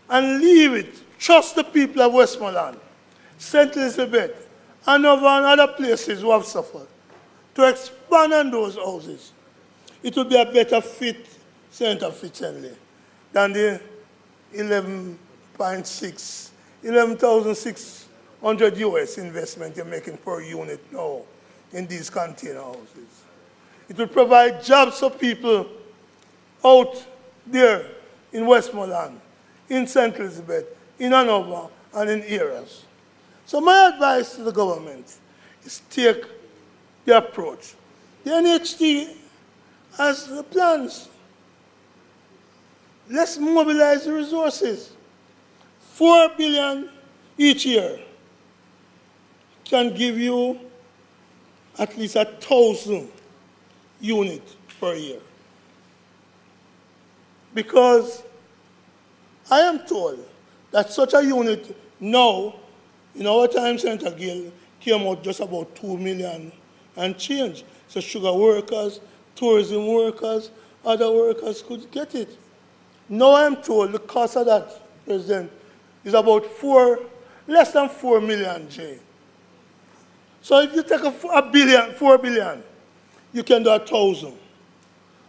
and leave it, trust the people of Westmoreland, St. Elizabeth, Hanover and other places who have suffered, to expand on those houses, it would be a better fit, Senator Fitzhenley, than the 11,600 US investment you're making per unit now in these container houses. It will provide jobs for people out there in Westmoreland, in St. Elizabeth, in Hanover, and in areas. So my advice to the government is take the approach. The NHT has the plans. Let's mobilize the resources. $4 billion each year can give you at least 1,000 units per year. Because I am told that such a unit now, in our time, Senator Gill, came out just about 2 million and change. So sugar workers, tourism workers, other workers could get it. Now I'm told the cost of that, President, is about less than 4 million, J. So if you take a 4 billion, you can do 1,000.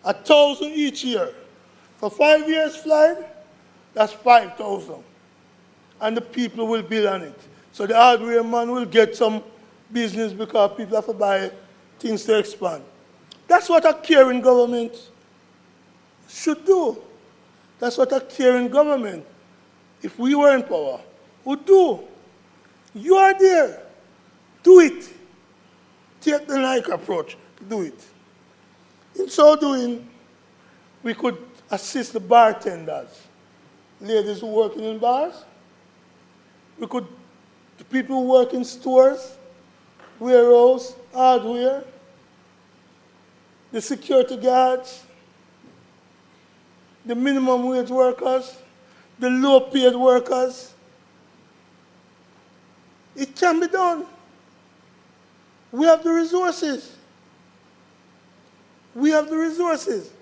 1,000 each year. For 5 years flight, that's 5,000. And the people will build on it. So the hardware man will get some business because people have to buy things to expand. That's what a caring government should do. That's what a caring government, if we were in power, would do. You are there. Do it. Take the Nike approach. Do it. In so doing, we could assist the bartenders, ladies who work in bars. The people who work in stores, warehouse, hardware, the security guards, the minimum wage workers, the low-paid workers. It can be done. We have the resources. We have the resources.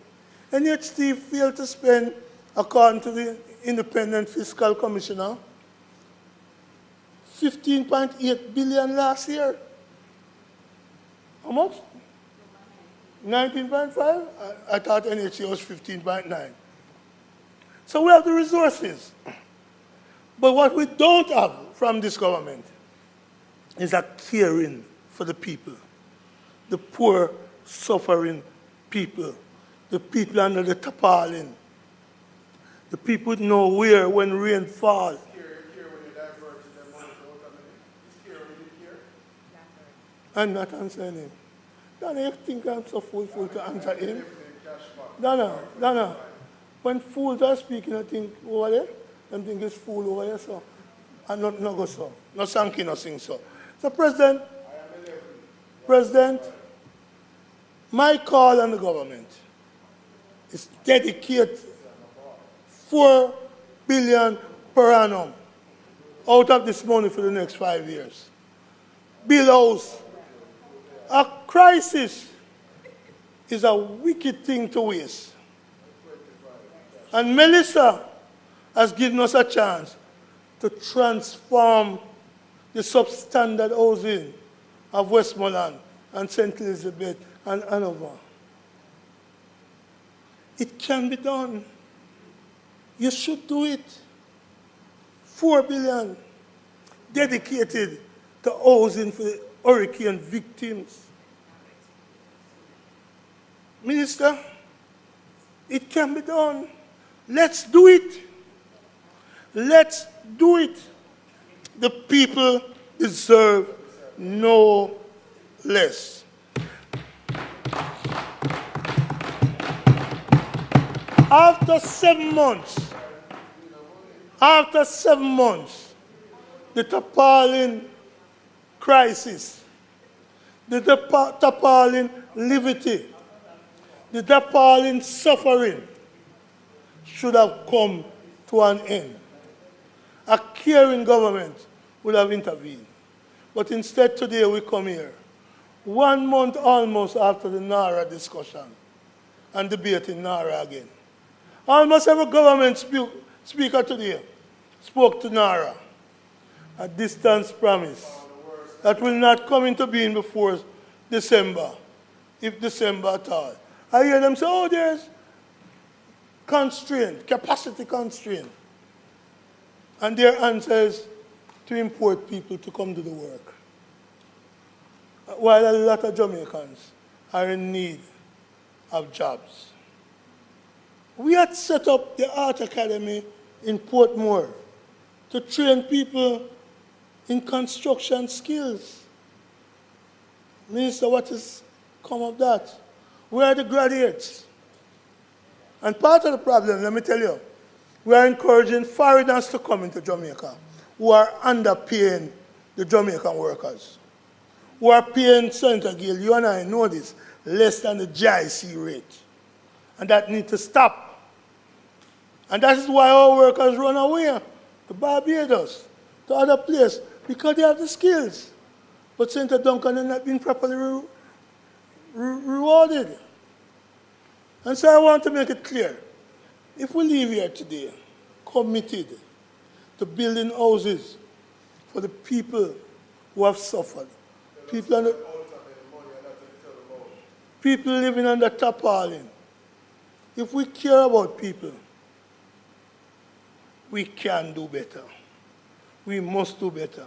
And yet Steve failed to spend, according to the Independent Fiscal Commissioner, 15.8 billion last year. How much? 19.5? I thought NHA was 15.9. So we have the resources. But what we don't have from this government is a caring for the people, the poor, suffering people, the people under the tarpaulin, the people nowhere when rain falls. I'm not answering him. Donna, you think I'm so fool to answer him? Donna, when fools are speaking, I think over there, I think it's fool over here, so. And not go so. No sanky, no sing so. So, President, my call on the government is dedicate $4 billion per annum out of this money for the next 5 years. Build house. A crisis is a wicked thing to waste. And Melissa has given us a chance to transform the substandard housing of Westmoreland and St. Elizabeth and Hanover. It can be done. You should do it. $4 billion dedicated to housing for the hurricane victims. Minister, it can be done. Let's do it. Let's do it. The people deserve no less. After 7 months, the tarpaulin crisis, the tarpaulin liberty, the tarpaulin suffering should have come to an end. A caring government would have intervened. But instead today we come here, 1 month almost after the NARA discussion and debate in NARA again. Almost every government speaker today spoke to NARA, a distance promise that will not come into being before December, if December at all. I hear them say, oh, there's constraint, capacity constraint. And their answer is to import people to come do the work. While a lot of Jamaicans are in need of jobs. We had set up the Art Academy in Portmore to train people in construction skills. Minister, what has come of that? Where are the graduates? And part of the problem, let me tell you, we are encouraging foreigners to come into Jamaica who are underpaying the Jamaican workers. who are paying, Senator Gill, you and I know this, less than the GIC rate. And that needs to stop. And that is why our workers run away to Barbados, to other places, because they have the skills. But Senator Duncan has not been properly rewarded. And so I want to make it clear, if we leave here today committed to building houses for the people who have suffered, people living under tarpaulin, if we care about people, we can do better. We must do better.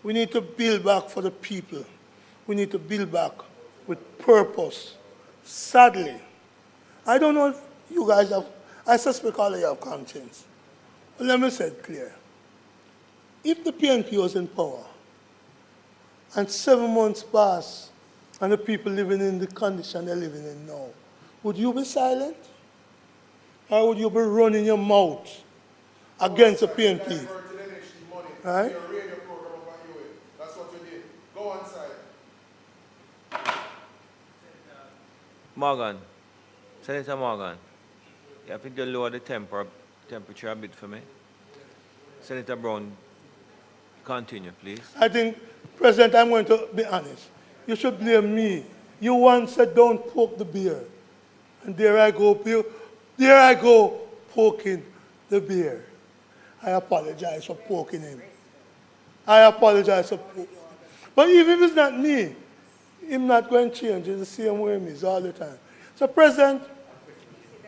We need to build back for the people. We need to build back with purpose. Sadly, I don't know if you guys have, I suspect all of you have conscience. But let me say it clear. If the PNP was in power, and 7 months pass, and the people living in the condition they're living in now, would you be silent? Or would you be running your mouth against the PNP? Right? That's what you did. Go on side. Morgan, Senator Morgan, you have to lower the temperature a bit for me. Senator Brown, continue, please. I think, President, I'm going to be honest. You should blame me. You once said, don't poke the bear. And there I go poking the bear. I apologize for poking him. I apologize for poking. But even if it's not me, I'm not going to change. It's the same way he is all the time. So, President,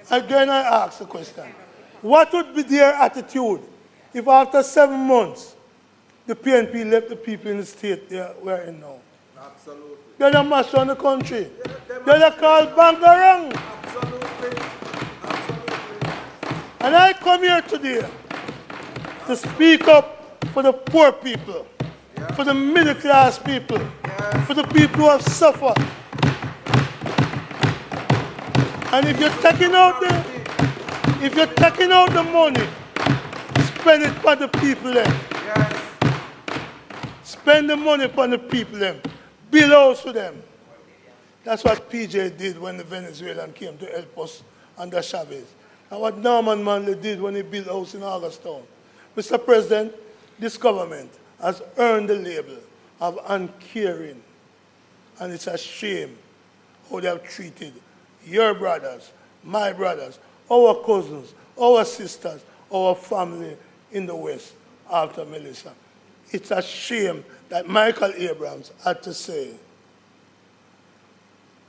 again I ask the question. What would be their attitude if after 7 months the PNP left the people in the state we're in now? Absolutely. They're the master on the country. They're called Bangarang. Absolutely. And I come here today to speak up for the poor people, for the middle class people, for the people who have suffered. And if you're taking out the money, spend it for the people then. Spend the money for the people then. Build house for them. That's what PJ did when the Venezuelan came to help us under Chavez. And what Norman Manley did when he built a house in Augustown. Mr. President, this government has earned the label of uncaring. And it's a shame how they have treated your brothers, my brothers, our cousins, our sisters, our family in the West after Melissa. It's a shame that Michael Abrams had to say,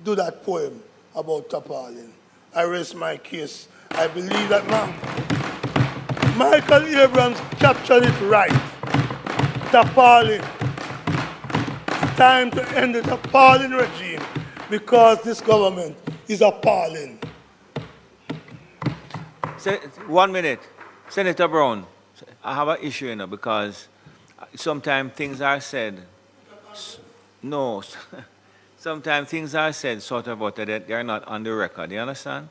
do that poem about tarpaulin. I rest my case. I believe that Michael Abrams captured it right. Tarpaulin. It's time to end the tarpaulin regime because this government is appalling. 1 minute. Senator Brown, I have an issue, because sometimes things are said. No. Sometimes things are said sort of about that they are not on the record. You understand?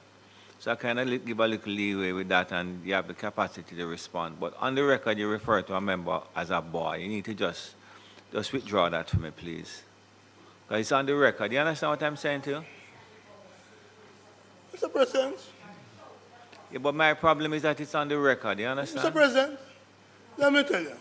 So I kind of give a little leeway with that, and you have the capacity to respond. But on the record, you refer to a member as a boy. You need to just withdraw that for me, please. Because it's on the record. You understand what I'm saying to you? Mr. President. Yeah, but my problem is that it's on the record. You understand? Mr. President, let me tell you.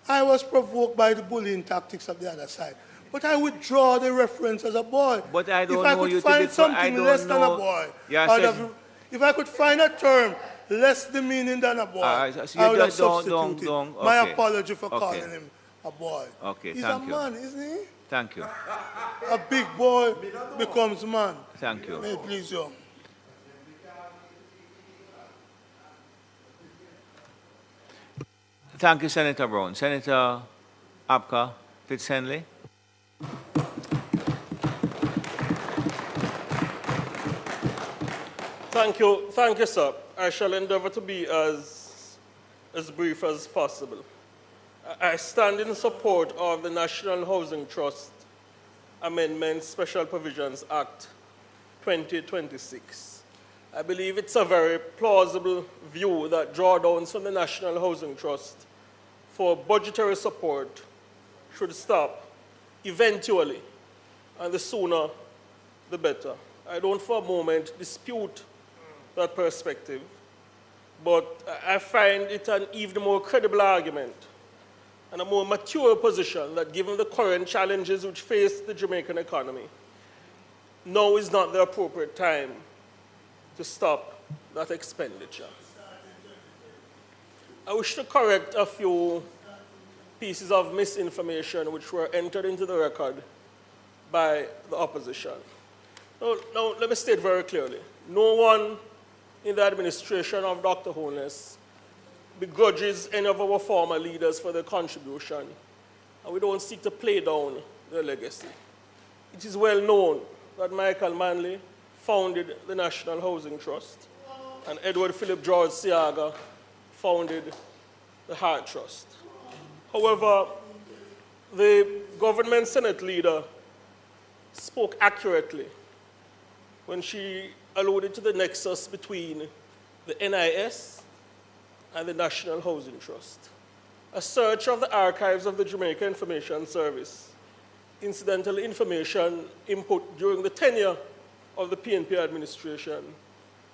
I was provoked by the bullying tactics of the other side. But I withdraw the reference as a boy. But I don't if I know could you find to be something less than a boy, if I could find a term less demeaning than a boy, so I would have just substituted don't, my okay. apology for calling him a boy. Okay, He's thank a you. man, isn't he? Thank you. A big boy becomes man. Thank you. May it please you. Thank you, Senator Brown. Senator Apka Fitzhenley. Thank you, sir. I shall endeavor to be as brief as possible. I stand in support of the National Housing Trust Amendment Special Provisions Act 2026. I believe it's a very plausible view that drawdowns from the National Housing Trust for budgetary support should stop eventually, and the sooner the better. I don't for a moment dispute that perspective, but I find it an even more credible argument and a more mature position that given the current challenges which face the Jamaican economy, now is not the appropriate time to stop that expenditure. I wish to correct a few pieces of misinformation which were entered into the record by the opposition. Now, let me state very clearly, no one in the administration of Dr. Holness begrudges any of our former leaders for their contribution, and we don't seek to play down their legacy. It is well known that Michael Manley founded the National Housing Trust, and Edward Philip George Siaga founded the Hart Trust. However, the government Senate leader spoke accurately when she alluded to the nexus between the NIS and the National Housing Trust. A search of the archives of the Jamaica Information Service, incidental information input during the tenure of the PNP administration,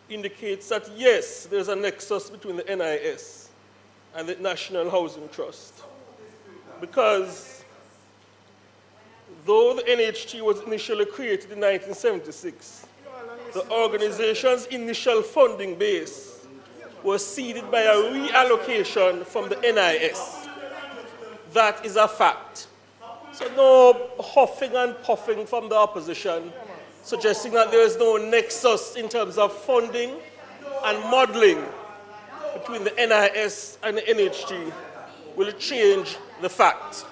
indicates that yes, there's a nexus between the NIS and the National Housing Trust. Because though the NHT was initially created in 1976, the organization's initial funding base was seeded by a reallocation from the NIS. That is a fact. So no huffing and puffing from the opposition, suggesting that there is no nexus in terms of funding and modeling between the NIS and the NHT will change the fact.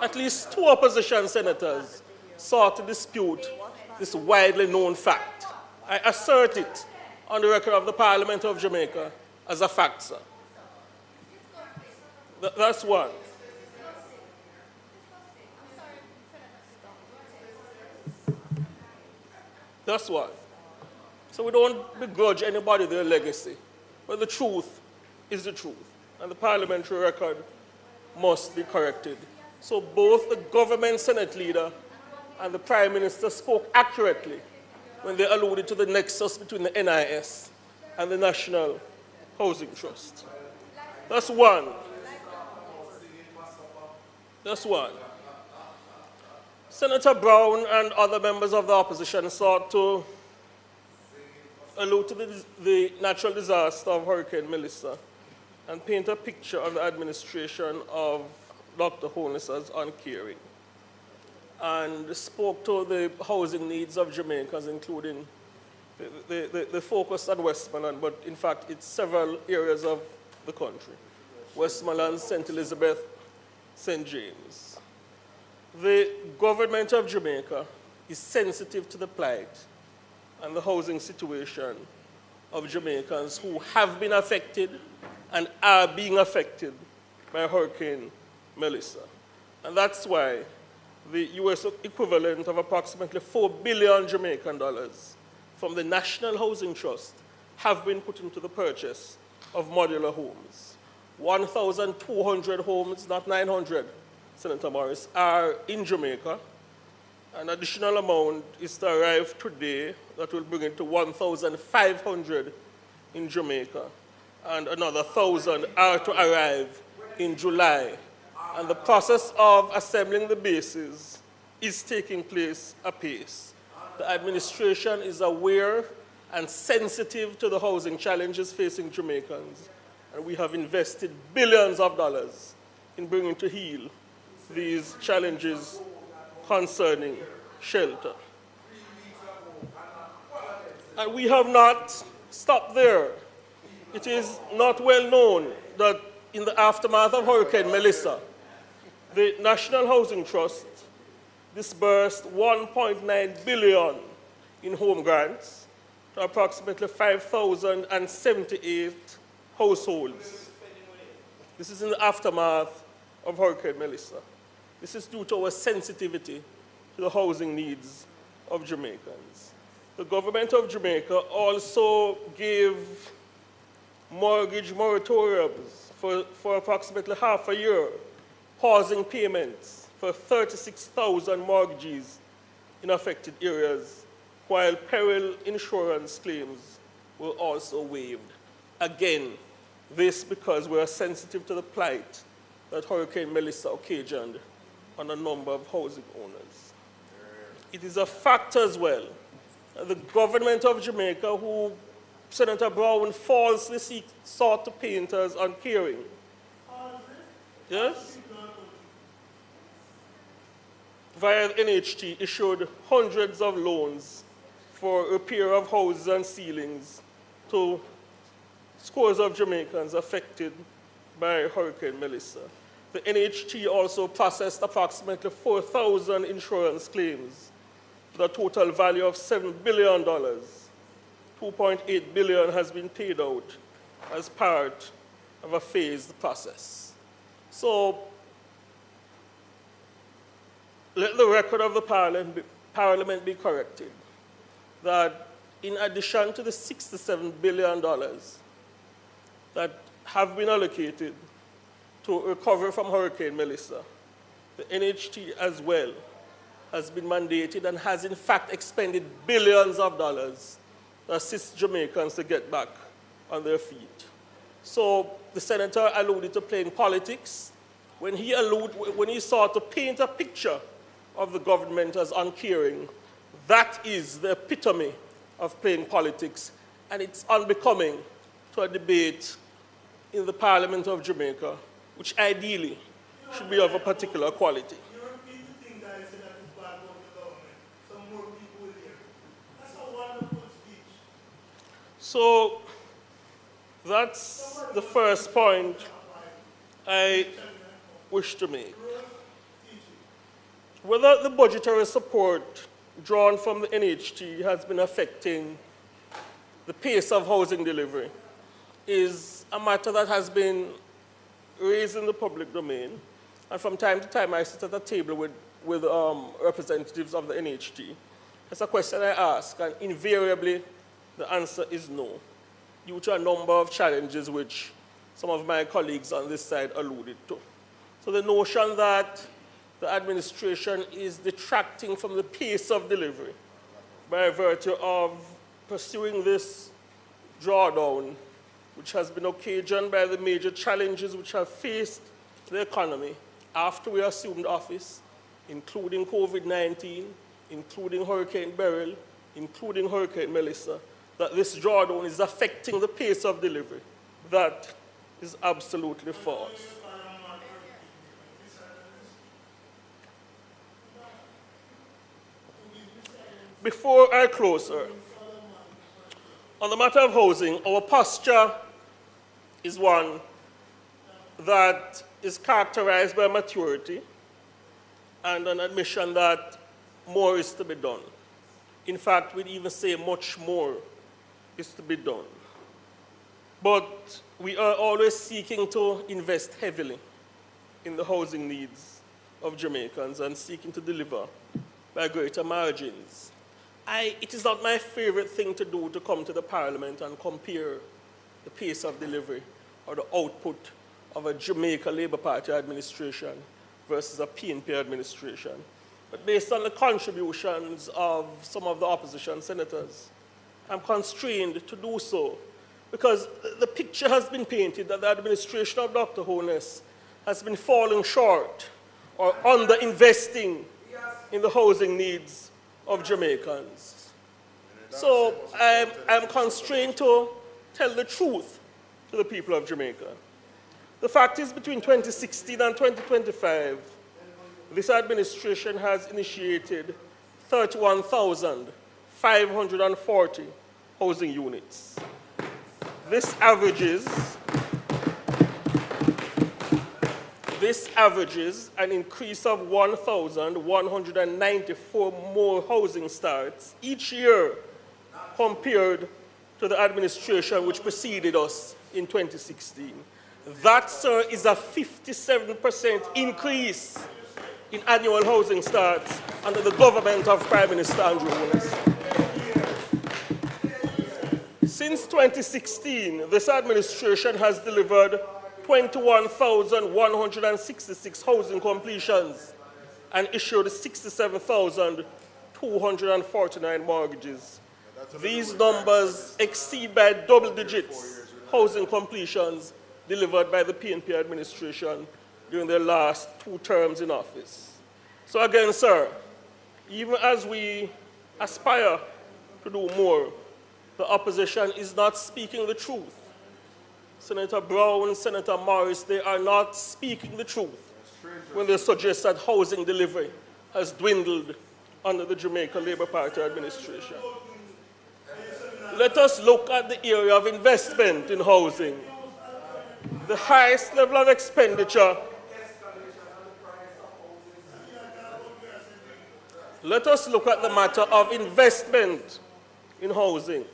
At least two opposition senators sought to dispute this widely known fact. I assert it on the record of the Parliament of Jamaica as a fact, sir. That's one. That's one. So we don't begrudge anybody their legacy, but the truth is the truth, and the parliamentary record must be corrected. So both the government Senate leader and the Prime Minister spoke accurately when they alluded to the nexus between the NIS and the National Housing Trust. That's one. That's one. Senator Brown and other members of the opposition sought to allude to the natural disaster of Hurricane Melissa and paint a picture of the administration of Dr. Holness as uncaring, and spoke to the housing needs of Jamaicans, including the focus on Westmoreland, but in fact it's several areas of the country. Westmoreland, St. Elizabeth, St. James. The government of Jamaica is sensitive to the plight and the housing situation of Jamaicans who have been affected and are being affected by Hurricane Melissa. And that's why the US equivalent of approximately $4 billion Jamaican dollars from the National Housing Trust have been put into the purchase of modular homes. 1,200 homes, not 900, Senator Morris, are in Jamaica. An additional amount is to arrive today that will bring it to 1,500 in Jamaica, and another 1,000 are to arrive in July. And the process of assembling the bases is taking place apace. The administration is aware and sensitive to the housing challenges facing Jamaicans, and we have invested billions of dollars in bringing to heel these challenges concerning shelter. And we have not stopped there. It is not well known that in the aftermath of Hurricane Melissa, the National Housing Trust disbursed $1.9 billion in home grants to approximately 5,078 households. This is in the aftermath of Hurricane Melissa. This is due to our sensitivity to the housing needs of Jamaicans. The government of Jamaica also gave mortgage moratoriums for approximately half a year, pausing payments for 36,000 mortgages in affected areas, while peril insurance claims were also waived. Again, this because we are sensitive to the plight that Hurricane Melissa occasioned on a number of housing owners. It is a fact as well that the government of Jamaica, who Senator Brown falsely sought to paint as uncaring, yes, via the NHT, issued hundreds of loans for repair of houses and ceilings to scores of Jamaicans affected by Hurricane Melissa. The NHT also processed approximately 4,000 insurance claims with a total value of $7 billion. $2.8 billion has been paid out as part of a phased process. So, let the record of the Parliament be corrected that in addition to the $67 billion that have been allocated to recover from Hurricane Melissa, the NHT as well has been mandated and has in fact expended billions of dollars to assist Jamaicans to get back on their feet. So the senator alluded to playing politics when he sought to paint a picture of the government as uncaring. That is the epitome of playing politics, and it's unbecoming to a debate in the Parliament of Jamaica, which ideally should be of a particular quality. So that's the first point I wish to make. Whether the budgetary support drawn from the NHT has been affecting the pace of housing delivery is a matter that has been raised in the public domain. And from time to time, I sit at a table with representatives of the NHT. It's a question I ask, and invariably, the answer is no, due to a number of challenges which some of my colleagues on this side alluded to. So the notion that the administration is detracting from the pace of delivery by virtue of pursuing this drawdown, which has been occasioned by the major challenges which have faced the economy after we assumed office, including COVID-19, including Hurricane Beryl, including Hurricane Melissa, that this drawdown is affecting the pace of delivery. That is absolutely false. Before I close, sir, on the matter of housing, our posture is one that is characterized by maturity and an admission that more is to be done. In fact, we'd even say much more is to be done. But we are always seeking to invest heavily in the housing needs of Jamaicans and seeking to deliver by greater margins. It is not my favorite thing to do to come to the Parliament and compare the pace of delivery or the output of a Jamaica Labour Party administration versus a PNP administration. But based on the contributions of some of the opposition senators, I'm constrained to do so because the picture has been painted that the administration of Dr. Holness has been falling short or under-investing in the housing needs of Jamaicans. So I'm constrained to tell the truth to the people of Jamaica. The fact is, between 2016 and 2025, this administration has initiated 31,540 housing units. This averages an increase of 1,194 more housing starts each year compared to the administration which preceded us in 2016. That, sir, is a 57% increase in annual housing starts under the government of Prime Minister Andrew Holness. Since 2016, this administration has delivered 21,166 housing completions and issued 67,249 mortgages. These numbers exceed by double digits housing completions delivered by the PNP administration during their last 2 terms in office. So again, sir, even as we aspire to do more, the opposition is not speaking the truth. Senator Brown, Senator Morris, they are not speaking the truth when they suggest that housing delivery has dwindled under the Jamaica Labour Party administration. Let us look at the area of investment in housing. The highest level of expenditure. Let us look at the matter of investment in housing.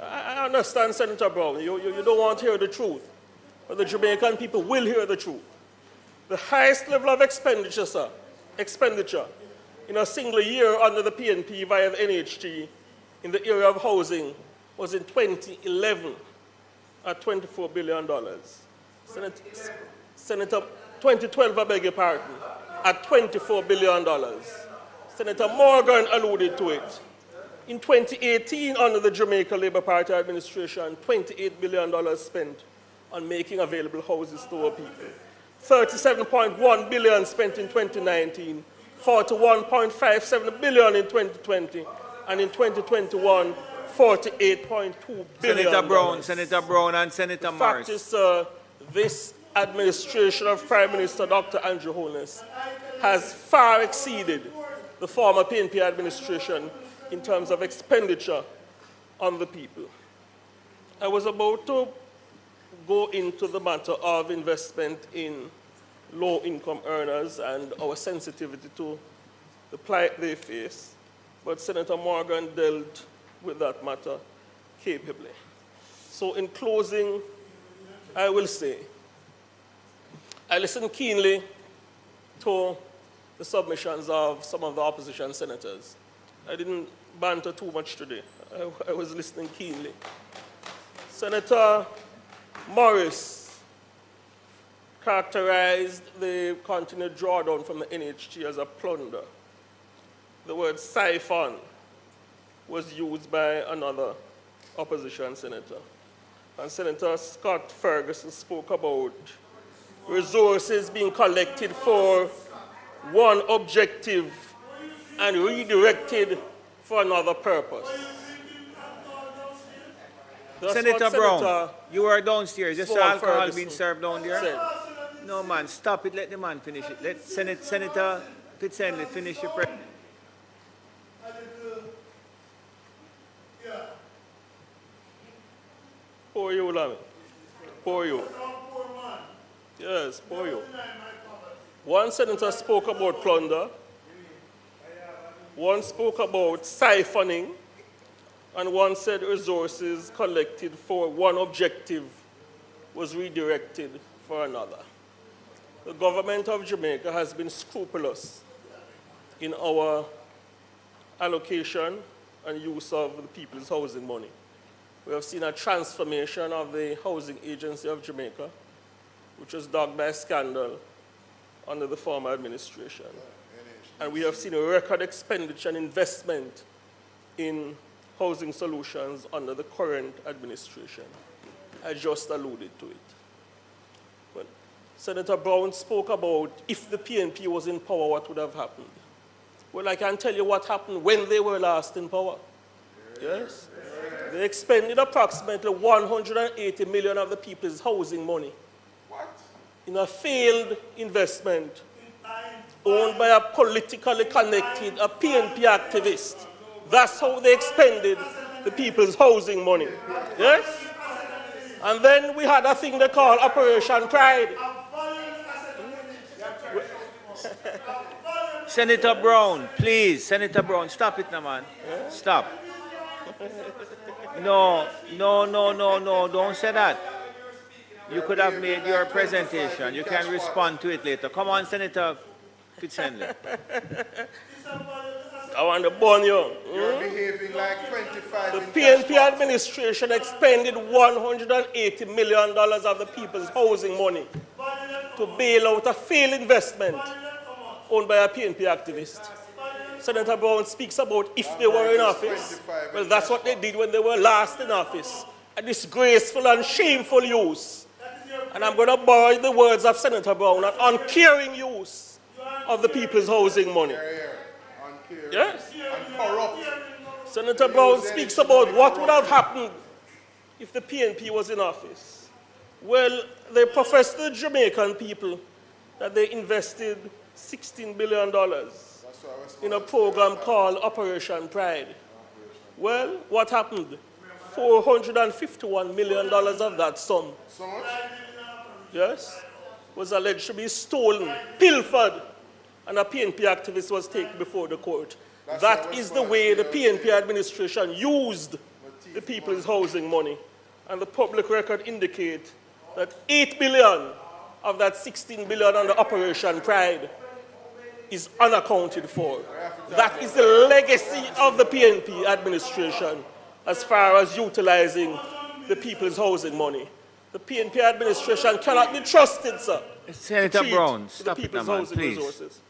I understand, Senator Brown, you don't want to hear the truth, but the Jamaican people will hear the truth. The highest level of expenditure, sir, in a single year under the PNP via the NHT in the area of housing was in 2011 at $24 billion. Senator, 2012, I beg your pardon, at $24 billion. Senator Morgan alluded to it. In 2018, under the Jamaica Labour Party administration, $28 billion spent on making available houses to our people. $37.1 billion spent in 2019, $41.57 billion in 2020, and in 2021, $48.2 billion. Senator Brown and Senator Morris. The fact is, this administration of Prime Minister Dr. Andrew Holness has far exceeded the former PNP administration in terms of expenditure on the people. I was about to go into the matter of investment in low-income earners and our sensitivity to the plight they face, but Senator Morgan dealt with that matter capably. So in closing, I will say, I listened keenly to the submissions of some of the opposition senators. I didn't banter too much today. I was listening keenly. Senator Morris characterized the continued drawdown from the NHT as a plunder. The word siphon was used by another opposition senator. And Senator Scott Ferguson spoke about resources being collected for one objective and redirected for another purpose. That's Senator Brown, you are downstairs. Just alcohol Ferguson being served down there? said. No, man, stop it. Let the man finish it. Let Senator Fitzhenry finish your prayer. Poor you, Lami. Poor you. Yes, poor you. One senator spoke about plunder. One spoke about siphoning. And one said resources collected for one objective was redirected for another. The government of Jamaica has been scrupulous in our allocation and use of the people's housing money. We have seen a transformation of the Housing Agency of Jamaica, which was dogged by scandal under the former administration. And we have seen a record expenditure and investment in housing solutions under the current administration. I just alluded to it. But Senator Brown spoke about if the PNP was in power, what would have happened? Well, I can tell you what happened when they were last in power. Yes? They expended approximately 180 million of the people's housing money in a failed investment owned by a politically connected, a PNP activist. That's how they expended the people's housing money. Yes? And then we had a thing they call Operation Pride. Senator Brown, please. Senator Brown, stop it now, man. Yeah? Stop. No, don't say that. You could have made your presentation. You can respond to it later. Come on, Senator Fitzhenry. I want to burn you. You're behaving like 25. The PNP administration expended $180 million of the people's housing money to bail out a failed investment owned by a PNP activist. Senator Brown speaks about if they were in office. Well, that's what they did when they were last in office. A disgraceful and shameful use. And I'm going to borrow the words of Senator Brown, an uncaring use of the people's housing money. Yes? Senator Brown speaks about what would have happened if the PNP was in office. Well, they professed to the Jamaican people that they invested $16 billion in a program called Operation Pride. Well, what happened? $451 million of that sum, yes, was alleged to be stolen, pilfered, and a PNP activist was taken before the court. That is the way the PNP administration used the people's housing money. And the public record indicates that $8 billion of that $16 billion under Operation Pride is unaccounted for. That is the legacy of the PNP administration as far as utilizing the people's housing money. The PNP administration cannot be trusted, sir. Senator Brown, stop it now, man, please. Resources.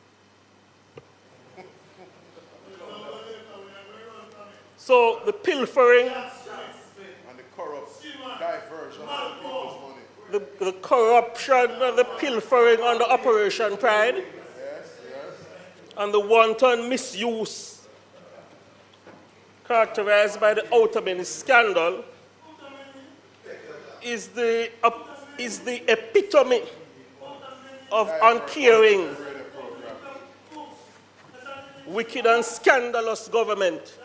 So the pilfering and the corrupt diversion of the people's money. The corruption and the pilfering under Operation Pride, and the wanton misuse characterized by the Outerman scandal is the epitome of uncaring, wicked and scandalous government.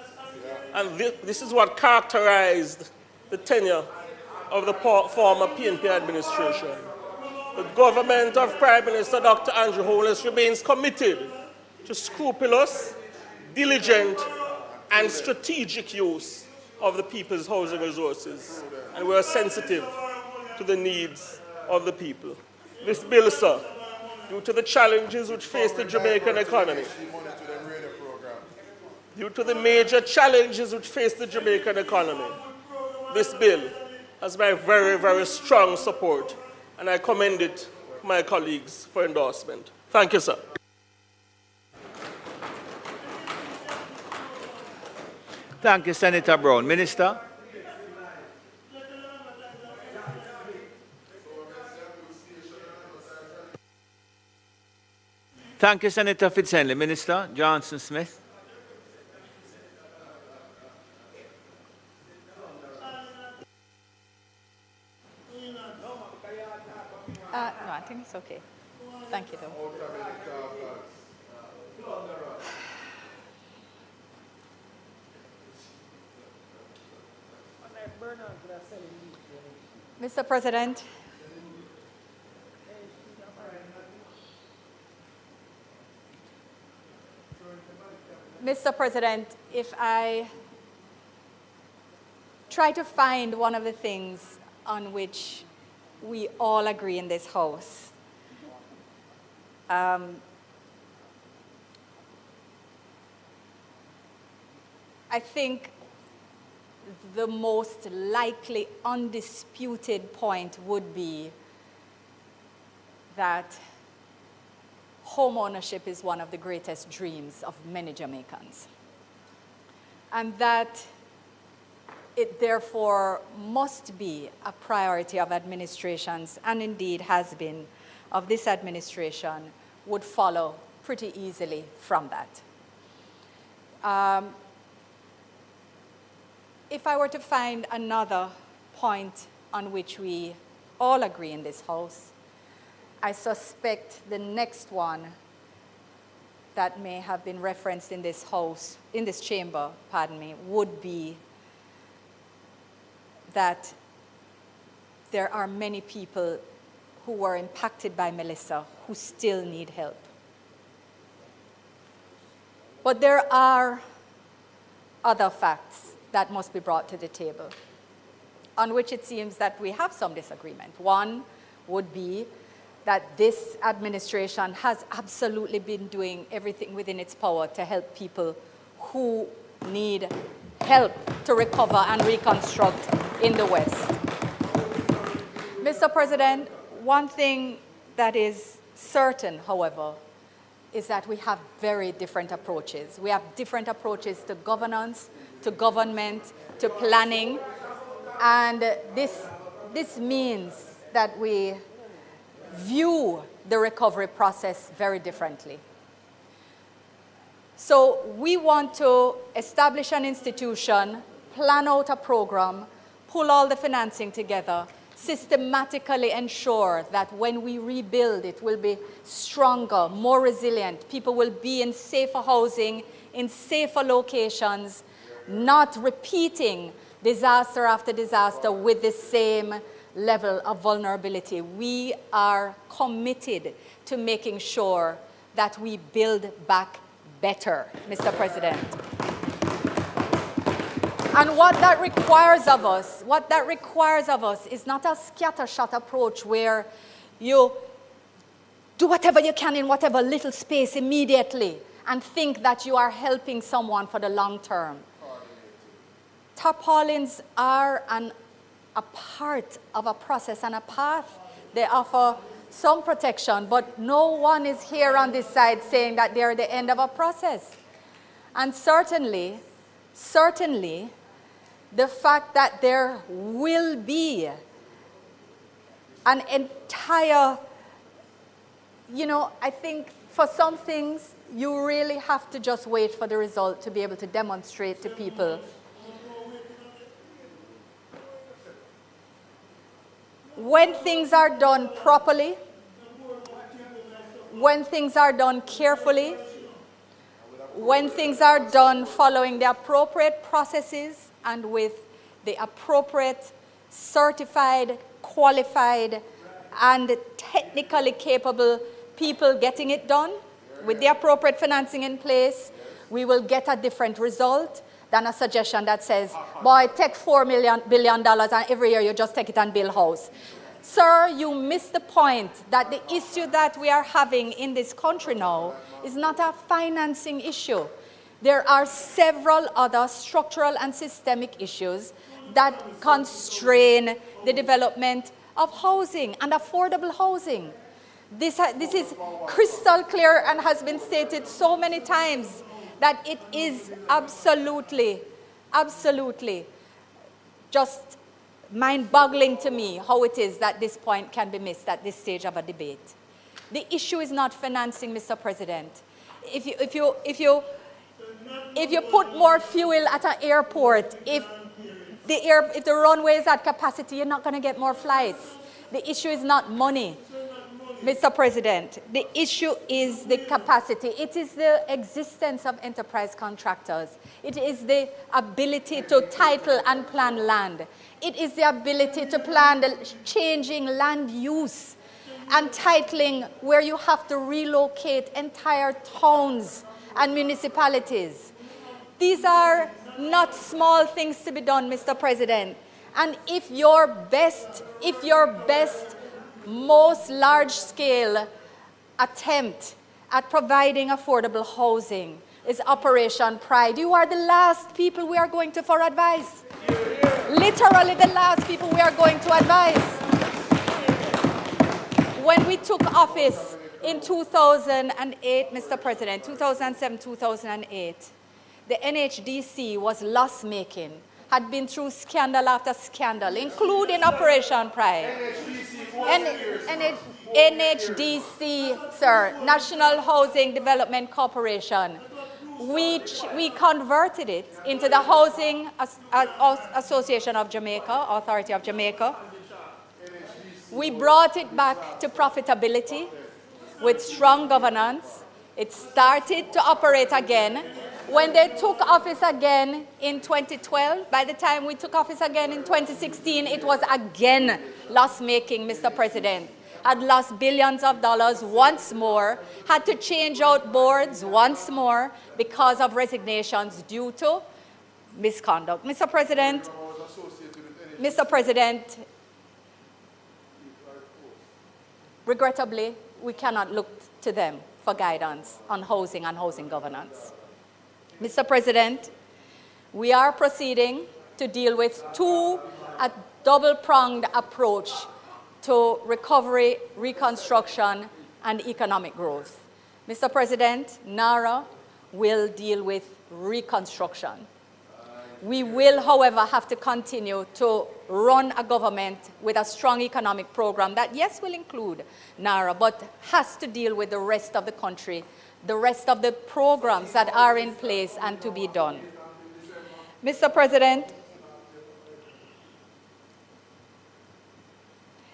And this is what characterized the tenure of the former PNP administration. The government of Prime Minister Dr. Andrew Holness remains committed to scrupulous, diligent, and strategic use of the people's housing resources. And we are sensitive to the needs of the people. This bill, sir, due to the challenges which face the Jamaican economy, due to the major challenges which face the Jamaican economy, this bill has my very, very strong support, and I commend it to my colleagues for endorsement. Thank you, sir. Thank you, Senator Brown. Minister? Thank you, Senator Fitzhenley. Minister Johnson Smith? No, I think it's okay. Thank you, though. Mr. President, if I try to find one of the things on which we all agree in this House, I think the most likely undisputed point would be that home ownership is one of the greatest dreams of many Jamaicans, and that it therefore must be a priority of administrations, and indeed has been, of this administration, would follow pretty easily from that. If I were to find another point on which we all agree in this House, I suspect the next one that may have been referenced in this House, in this chamber, pardon me, would be that there are many people who were impacted by Melissa who still need help. But there are other facts that must be brought to the table, on which it seems that we have some disagreement. One would be that this administration has absolutely been doing everything within its power to help people who need help to recover and reconstruct in the West. Mr. President, one thing that is certain, however, is that we have very different approaches. We have different approaches to governance, to government, to planning, and this means that we view the recovery process very differently. So we want to establish an institution, plan out a program, pull all the financing together, systematically ensure that when we rebuild, it will be stronger, more resilient. People will be in safer housing, in safer locations, not repeating disaster after disaster with the same level of vulnerability. We are committed to making sure that we build back better, Mr. President. And what that requires of us is not a scattershot approach where you do whatever you can in whatever little space immediately and think that you are helping someone for the long term. Tarpaulins are a part of a process and a path. They offer some protection, but no one is here on this side saying that they're the end of a process. And certainly, the fact that there will be an entire, I think for some things, you really have to just wait for the result to be able to demonstrate to people. When things are done properly, when things are done carefully, when things are done following the appropriate processes and with the appropriate certified, qualified, and technically capable people getting it done, with the appropriate financing in place, we will get a different result than a suggestion that says, boy, take $4 billion and every year you just take it and build a house. Sir, you missed the point that the issue that we are having in this country now is not a financing issue. There are several other structural and systemic issues that constrain the development of housing and affordable housing. This is crystal clear and has been stated so many times that it is absolutely just mind-boggling to me how it is that this point can be missed at this stage of a debate. The issue is not financing, Mr. President. If you put more fuel at an airport, if the runway is at capacity, you're not going to get more flights. The issue is not money, Mr. President. The issue is the capacity. It is the existence of enterprise contractors. It is the ability to title and plan land. It is the ability to plan the changing land use and titling where you have to relocate entire towns and municipalities. These are not small things to be done, Mr. President. And if your best, most large-scale attempt at providing affordable housing is Operation Pride, you are the last people we are going to for advice. Literally the last people we are going to advise. When we took office in 2008, Mr. President, 2007, 2008, the NHDC was loss-making, had been through scandal after scandal, including Operation Pride. NHDC, sir, National Housing Development Corporation, we converted it into the Housing Association of Jamaica, Authority of Jamaica. We brought it back to profitability with strong governance. It started to operate again. When they took office again in 2012, by the time we took office again in 2016, it was again loss-making, Mr. President. Had lost billions of dollars once more, had to change out boards once more because of resignations due to misconduct. Mr. President, regrettably, we cannot look to them for guidance on housing and housing governance. Mr. President, we are proceeding to deal with a double-pronged approach to recovery, reconstruction, and economic growth. Mr. President, NARA will deal with reconstruction. We will, however, have to continue to run a government with a strong economic program that, yes, will include NARA, but has to deal with the rest of the country, the rest of the programs that are in place and to be done. Mr. President,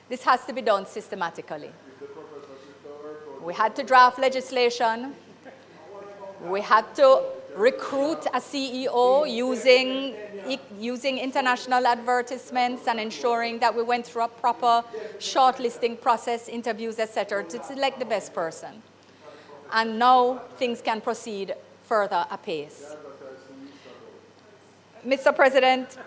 this has to be done systematically. We had to draft legislation. We had to recruit a CEO using international advertisements and ensuring that we went through a proper shortlisting process, interviews, etc., to select the best person. And now things can proceed further apace. Mr. President,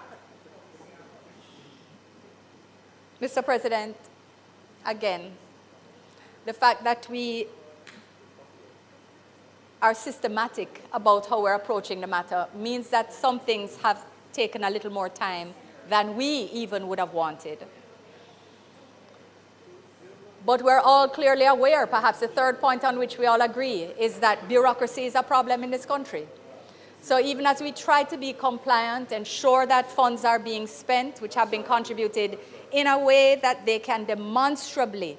again, the fact that we are systematic about how we're approaching the matter means that some things have taken a little more time than we even would have wanted. But we're all clearly aware, perhaps the third point on which we all agree, is that bureaucracy is a problem in this country. So even as we try to be compliant, ensure that funds are being spent, which have been contributed, in a way that they can demonstrably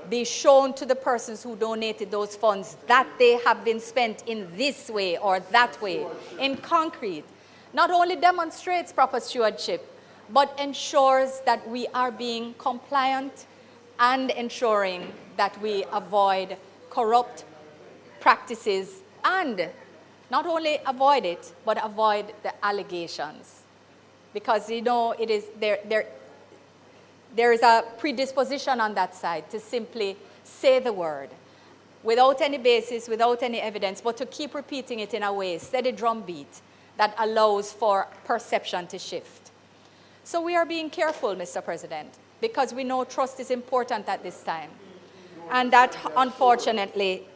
be shown to the persons who donated those funds that they have been spent in this way or that way, in concrete, not only demonstrates proper stewardship, but ensures that we are being compliant and ensuring that we avoid corrupt practices and not only avoid it, but avoid the allegations. Because, you know, it is there is a predisposition on that side to simply say the word without any basis, without any evidence, but to keep repeating it in a way, steady drumbeat, that allows for perception to shift. So we are being careful, Mr. President, because we know trust is important at this time. And that, unfortunately,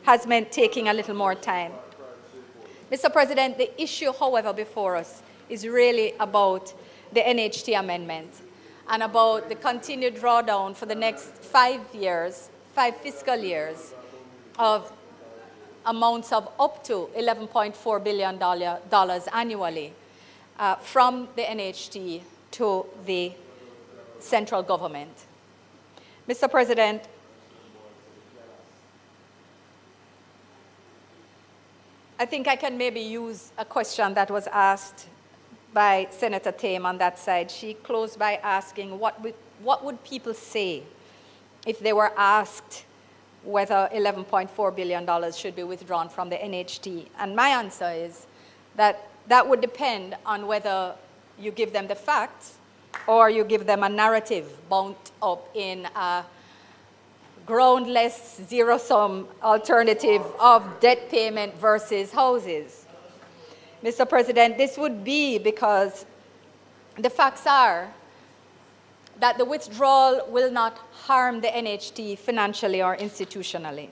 has meant taking a little more time. Mr. President, the issue, however, before us is really about the NHT amendment and about the continued drawdown for the next 5 fiscal years, of amounts of up to $11.4 billion annually from the NHT to the central government. Mr. President, I think I can maybe use a question that was asked by Senator Tame on that side. She closed by asking what would people say if they were asked whether $11.4 billion should be withdrawn from the NHT. And my answer is that that would depend on whether you give them the facts or you give them a narrative bound up in a groundless, zero-sum alternative of debt payment versus houses. Mr. President, this would be because the facts are that the withdrawal will not harm the NHT financially or institutionally.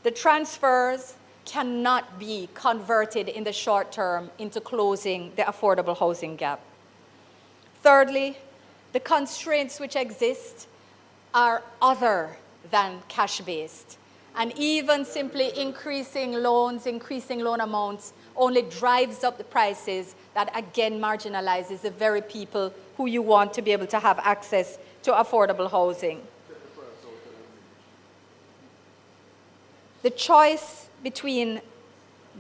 The transfers cannot be converted in the short term into closing the affordable housing gap. Thirdly, the constraints which exist are other than cash-based. And even simply increasing loan amounts only drives up the prices that again marginalizes the very people who you want to be able to have access to affordable housing. The choice between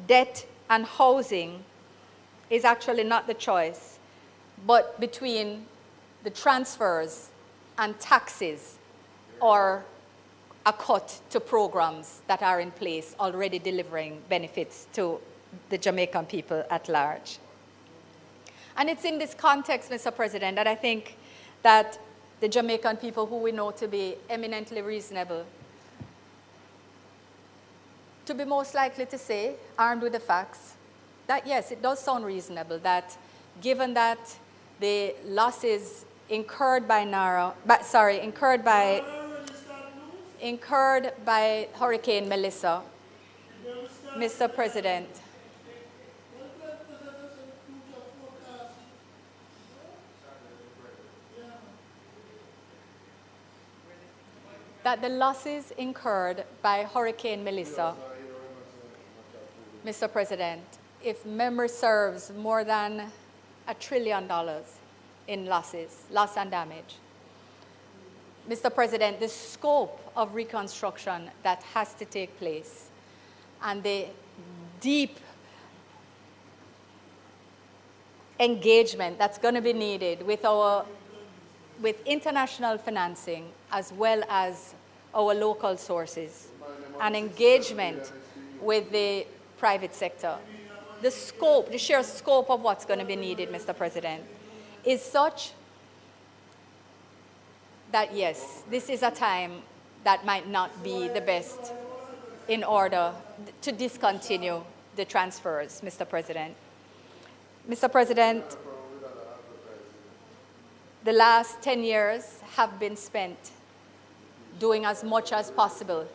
debt and housing is actually not the choice, but between the transfers and taxes or a cut to programs that are in place already delivering benefits to the Jamaican people at large. And it's in this context, Mr. President, that I think that the Jamaican people, who we know to be eminently reasonable, to be most likely to say, armed with the facts, that yes, it does sound reasonable that given that the losses incurred by Hurricane Melissa, Mr. President, that the losses incurred by Hurricane Melissa, Mr. President, if memory serves, more than $1 trillion in losses, loss and damage. Mr. President, the scope of reconstruction that has to take place and the deep engagement that's going to be needed with international financing as well as our local sources and engagement with the private sector. The scope, the sheer scope of what's going to be needed, Mr. President, is such that, yes, this is a time that might not be the best in order to discontinue the transfers, Mr. President. Mr. President, the last 10 years have been spent doing as much as possible,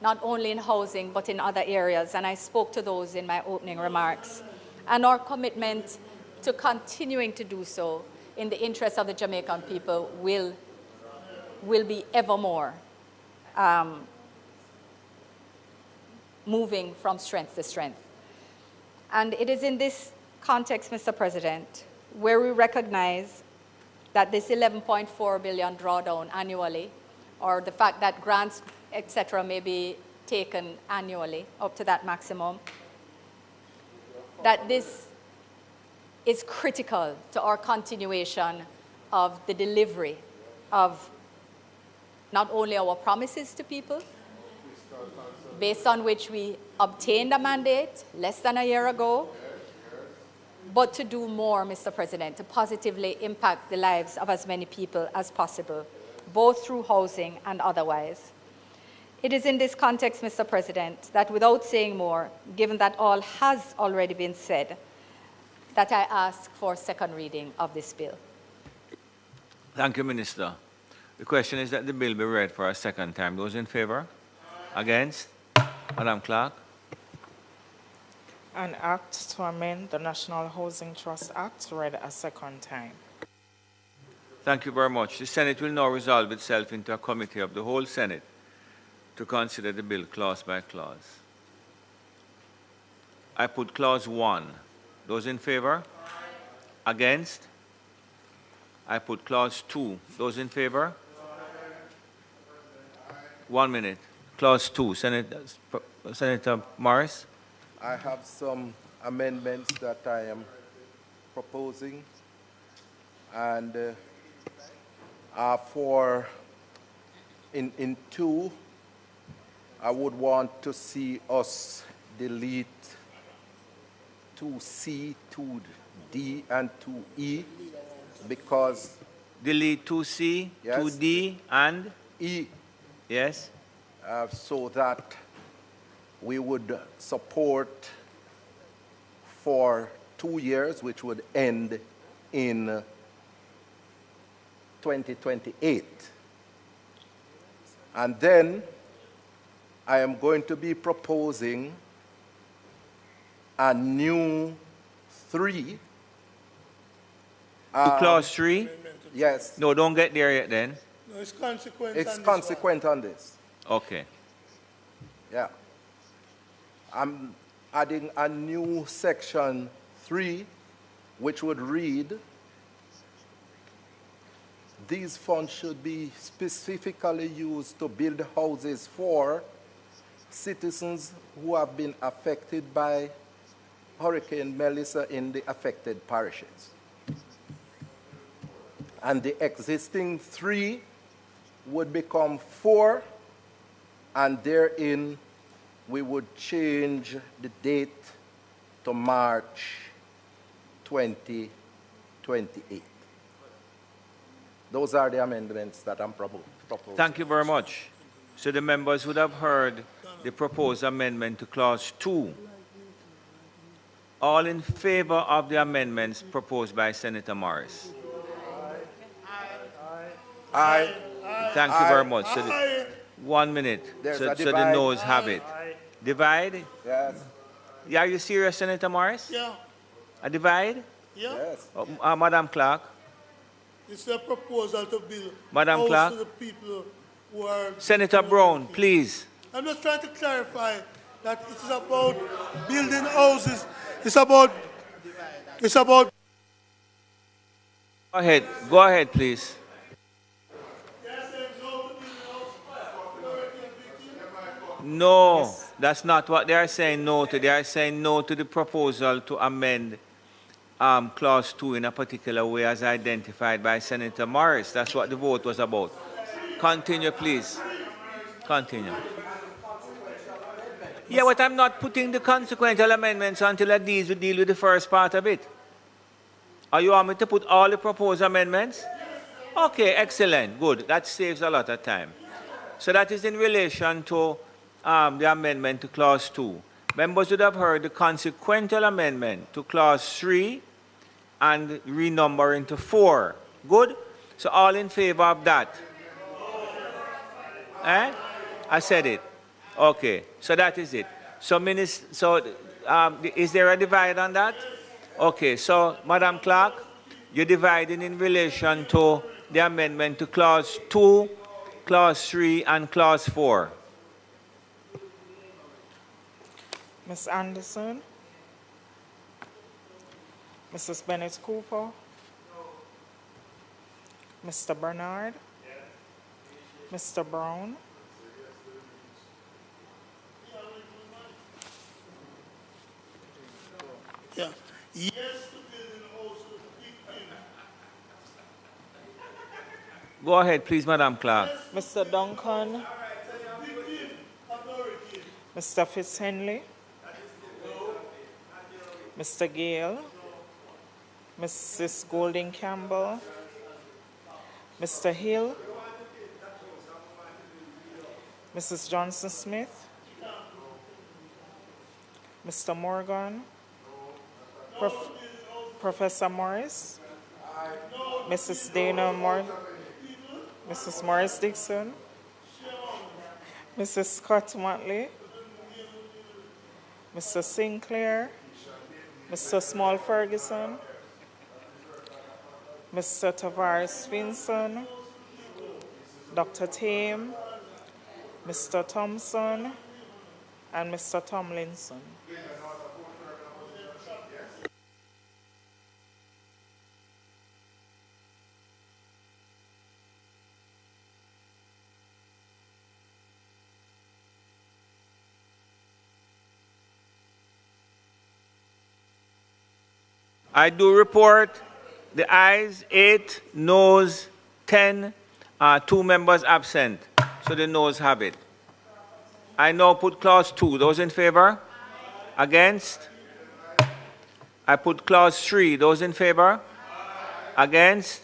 not only in housing, but in other areas, and I spoke to those in my opening remarks. And our commitment to continuing to do so in the interest of the Jamaican people will be ever more moving from strength to strength. And it is in this context, Mr. President, where we recognize that this 11.4 billion drawdown annually, or the fact that grants, etc., may be taken annually up to that maximum, that this is critical to our continuation of the delivery of not only our promises to people, based on which we obtained a mandate less than a year ago, but to do more, Mr. President, to positively impact the lives of as many people as possible, both through housing and otherwise. It is in this context, Mr. President, that without saying more, given that all has already been said, that I ask for second reading of this bill. Thank you, Minister. The question is that the bill be read for a second time. Those in favor? Against? Madam Clerk. An act to amend the National Housing Trust Act read a second time. Thank you very much. The Senate will now resolve itself into a committee of the whole Senate to consider the bill clause by clause. I put clause 1. Those in favor? Against? I put clause 2. Those in favor? 1 minute. Clause 2. Senator Morris. I have some amendments that I am proposing, and in 2, I would want to see us delete 2C, 2D, and 2E, because... Delete 2C, yes, 2D, and? E. Yes. So that we would support for 2 years, which would end in 2028. And then I am going to be proposing a new 3. Clause 3? Yes. No, don't get there yet then. No, it's consequent. It's consequent on this. Okay. Yeah. I'm adding a new section 3, which would read, these funds should be specifically used to build houses for citizens who have been affected by Hurricane Melissa in the affected parishes. And the existing 3 would become 4, and therein we would change the date to March 2028. Those are the amendments that I'm proposing. Thank you very much. So the members would have heard the proposed amendment to clause 2. All in favor of the amendments proposed by Senator Morris? Aye. Thank you very much. So 1 minute. So the noes have it. Divide? Yes. Yeah, are you serious, Senator Morris? Yeah. A divide? Yeah. Yes. Madam Clerk. It's a proposal to build Madam house Clerk. to the people who are... Senator Brown, please. I'm just trying to clarify that it is about building houses. It's about... Go ahead, please. No, that's not what they are saying no to. They are saying no to the proposal to amend Clause 2 in a particular way as identified by Senator Morris. That's what the vote was about. Continue, please. Continue. Yeah, but I'm not putting the consequential amendments until I deal with the first part of it. Are you want me to put all the proposed amendments? Okay, excellent, good. That saves a lot of time. So that is in relation to the amendment to Clause 2. Members would have heard the consequential amendment to Clause 3 and renumber into 4. Good? So all in favor of that? Eh? I said it. Okay, so that is it. So, is there a divide on that? Okay, so, Madam Clerk, you're dividing in relation to the amendment to Clause 2, Clause 3, and Clause 4. Ms. Anderson? Mrs. Bennett Cooper? Mr. Bernard? Mr. Brown? Yeah. Yes to building houses. Go ahead, please, Madam Clerk. Mr. Duncan? Mr. Fitzhenley? Mr. Gale? Mrs. Golding Campbell? Mr. Hill? Mrs. Johnson Smith? Mr. Morgan? Professor Morris? Mrs. Dana Mrs. Morris Dixon? Mrs. Scott Motley? Mr. Sinclair? Mr. Small Ferguson? Mr. Tavares Vinson? Dr. Tame? Mr. Thompson? And Mr. Tomlinson. I do report the ayes 8, noes 10, 2 members absent. So the noes have it. I now put Clause 2. Those in favor? Against? I put Clause 3. Those in favor? Against?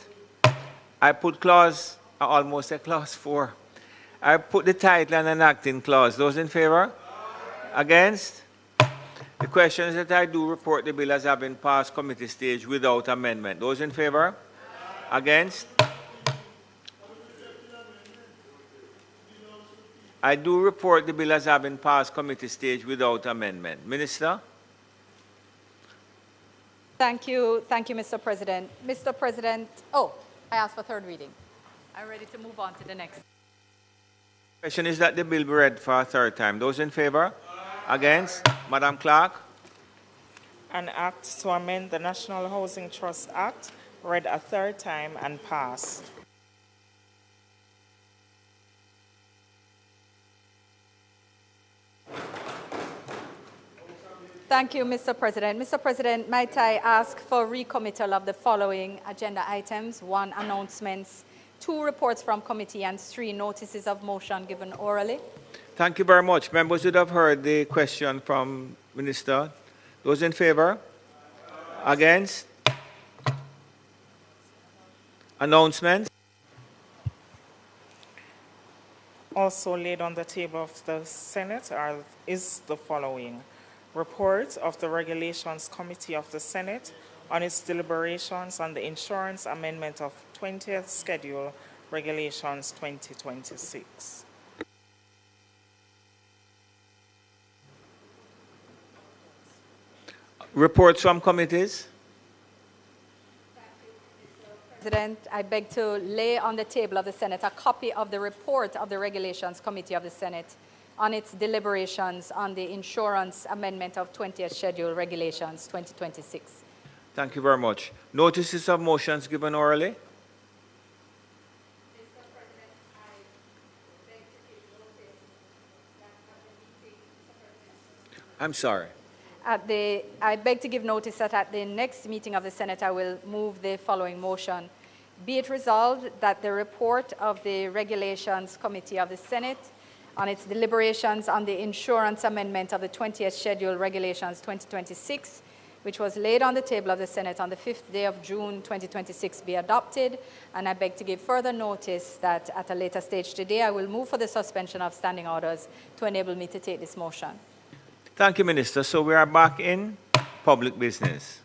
I put Clause, I almost said Clause 4. I put the title and enacting clause. Those in favor? Against? The question is that I do report the bill as having passed committee stage without amendment. Those in favor? Against? I do report the bill as having passed committee stage without amendment. Minister? Thank you, Mr. President. Mr. President, I asked for third reading. I'm ready to move on to the next. The question is that the bill be read for a third time. Those in favor? Against? Madam Clerk? An act to amend the National Housing Trust Act, read a third time and passed. Thank you, Mr. President. Mr. President, might I ask for recommittal of the following agenda items: 1, announcements; 2, reports from committee; and 3, notices of motion given orally. Thank you very much. Members would have heard the question from Minister. Those in favor? Against? Announcements? Also laid on the table of the Senate is the following: report of the Regulations Committee of the Senate on its deliberations on the Insurance Amendment of 20th Schedule Regulations 2026. Reports from committees? President, I beg to lay on the table of the Senate a copy of the report of the Regulations Committee of the Senate on its deliberations on the insurance amendment of 20th Schedule Regulations 2026. Thank you very much. Notices of motions given orally? I'm sorry. I beg to give notice that at the next meeting of the Senate, I will move the following motion. Be it resolved that the report of the Regulations Committee of the Senate on its deliberations on the insurance amendment of the 20th Schedule Regulations 2026, which was laid on the table of the Senate on the 5th day of June 2026, be adopted. And I beg to give further notice that at a later stage today, I will move for the suspension of standing orders to enable me to take this motion. Thank you, Minister. So we are back in public business.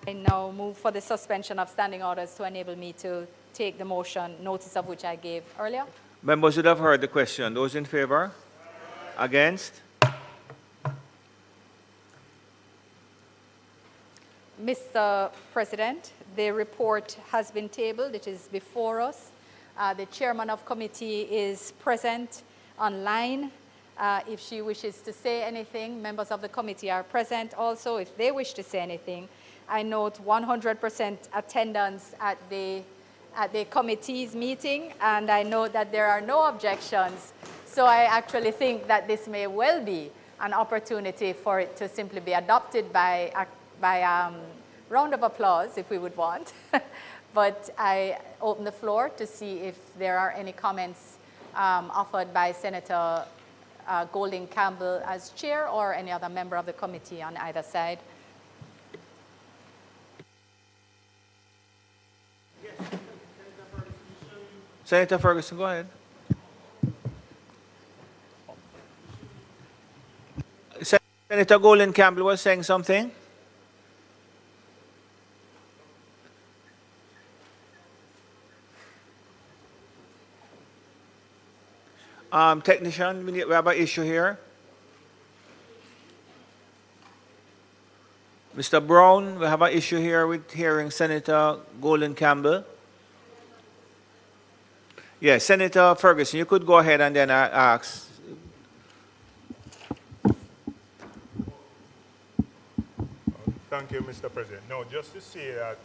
I now move for the suspension of standing orders to enable me to take the motion, notice of which I gave earlier. Members would have heard the question. Those in favor? Against? Mr. President, the report has been tabled. It is before us. The chairman of committee is present online. If she wishes to say anything, members of the committee are present also. If they wish to say anything, I note 100% attendance at the committee's meeting, and I note that there are no objections. So I actually think that this may well be an opportunity for it to simply be adopted by round of applause, if we would want. But I open the floor to see if there are any comments offered by Senator Golding Campbell as chair or any other member of the committee on either side. Senator Ferguson, go ahead. Senator Golding Campbell was saying something. Technician, we have an issue here. Mr. Brown, we have an issue here with hearing Senator Golding Campbell. Yes, Senator Ferguson, you could go ahead and then ask. Thank you, Mr. President. No, just to say that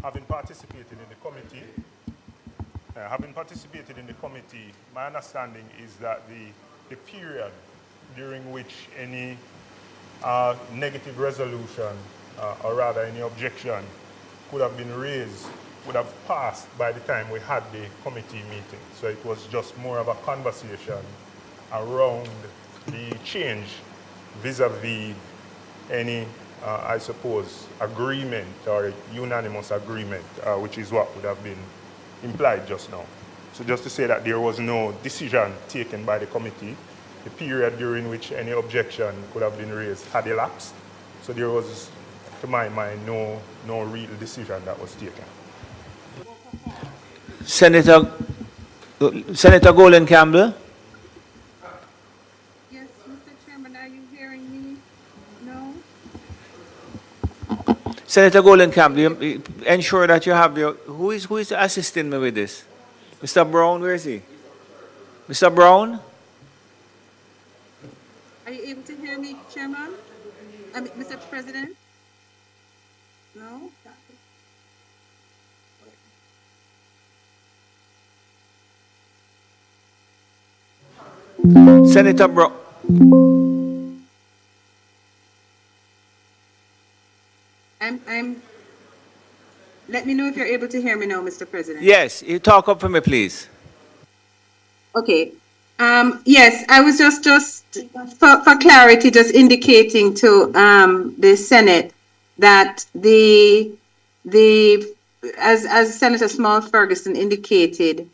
having participated in the committee, my understanding is that the period during which any negative resolution, or rather any objection, could have been raised would have passed by the time we had the committee meeting. So it was just more of a conversation around the change vis-a-vis any, I suppose, agreement or unanimous agreement, which is what would have been implied just now. So just to say that there was no decision taken by the committee, the period during which any objection could have been raised had elapsed. So there was, to my mind, no real decision that was taken. Senator Golding Campbell. Yes, Mr. Chairman, are you hearing me? No? Senator Golding Campbell, you ensure that you have your... Who is assisting me with this? Mr. Brown, where is he? Mr. Brown? Are you able to hear me, Chairman? Mr. President? No? Senator Brown. Let me know if you're able to hear me now, Mr. President. Yes, you talk up for me, please. Okay. Yes, I was just for clarity, just indicating to the Senate that as Senator Small Ferguson indicated,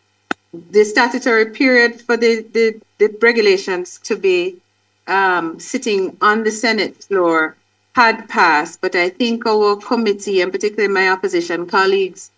the statutory period for the regulations to be sitting on the Senate floor had passed, but I think our committee, and particularly my opposition colleagues,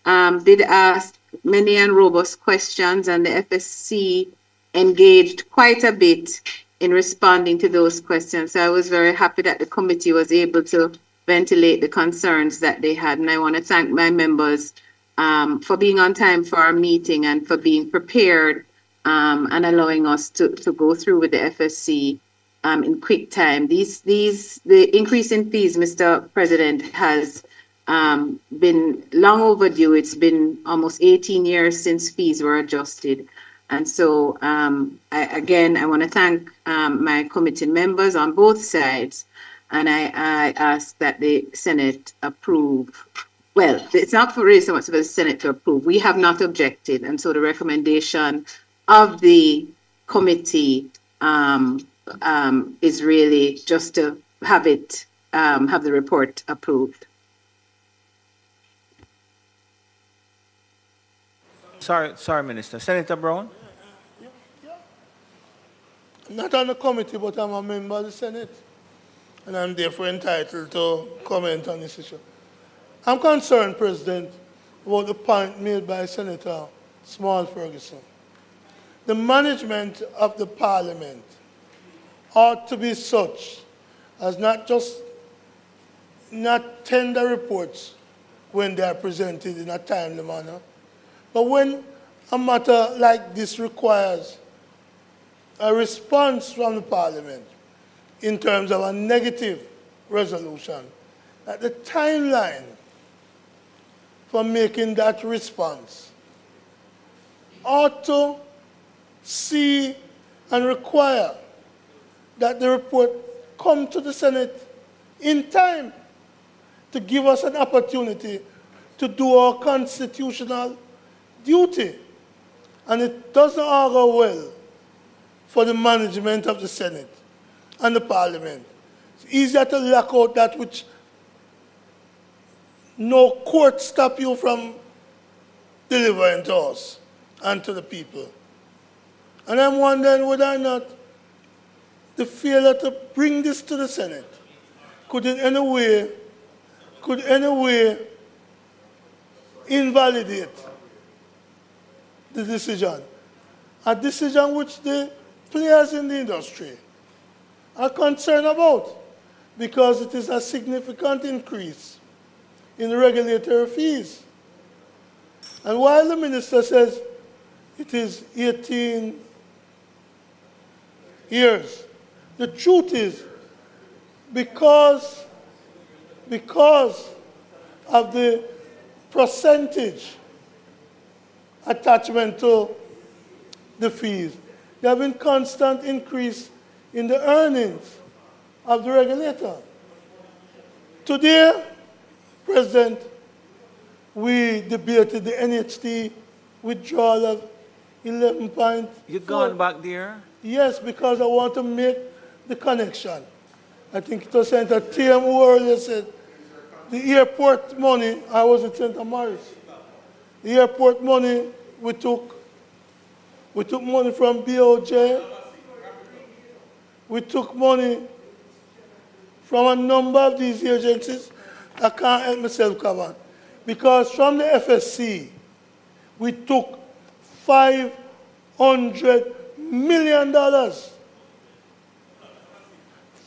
did ask many and robust questions, and the FSC engaged quite a bit in responding to those questions. So I was very happy that the committee was able to ventilate the concerns that they had. And I want to thank my members for being on time for our meeting and for being prepared and allowing us to go through with the FSC in quick time. The increase in fees, Mr. President, has been long overdue. It's been almost 18 years since fees were adjusted. And so, I want to thank my committee members on both sides. And I ask that the Senate approve. Well, it's not really so much for the Senate to approve. We have not objected. And so the recommendation of the committee is really just to have it, have the report approved. Sorry, Minister. Senator Brown? I'm not on the committee, but I'm a member of the Senate. And I'm therefore entitled to comment on this issue. I'm concerned, President, about the point made by Senator Small Ferguson. The management of the Parliament ought to be such as not tender reports when they are presented in a timely manner, but when a matter like this requires a response from the Parliament in terms of a negative resolution, that the timeline for making that response ought to see and require that the report come to the Senate in time to give us an opportunity to do our constitutional duty. And it doesn't augur well for the management of the Senate and the Parliament. It's easier to lock out that which no court stop you from delivering to us and to the people. And I'm wondering whether or not the failure to bring this to the Senate could in any way invalidate the decision. A decision which the players in the industry are concerned about, because it is a significant increase in regulatory fees. And while the minister says it is 18 years, the truth is, because of the percentage attachment to the fees, there have been constant increase in the earnings of the regulator. Today, President, we debated the NHT withdrawal of 11.4. You've gone back there? Yes, because I want to make the connection. I think it was Senator T.M. who earlier said the airport money, I was at St. Mary's. The airport money, we took money from BOJ. We took money from a number of these agencies. I can't help myself cover. Because from the FSC, we took $500 million.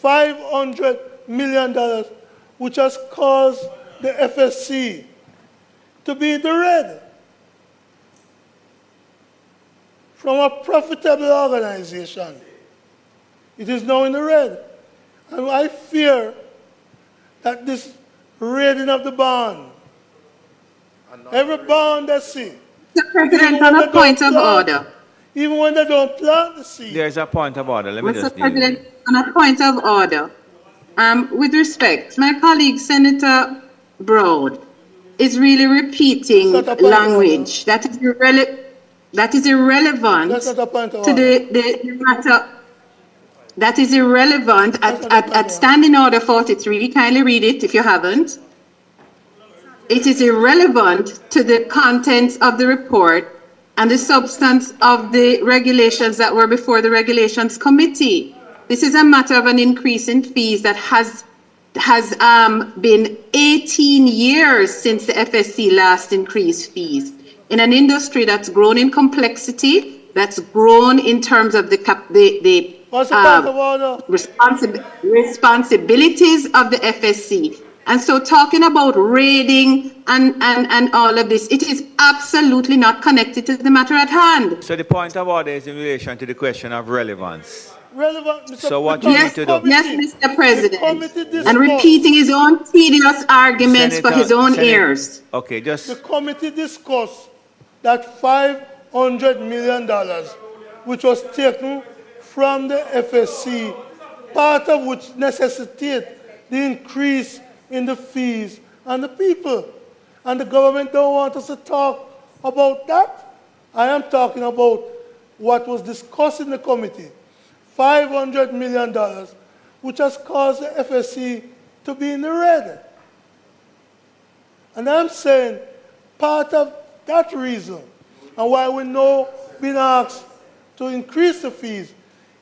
$500 million, which has caused the FSC to be in the red. From a profitable organization, it is now in the red. And I fear that this raiding of the bond, every bond they see, Mr. President, on a point of order. Even when they don't plant the seed. There's a point of order. Let me just Mr. President, on a point of order. With respect, my colleague, Senator Brown, is really repeating language that is irrelevant to the matter. That is irrelevant at Standing Order 43. Kindly read it if you haven't. It is irrelevant to the contents of the report and the substance of the regulations that were before the Regulations Committee. This is a matter of an increase in fees that has been 18 years since the FSC last increased fees. In an industry that's grown in complexity, that's grown in terms of the responsibilities of the FSC, And so talking about raiding and all of this, it is absolutely not connected to the matter at hand. So the point of order is in relation to the question of relevance. Relevant, Mr. So what you need to do? Yes, Mr. President. And repeating his own tedious arguments for his own ears. Okay, just... The committee discussed that $500 million, which was taken from the FSC, part of which necessitated the increase in the fees and the people. And the government don't want us to talk about that. I am talking about what was discussed in the committee, $500 million, which has caused the FSC to be in the red. And I'm saying part of that reason and why we know being asked to increase the fees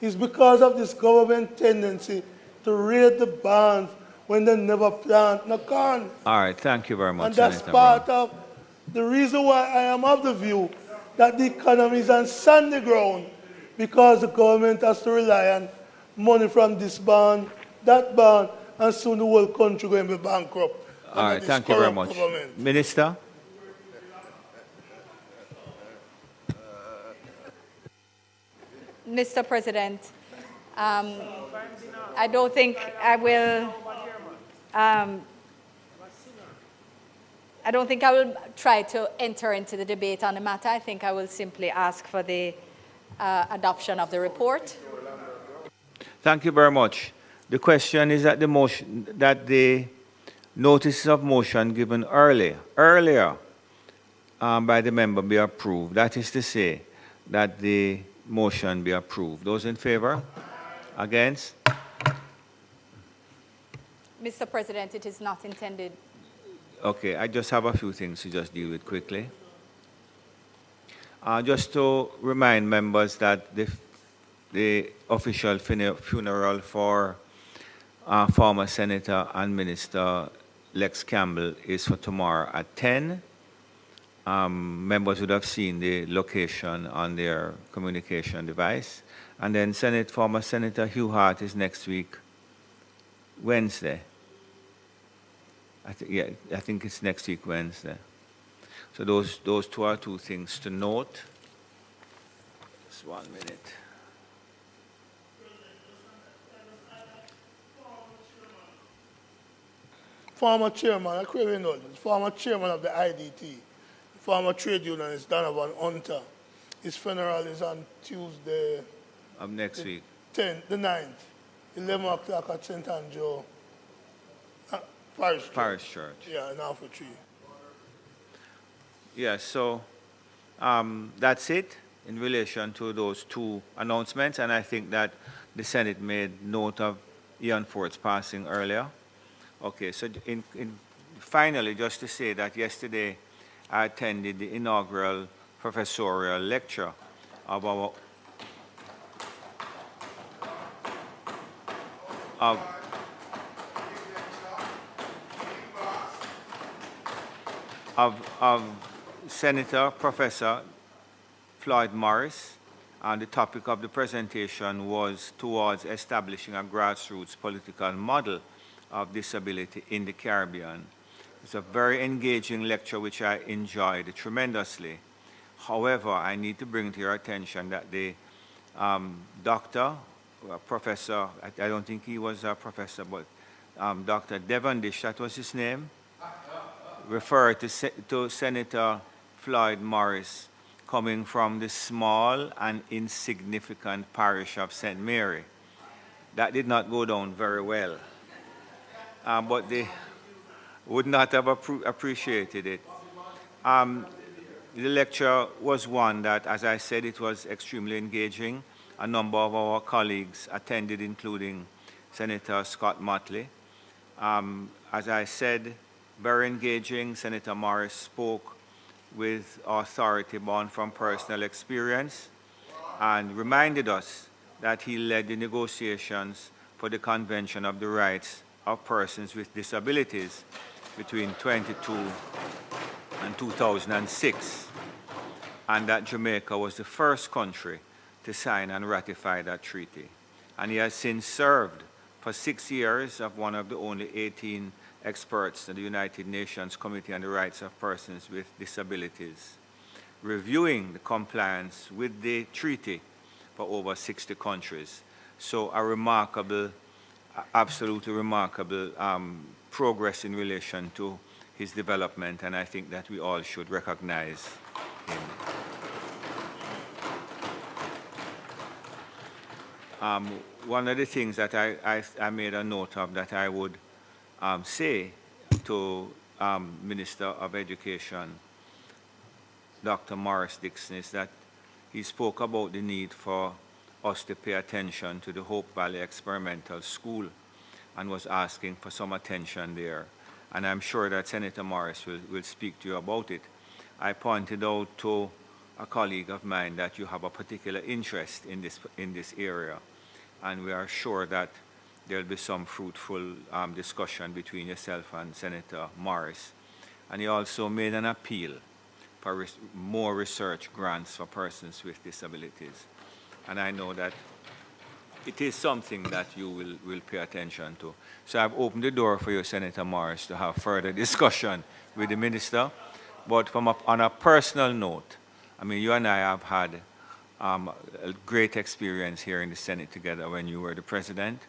is because of this government tendency to raid the bonds when they never plant no corn. All right, thank you very much, And that's Senator part Brown. of the reason why I am of the view that the economy is on sandy ground, because the government has to rely on money from this bond, that bond, and soon the whole country going to be bankrupt. All right, thank you very much. Minister? Mr. President, I don't think I will. I don't think I will try to enter into the debate on the matter. I think I will simply ask for the adoption of the report. Thank you very much. The question is that the motion, that the notices of motion given earlier by the member be approved. That is to say, that the motion be approved. Those in favor? Against? Mr. President, it is not intended. Okay, I just have a few things to just deal with quickly. Just to remind members that the official funeral for former Senator and Minister Lex Campbell is for tomorrow at 10. Members would have seen the location on their communication device. And then former Senator Hugh Hart is next week, Wednesday. I think it's next week, Wednesday. So those two are two things to note. Just 1 minute. Former chairman, I crave know this, former chairman of the IDT, former trade unionist Donovan Hunter. His funeral is on Tuesday. Of next week. The 9th, 11 o'clock at St. Andrew Parish Church. Yeah, in Alpha Tree. Yeah, so that's it in relation to those two announcements, and I think that the Senate made note of Ian Ford's passing earlier. Okay, so finally, just to say that yesterday I attended the inaugural professorial lecture of our of Senator Professor Floyd Morris, and the topic of the presentation was towards establishing a grassroots political model of disability in the Caribbean. It's a very engaging lecture which I enjoyed tremendously. However, I need to bring to your attention that the professor, I don't think he was a professor, but Dr. Devandish, that was his name, referred to Senator Floyd Morris coming from the small and insignificant parish of St. Mary. That did not go down very well, but they would not have appreciated it. The lecture was one that, as I said, it was extremely engaging. A number of our colleagues attended, including Senator Scott Motley. As I said, very engaging. Senator Morris spoke with authority born from personal experience and reminded us that he led the negotiations for the Convention of the Rights of Persons with Disabilities between 22 and 2006, and that Jamaica was the first country to sign and ratify that treaty. And he has since served for 6 years of one of the only 18 experts in the United Nations Committee on the Rights of Persons with Disabilities, reviewing the compliance with the treaty for over 60 countries. So a remarkable, absolutely remarkable progress in relation to his development, and I think that we all should recognize him. One of the things that I made a note of that I would say to Minister of Education, Dr. Morris Dixon, is that he spoke about the need for us to pay attention to the Hope Valley Experimental School and was asking for some attention there. And I'm sure that Senator Morris will speak to you about it. I pointed out to a colleague of mine that you have a particular interest in this area, and we are sure that there will be some fruitful discussion between yourself and Senator Morris. And he also made an appeal for more research grants for persons with disabilities. And I know that it is something that you will pay attention to. So I've opened the door for you, Senator Morris, to have further discussion with the minister. But on a personal note, I mean, you and I have had a great experience here in the Senate together when you were the president,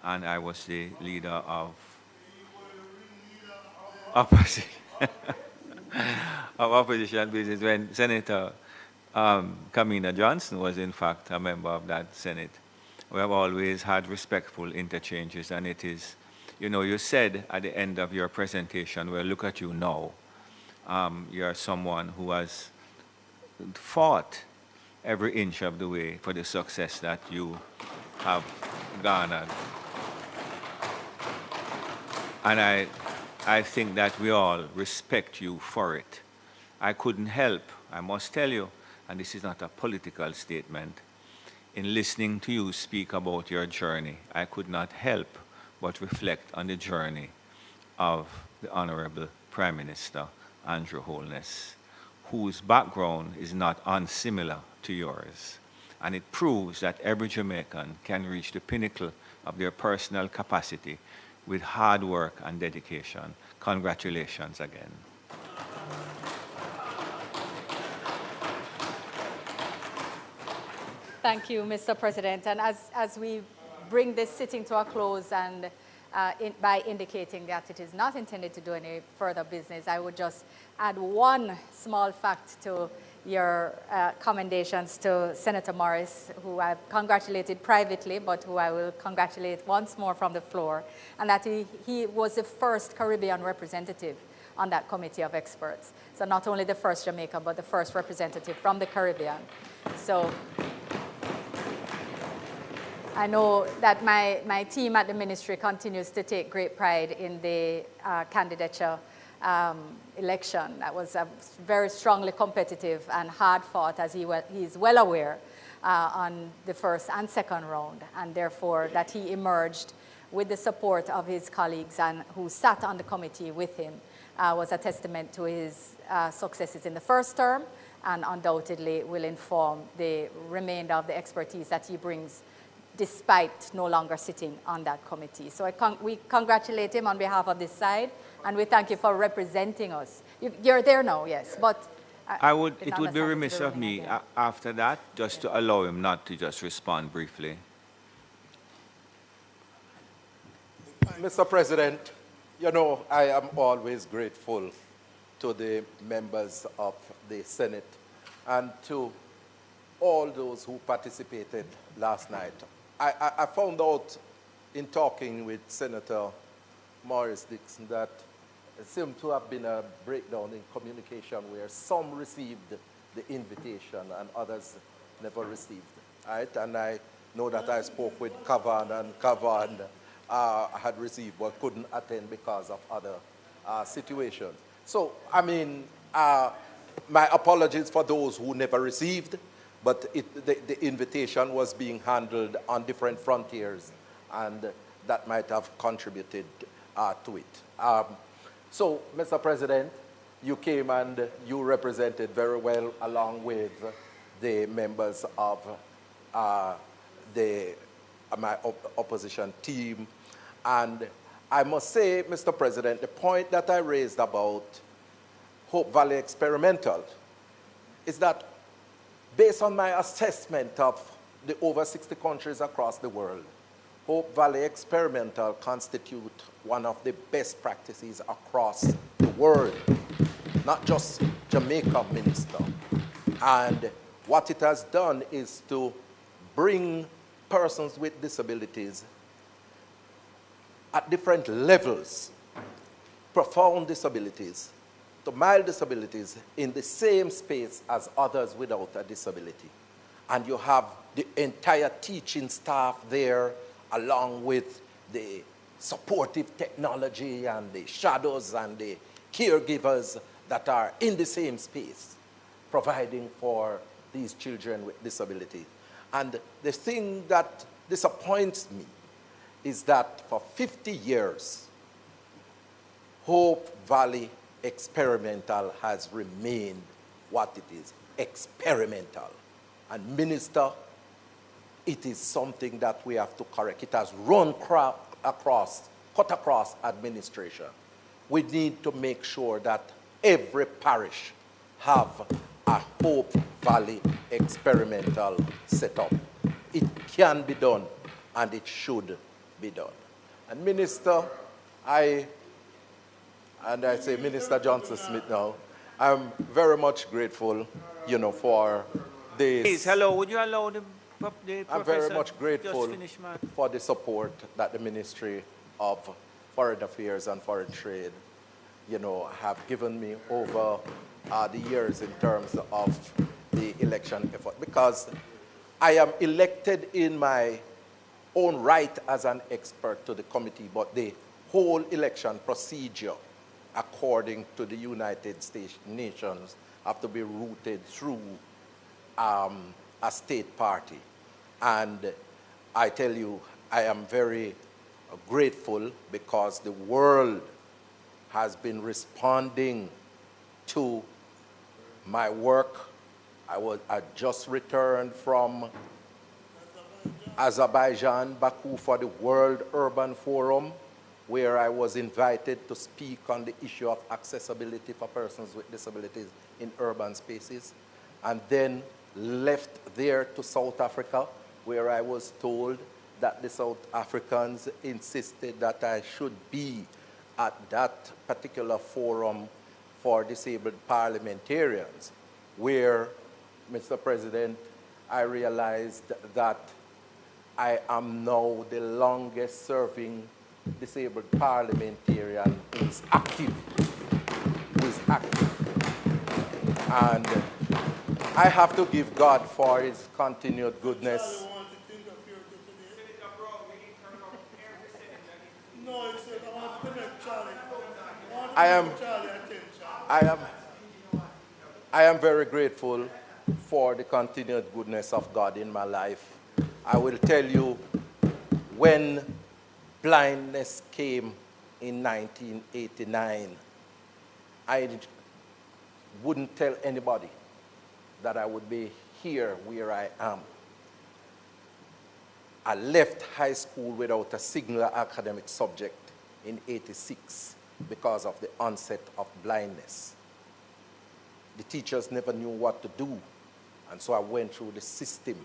and I was the leader of opposition business when Senator Kamina Johnson was in fact a member of that Senate. We have always had respectful interchanges, and it is, you know, you said at the end of your presentation, well, look at you now. You're someone who has fought every inch of the way for the success that you have garnered. And I think that we all respect you for it. I couldn't help, I must tell you, and this is not a political statement, in listening to you speak about your journey, I could not help but reflect on the journey of the Honorable Prime Minister Andrew Holness, whose background is not unsimilar to yours. And it proves that every Jamaican can reach the pinnacle of their personal capacity with hard work and dedication. Congratulations again. Thank you, Mr. President. And as we bring this sitting to a close and by indicating that it is not intended to do any further business, I would just add one small fact to your commendations to Senator Morris, who I've congratulated privately, but who I will congratulate once more from the floor, and that he was the first Caribbean representative on that committee of experts. So not only the first Jamaica, but the first representative from the Caribbean. So I know that my team at the ministry continues to take great pride in the candidature election. That was very strongly competitive and hard fought, as he's well aware, on the first and second round, and therefore that he emerged with the support of his colleagues and who sat on the committee with him was a testament to his successes in the first term, and undoubtedly will inform the remainder of the expertise that he brings despite no longer sitting on that committee. So we congratulate him on behalf of this side, and we thank you for representing us. You're there now, yes, but it would be remiss of me after that just to allow him not to just respond briefly. Mr. President, you know, I am always grateful to the members of the Senate and to all those who participated last night. I found out in talking with Senator Morris Dixon that it seemed to have been a breakdown in communication where some received the invitation and others never received, right? And I know that I spoke with Kavan, and Kavan had received but couldn't attend because of other situations. So, I mean, my apologies for those who never received, but the invitation was being handled on different frontiers, and that might have contributed to it. So, Mr. President, you came and you represented very well along with the members of my opposition team, and I must say, Mr. President, the point that I raised about Hope Valley Experimental is that based on my assessment of the over 60 countries across the world, Hope Valley Experimental constitute one of the best practices across the world, not just Jamaica, Minister. And what it has done is to bring persons with disabilities at different levels, profound disabilities to mild disabilities, in the same space as others without a disability. And you have the entire teaching staff there, along with the supportive technology and the shadows and the caregivers that are in the same space, providing for these children with disability. And the thing that disappoints me is that for 50 years, Hope Valley Experimental has remained what it is, experimental. And Minister, it is something that we have to correct. It has run cut across administration. We need to make sure that every parish have a Hope Valley Experimental setup. It can be done, and it should be done. And Minister, I say Minister Johnson Smith now, I'm very much grateful, for this. Please, hello, would you allow the I'm very much grateful for the support that the Ministry of Foreign Affairs and Foreign Trade, have given me over the years in terms of the election effort. Because I am elected in my own right as an expert to the committee, but the whole election procedure, according to the United Nations, have to be routed through a state party. And I tell you, I am very grateful because the world has been responding to my work. I just returned from Azerbaijan, Baku, for the World Urban Forum, where I was invited to speak on the issue of accessibility for persons with disabilities in urban spaces, and then left there to South Africa, where I was told that the South Africans insisted that I should be at that particular forum for disabled parliamentarians, where, Mr. President, I realized that I am now the longest serving disabled parliamentarian who is active. And I have to give God for his continued goodness. I am very grateful for the continued goodness of God in my life. I will tell you, when blindness came in 1989, I wouldn't tell anybody that I would be here where I am. I left high school without a single academic subject in '86 because of the onset of blindness. The teachers never knew what to do, and so I went through the system.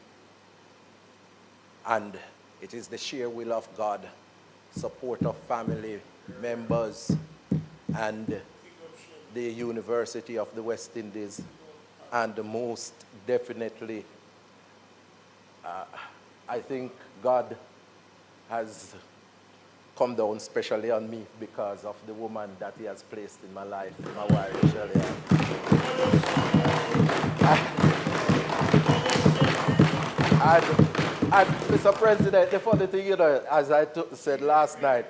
And it is the sheer will of God, support of family members, and the University of the West Indies, and most definitely, I think God has come down specially on me because of the woman that he has placed in my life, my wife, Shirley. And Mr. President, the funny thing, as I said last night,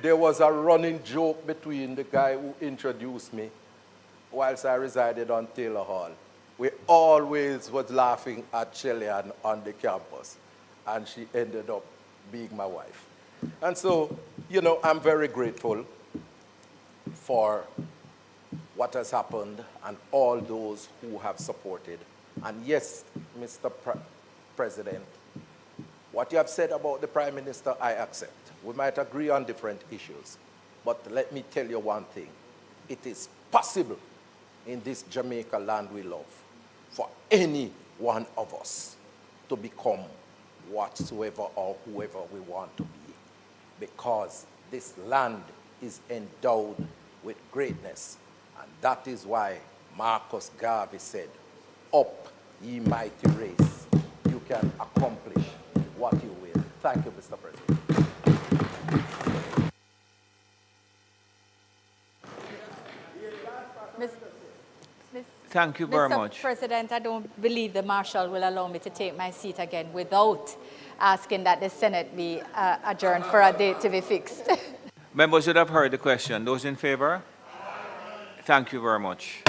there was a running joke between the guy who introduced me whilst I resided on Taylor Hall. We always was laughing at Shelley-Ann on the campus, and she ended up being my wife. And so, I'm very grateful for what has happened and all those who have supported. And yes, Mr. President, What you have said about the Prime Minister, I accept. We might agree on different issues. But let me tell you one thing. It is possible in this Jamaica land we love for any one of us to become whatsoever or whoever we want to be, because this land is endowed with greatness. And that is why Marcus Garvey said, "Up, ye mighty race, you can accomplish what you will." Thank you, Mr. President. Thank you very Mr. much. President, I don't believe the Marshal will allow me to take my seat again without asking that the Senate be adjourned for a date to be fixed. Members should have heard the question. Those in favor? Thank you very much.